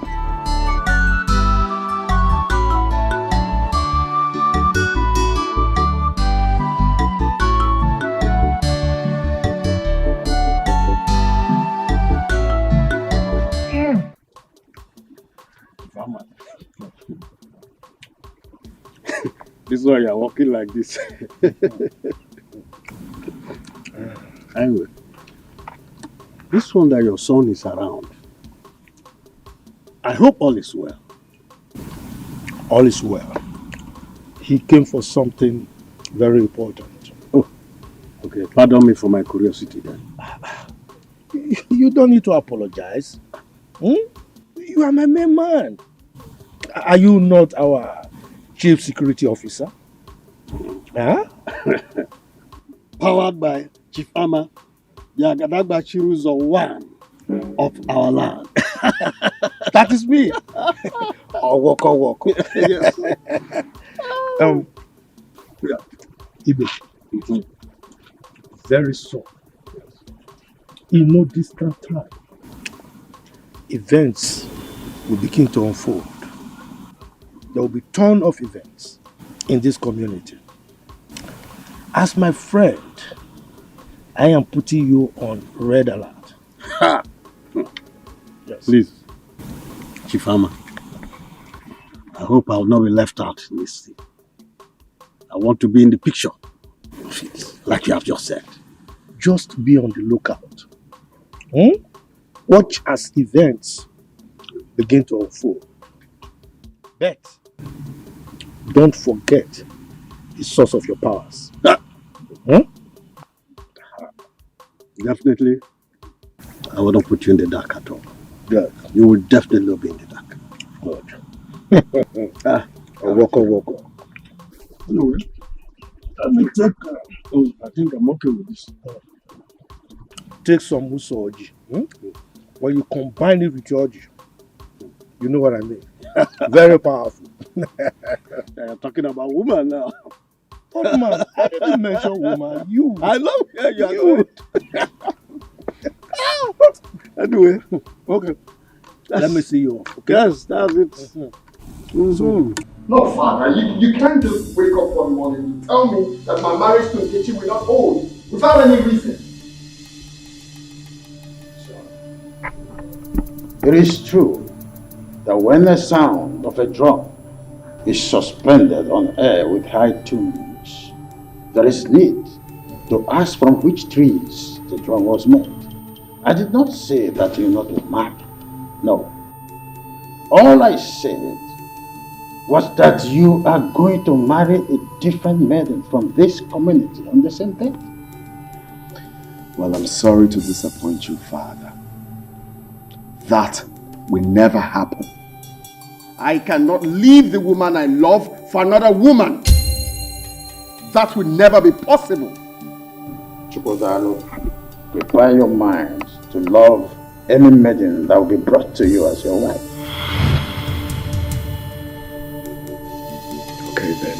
This is why you're walking like this. Anyway, this one that your son is around, I hope all is well. All is well. He came for something very important. Oh, okay. Pardon me for my curiosity then. You don't need to apologize. You are my main man. Are you not our chief security officer? Huh? Powered by Chief Ama, Yagadagba Chiruzo one of our land. That is me. Walk. Yes. Ibe. Very soon. In no distant time, events will begin to unfold. There will be a ton of events in this community. As my friend, I am putting you on red alert. Yes. Please, Chief Ama, I hope I will not be left out in this thing. I want to be in the picture, like you have just said. Just be on the lookout. Watch as events begin to unfold. But don't forget the source of your powers. Definitely, I will not put you in the dark at all. Good. You will definitely be in the dark. Good. Walk. Anyway, let me take. I think I'm okay with this. Take some musoji. When you combine it with your oji, you know what I mean. Very powerful. You're talking about woman now. Oh man, I didn't mention woman. You. I love you. Anyway, okay. Let me see you. Okay? Yes, that's it. No, Father, you can't just wake up one morning and tell me that my marriage to Nkechi will not hold without any reason. It is true that when the sound of a drum is suspended on air with high tunes, there is need to ask from which trees the drum was made. I did not say that you not be married. No. All I said was that you are going to marry a different maiden from this community on the same day. Well, I'm sorry to disappoint you, Father. That will never happen. I cannot leave the woman I love for another woman. That will never be possible. Chukwudalo, prepare your mind to love any maiden that will be brought to you as your wife. Okay then.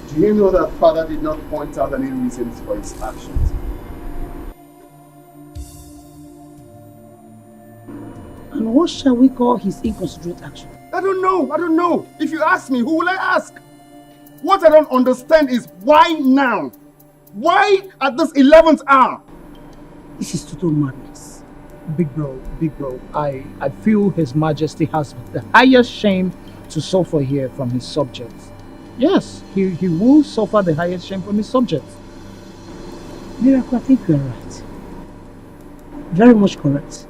Do you know that Father did not point out any reasons for his actions? And what shall we call his inconsiderate action? I don't know. If you ask me, who will I ask? What I don't understand is why now? Why at this 11th hour? This is total madness. Big bro, I feel His Majesty has the highest shame to suffer here from his subjects. Yes, he will suffer the highest shame from his subjects. Miracle, I think you are right. Very much correct.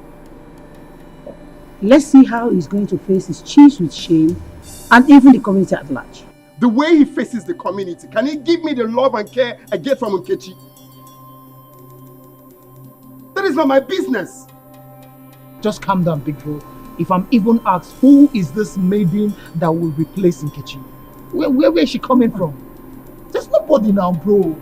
Let's see how he's going to face his chiefs with shame and even the community at large. The way he faces the community, can he give me the love and care I get from Nkechi? That is not my business. Just calm down, big bro. If I'm even asked, who is this maiden that will replace Nkechi? Where is she coming from? There's nobody now, bro.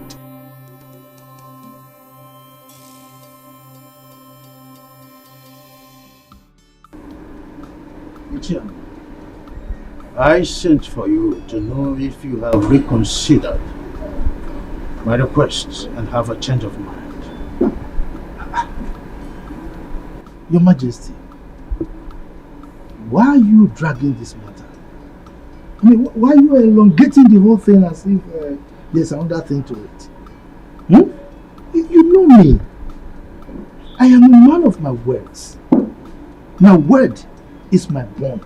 I sent for you to know if you have reconsidered my request and have a change of mind. Your Majesty, why are you dragging this matter? I mean, why are you elongating the whole thing as if there's another thing to it? Hmm? You know me. I am a man of my words. My word is my bond.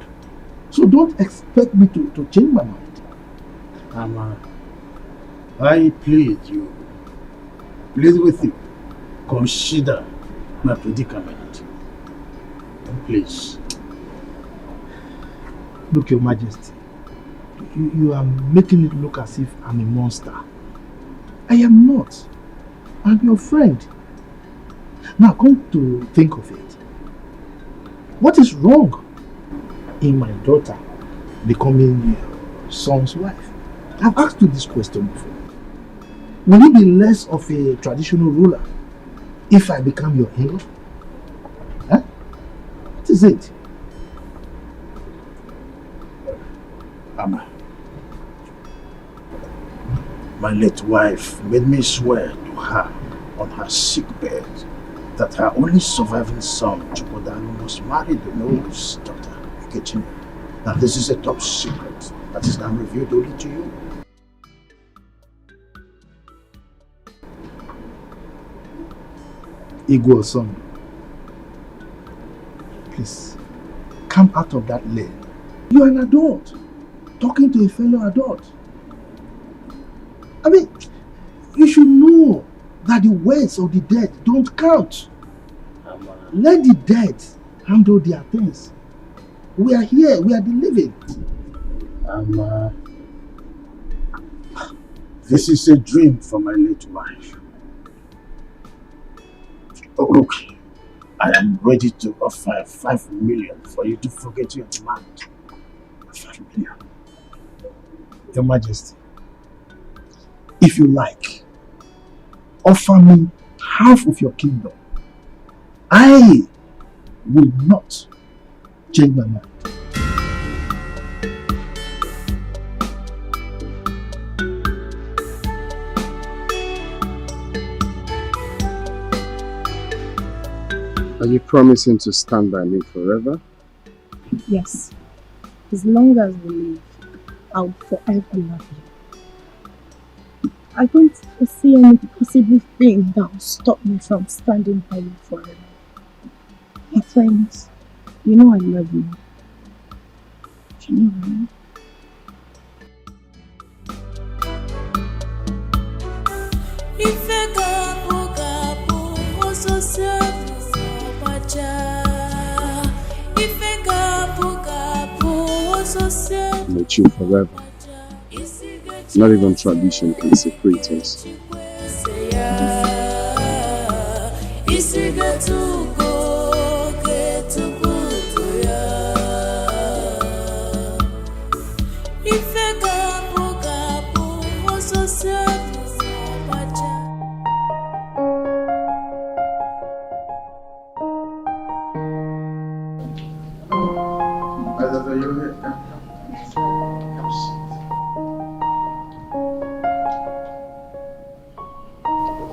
So don't expect me to change my mind. Ama, I plead with you. Consider my predicament. Please. Look, Your Majesty, you are making it look as if I'm a monster. I am not. I'm your friend. Now come to think of it. What is wrong in my daughter becoming your son's wife? I've asked you this question before. Will you be less of a traditional ruler if I become your in-law? Huh? What is it? Ama, my late wife made me swear to her on her sick bed that her only surviving son, Chukwudalu, must marry the noble's daughter, Regina. Now this is a top secret that is now revealed only to you. Igwe son, please, come out of that lane. You are an adult, talking to a fellow adult. I mean, you should know that the words of the dead don't count. Let the dead handle their things. We are here, we are the living. This is a dream for my late wife. Oh, look, I am ready to offer 5 million for you to forget your demand. 5 million. Your Majesty, if you like, offer me half of your kingdom. I will not change my mind. Are you promising to stand by me forever? Yes. As long as we live, I'll forever love you. I don't foresee any possible thing that will stop me from standing by you forever. My friends, you know I love you. You know, right? I'm with you forever. Not even tradition can separate us.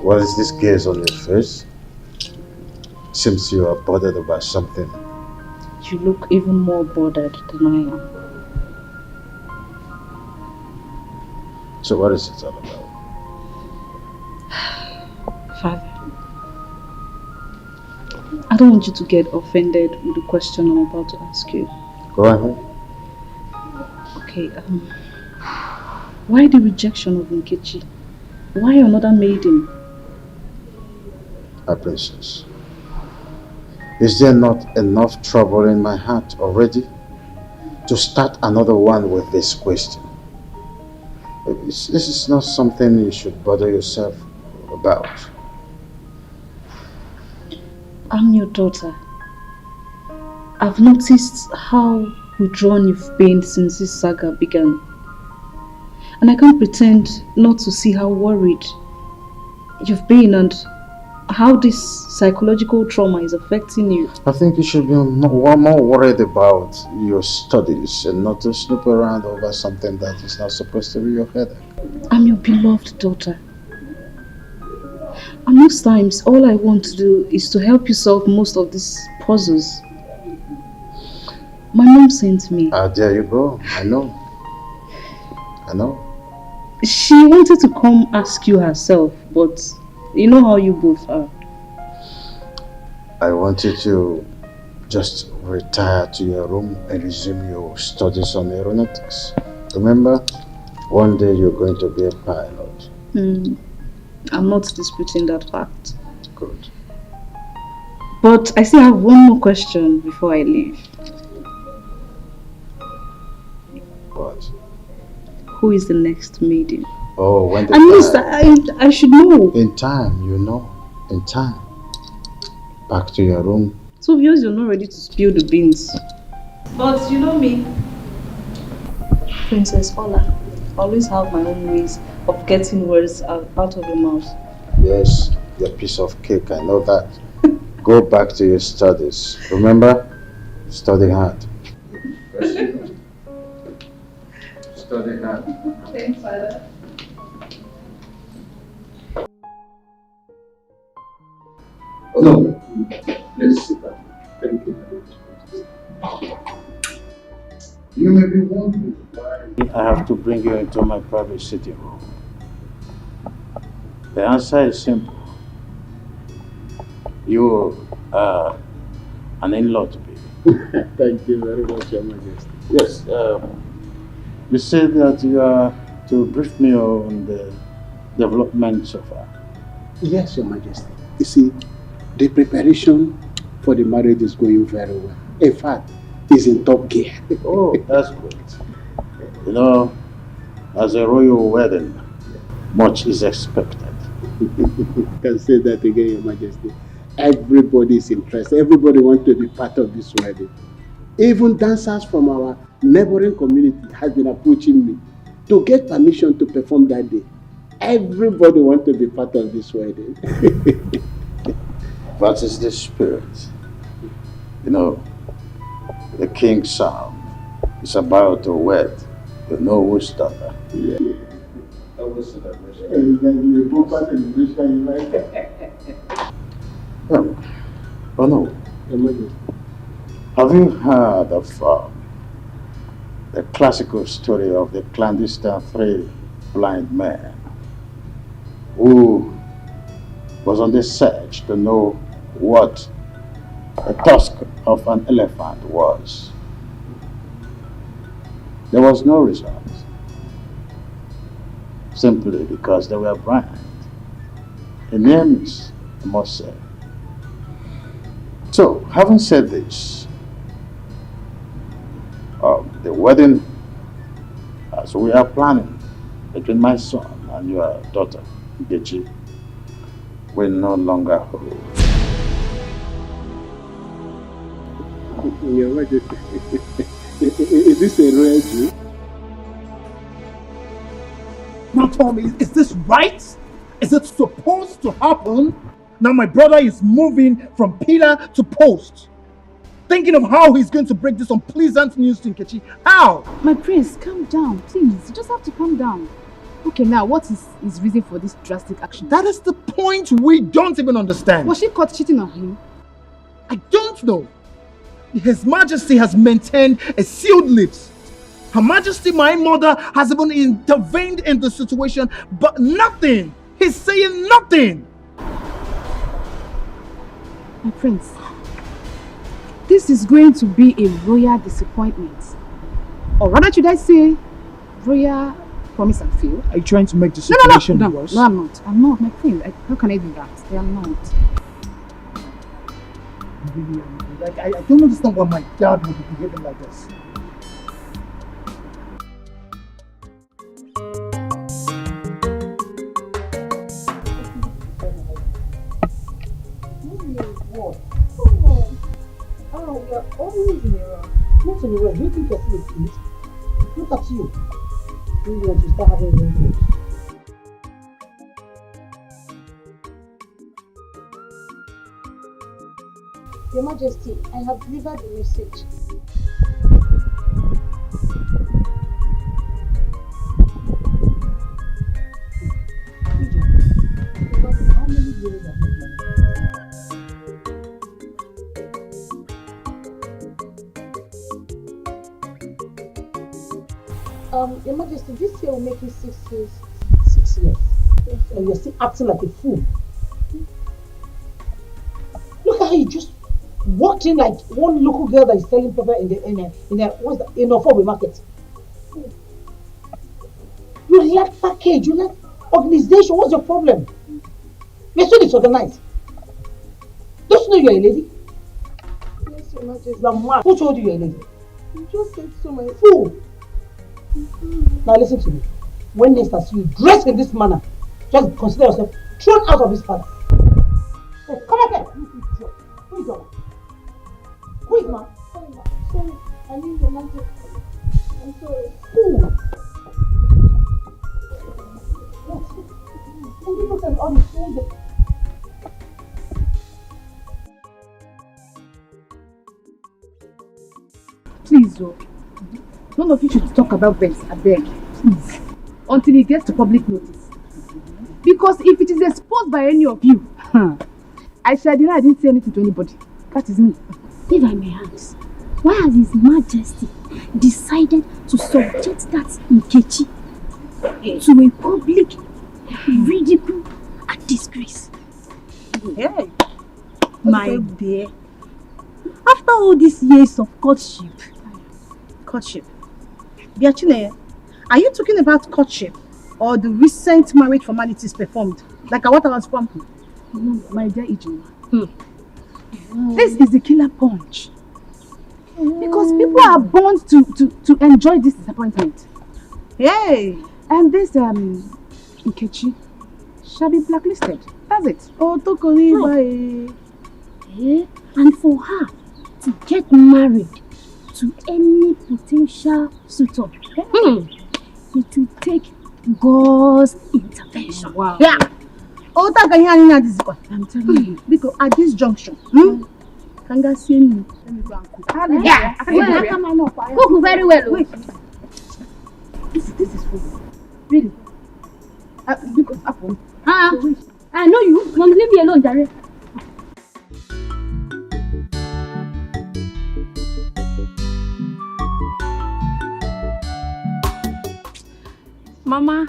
What is this gaze on your face? Seems you are bothered about something. You look even more bothered than I am. So what is it all about? Father, I don't want you to get offended with the question I'm about to ask you. Go ahead. Okay, why the rejection of Nkechi? Why another maiden? My princess, is there not enough trouble in my heart already to start another one with this question? This is not something you should bother yourself about. I'm your daughter. I've noticed how withdrawn you've been since this saga began. And I can't pretend not to see how worried you've been and how this psychological trauma is affecting you. I think you should be more worried about your studies and not to snoop around over something that is not supposed to be your headache. I'm your beloved daughter. And most times, all I want to do is to help you solve most of these puzzles. My mom sent me. There you go. I know. She wanted to come ask you herself but you know how you both are. I want you to just retire to your room and resume your studies on aeronautics. Remember, one day you're going to be a pilot. I'm not disputing that fact. Good. But I still have one more question before I leave. What? Who is the next maiden? Oh, when the At least I should know. In time, you know. In time. Back to your room. So obvious you're not ready to spill the beans. But you know me, Princess Ola, I always have my own ways of getting words out of your mouth. Yes, your piece of cake, I know that. Go back to your studies. Remember? Study hard. Study hard. Thanks, Father. No. Let's sit down. Thank you. You may be wondering why I have to bring you into my private sitting room. The answer is simple. You are an in-law to me. Thank you very much, Your Majesty. Yes, you said that you are to brief me on the development so far. Yes, Your Majesty. You see, the preparation for the marriage is going very well. In fact, it's in top gear. Oh, that's great. You know, as a royal wedding, much is expected. You can say that again, Your Majesty. Everybody is interested. Everybody wants to be part of this wedding. Even dancers from our neighboring community have been approaching me to get permission to perform that day. Everybody wants to be part of this wedding. That is the spirit. You know, the king's son is about to wed the Nollywood daughter. Yeah. That was celebration. Oh no. Have you heard of the classical story of the clandestine three blind men who was on the search to know what the tusk of an elephant was? There was no result, simply because they were blind. A near miss, I must say. So, having said this, the wedding, as we are planning between my son and your daughter, Nkechi, will no longer hold. Your Majesty, is this a royal Jew? Now tell me, is this right? Is it supposed to happen? Now my brother is moving from pillar to post. Thinking of how he's going to break this unpleasant news to Nkechi. How? My prince, calm down, please. You just have to calm down. Okay, now what is his reason for this drastic action? That is the point we don't even understand. Was she caught cheating on him? I don't know. His Majesty has maintained a sealed lips. Her Majesty, my mother, has even intervened in the situation, but nothing. He's saying nothing. My prince, this is going to be a royal disappointment. Or rather, should I say, royal promise and fail? Are you trying to make the situation worse? No, I'm not. I'm not, my prince. How can I do that? I am not. Really, I don't understand why my dad would be behaving like this. Oh, you're always in a rush. Not in a rush. Do you think you're full of things? Look at you. You want to start having wrinkles. Your Majesty, I have delivered the message. How many years have you done? Your Majesty, this year will make it 6 years. 6 years. And you're still acting like a fool. Look at how you just walked in like one local girl that is selling pepper in a Fobe market. You lack package, you lack organization. What's your problem? You're so disorganized. Don't you know you're a lady? Yes, Your Majesty. You're mad. Who told you you're a lady? You just said so, my fool. Now listen to me. When next I see you dressed in this manner, just consider yourself thrown out of this palace. Hey, come back here. Who is your man? Who is man? Sorry, I need Your Majesty. I'm sorry. Fool. And you look at all the food. Please, oh. None of you should talk about this, I beg. Please. Until it gets to public notice. Because if it is exposed by any of you, I shall deny I didn't say anything to anybody. That is me. If I may ask, why has His Majesty decided to subject that Nkechi to a public ridicule and disgrace? Hey, my dear, after all these years of courtship, Biachine, are you talking about courtship or the recent marriage formalities performed? Like what I was from? No, my dear Ijoma. This is the killer punch. Because people are born to enjoy this disappointment. Hey! And this Nkechi shall be blacklisted. That's it. Oh, Tokori. And for her to get married to any potential suitor, it will take God's intervention. Wow. Yeah. Oh, I'm telling you, because at this junction, Kanga see me. Yeah. Cook very well. Wait. This is food. Really? Because apple. I know you. Mom, leave me alone, Jare. Mama,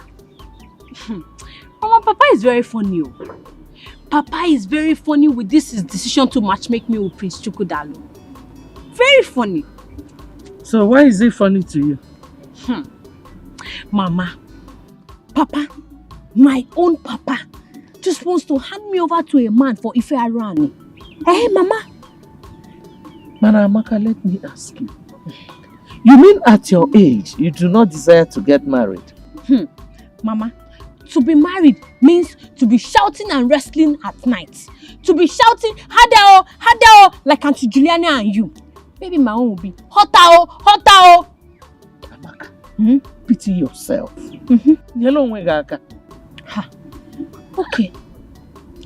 Papa is very funny. Papa is very funny with this his decision to matchmake me with Prince Chukwudalu. Very funny. So why is it funny to you? Mama, Papa, my own Papa, just wants to hand me over to a man for Ife Arani. Hey, Mama. Amaka, let me ask you. You mean at your age, you do not desire to get married? Mama, to be married means to be shouting and wrestling at night. To be shouting, Hadao, Hadao, like Auntie Juliana and you. Maybe my own will be, Hotao, Hotao. Amaka, pity yourself.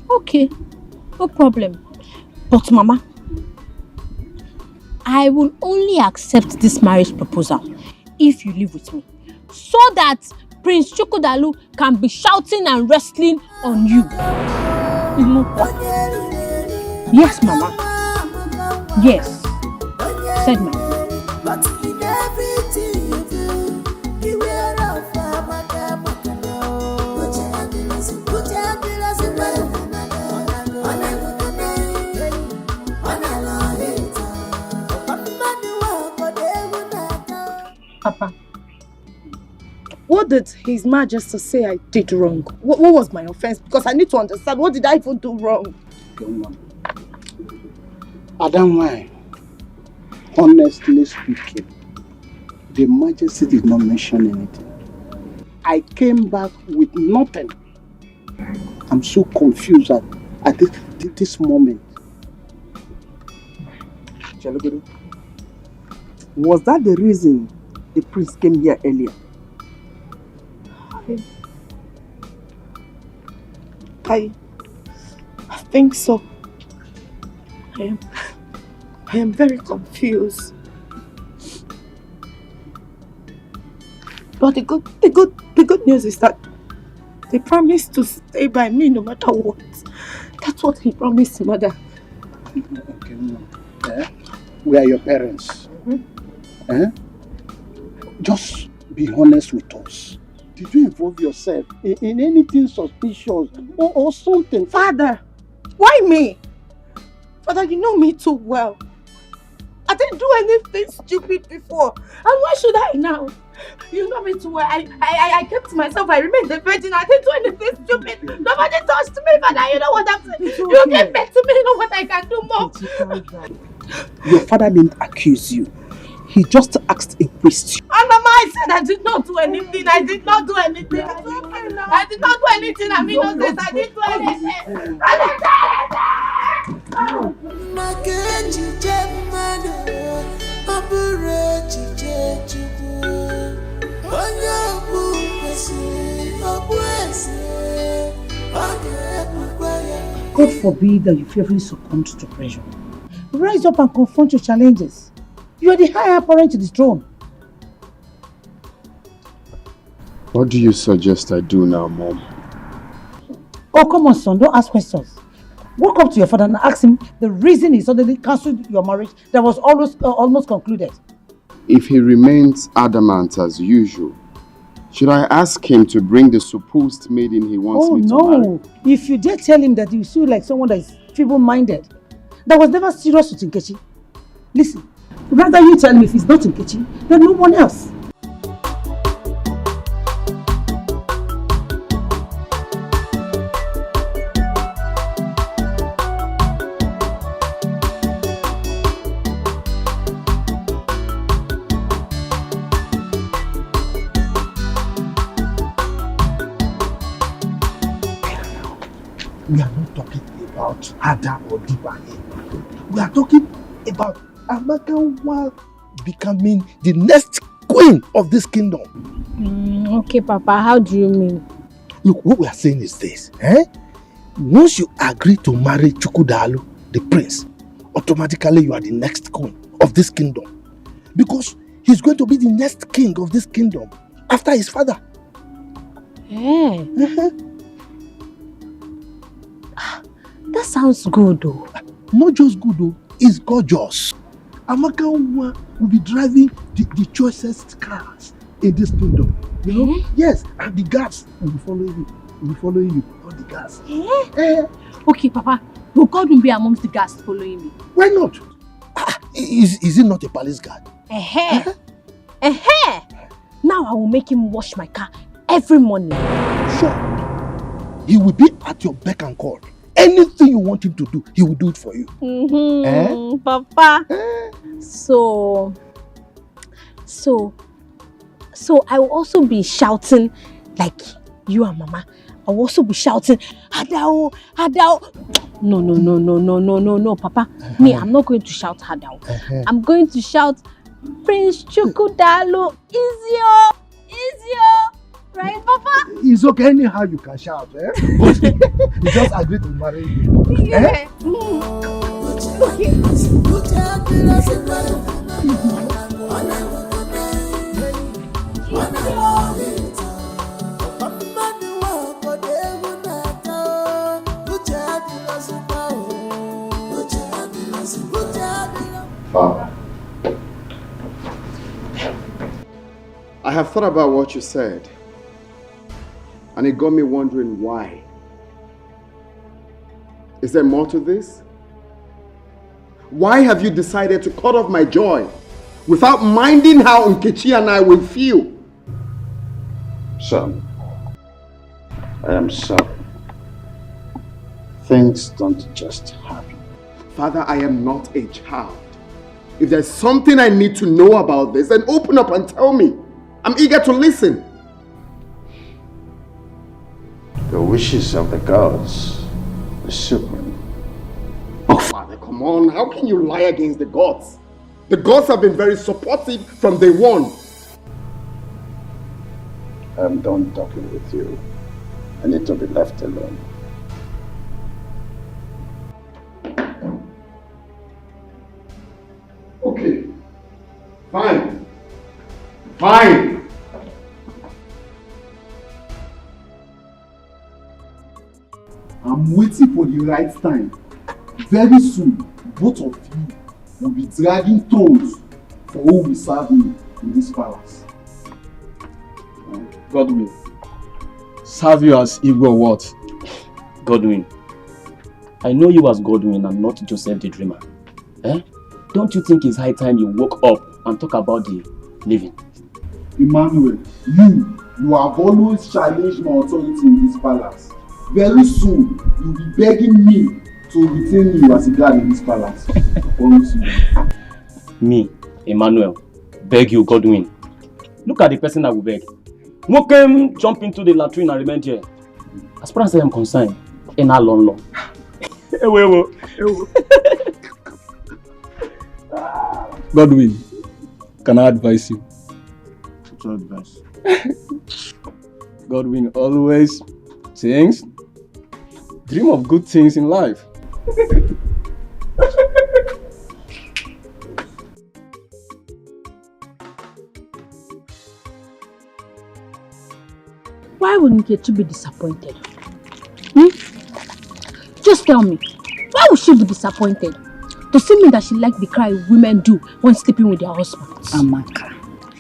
Okay, no problem. But Mama, I will only accept this marriage proposal if you live with me. So that Prince Chukwudalu can be shouting and wrestling on you. Yes, Mama. Yes. Said Mama. But in everything you do, beware of Papa, what did His Majesty say I did wrong? What was my offense? Because I need to understand, what did I even do wrong? Adam, why? Honestly speaking, the Majesty did not mention anything. I came back with nothing. I'm so confused at this moment. Chalogodo, was that the reason the priest came here earlier? I think so. I am very confused. But the good news is that they promised to stay by me no matter what. That's what he promised, Mother. Okay, we are your parents. Just be honest with us. Did you involve yourself in anything suspicious or something? Father, why me? Father, you know me too well. I didn't do anything stupid before. And why should I now? You know me too well. I kept to myself. I remained a virgin. I didn't do anything stupid. Nobody touched me, Father. You know what I'm saying? Okay. You gave back to me. You know what I can do more. Your father didn't accuse you. He just asked a question. And Mama, I said I did not do anything. I did not do anything. I did not do anything. I'm innocent. I didn't do anything. I didn't do God forbid that you fearfully succumb to pressure. Rise up and confront your challenges. You are the higher apparent to the throne. What do you suggest I do now, Mom? Oh, come on, son. Don't ask questions. Walk up to your father and ask him the reason he suddenly cancelled your marriage that was almost concluded. If he remains adamant as usual, should I ask him to bring the supposed maiden he wants me to marry? Oh, no. If you dare tell him that you feel like someone that is feeble-minded, that was never serious with Nkechi. Listen, rather you tell me if it's not Nkechi, then no one else. We are not talking about Ada or Diva here. We are talking about Amaka becoming the next queen of this kingdom. Okay, Papa, how do you mean? Look, what we are saying is this. Once you agree to marry Chukwudalu, the prince, automatically you are the next queen of this kingdom. Because he's going to be the next king of this kingdom after his father. That sounds good though. Not just good though, it's gorgeous. Amaka will be driving the choicest cars in this kingdom. You know? Yes, and the guards will be following you. All the guards. Okay, Papa. Will God be amongst the guards following me? Why not? Is it not a palace guard? Now I will make him wash my car every morning. Sure. He will be at your beck and call. Anything you want him to do, he will do it for you. Papa. So I will also be shouting like you and Mama. I will also be shouting, Hadao, Hadao. No, Papa. Me, I'm not going to shout Hadao. I'm going to shout, Prince Chukwudalu, Izio. Right, Papa? It's okay, anyhow you can shout, But you just agree to marry you. Yeah. Father, I have thought about what you said. And it got me wondering why. Is there more to this? Why have you decided to cut off my joy without minding how Nkechi and I will feel? Son, I am sorry. Things don't just happen. Father, I am not a child. If there's something I need to know about this, then open up and tell me. I'm eager to listen. The wishes of the gods is supreme. Oh, Father, come on. How can you lie against the gods? The gods have been very supportive from day one. I'm done talking with you. I need to be left alone. Okay. Fine. Fine. I'm waiting for the right time. Very soon, both of you will be dragging toes for who will serve me in this palace. God will. serve you as Igwe or what? Godwin, I know you as Godwin and not Joseph the Dreamer. Eh? Don't you think it's high time you woke up and talk about the living? Emmanuel, you have always challenged my authority in this palace. Very soon, you'll be begging me to retain you as a guard in this palace. I promise you. Me, Emmanuel, beg you, Godwin. Look at the person I will beg. Who came jump into the latrine and remain here? As far as I am concerned, in a long. Godwin, can I advise you? What's your advice? Godwin always dream of good things in life. Why would Nkechi be disappointed? Just tell me, why would she be disappointed? Does it mean that she likes the cry women do when sleeping with their husbands? Amaka,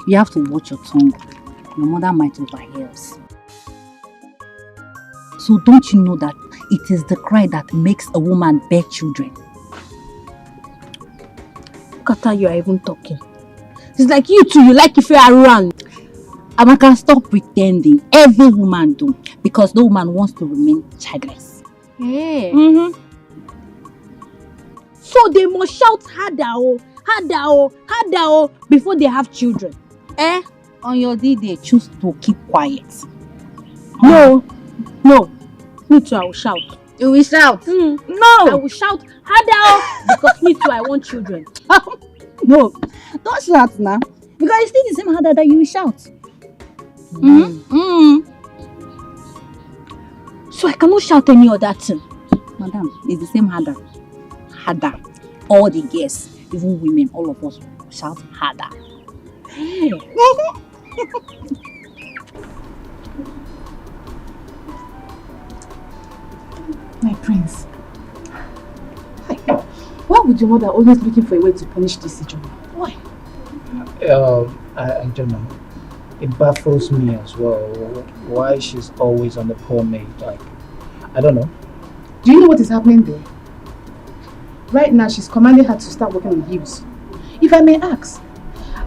you have to watch your tongue. Your mother might overhear us. So don't you know that it is the cry that makes a woman bear children? Look at how you are even talking. It's like you two, you like if you are around. Amaka, stop pretending. Every woman do, because no woman wants to remain childless. Yeah. So they must shout harder, before they have children. On your day, they choose to keep quiet. No. Me too, I will shout. You will shout? No. I will shout harder because me too, I want children. No, don't shout now. Because it's still the same harder that you will shout. So I cannot shout any other thing. Madam, it's the same harder. Harder. All the girls, even women, all of us shout harder. Hey. My prince. Hi. Why would your mother always looking for a way to punish this Ijeoma? Why? I don't know. It baffles me as well. Why she's always on the poor maid. Like, I don't know. Do you know what is happening there? Right now, she's commanding her to start working with heels. If I may ask,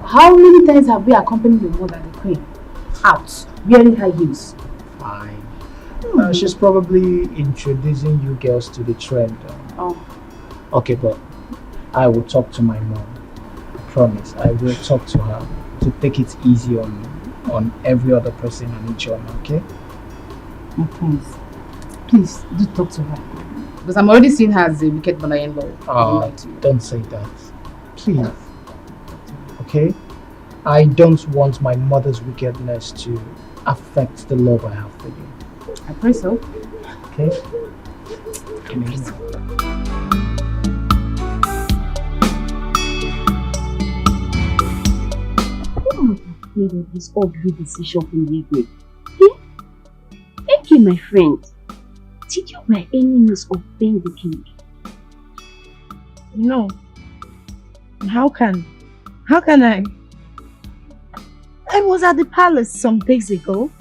how many times have we accompanied your mother, the queen, out wearing high heels? Fine. She's probably introducing you girls to the trend. Okay, but I will talk to my mom. I promise. I will talk to her to take it easy on every other person and each other, okay? My prince, please do talk to her. Because I'm already seeing her as a wicked mother-in-law. Don't say that. Please. Okay? I don't want my mother's wickedness to affect the love I have for you. I pray so. Okay? Who have made this ugly decision from Igwe? Okay, my friend. Did you by any means offend the king? No. How can I? I was at the palace some days ago.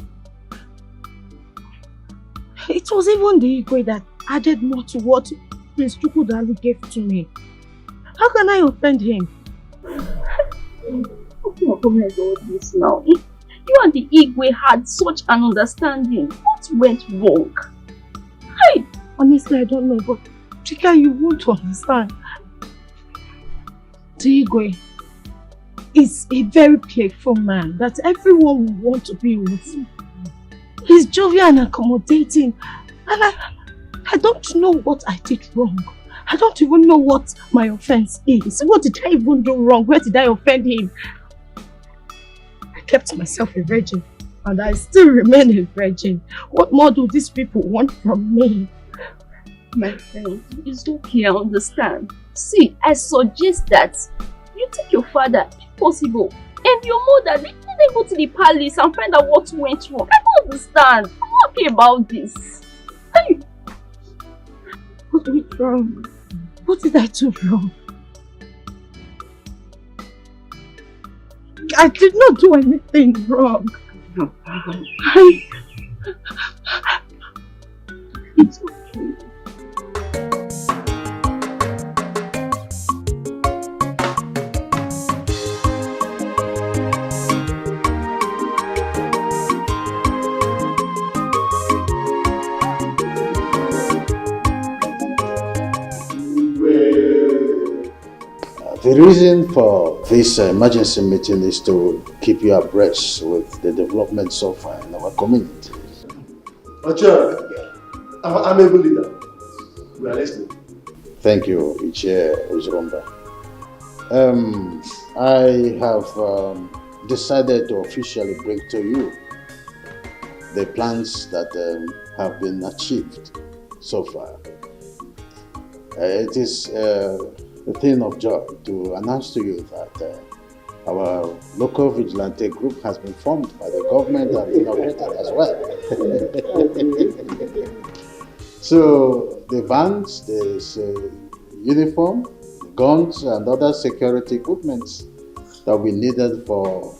It was even the Igwe that added more to what Prince Chukwudalu gave to me. How can I offend him? Open up all this now. You and the Igwe had such an understanding. What went wrong? Honestly, I don't know, but Chika, you won't understand. The Igwe is a very playful man that everyone will want to be with. He's jovial and accommodating, and I don't know what I did wrong. I don't even know what my offense is. What did I even do wrong? Where did I offend him? I kept myself a virgin, and I still remain a virgin. What more do these people want from me? My friend, it's okay, I understand. See, I suggest that you take your father, if possible, and your mother, they go to the palace and find out what went wrong. I don't understand. I'm not happy about this. What went wrong? What did I do wrong? I did not do anything wrong. It's okay. The reason for this emergency meeting is to keep you abreast with the development so far in our community. Ocha, I'm able leader. We are listening. Thank you, Ichie Uzromba. I have decided to officially bring to you the plans that have been achieved so far. It is a thing of joy to announce to you that our local vigilante group has been formed by the government and inaugurated as well. So the vans, the uniform, the guns and other security equipment that we needed for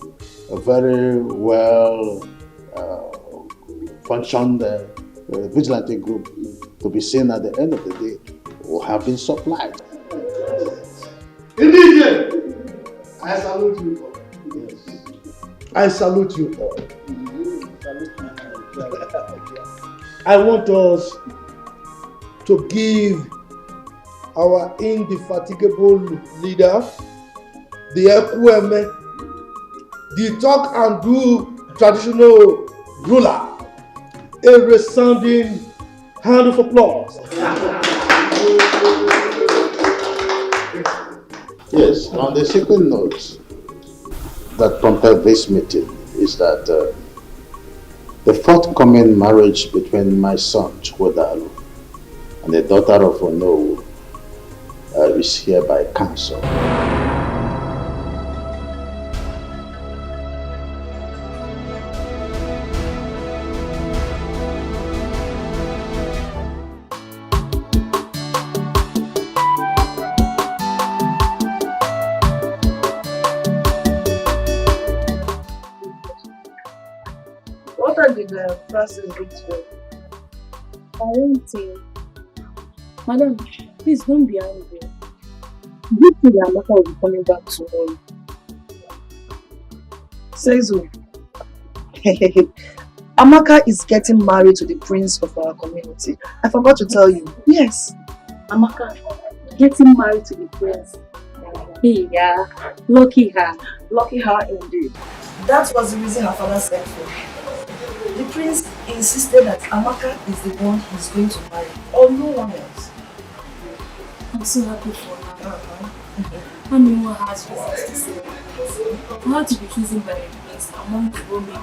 a very well functioned vigilante group to be seen at the end of the day will have been supplied. Indeed, I salute you all. Yes. I salute you all. I want us to give our indefatigable leader, the Ekweme, the talk and do traditional ruler, a resounding hand of applause. Yes, on the second note that prompted this meeting is that the forthcoming marriage between my son Chukwudalu and the daughter of Onowu is hereby cancelled. What time did Francis reach you? I won't say. Madam, please don't be angry. Do you think that Amaka will be coming back tomorrow? Says who? Amaka is getting married to the prince of our community. I forgot to tell you. Yes. Amaka, getting married to the prince. Hey, yeah. Lucky her. Lucky her indeed. That was the reason her father sent for. The prince insisted that Amaka is the one he's going to marry, or no one else. I'm so happy for her. I mean, what has reasons to say. I had to be chosen by the prince among the women.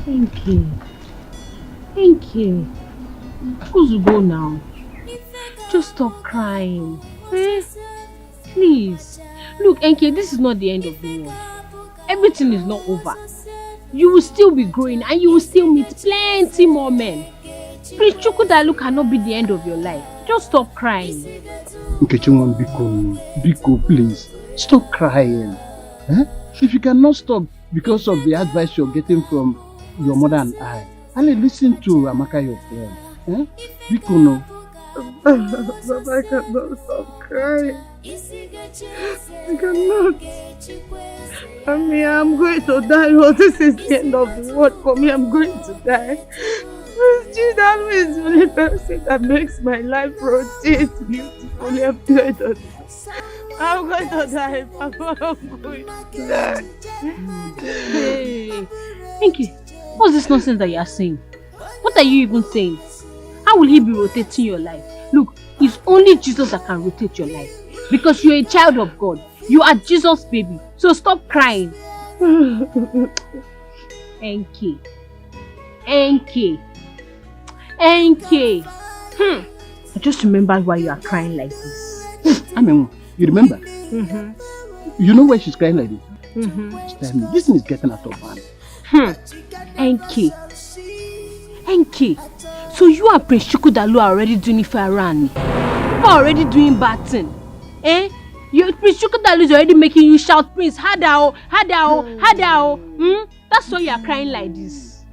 Thank you. Thank you. Who's to go now? Just stop crying. Eh? Please. Look, Enke, this is not the end of the world. Everything is not over. You will still be growing and you will still meet plenty more men. Prince Chukwudalu cannot be the end of your life. Just stop crying. Nkechimwan, Biko, please, stop crying. Eh? If you cannot stop because of the advice you're getting from your mother and I, only listen to Amaka, your friend. Eh? Biko, no. But I cannot stop crying. I cannot. I mean, I'm going to die. Oh, this is the end of the world for me. I'm going to die. Chukwudalu is the only person that makes my life rotate beautifully. I'm going to die. I'm going to die, Papa. I'm going to die. Hey, Enke, what's this nonsense that you are saying? What are you even saying? How will he be rotating your life? Look, it's only Jesus that can rotate your life. Because you're a child of God. You are Jesus' baby. So stop crying. Enke. Enke. Enke. I just remembered why you are crying like this. I mean, you remember? You know why she's crying like this? Tell me, this thing is getting out of hand. Enke. Enke. So you and Prince Chukwudalu are already doing it for Arani. You are already doing bad thing. Eh? Prince Chukwudalu is already making you shout, Prince, Hadao, Hadao, Hadao. That's why you are crying like this.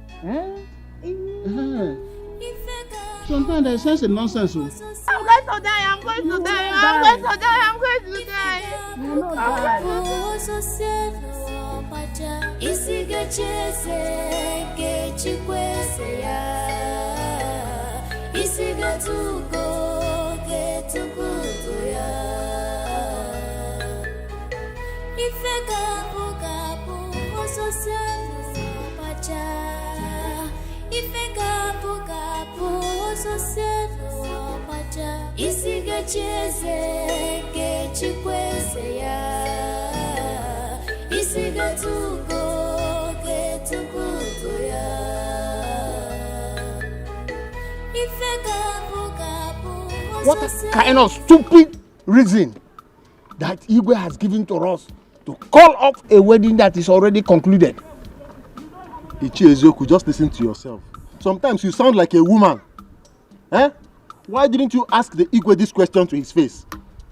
Sometimes there's sense in nonsense. I'm going to die, I'm going to die, I'm going to die, I'm going to die. You know that. What kind of stupid reason that Igwe has given to us to call off a wedding that is already concluded? Ichiezoku, just listen to yourself. Sometimes you sound like a woman. Eh? Why didn't you ask the Igwe this question to his face?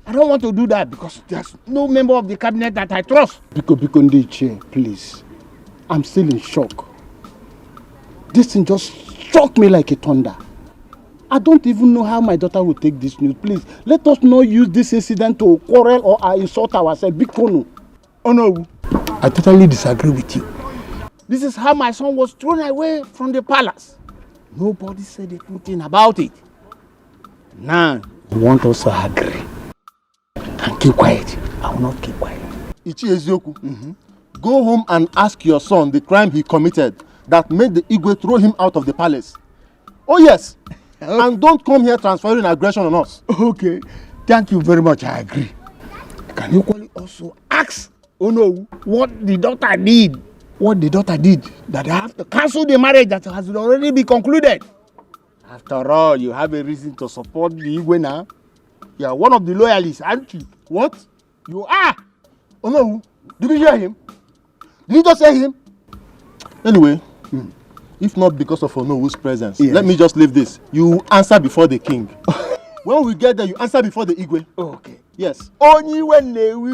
I don't want to do that because there's no member of the cabinet that I trust. Biko Ndiche, please. I'm still in shock. This thing just struck me like a thunder. I don't even know how my daughter will take this news. Please, let us not use this incident to quarrel or insult ourselves. Biko. Oh no, I totally disagree with you. This is how my son was thrown away from the palace. Nobody said anything about it. Now, you want us to agree and keep quiet. I will not keep quiet. Ichiezoku, go home and ask your son the crime he committed that made the Igwe throw him out of the palace. Oh yes, and don't come here transferring aggression on us. Okay, thank you very much. I agree. Can you equally also ask Ono what the daughter did? What the daughter did that I have to cancel the marriage that has already been concluded. After all, you have a reason to support the Igwe now. You are one of the loyalists, aren't you? What? You are. Oh no, did you hear him? Did you just say him? Anyway, if not because of Onowu's presence, let me just leave this. You answer before the king. When we get there, you answer before the Igwe. Okay. Yes. Only when they we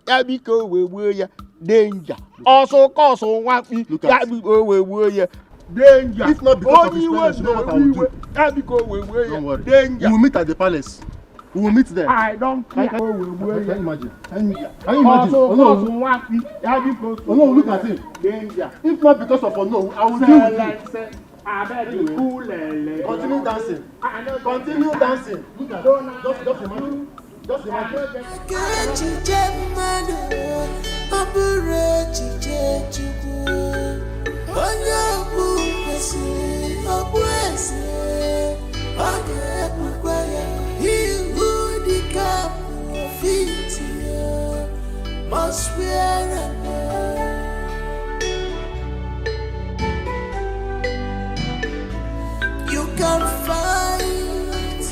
Yabiko we danger. Also cause on one Yabiko we danger. If not because of his presence, you know what I will do. Yabiko we Don't worry. danger. We will meet at the palace. We will meet there. I don't care. Can you imagine? Can you imagine? Also Oh no, cause on one Yabiko. oh no, look at him. Danger. If not because of Ono, I will deal with you. Continue dancing. Continue dancing. Look at just imagine. Just imagine. Must wear you can fight,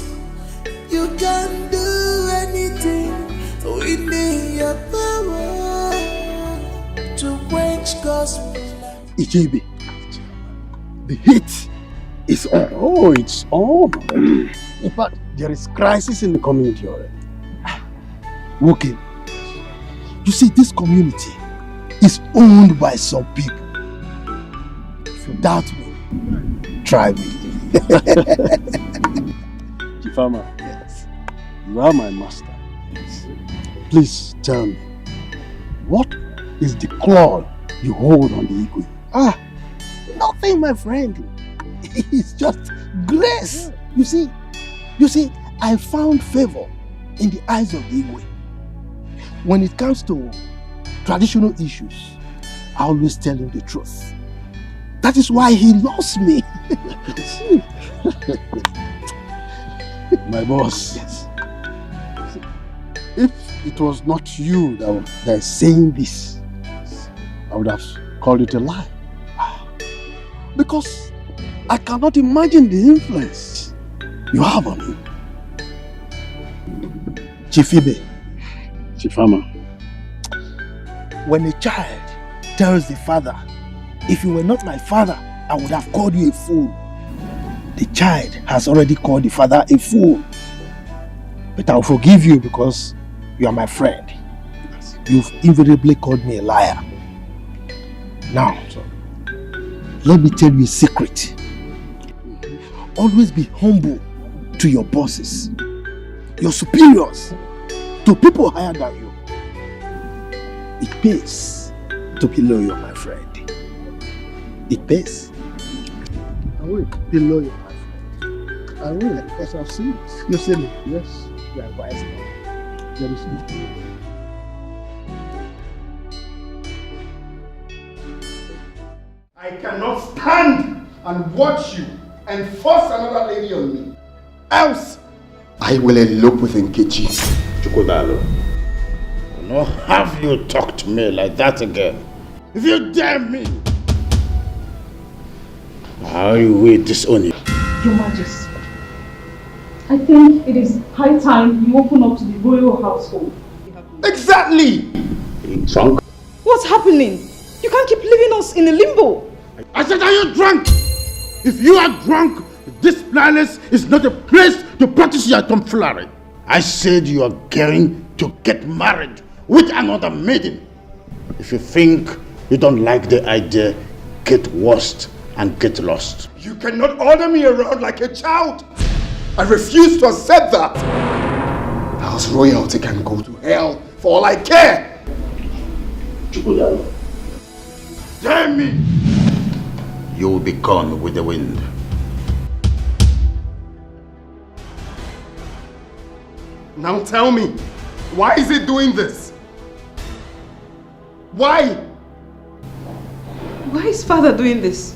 you can do anything within your power to quench gospel. Ichebe, the heat is on. Oh, it's on. In fact, there is crisis in the community already. Okay. You see, this community is owned by some people. If you doubt me, try me. Chifama, yes. You are my master. Yes. Please tell me, what is the claw you hold on the Igwe? Nothing, my friend. It's just grace. You see, I found favor in the eyes of the Igwe. When it comes to traditional issues, I always tell him the truth. That is why he loves me. My boss. Yes. If it was not you that is saying this, I would have called it a lie. Because I cannot imagine the influence you have on him. Chifibe. Chifama. When a child tells the father, if you were not my father, I would have called you a fool. The child has already called the father a fool. But I'll forgive you because You are my friend. You've invariably called me a liar. Now, let me tell you a secret. Always be humble to your bosses, your superiors, to people higher than you. It pays to be loyal, my friend. It pays. I will be loyal, my friend. I will, because I've seen it. You see me? Yes. You are wise now. There is no. I cannot stand and watch you and force another lady on me. Else, I will elope with Nkechi. Chukwudalo, I will not have you talk to me like that again. If you dare me, I will disown you. Your Majesty, I think it is high time you open up to the royal household. Exactly! Drunk? What's happening? You can't keep leaving us in a limbo. I said, are you drunk? If you are drunk, this palace is not a place to practice your tomfoolery. I said you are going to get married with another maiden. If you think you don't like the idea, get worst and get lost. You cannot order me around like a child. I refuse to accept that. House royalty can go to hell for all I care. Damn me! You will be gone with the wind. Now tell me, why is he doing this? Why? Why is father doing this?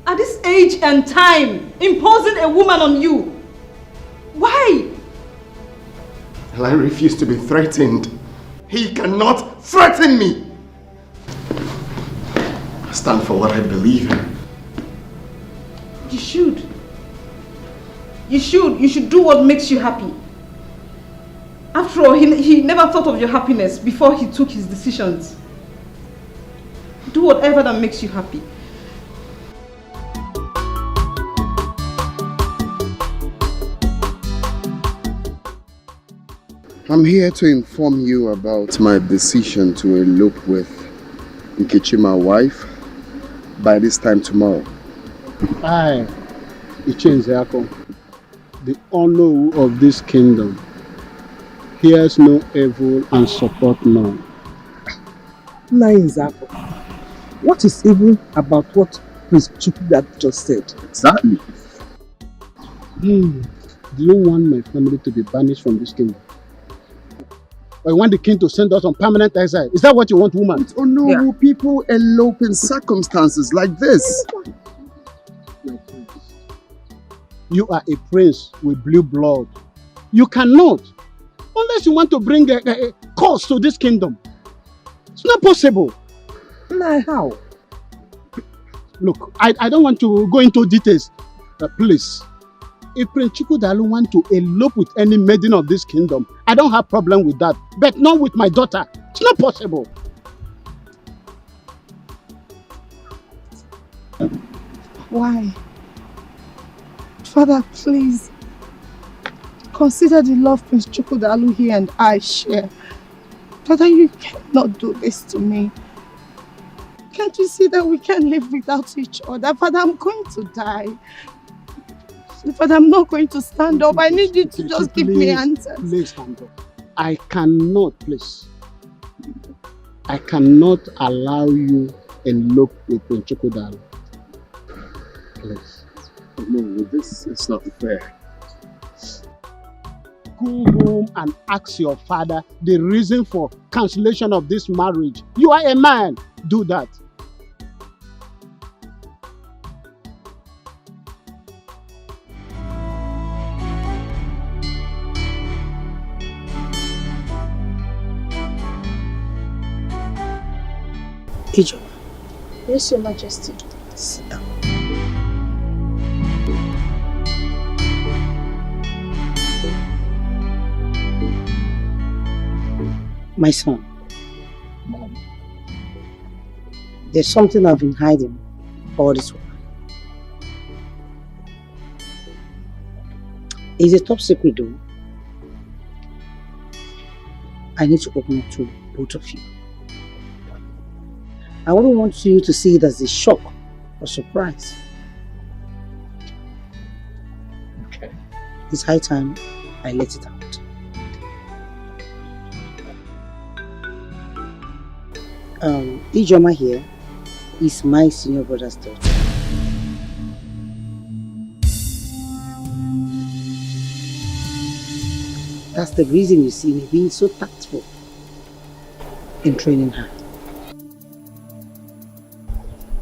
At this age and time, imposing a woman on you. Why? Well, I refuse to be threatened. He cannot threaten me. I stand for what I believe in. You should. You should do what makes you happy. After all, he never thought of your happiness before he took his decisions. Do whatever that makes you happy. I'm here to inform you about my decision to elope with Nkechi, my wife, by this time tomorrow. I, Ichenzeako, the honor of this kingdom, hears no evil and support none. Nainzako, what is evil about what Prince Chukwudalo just said? Exactly. Do you want my family to be banished from this kingdom? Or you want the king to send us on permanent exile? Is that what you want, woman? Oh no, people elope in circumstances like this. You are a prince with blue blood. You cannot. Unless you want to bring a curse to this kingdom. It's not possible. Nah, how? Look, I don't want to go into details. Please. If Prince Chukwudalo want to elope with any maiden of this kingdom, I don't have problem with that. But not with my daughter. It's not possible. Why? Father, please. Consider the love Prince Chukwudalo here and I share. Father, you cannot do this to me. Can't you see that we can't live without each other? Father, I'm going to die. Father, I'm not going to stand up. I need you to just give me answers. Please stand up. I cannot, please. I cannot allow you elope with Prince Chukwudalo. Please. No, this is not fair. Go home and ask your father the reason for cancellation of this marriage. You are a man. Do that. Ijo. Yes, Your Majesty. Sit down. My son. Mom. There's something I've been hiding all this while. It's a top secret though. I need to open up to both of you. I wouldn't want you to see it as a shock or surprise. Okay. It's high time I let it out. Ijoma here is my senior brother's daughter. That's the reason you see me being so tactful in training her.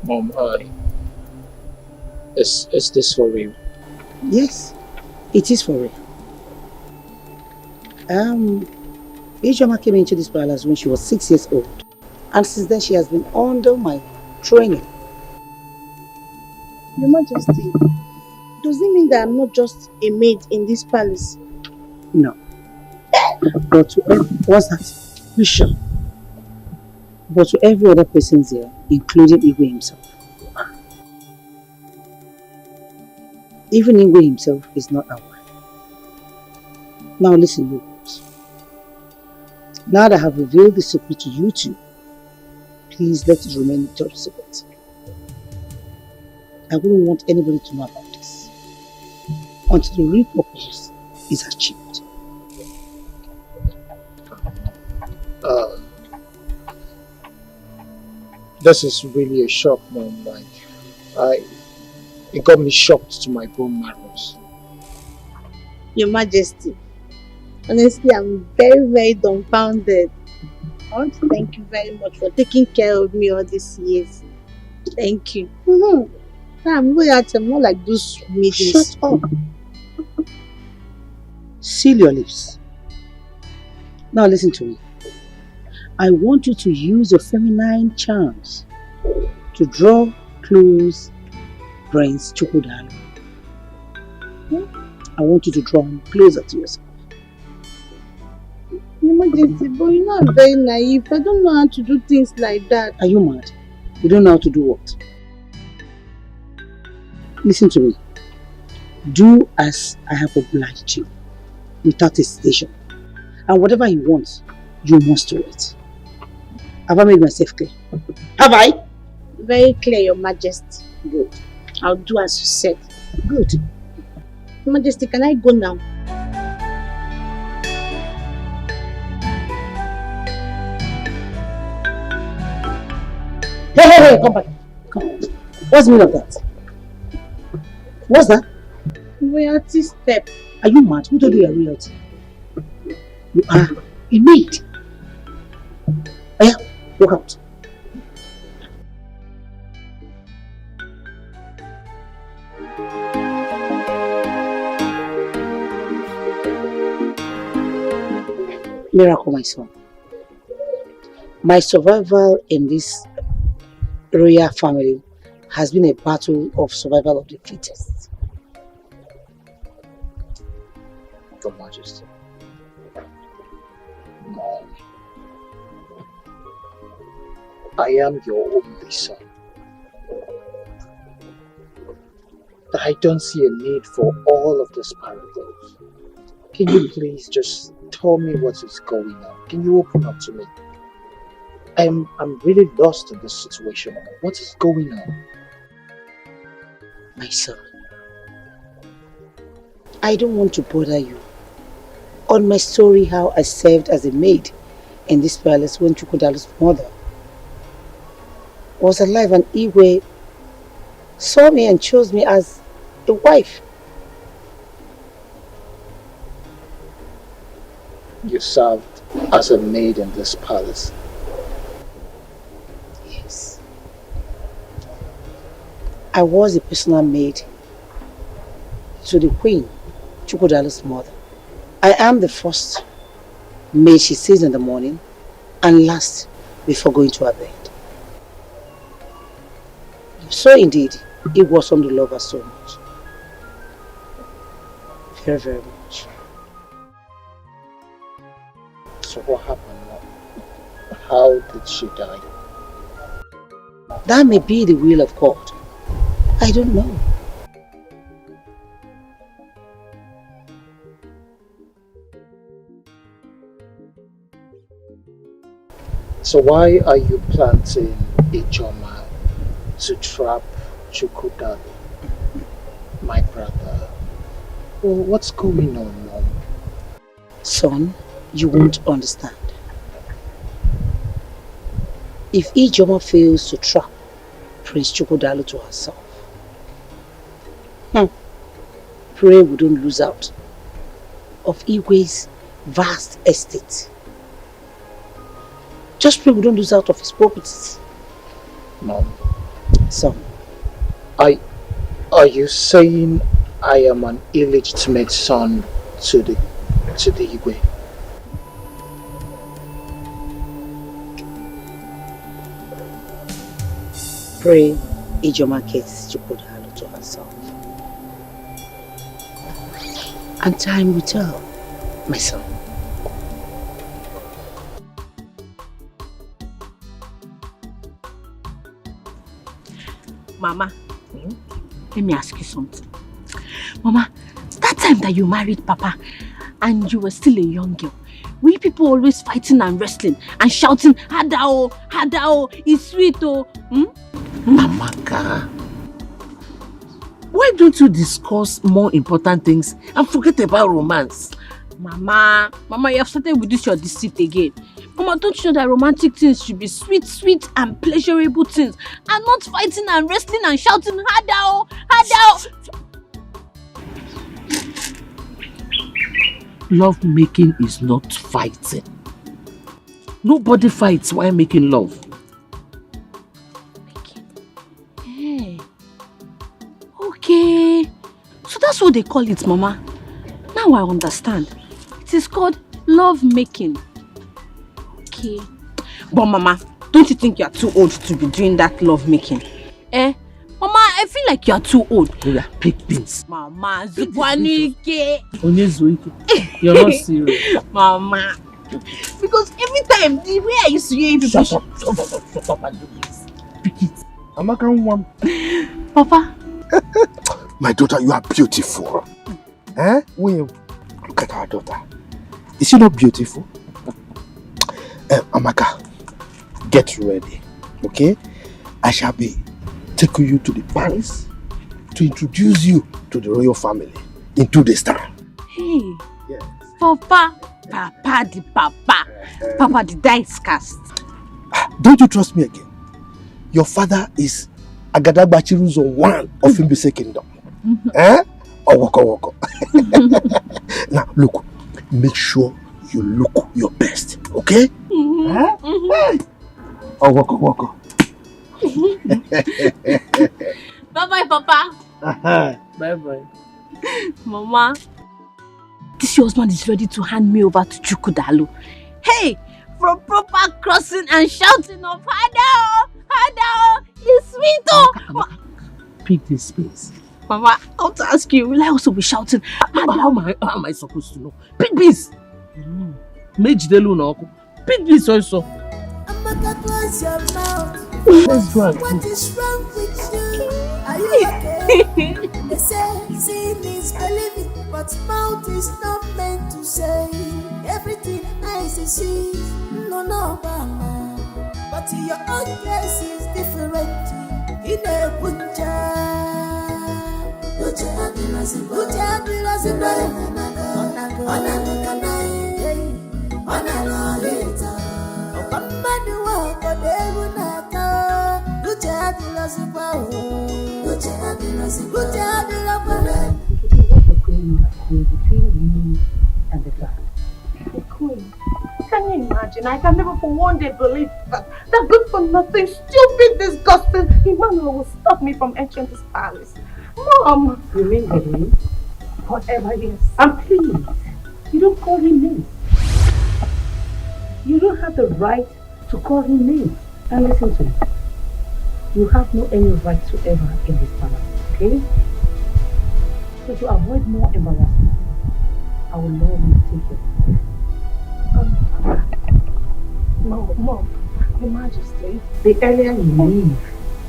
Mom, is this for real? Yes, it is for real. Ijoma came into this palace when she was 6 years old. And since then she has been under my training. Your Majesty, does it mean that I'm not just a maid in this palace? No. But to what's that? You sure? But to every other person there, including Igwe himself, you are. Even Igwe himself is not aware. Now listen, you guys. Now that I have revealed the secret to you two, please let it remain top secret. I wouldn't want anybody to know about this until the real purpose is achieved. This is really a shock, Mom. It got me shocked to my bone marrows. Your Majesty, honestly, I'm very, very dumbfounded. I want to thank you very much for taking care of me all these years. Thank you. I'm going out, I'm not like those meetings. Shut up. Seal your lips. Now listen to me. I want you to use your feminine charms to draw close Prince Chukwudalu. I want you to draw him closer to yourself. Your Majesty, but you know I'm very naive. I don't know how to do things like that. Are you mad? You don't know how to do what? Listen to me. Do as I have obliged you, without hesitation. And whatever he wants, you must do it. Have I made myself clear? Have I? Very clear, Your Majesty. Good. I'll do as you said. Good. Your Majesty, can I go now? Hey, come back. Come on. What's the meaning of that? What's that? Royalty step. Are you mad? Who told you you're royalty? You are a maid. Oh yeah, walk out. Miracle, my son. My survival in this royal family has been a battle of survival of the fittest. Your Majesty. Mom. I am your only son. I don't see a need for all of this parables. Can you please just tell me what is going on? Can you open up to me? I'm really lost in this situation. What is going on? My son, I don't want to bother you on my story how I served as a maid in this palace when Chukwudalu's mother was alive and Igwe saw me and chose me as a wife. You served as a maid in this palace. Yes. I was a personal maid to the queen, Chukwudalu's mother. I am the first maid she sees in the morning and last before going to her bed. So indeed, it was on to love her so much. Very, very much. So what happened now? How did she die? That may be the will of God. I don't know. So why are you planting Ijoma to trap Chukwudalu, my brother? Well, what's going on, Mom? Son, you won't understand. If Ijoma fails to trap Prince Chukwudalu to herself, pray we don't lose out of Igwe's vast estate. Just pray we don't lose out of his properties. Mom. Son. Are you saying I am an illegitimate son to the Igwe? Pray Ijoma gets Chukwudalu to herself. And time will tell, my son. Mama, let me ask you something. Mama, that time that you married Papa and you were still a young girl, were people always fighting and wrestling and shouting, Hadao, Hadao, it's sweet oh. Amaka, why don't you discuss more important things and forget about romance? Mama, you have started with this your deceit again. Mama, don't you know that romantic things should be sweet, sweet and pleasurable things and not fighting and wrestling and shouting, Hadao, Hadao. Love making is not fighting. Nobody fights while making love. Hey. Okay. So that's what they call it, Mama. Now I understand. It is called love making. Okay. But Mama, don't you think you are too old to be doing that love making? Mama, I feel like you are too old. Yeah, pick things. Mama, Zukwanike. You're not serious. Mama. Because every time, the way I used to hear you people... Shut up and do this. Pick it. Amaka Nwam. Papa. My daughter, you are beautiful. William, look at our daughter. Is she not beautiful? Amaka, get ready, okay? I shall be taking you to the palace to introduce you to the royal family in 2 days' time. Hey, yes. Papa the dice cast. Don't you trust me again? Your father is Agadagba Chiruzo I of Imbise Kingdom. Owoko. Now look, make sure you look your best, okay? Owoko. Bye-bye, Papa. Bye-bye. Mama, this your husband is ready to hand me over to Chukwudalu. Hey, from proper crossing and shouting of Hadao, Hadao, it's sweet oh. Pick this space. Mama, I want to ask you, will I also be shouting? How am I supposed to know? Pick this. Pick this also. Amaka, close your mouth. Let's go. What is wrong with you? Are you okay? They say seeing is believing, but mouth is not meant to say. Everything eyes is see, no, mama. But your own case is different. In a punja. Can you imagine? I can never for one day believe that good for nothing, stupid, disgusting Emmanuel will stop me from entering this palace. Mom! Remain with him. Whatever it is. And please, you don't call him names. You don't have the right to call him names. And listen to me. You have no any right whatsoever in this palace, okay? So to avoid more embarrassment, I will love you to take it. Mom, Your Majesty. The earlier you leave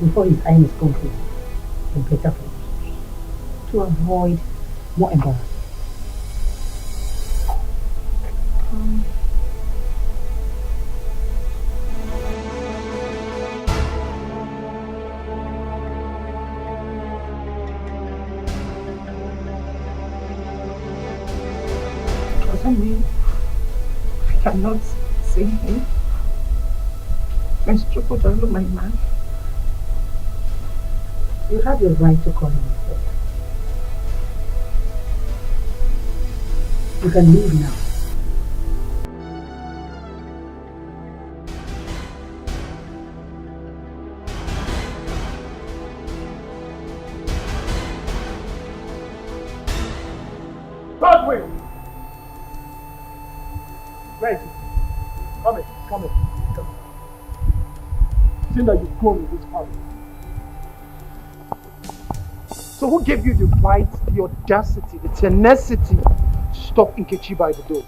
before his time is complete, the better for you. To avoid more embarrassment. cannot see him. Prince Chukwudalu, my man. You have your right to call him a friend. You can leave now. Godwin! Where is he? Come in, come in, come in. Seeing that you've grown in this house. So who gave you the right, the audacity, the tenacity to stop Nkechi by the door?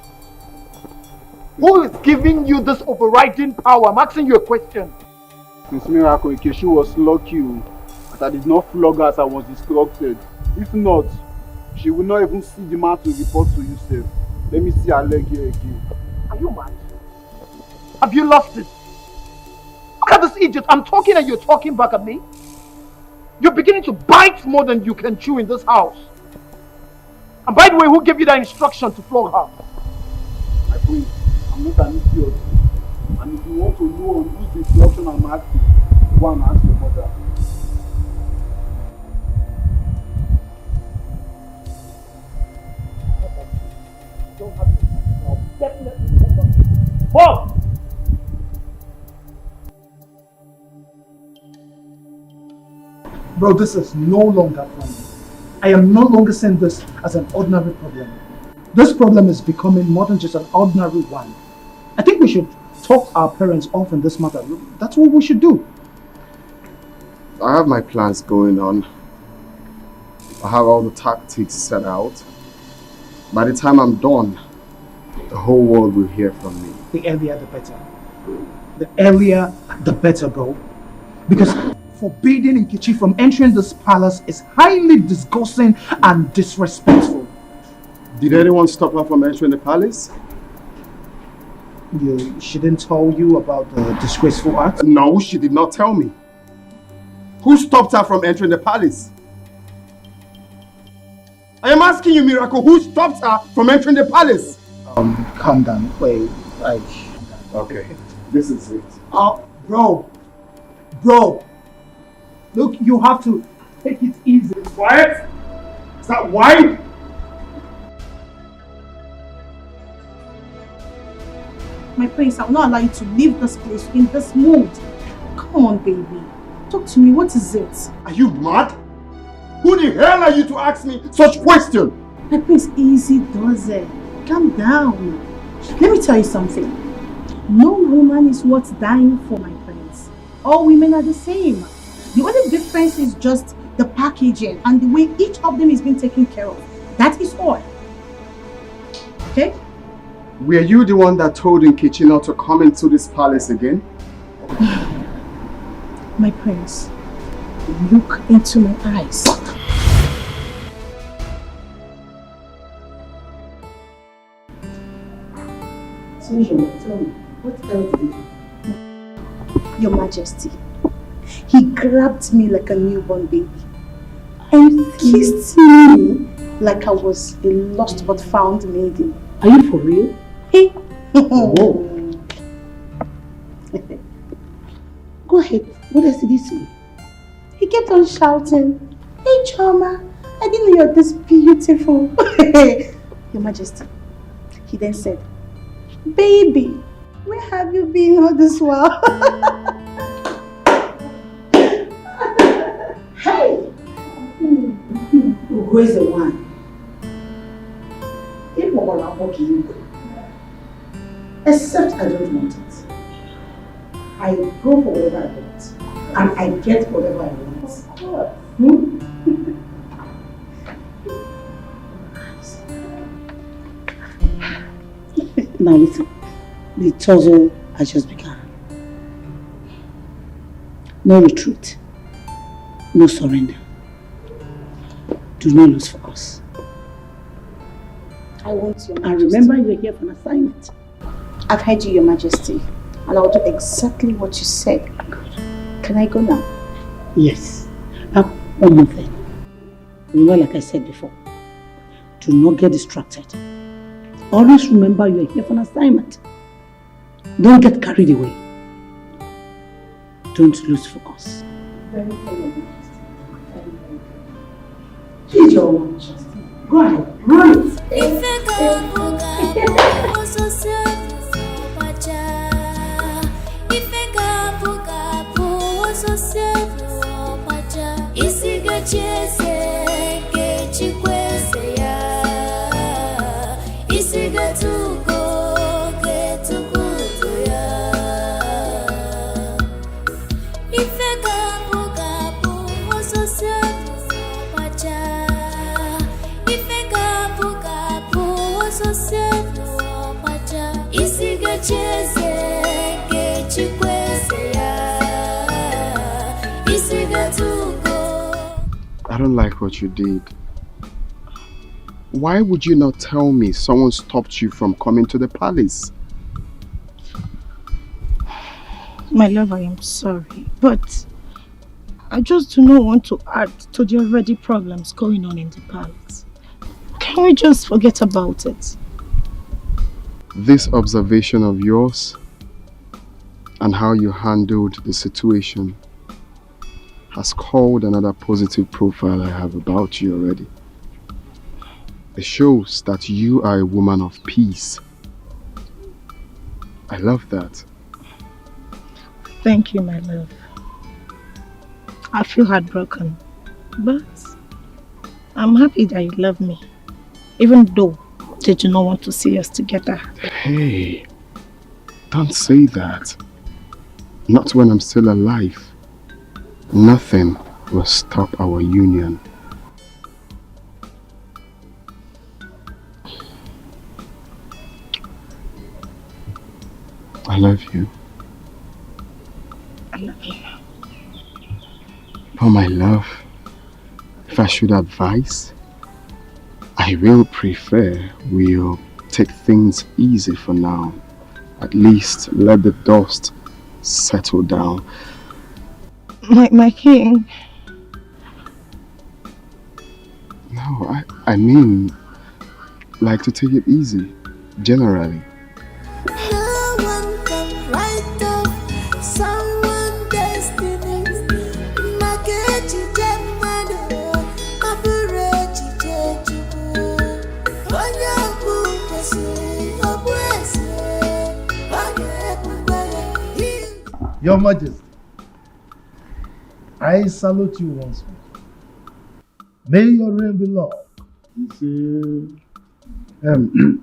Who is giving you this overriding power? I'm asking you a question. Miss Miracle, Nkechi was lucky that I did not flog her as I was instructed. If not, she would not even see the man to report to you, sir. Let me see her leg here again. Are you mad? Have you lost it? Look at this idiot. I'm talking and you're talking back at me. You're beginning to bite more than you can chew in this house. And by the way, who gave you that instruction to flog her? My friend, I'm not an idiot. And if you want to know on whose instruction I'm asking, go and ask your mother. Don't have it. I'll definitely come back. Mom! Bro, this is no longer funny. I am no longer seeing this as an ordinary problem. This problem is becoming more than just an ordinary one. I think we should talk our parents off in this matter. That's what we should do. I have my plans going on. I have all the tactics set out. By the time I'm done, the whole world will hear from me. The earlier the better. The earlier the better, bro. Because forbidding Nkechi from entering this palace is highly disgusting and disrespectful. Did anyone stop her from entering the palace? She didn't tell you about the disgraceful act? No, she did not tell me. Who stopped her from entering the palace? I am asking you, Miracle, who stopped her from entering the palace? Calm down. Wait, okay, this is it. Bro. Look, you have to take it easy. Quiet? Is that why? My prince, I will not allow you to leave this place in this mood. Come on, baby. Talk to me. What is it? Are you mad? Who the hell are you to ask me such question? My prince, easy does it. Calm down. Let me tell you something. No woman is worth dying for, my prince. All women are the same. The only difference is just the packaging and the way each of them is being taken care of. That is all. Okay? Were you the one that told Nkechi not to come into this palace again? My prince, look into my eyes. So, tell me, what else did you do? Your Majesty, he grabbed me like a newborn baby and kissed me like I was a lost but found maiden. Are you for real? Hey. Oh. Go ahead. What else did he say? He kept on shouting, "Hey Choma, I didn't know you're this beautiful." Your Majesty. He then said, "Baby, where have you been all this while?" Hey! Who is the one? If I'm walking, except I don't want it. I go for whatever I want, and I get whatever I want. Of course. Now listen, the tussle has just begun. No retreat, no surrender. Do not lose focus. I want your Majesty. And remember, you're here for an assignment. I've heard you, Your Majesty, and I'll do exactly what you said. Can I go now? Yes. Now, one more thing. Remember, like I said before, do not get distracted. Always remember you're here for an assignment. Don't get carried away. Don't lose focus. Here's your lunch. Go ahead, run it. I don't like what you did. Why would you not tell me someone stopped you from coming to the palace? My love, I am sorry, but I just do not want to add to the already problems going on in the palace. Can we just forget about it? This observation of yours and how you handled the situation has called another positive profile I have about you already. It shows that you are a woman of peace. I love that. Thank you, my love. I feel heartbroken, but I'm happy that you love me, even though they do not want to see us together. Hey, don't say that. Not when I'm still alive. Nothing will stop our union. I love you. I love you. But my love, if I should advise, I will prefer we'll take things easy for now. At least let the dust settle down. My king. No, I mean, like to take it easy, generally. No one can write off someone's destiny. Makechi Jemado, Maburechi Jeju. Onyaku Kwesi, Obwese, Onyaku. Your Majesty, I salute you once more. May your reign be long.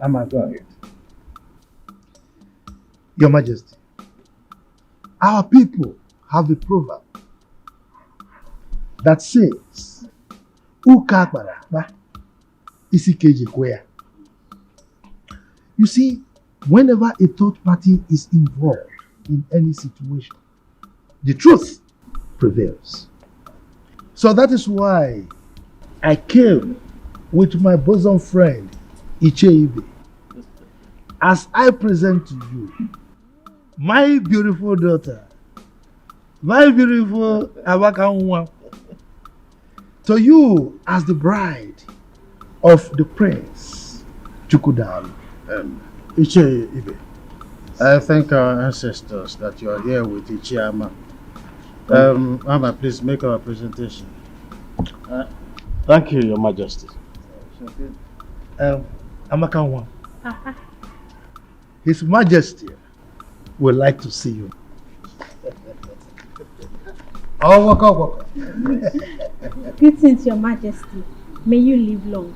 I'm a god. Your Majesty, our people have a proverb that says, Uka Baraba Isikeji Kwea. You see, whenever a third party is involved in any situation, the truth prevails. So that is why I came with my bosom friend Icheibe as I present to you my beautiful daughter, my beautiful Awakanwa, to you as the bride of the prince Chukudalu. Icheibe, I thank our ancestors that you are here with Ichiama. Mama, please make our presentation. Thank you, Your Majesty. Amakanwa, His Majesty would like to see you. Oh, waka. Greetings, Your Majesty. May you live long.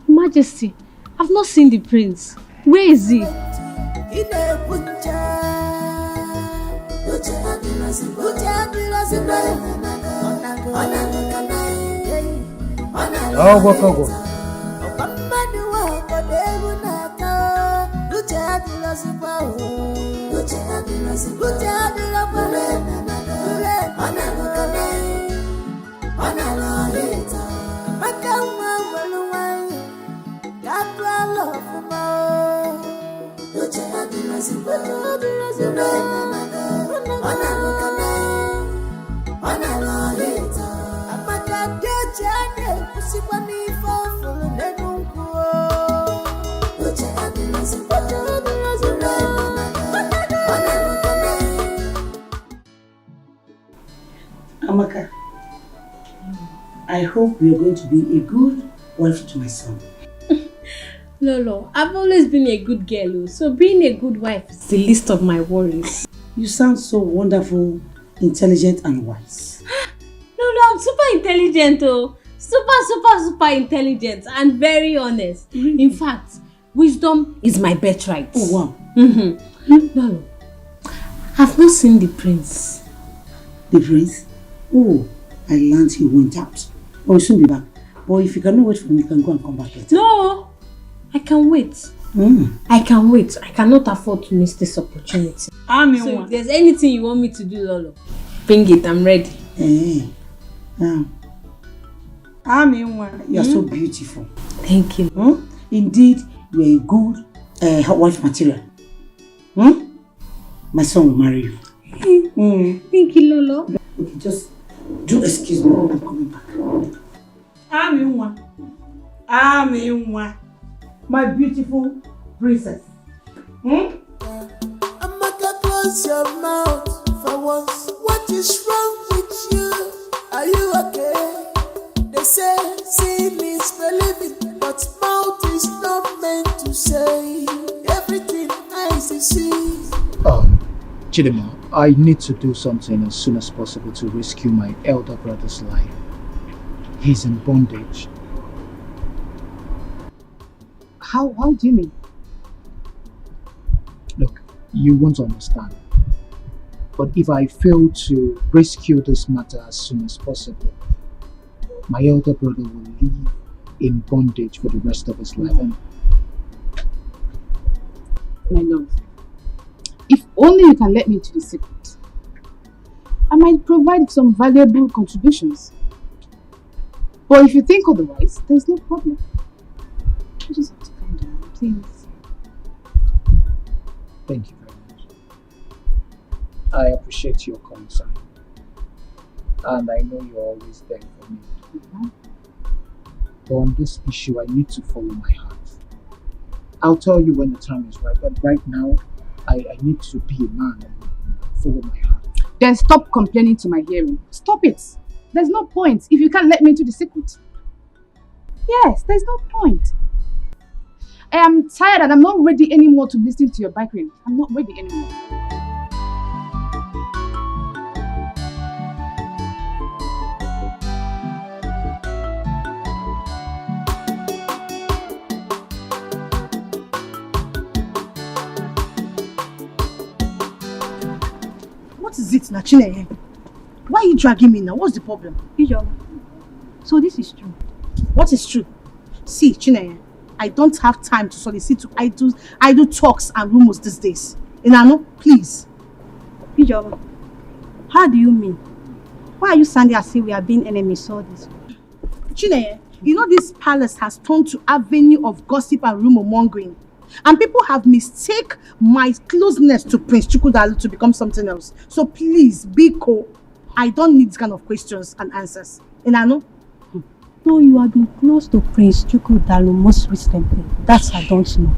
Majesty, I've not seen the prince. Where is he? Oh, waka. hope you're going to be a good wife to my son. Lolo, I've always been a good girl, so being a good wife is the least of my worries. You sound so wonderful, intelligent and wise. Lolo, I'm super intelligent, oh. Super intelligent and very honest. In fact, wisdom is my birthright. Oh, wow. Lolo, I've not seen the prince. The prince? Oh, I learned he went out. But we'll soon be back. But if you cannot wait for me, you can go and come back later. No, I can wait. I can wait. I cannot afford to miss this opportunity. So if there's anything you want me to do, Lolo, bring it. I'm ready. You are so beautiful. Thank you. Indeed, you are a good wife material. My son will marry you. Thank you, Lolo. Okay, just do excuse me. I'm coming back. My beautiful princess. Amaka, close your mouth for once. What is wrong with you? Are you okay? They say seeing is believing, but mouth is not meant to say everything eyes see. Chidima, I need to do something as soon as possible to rescue my elder brother's life. He's in bondage. How do you mean? Look, you won't understand. But if I fail to rescue this matter as soon as possible, my elder brother will live in bondage for the rest of his life. My love, if only you can let me into the secret, I might provide some valuable contributions. But if you think otherwise, there's no problem. You just have to calm down, please. Thank you very much. I appreciate your concern. And I know you're always there for me. But on this issue, I need to follow my heart. I'll tell you when the time is right, but right now, I need to be a man and follow my heart. Then stop complaining to my hearing. Stop it. There's no point if you can't let me into the secret. Yes, there's no point. I am tired and I'm not ready anymore to listen to your bickering. I'm not ready anymore. What is it, Nachine? Why are you dragging me now? What's the problem? So this is true. What is true? See, Chineye, I don't have time to solicit to idle talks and rumors these days. Inano, please. Ijoma, how do you mean? Why are you sounding as if we are being enemies all this? Chineye, you know this palace has turned to avenue of gossip and rumor mongering. And people have mistaken my closeness to Prince Chukwudalu to become something else. So please, Biko, I don't need this kind of questions and answers. Inano? No, you have been close to Prince Chukwudalu most recently. That I don't know.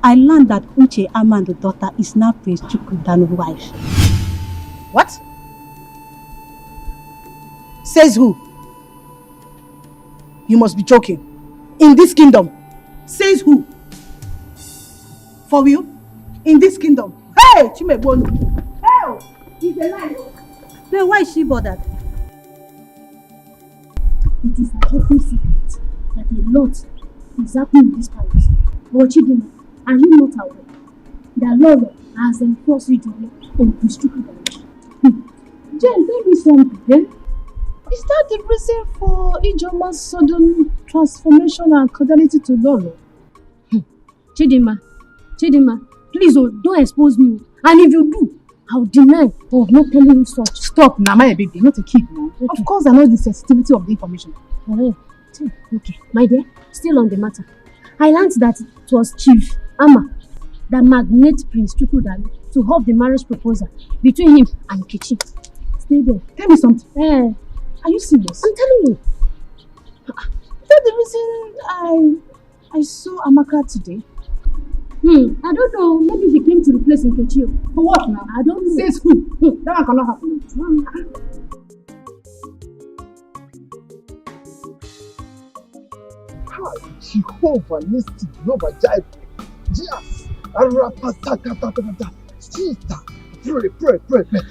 I learned that Uche Amando's daughter is now Prince Chukwudalu's wife. What? Says who? You must be joking. In this kingdom. Says who? For real? In this kingdom. Hey, Chimebonu. Hey, he's alive. Then why is she bothered? It is an open secret that a lot is happening in this palace. But Chidima, are you not aware that Lolo has enforced it on Prince Chukwudalu? Jen, tell me something. Eh? Is that the reason for Ijoma's sudden transformation and cordiality to Lolo? Chidima, please don't expose me. And if you do, I'll deny of not telling you such. Stop, now, my baby, not a kid now. Okay. Of course, I know the sensitivity of the information. Okay, my dear, still on the matter. I learned that it was Chief Ama that magnated Prince Chukwudalu to hold the marriage proposal between him and Kechi. Stay there. Tell me something. Are you serious? I'm telling you. Is that the reason I saw Amaka today? I don't know. Maybe he came to replace Nkechi. For what now? I don't know. Says who? That one cannot happen. Jehovah, listen, Jehovah Jireh. Yes. Arapatakatatata. Sister, pray.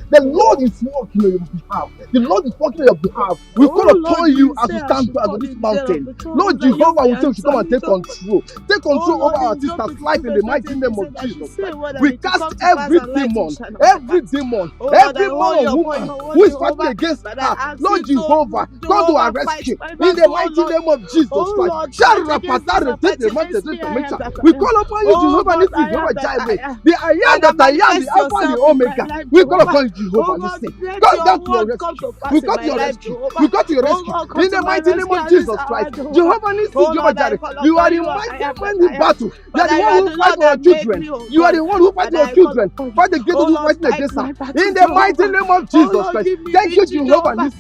The Lord is working on your behalf. The Lord is working on your behalf. We call upon you as we stand on this mountain. Lord Jehovah will say we should come and take control. Take control over our sister's life in the mighty name of Jesus Christ. We cast every demon, every demon or woman who is fighting against her. Lord Jehovah, come to our rescue in the mighty name of Jesus Christ. We call upon you, Jehovah Nissi, Jehovah Jireh, the I am that I am, the Alpha and the Omega. We call upon you, Jehovah Nissi. Come down to your rescue. We got to your rescue. We got to your rescue in the mighty name of Jesus Christ. Jehovah Nissi, Jehovah Jireh, you are the mighty man in battle. You are the one who fights for our children. You are the one who fights for your children. Fight against those who fight against her. In the mighty name of Jesus Christ. Thank you, Jehovah Nissi.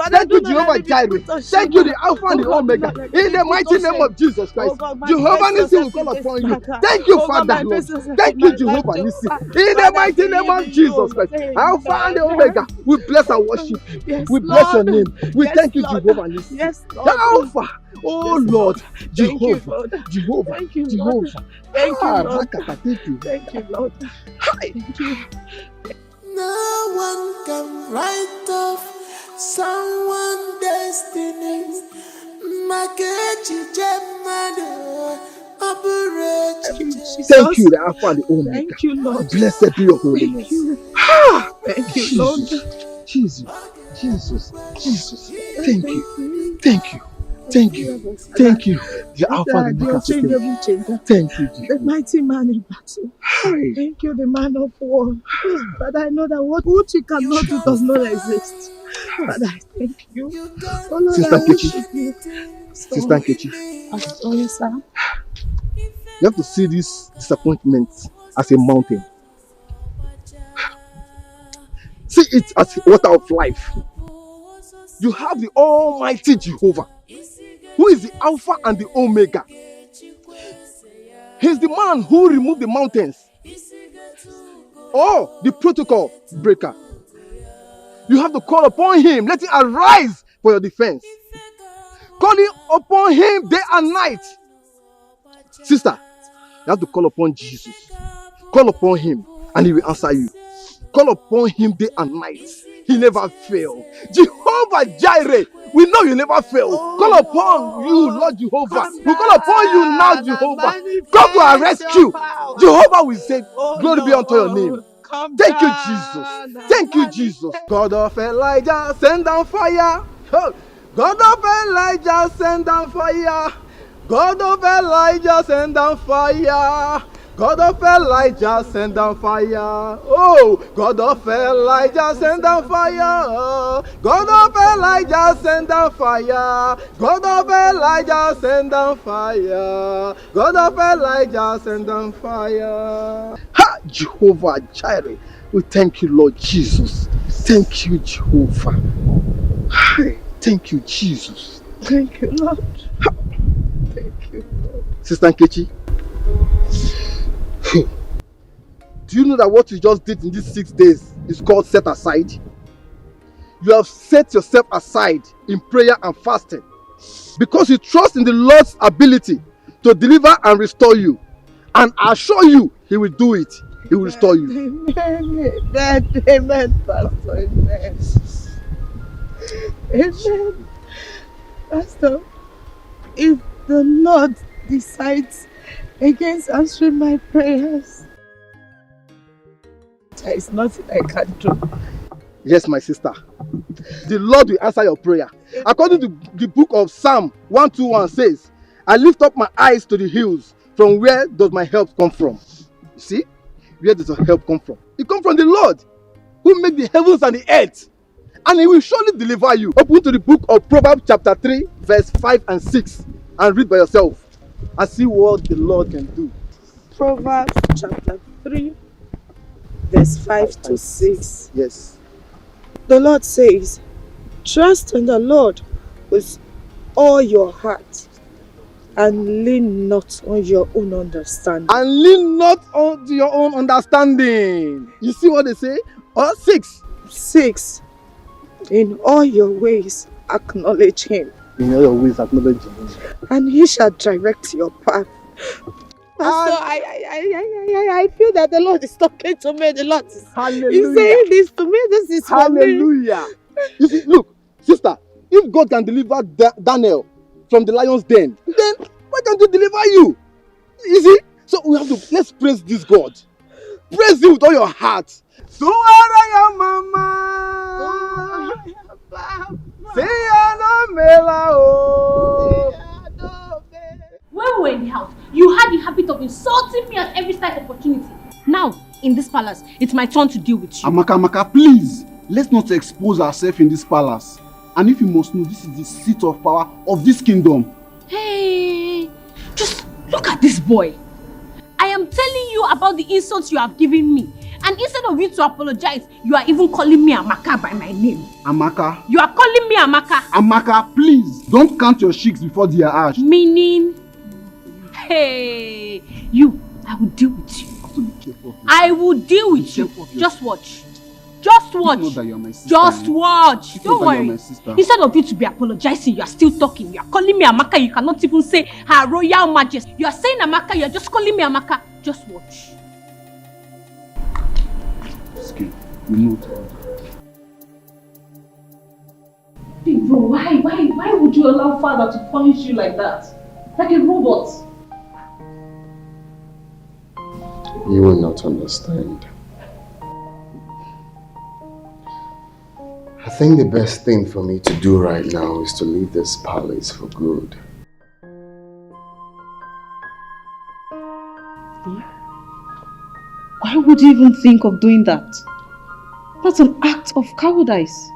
Thank you, Jehovah Jireh. Thank you, the Alpha and the Omega. In the mighty name of Jesus Christ. Jehovah Nissi will call upon you. Thank you, Father Lord. Thank you, Jehovah Nissi. In the mighty name of Jesus Christ. Alpha and the Omega. We bless and worship. We bless your name. We thank you, Jehovah Nissi. The Alpha. Oh Lord, Jehovah, Jehovah, Thank you, Jehovah. Thank you, Lord. Thank you. Thank you, Lord. Thank you. No one can write off someone's destiny. Thank you, the Alpha and the Omega. Thank you, Lord. Blessed be your holy name. Thank you, Lord. Jesus. Thank you. Thank you. Thank you. The Alpha and the Omega. Thank you, The mighty man in battle. Thank you, the man of war. But I know that what you cannot do does not exist. But I thank you. Oh Lord, Sister I Nkechi. worship you. Sister Nkechi. Oh yes, sir. You have to see this disappointment as a mountain. See it as a water of life. You have the Almighty Jehovah, who is the Alpha and the Omega. He's the man who removed the mountains. Oh, the protocol breaker. You have to call upon him. Let him arise for your defense. Calling upon him day and night. Sister, you have to call upon Jesus. Call upon him and he will answer you. Call upon him day and night. He never fails. Jehovah Jireh, we know you never fail. Call upon you, Lord Jehovah. We call upon you now, Jehovah. Come to our rescue. Jehovah will say, glory be unto your name. Thank you, Jesus. Thank you, Jesus. God of Elijah, send down fire. God of Elijah, send down fire. God of Elijah, send down fire. God of Elijah, send down fire. Oh, God of Elijah, send down fire. God of Elijah, send down fire. God of Elijah, send down fire. God of Elijah, send down fire. Ha! Jehovah Jireh. We thank you, Lord Jesus. Thank you, Jehovah. Hi. Thank you, Jesus. Thank you, Lord. Ha. Thank you, Lord. Sister Nkechi. Do you know that what you just did in these 6 days is called set aside? You have set yourself aside in prayer and fasting because you trust in the Lord's ability to deliver and restore you. And I assure you, he will do it. He will restore you. Amen, Pastor. Amen. Amen. Pastor, if the Lord decides against answering my prayers, there is nothing I can do. Yes, my sister. The Lord will answer your prayer. According to the book of Psalm 121 says, I lift up my eyes to the hills. From where does my help come from? You see? Where does your help come from? It comes from the Lord who made the heavens and the earth. And he will surely deliver you. Open to the book of Proverbs chapter 3 verse 5 and 6 and read by yourself and see what the Lord can do. Proverbs chapter 3 verse 5 to 6. Yes. The Lord says, trust in the Lord with all your heart and lean not on your own understanding. And lean not on your own understanding. You see what they say? 6. 6. In all your ways acknowledge him. in all your ways acknowledge me. And he shall direct your path. Pastor, I feel that the Lord is talking to me. The Lord is saying this to me. This is for me. Hallelujah. You see, look, sister, if God can deliver Daniel from the lion's den, then why can't he deliver you? You see? So we have to, let's praise this God. Praise him with all your heart. So are your mama. Say When we were in the house, you had the habit of insulting me at every slight opportunity. Now, in this palace, it's my turn to deal with you. Amaka, please, let's not expose ourselves in this palace. And if you must know, this is the seat of power of this kingdom. Hey, just look at this boy. I am telling you about the insults you have given me. And instead of you to apologize, you are even calling me Amaka by my name. Amaka. You are calling me Amaka. Amaka, please, don't count your cheeks before they are ash. Meaning, hey, you, I will deal with you. I will deal with you. Just watch. Just watch. You know that you're my sister. Just watch. You Don't know that you're worry. my sister. Instead of you to be apologizing, you are still talking. You are calling me Amaka. You cannot even say Her Royal Majesty. You are saying Amaka. You are just calling me Amaka. Just watch. Skip. You know that. Big bro, why would you allow father to punish you like that? Like a robot? You will not understand. I think the best thing for me to do right now is to leave this palace for good. Why would you even think of doing that? That's an act of cowardice.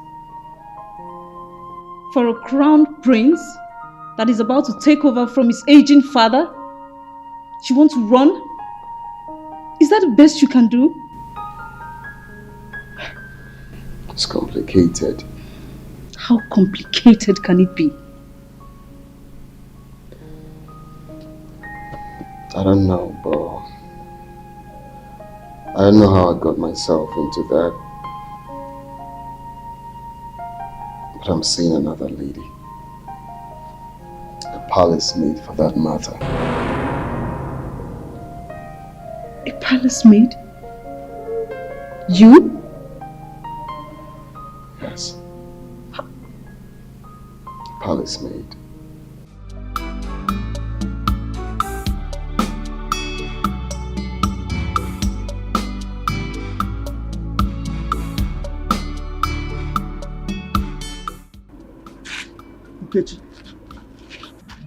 For a crowned prince that is about to take over from his aging father, you want to run? Is that the best you can do? It's complicated. How complicated can it be? I don't know, but I don't know how I got myself into that. But I'm seeing another lady. A palace maid for that matter. A palace maid? You? Yes. Palace maid. Nkechi,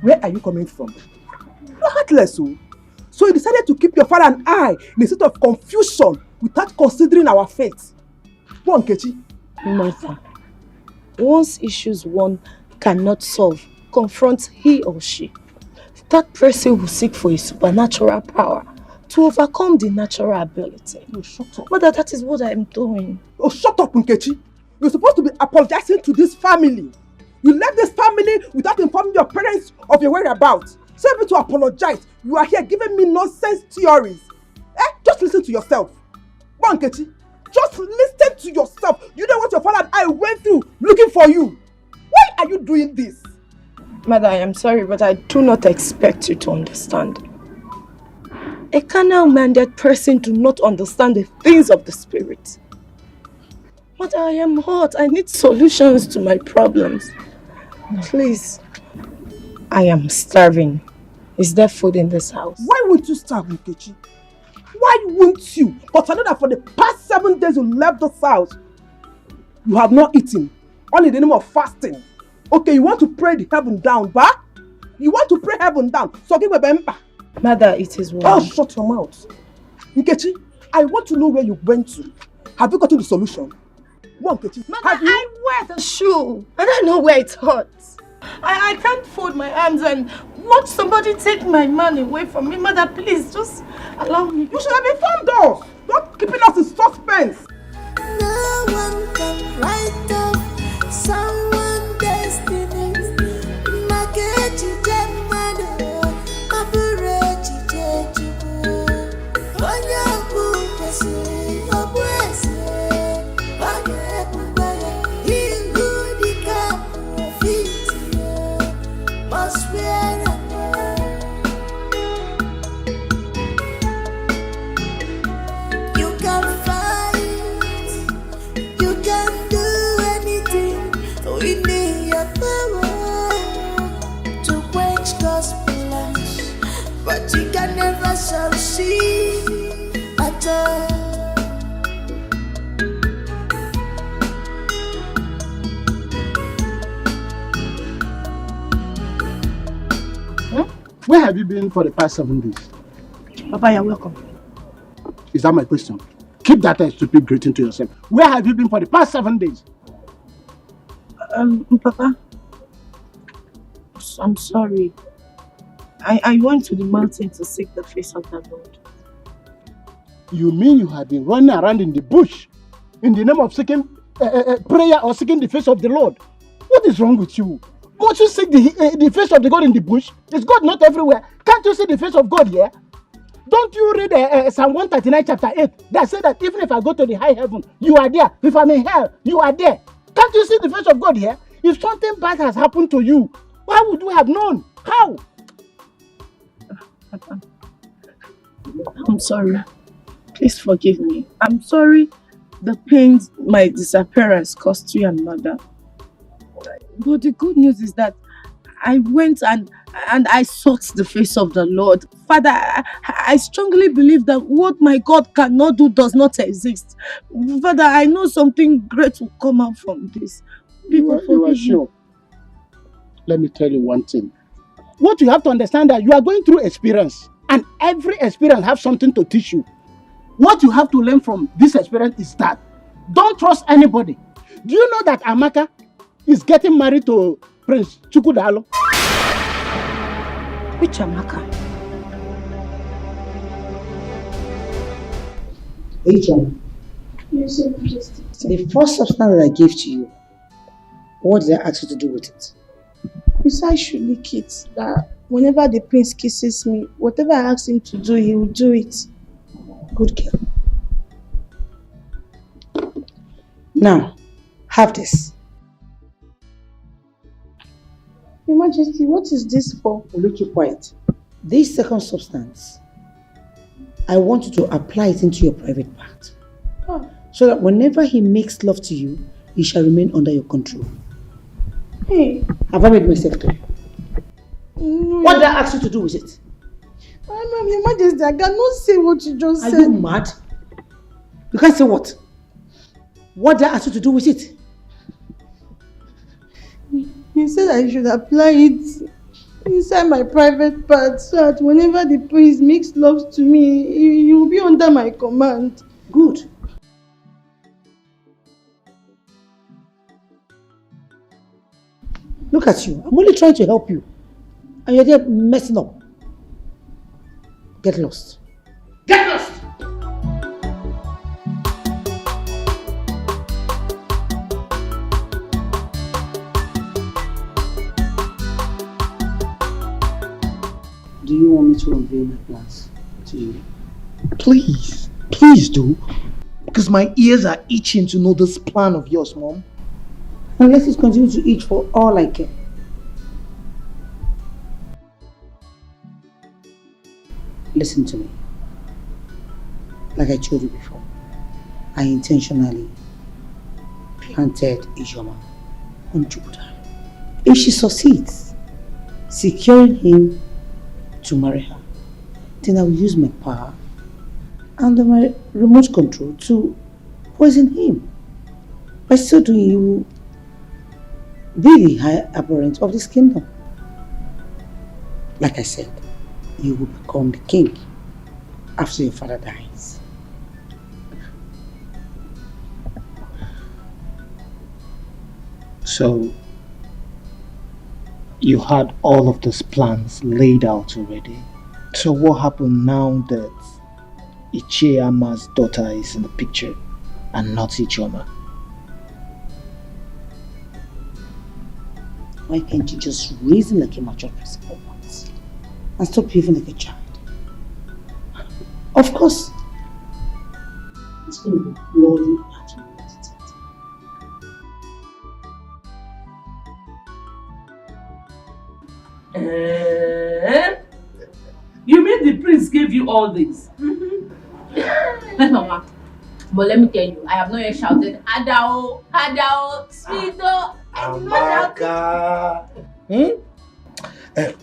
where are you coming from? You're heartless, oh. So you decided to keep your father and I in a state of confusion without considering our fate. Go on, Nkechi. Martha, once issues one cannot solve, confront he or she. That person will seek for a supernatural power to overcome the natural ability. Oh, shut up. Mother, that is what I am doing. Oh, shut up, Nkechi. You're supposed to be apologizing to this family. You left this family without informing your parents of your whereabouts. So able to apologize, you are here giving me nonsense theories. Just listen to yourself. Go on, Nkechi. Just listen to yourself. You know what your father and I went through looking for you. Why are you doing this? Mother, I am sorry, but I do not expect you to understand. A carnal-minded person do not understand the things of the spirit. Mother, I am hot. I need solutions to my problems. Please. I am starving. Is there food in this house? Why won't you starve, Nkechi? Why won't you? But I know that for the past 7 days you left this house, you have not eaten. Only in the name of fasting. Okay, you want to pray the heaven down, bah? You want to pray heaven down. So give me bemba. Mother, it is well. Oh, shut your mouth. Nkechi, I want to know where you went to. Have you gotten the solution? One, Nkechi. Mother, I wear the shoe. I don't know where it hurts. I can't fold my arms and watch somebody take my money away from me. Mother, please, just allow me. You should have informed us. Not keeping us in suspense. No one can write off someone's destiny. Makechi Jemado, Aburechi Jeju, Onyabu Pesi, Obuese, Bagebu Baye, Ingudika, Fiti, Where have you been for the past 7 days? Papa, you're welcome. Is that my question? Keep that stupid greeting to yourself. Where have you been for the past 7 days? Papa, I'm sorry. I went to the mountain to seek the face of the Lord. You mean you have been running around in the bush in the name of seeking prayer or seeking the face of the Lord? What is wrong with you? Won't you seek the face of the God in the bush? Is God not everywhere? Can't you see the face of God here? Don't you read Psalm 139 chapter 8 that said that even if I go to the high heaven, you are there. If I'm in hell, you are there. Can't you see the face of God here? If something bad has happened to you, why would you have known? How? Papa, I'm sorry. Please forgive me. I'm sorry the pains my disappearance caused you and mother. But the good news is that I went and I sought the face of the Lord. Father, I strongly believe that what my God cannot do does not exist. Father, I know something great will come out from this. You are sure? Let me tell you one thing. What you have to understand that you are going through experience, and every experience has something to teach you. What you have to learn from this experience is that don't trust anybody. Do you know that Amaka is getting married to Prince Chukudalo? Which Amaka? Regina, Yes, Your Majesty. the first substance that I gave to you, what did I ask you to do with it? You said I should lick it. That whenever the prince kisses me, whatever I ask him to do, he will do it. Good girl. Now, have this. Your Majesty, what is this for? Will you keep quiet? This second substance, I want you to apply it into your private part. Oh. So that whenever he makes love to you, he shall remain under your control. Hey. Have I made myself clear? No, What did I ask you to do with it? Ma'am, Your Majesty, I cannot say what you just said. Are you mad? You can't say what? What did I ask you to do with it? You said I should apply it inside my private part so that whenever the prince makes love to me, he will be under my command. Good. Look at you. I'm only trying to help you. And you're there messing up. Get lost. Get lost! Do you want me to unveil my plans to you? Please, please do. Because my ears are itching to know this plan of yours, Mom. And let it continue to itch for all I care. Listen to me. Like I told you before, I intentionally planted Ijoma on Jupiter. If she succeeds, securing him to marry her, then I will use my power and my remote control to poison him. By so doing, he will be the high apparent of this kingdom. Like I said, you will become the king after your father dies. So, you had all of these plans laid out already. So what happened now that Ichiyama's daughter is in the picture and not Ichoma? Why can't you just reason like a mature person for once and stop behaving like a child? Of course, it's going to be bloody at your You mean the prince gave you all this? Mama, but let me tell you, I have not yet shouted, Adao, Adao, Sweeto. Amaka.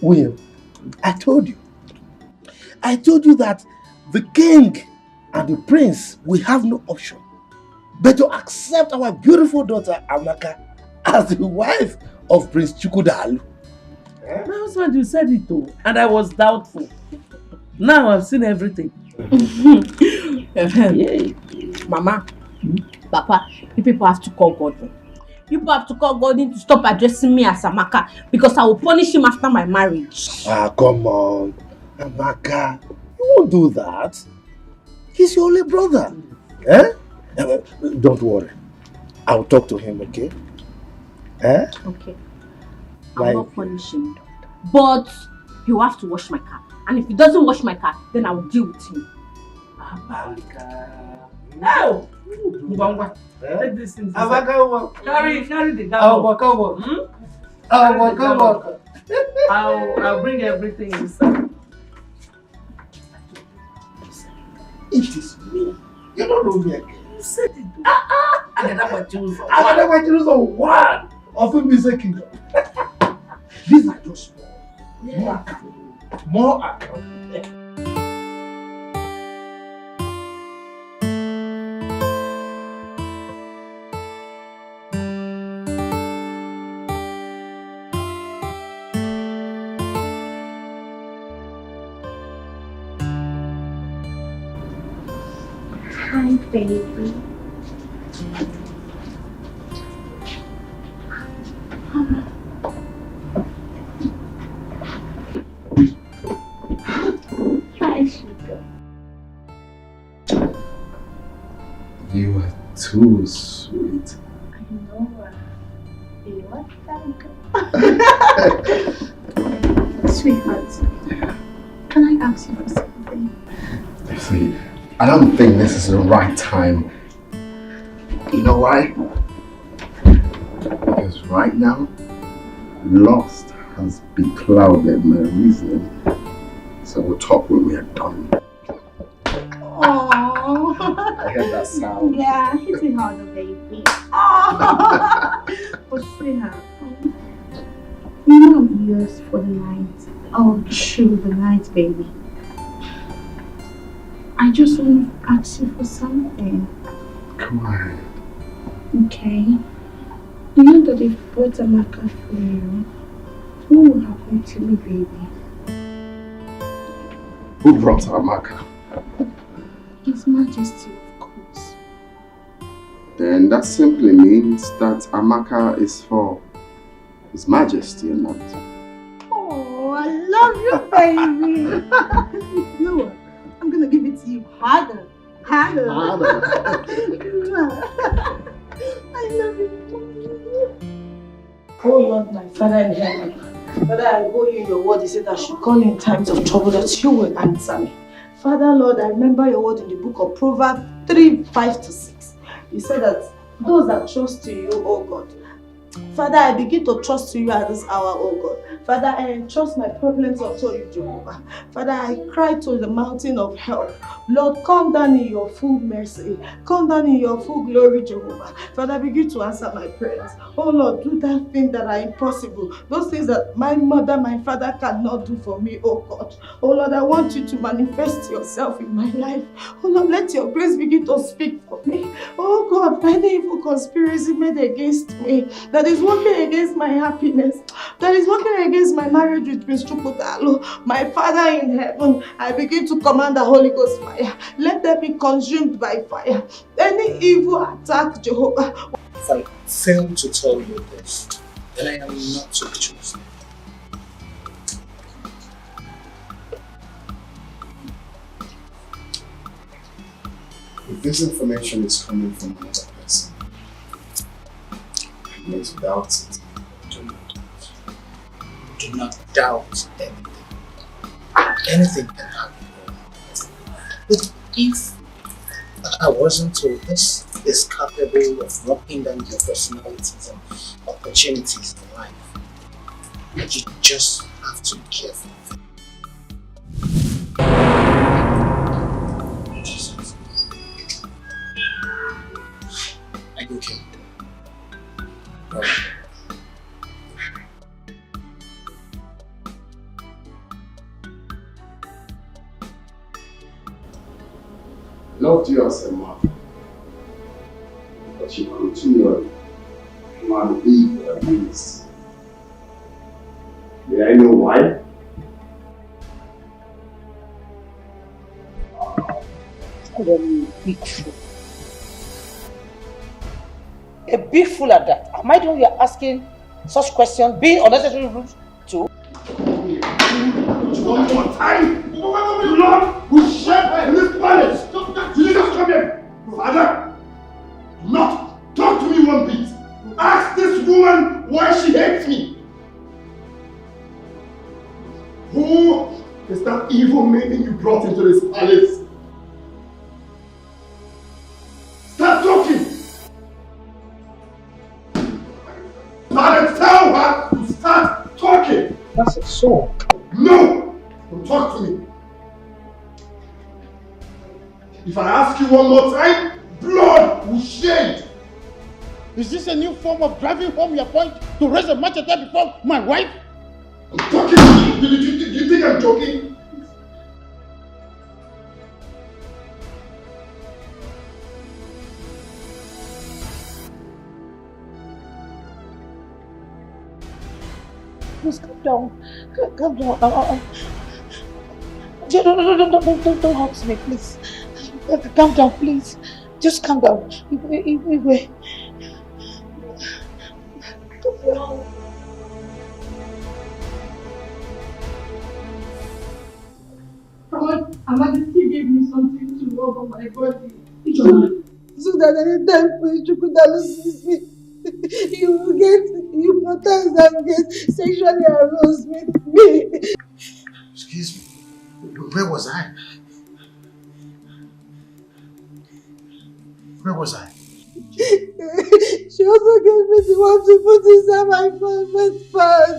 William, I told you that the king and the prince will have no option but to accept our beautiful daughter Amaka as the wife of Prince Chukwudalu. My husband, you said it too, and I was doubtful. Now I've seen everything. Mama, Papa, you people have to call Gordon. You people have to call Gordon to stop addressing me as Amaka because I will punish him after my marriage. Ah, come on. Amaka, you won't do that. He's your only brother. Don't worry. I'll talk to him, okay? Okay. I'll not punish him. But you have to wash my car. And if he doesn't wash my car, then I will deal with him. No! Take this thing. Carry the dog. I'll bring everything inside. It is me. You don't know me again. You said it. I never choose one of him is a kingdom. These are just more account. More account. Hi, baby. Hi, sugar. You are too sweet. I know. You are Sweetheart, can I ask you for something? See, I don't think this is the right time. You know why? Because right now, lust has beclouded my reasoning. So we'll talk when we are done. Oh, I heard that sound. yeah, hit it harder, baby. Oh, but sweetheart, you know I'm yours for the night. Oh, through the night, baby. I just want to ask you for something. Come on. Okay. You know that if brought Amaka for you, what will happen to me, baby? Who brought Amaka? His Majesty, of course. Then that simply means that Amaka is for His Majesty and not. Oh, I love you, baby. You know what? I'm gonna give it to you harder. Harder. I love you. Oh Lord, my Father in heaven. Father, I owe you your word. You said I should call in times of trouble that you will answer me. Father, Lord, I remember your word in the book of Proverbs 3:5-6. You said that those that trust in you, oh God. Father, I begin to trust you at this hour, oh God. Father, I entrust my problems unto you, Jehovah. Father, I cry to the mountain of help. Lord, come down in your full mercy. Come down in your full glory, Jehovah. Father, begin to answer my prayers. Oh Lord, do that thing that are impossible. Those things that my mother, my father cannot do for me, oh God. Oh Lord, I want you to manifest yourself in my life. Oh Lord, let your grace begin to speak for me. Oh God, any evil conspiracy made against me that is working against my happiness, that is working against my marriage with Prince Chukwudalo, my Father in heaven, I begin to command the Holy Ghost fire. Let them be consumed by fire. Any evil attack, Jehovah. If I fail to tell you this, then I am not to be chosen. If this information is coming from another person, you need to doubt it. Do not doubt anything. Anything can happen. But if I wasn't told this is capable of knocking down your personalities and opportunities in life, you just have to be careful. Are you okay? Loved you as a mother, but you continually man evil against. May I know why? Big fool. A big fool at that. Am I the one you are asking such questions? Being unnecessary rude too? One more time! Lord, we share in this palace! Jesus, come here! Father, do not talk to me one bit! Ask this woman why she hates me! Who is that evil maiden you brought into this palace? Start talking! Father, tell her to start talking! That's it, so. No! Don't talk to me! If I ask you one more time, blood will shed! Is this a new form of driving home your point to raise a machete before my wife? I'm talking to you! Do you think I'm joking? Please calm down. Calm down. Don't hurt me, please. Calm down, please. Just calm down. Wait. Emodi still gave me something to rub on my body. So that anytime Prince Chukwudalu sees me, he will get hypnotized and get sexually aroused with me. Excuse me, where was I? Where was I? She also gave me the one to put inside my private part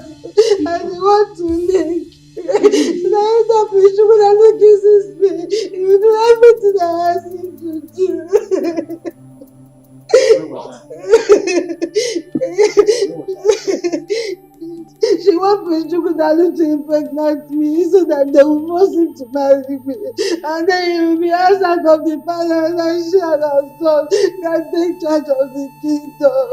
and the one to lick. So that anytime Prince Chukwudalu kisses me, he will do everything I ask him to do. Where was She wants Prince Chukwudalu to impregnate me so that they will force him to marry me. And then he will be outside of the palace and she and her son can take charge of the kingdom.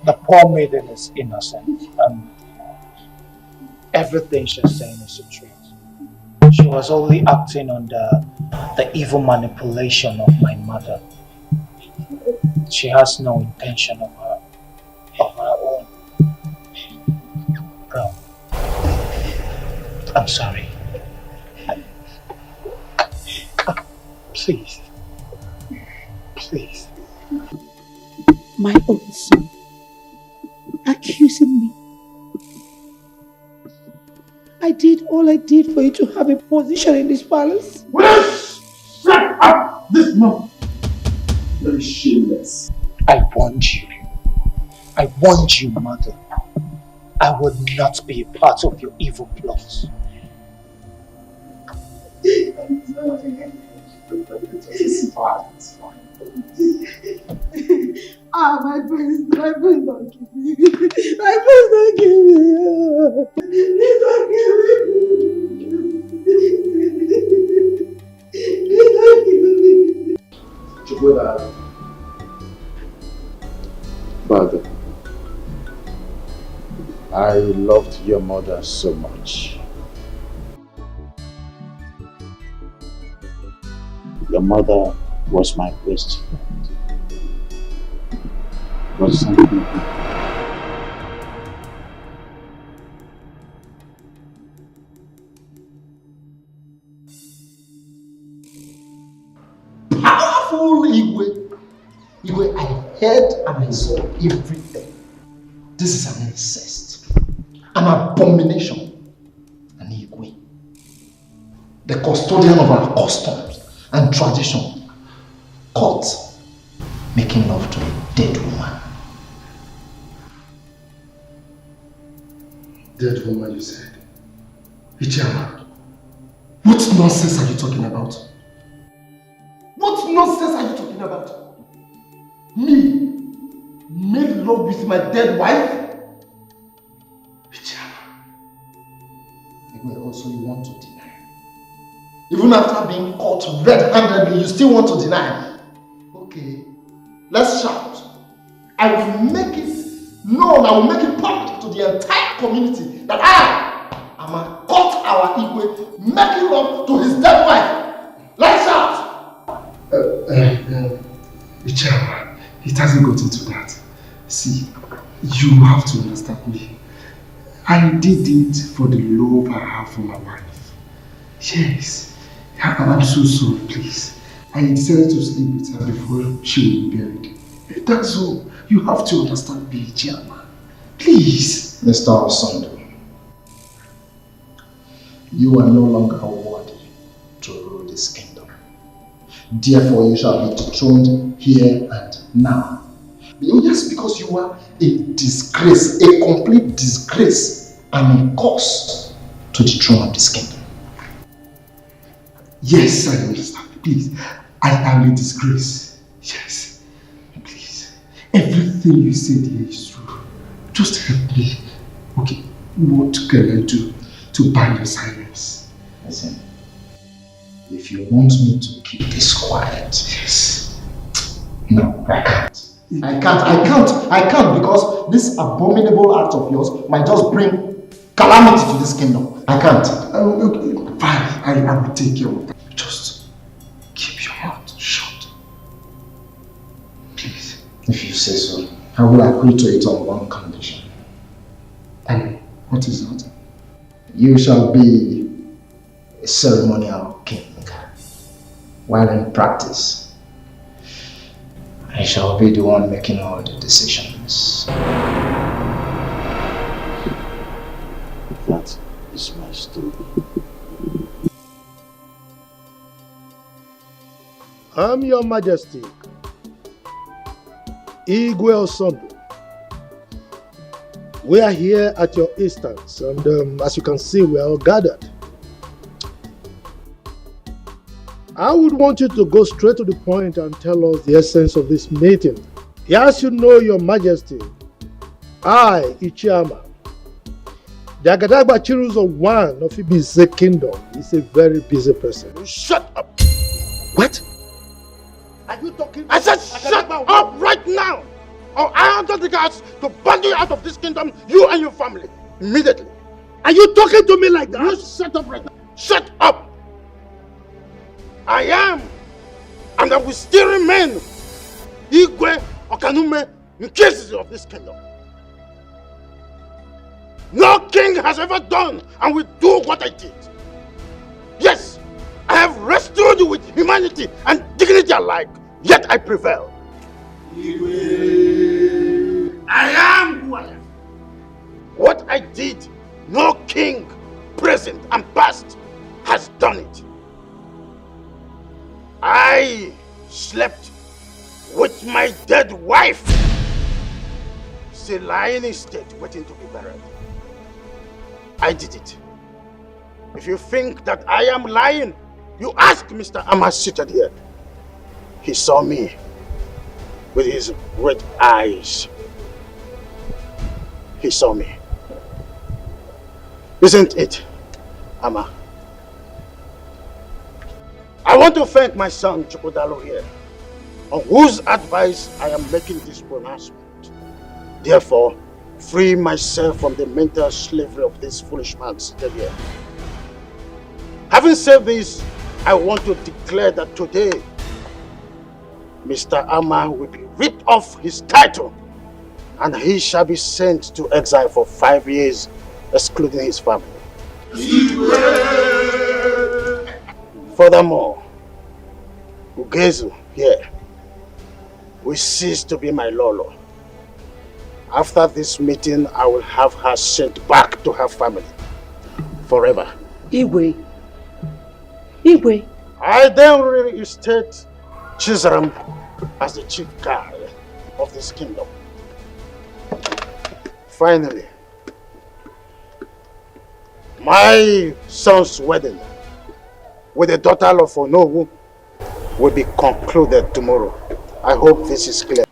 The poor maiden is innocent and everything she's saying is the truth. She was only acting under the evil manipulation of my mother. She has no intention of her own. Bro, I'm sorry. Please. Please. My own son accusing me. I did all I did for you to have a position in this palace. Shut up this month! Very shameless. I warned you. I warned you, mother. I would not be a part of your evil plots. I'm sorry. It's fine. My friends don't give me. My friends don't give me. Please don't give me. Please don't give me. Chukwudalu. Father, I loved your mother so much. Your mother was my best friend. But something Powerful Igwe. Igwe, I heard and I saw everything. This is an incest, an abomination, an Igwe. The custodian of our customs and tradition, caught making love to a dead woman. Dead woman, you said? Ichama, what nonsense are you talking about? What nonsense are you talking about? Me? Made love with my dead wife? Ichama. Also, you want to deny. Even after being caught red-handedly, you still want to deny. Okay, let's shout. I will make it known, I will make it public to the entire community that I am a caught our Igwe making love to his dead wife. Lights out! Ichama, it hasn't gotten to that. See, you have to understand me. I did it for the love I have for my wife. Yes, I'm so sorry, please. I decided to sleep with her before she will be buried. That's all. You have to understand me, Ichama. Please. Mr. Osando, you are no longer worthy to rule this kingdom. Therefore, you shall be dethroned here and now. Just because you are a disgrace, a complete disgrace, and a curse to the throne of this kingdom. Yes, I understand. Please, I am a disgrace. Yes, please. Everything you said here is true. Just help me. Okay, what can I do to buy your silence? Listen, if you want me to keep this quiet, yes. No, I can't. I can't because this abominable act of yours might just bring calamity to this kingdom. I can't. Okay, fine, I will take care of that. Just keep your mouth shut. Please. If you say so, I will agree to it on one condition. And what is that? You shall be a ceremonial king, while in practice I shall be the one making all the decisions. That is my story. I'm Your Majesty, Igwe Osando. We are here at your instance, and as you can see, we are all gathered. I would want you to go straight to the point and tell us the essence of this meeting. Yes, you know, Your Majesty, I, Ichiama, the Agadagba Chiruzo one of Ibize Kingdom, is a very busy person. Shut up! What? Are you talking? I said shut up right now! Or I order the guards to bundle you out of this kingdom, you and your family, immediately. Are you talking to me like that? You shut up right now. Shut up! I am, and I will still remain Igwe Okanume in cases of this kingdom. No king has ever done and will do what I did. Yes, I have wrestled with humanity and dignity alike, yet I prevail. Igwe, I am who I am. What I did, no king, present and past, has done it. I slept with my dead wife, still lying in state waiting to be buried. I did it. If you think that I am lying, you ask Mr. Amma seated here. He saw me with his red eyes. He saw me. Isn't it, Amma? I want to thank my son Chukwudalo here, on whose advice I am making this pronouncement. Therefore, free myself from the mental slavery of this foolish man seated here. Having said this, I want to declare that today, Mr. Amma will be ripped off his title, and he shall be sent to exile for 5 years, excluding his family. Furthermore, Ugezu here will cease to be my Lolo. After this meeting, I will have her sent back to her family forever. Igwe. I then reinstate Chizaram as the chief guard of this kingdom. Finally, my son's wedding with the daughter of Onowu will be concluded tomorrow. I hope this is clear.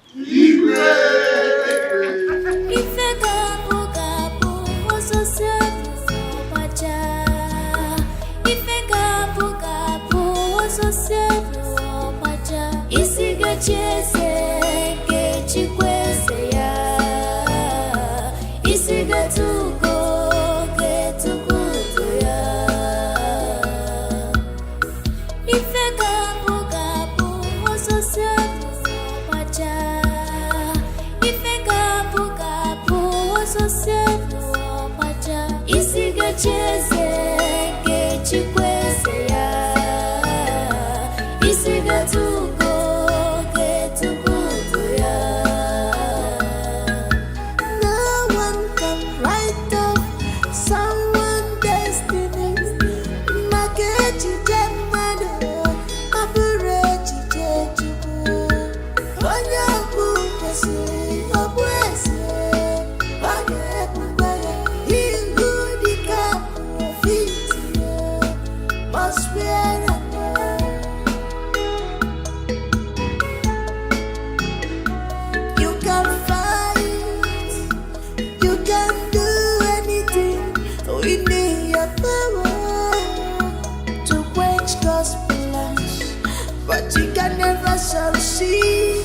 never shall she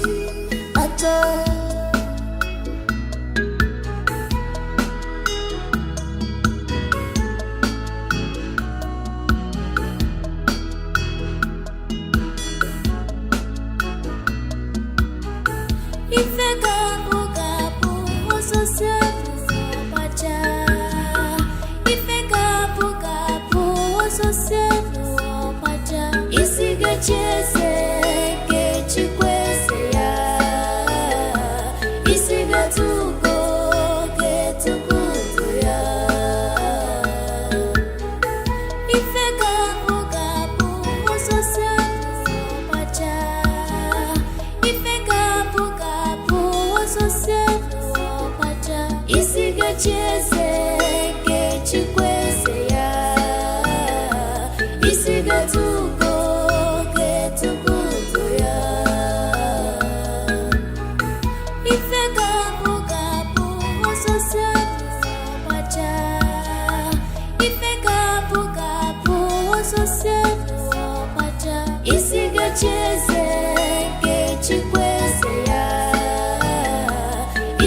at all.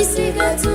Isiga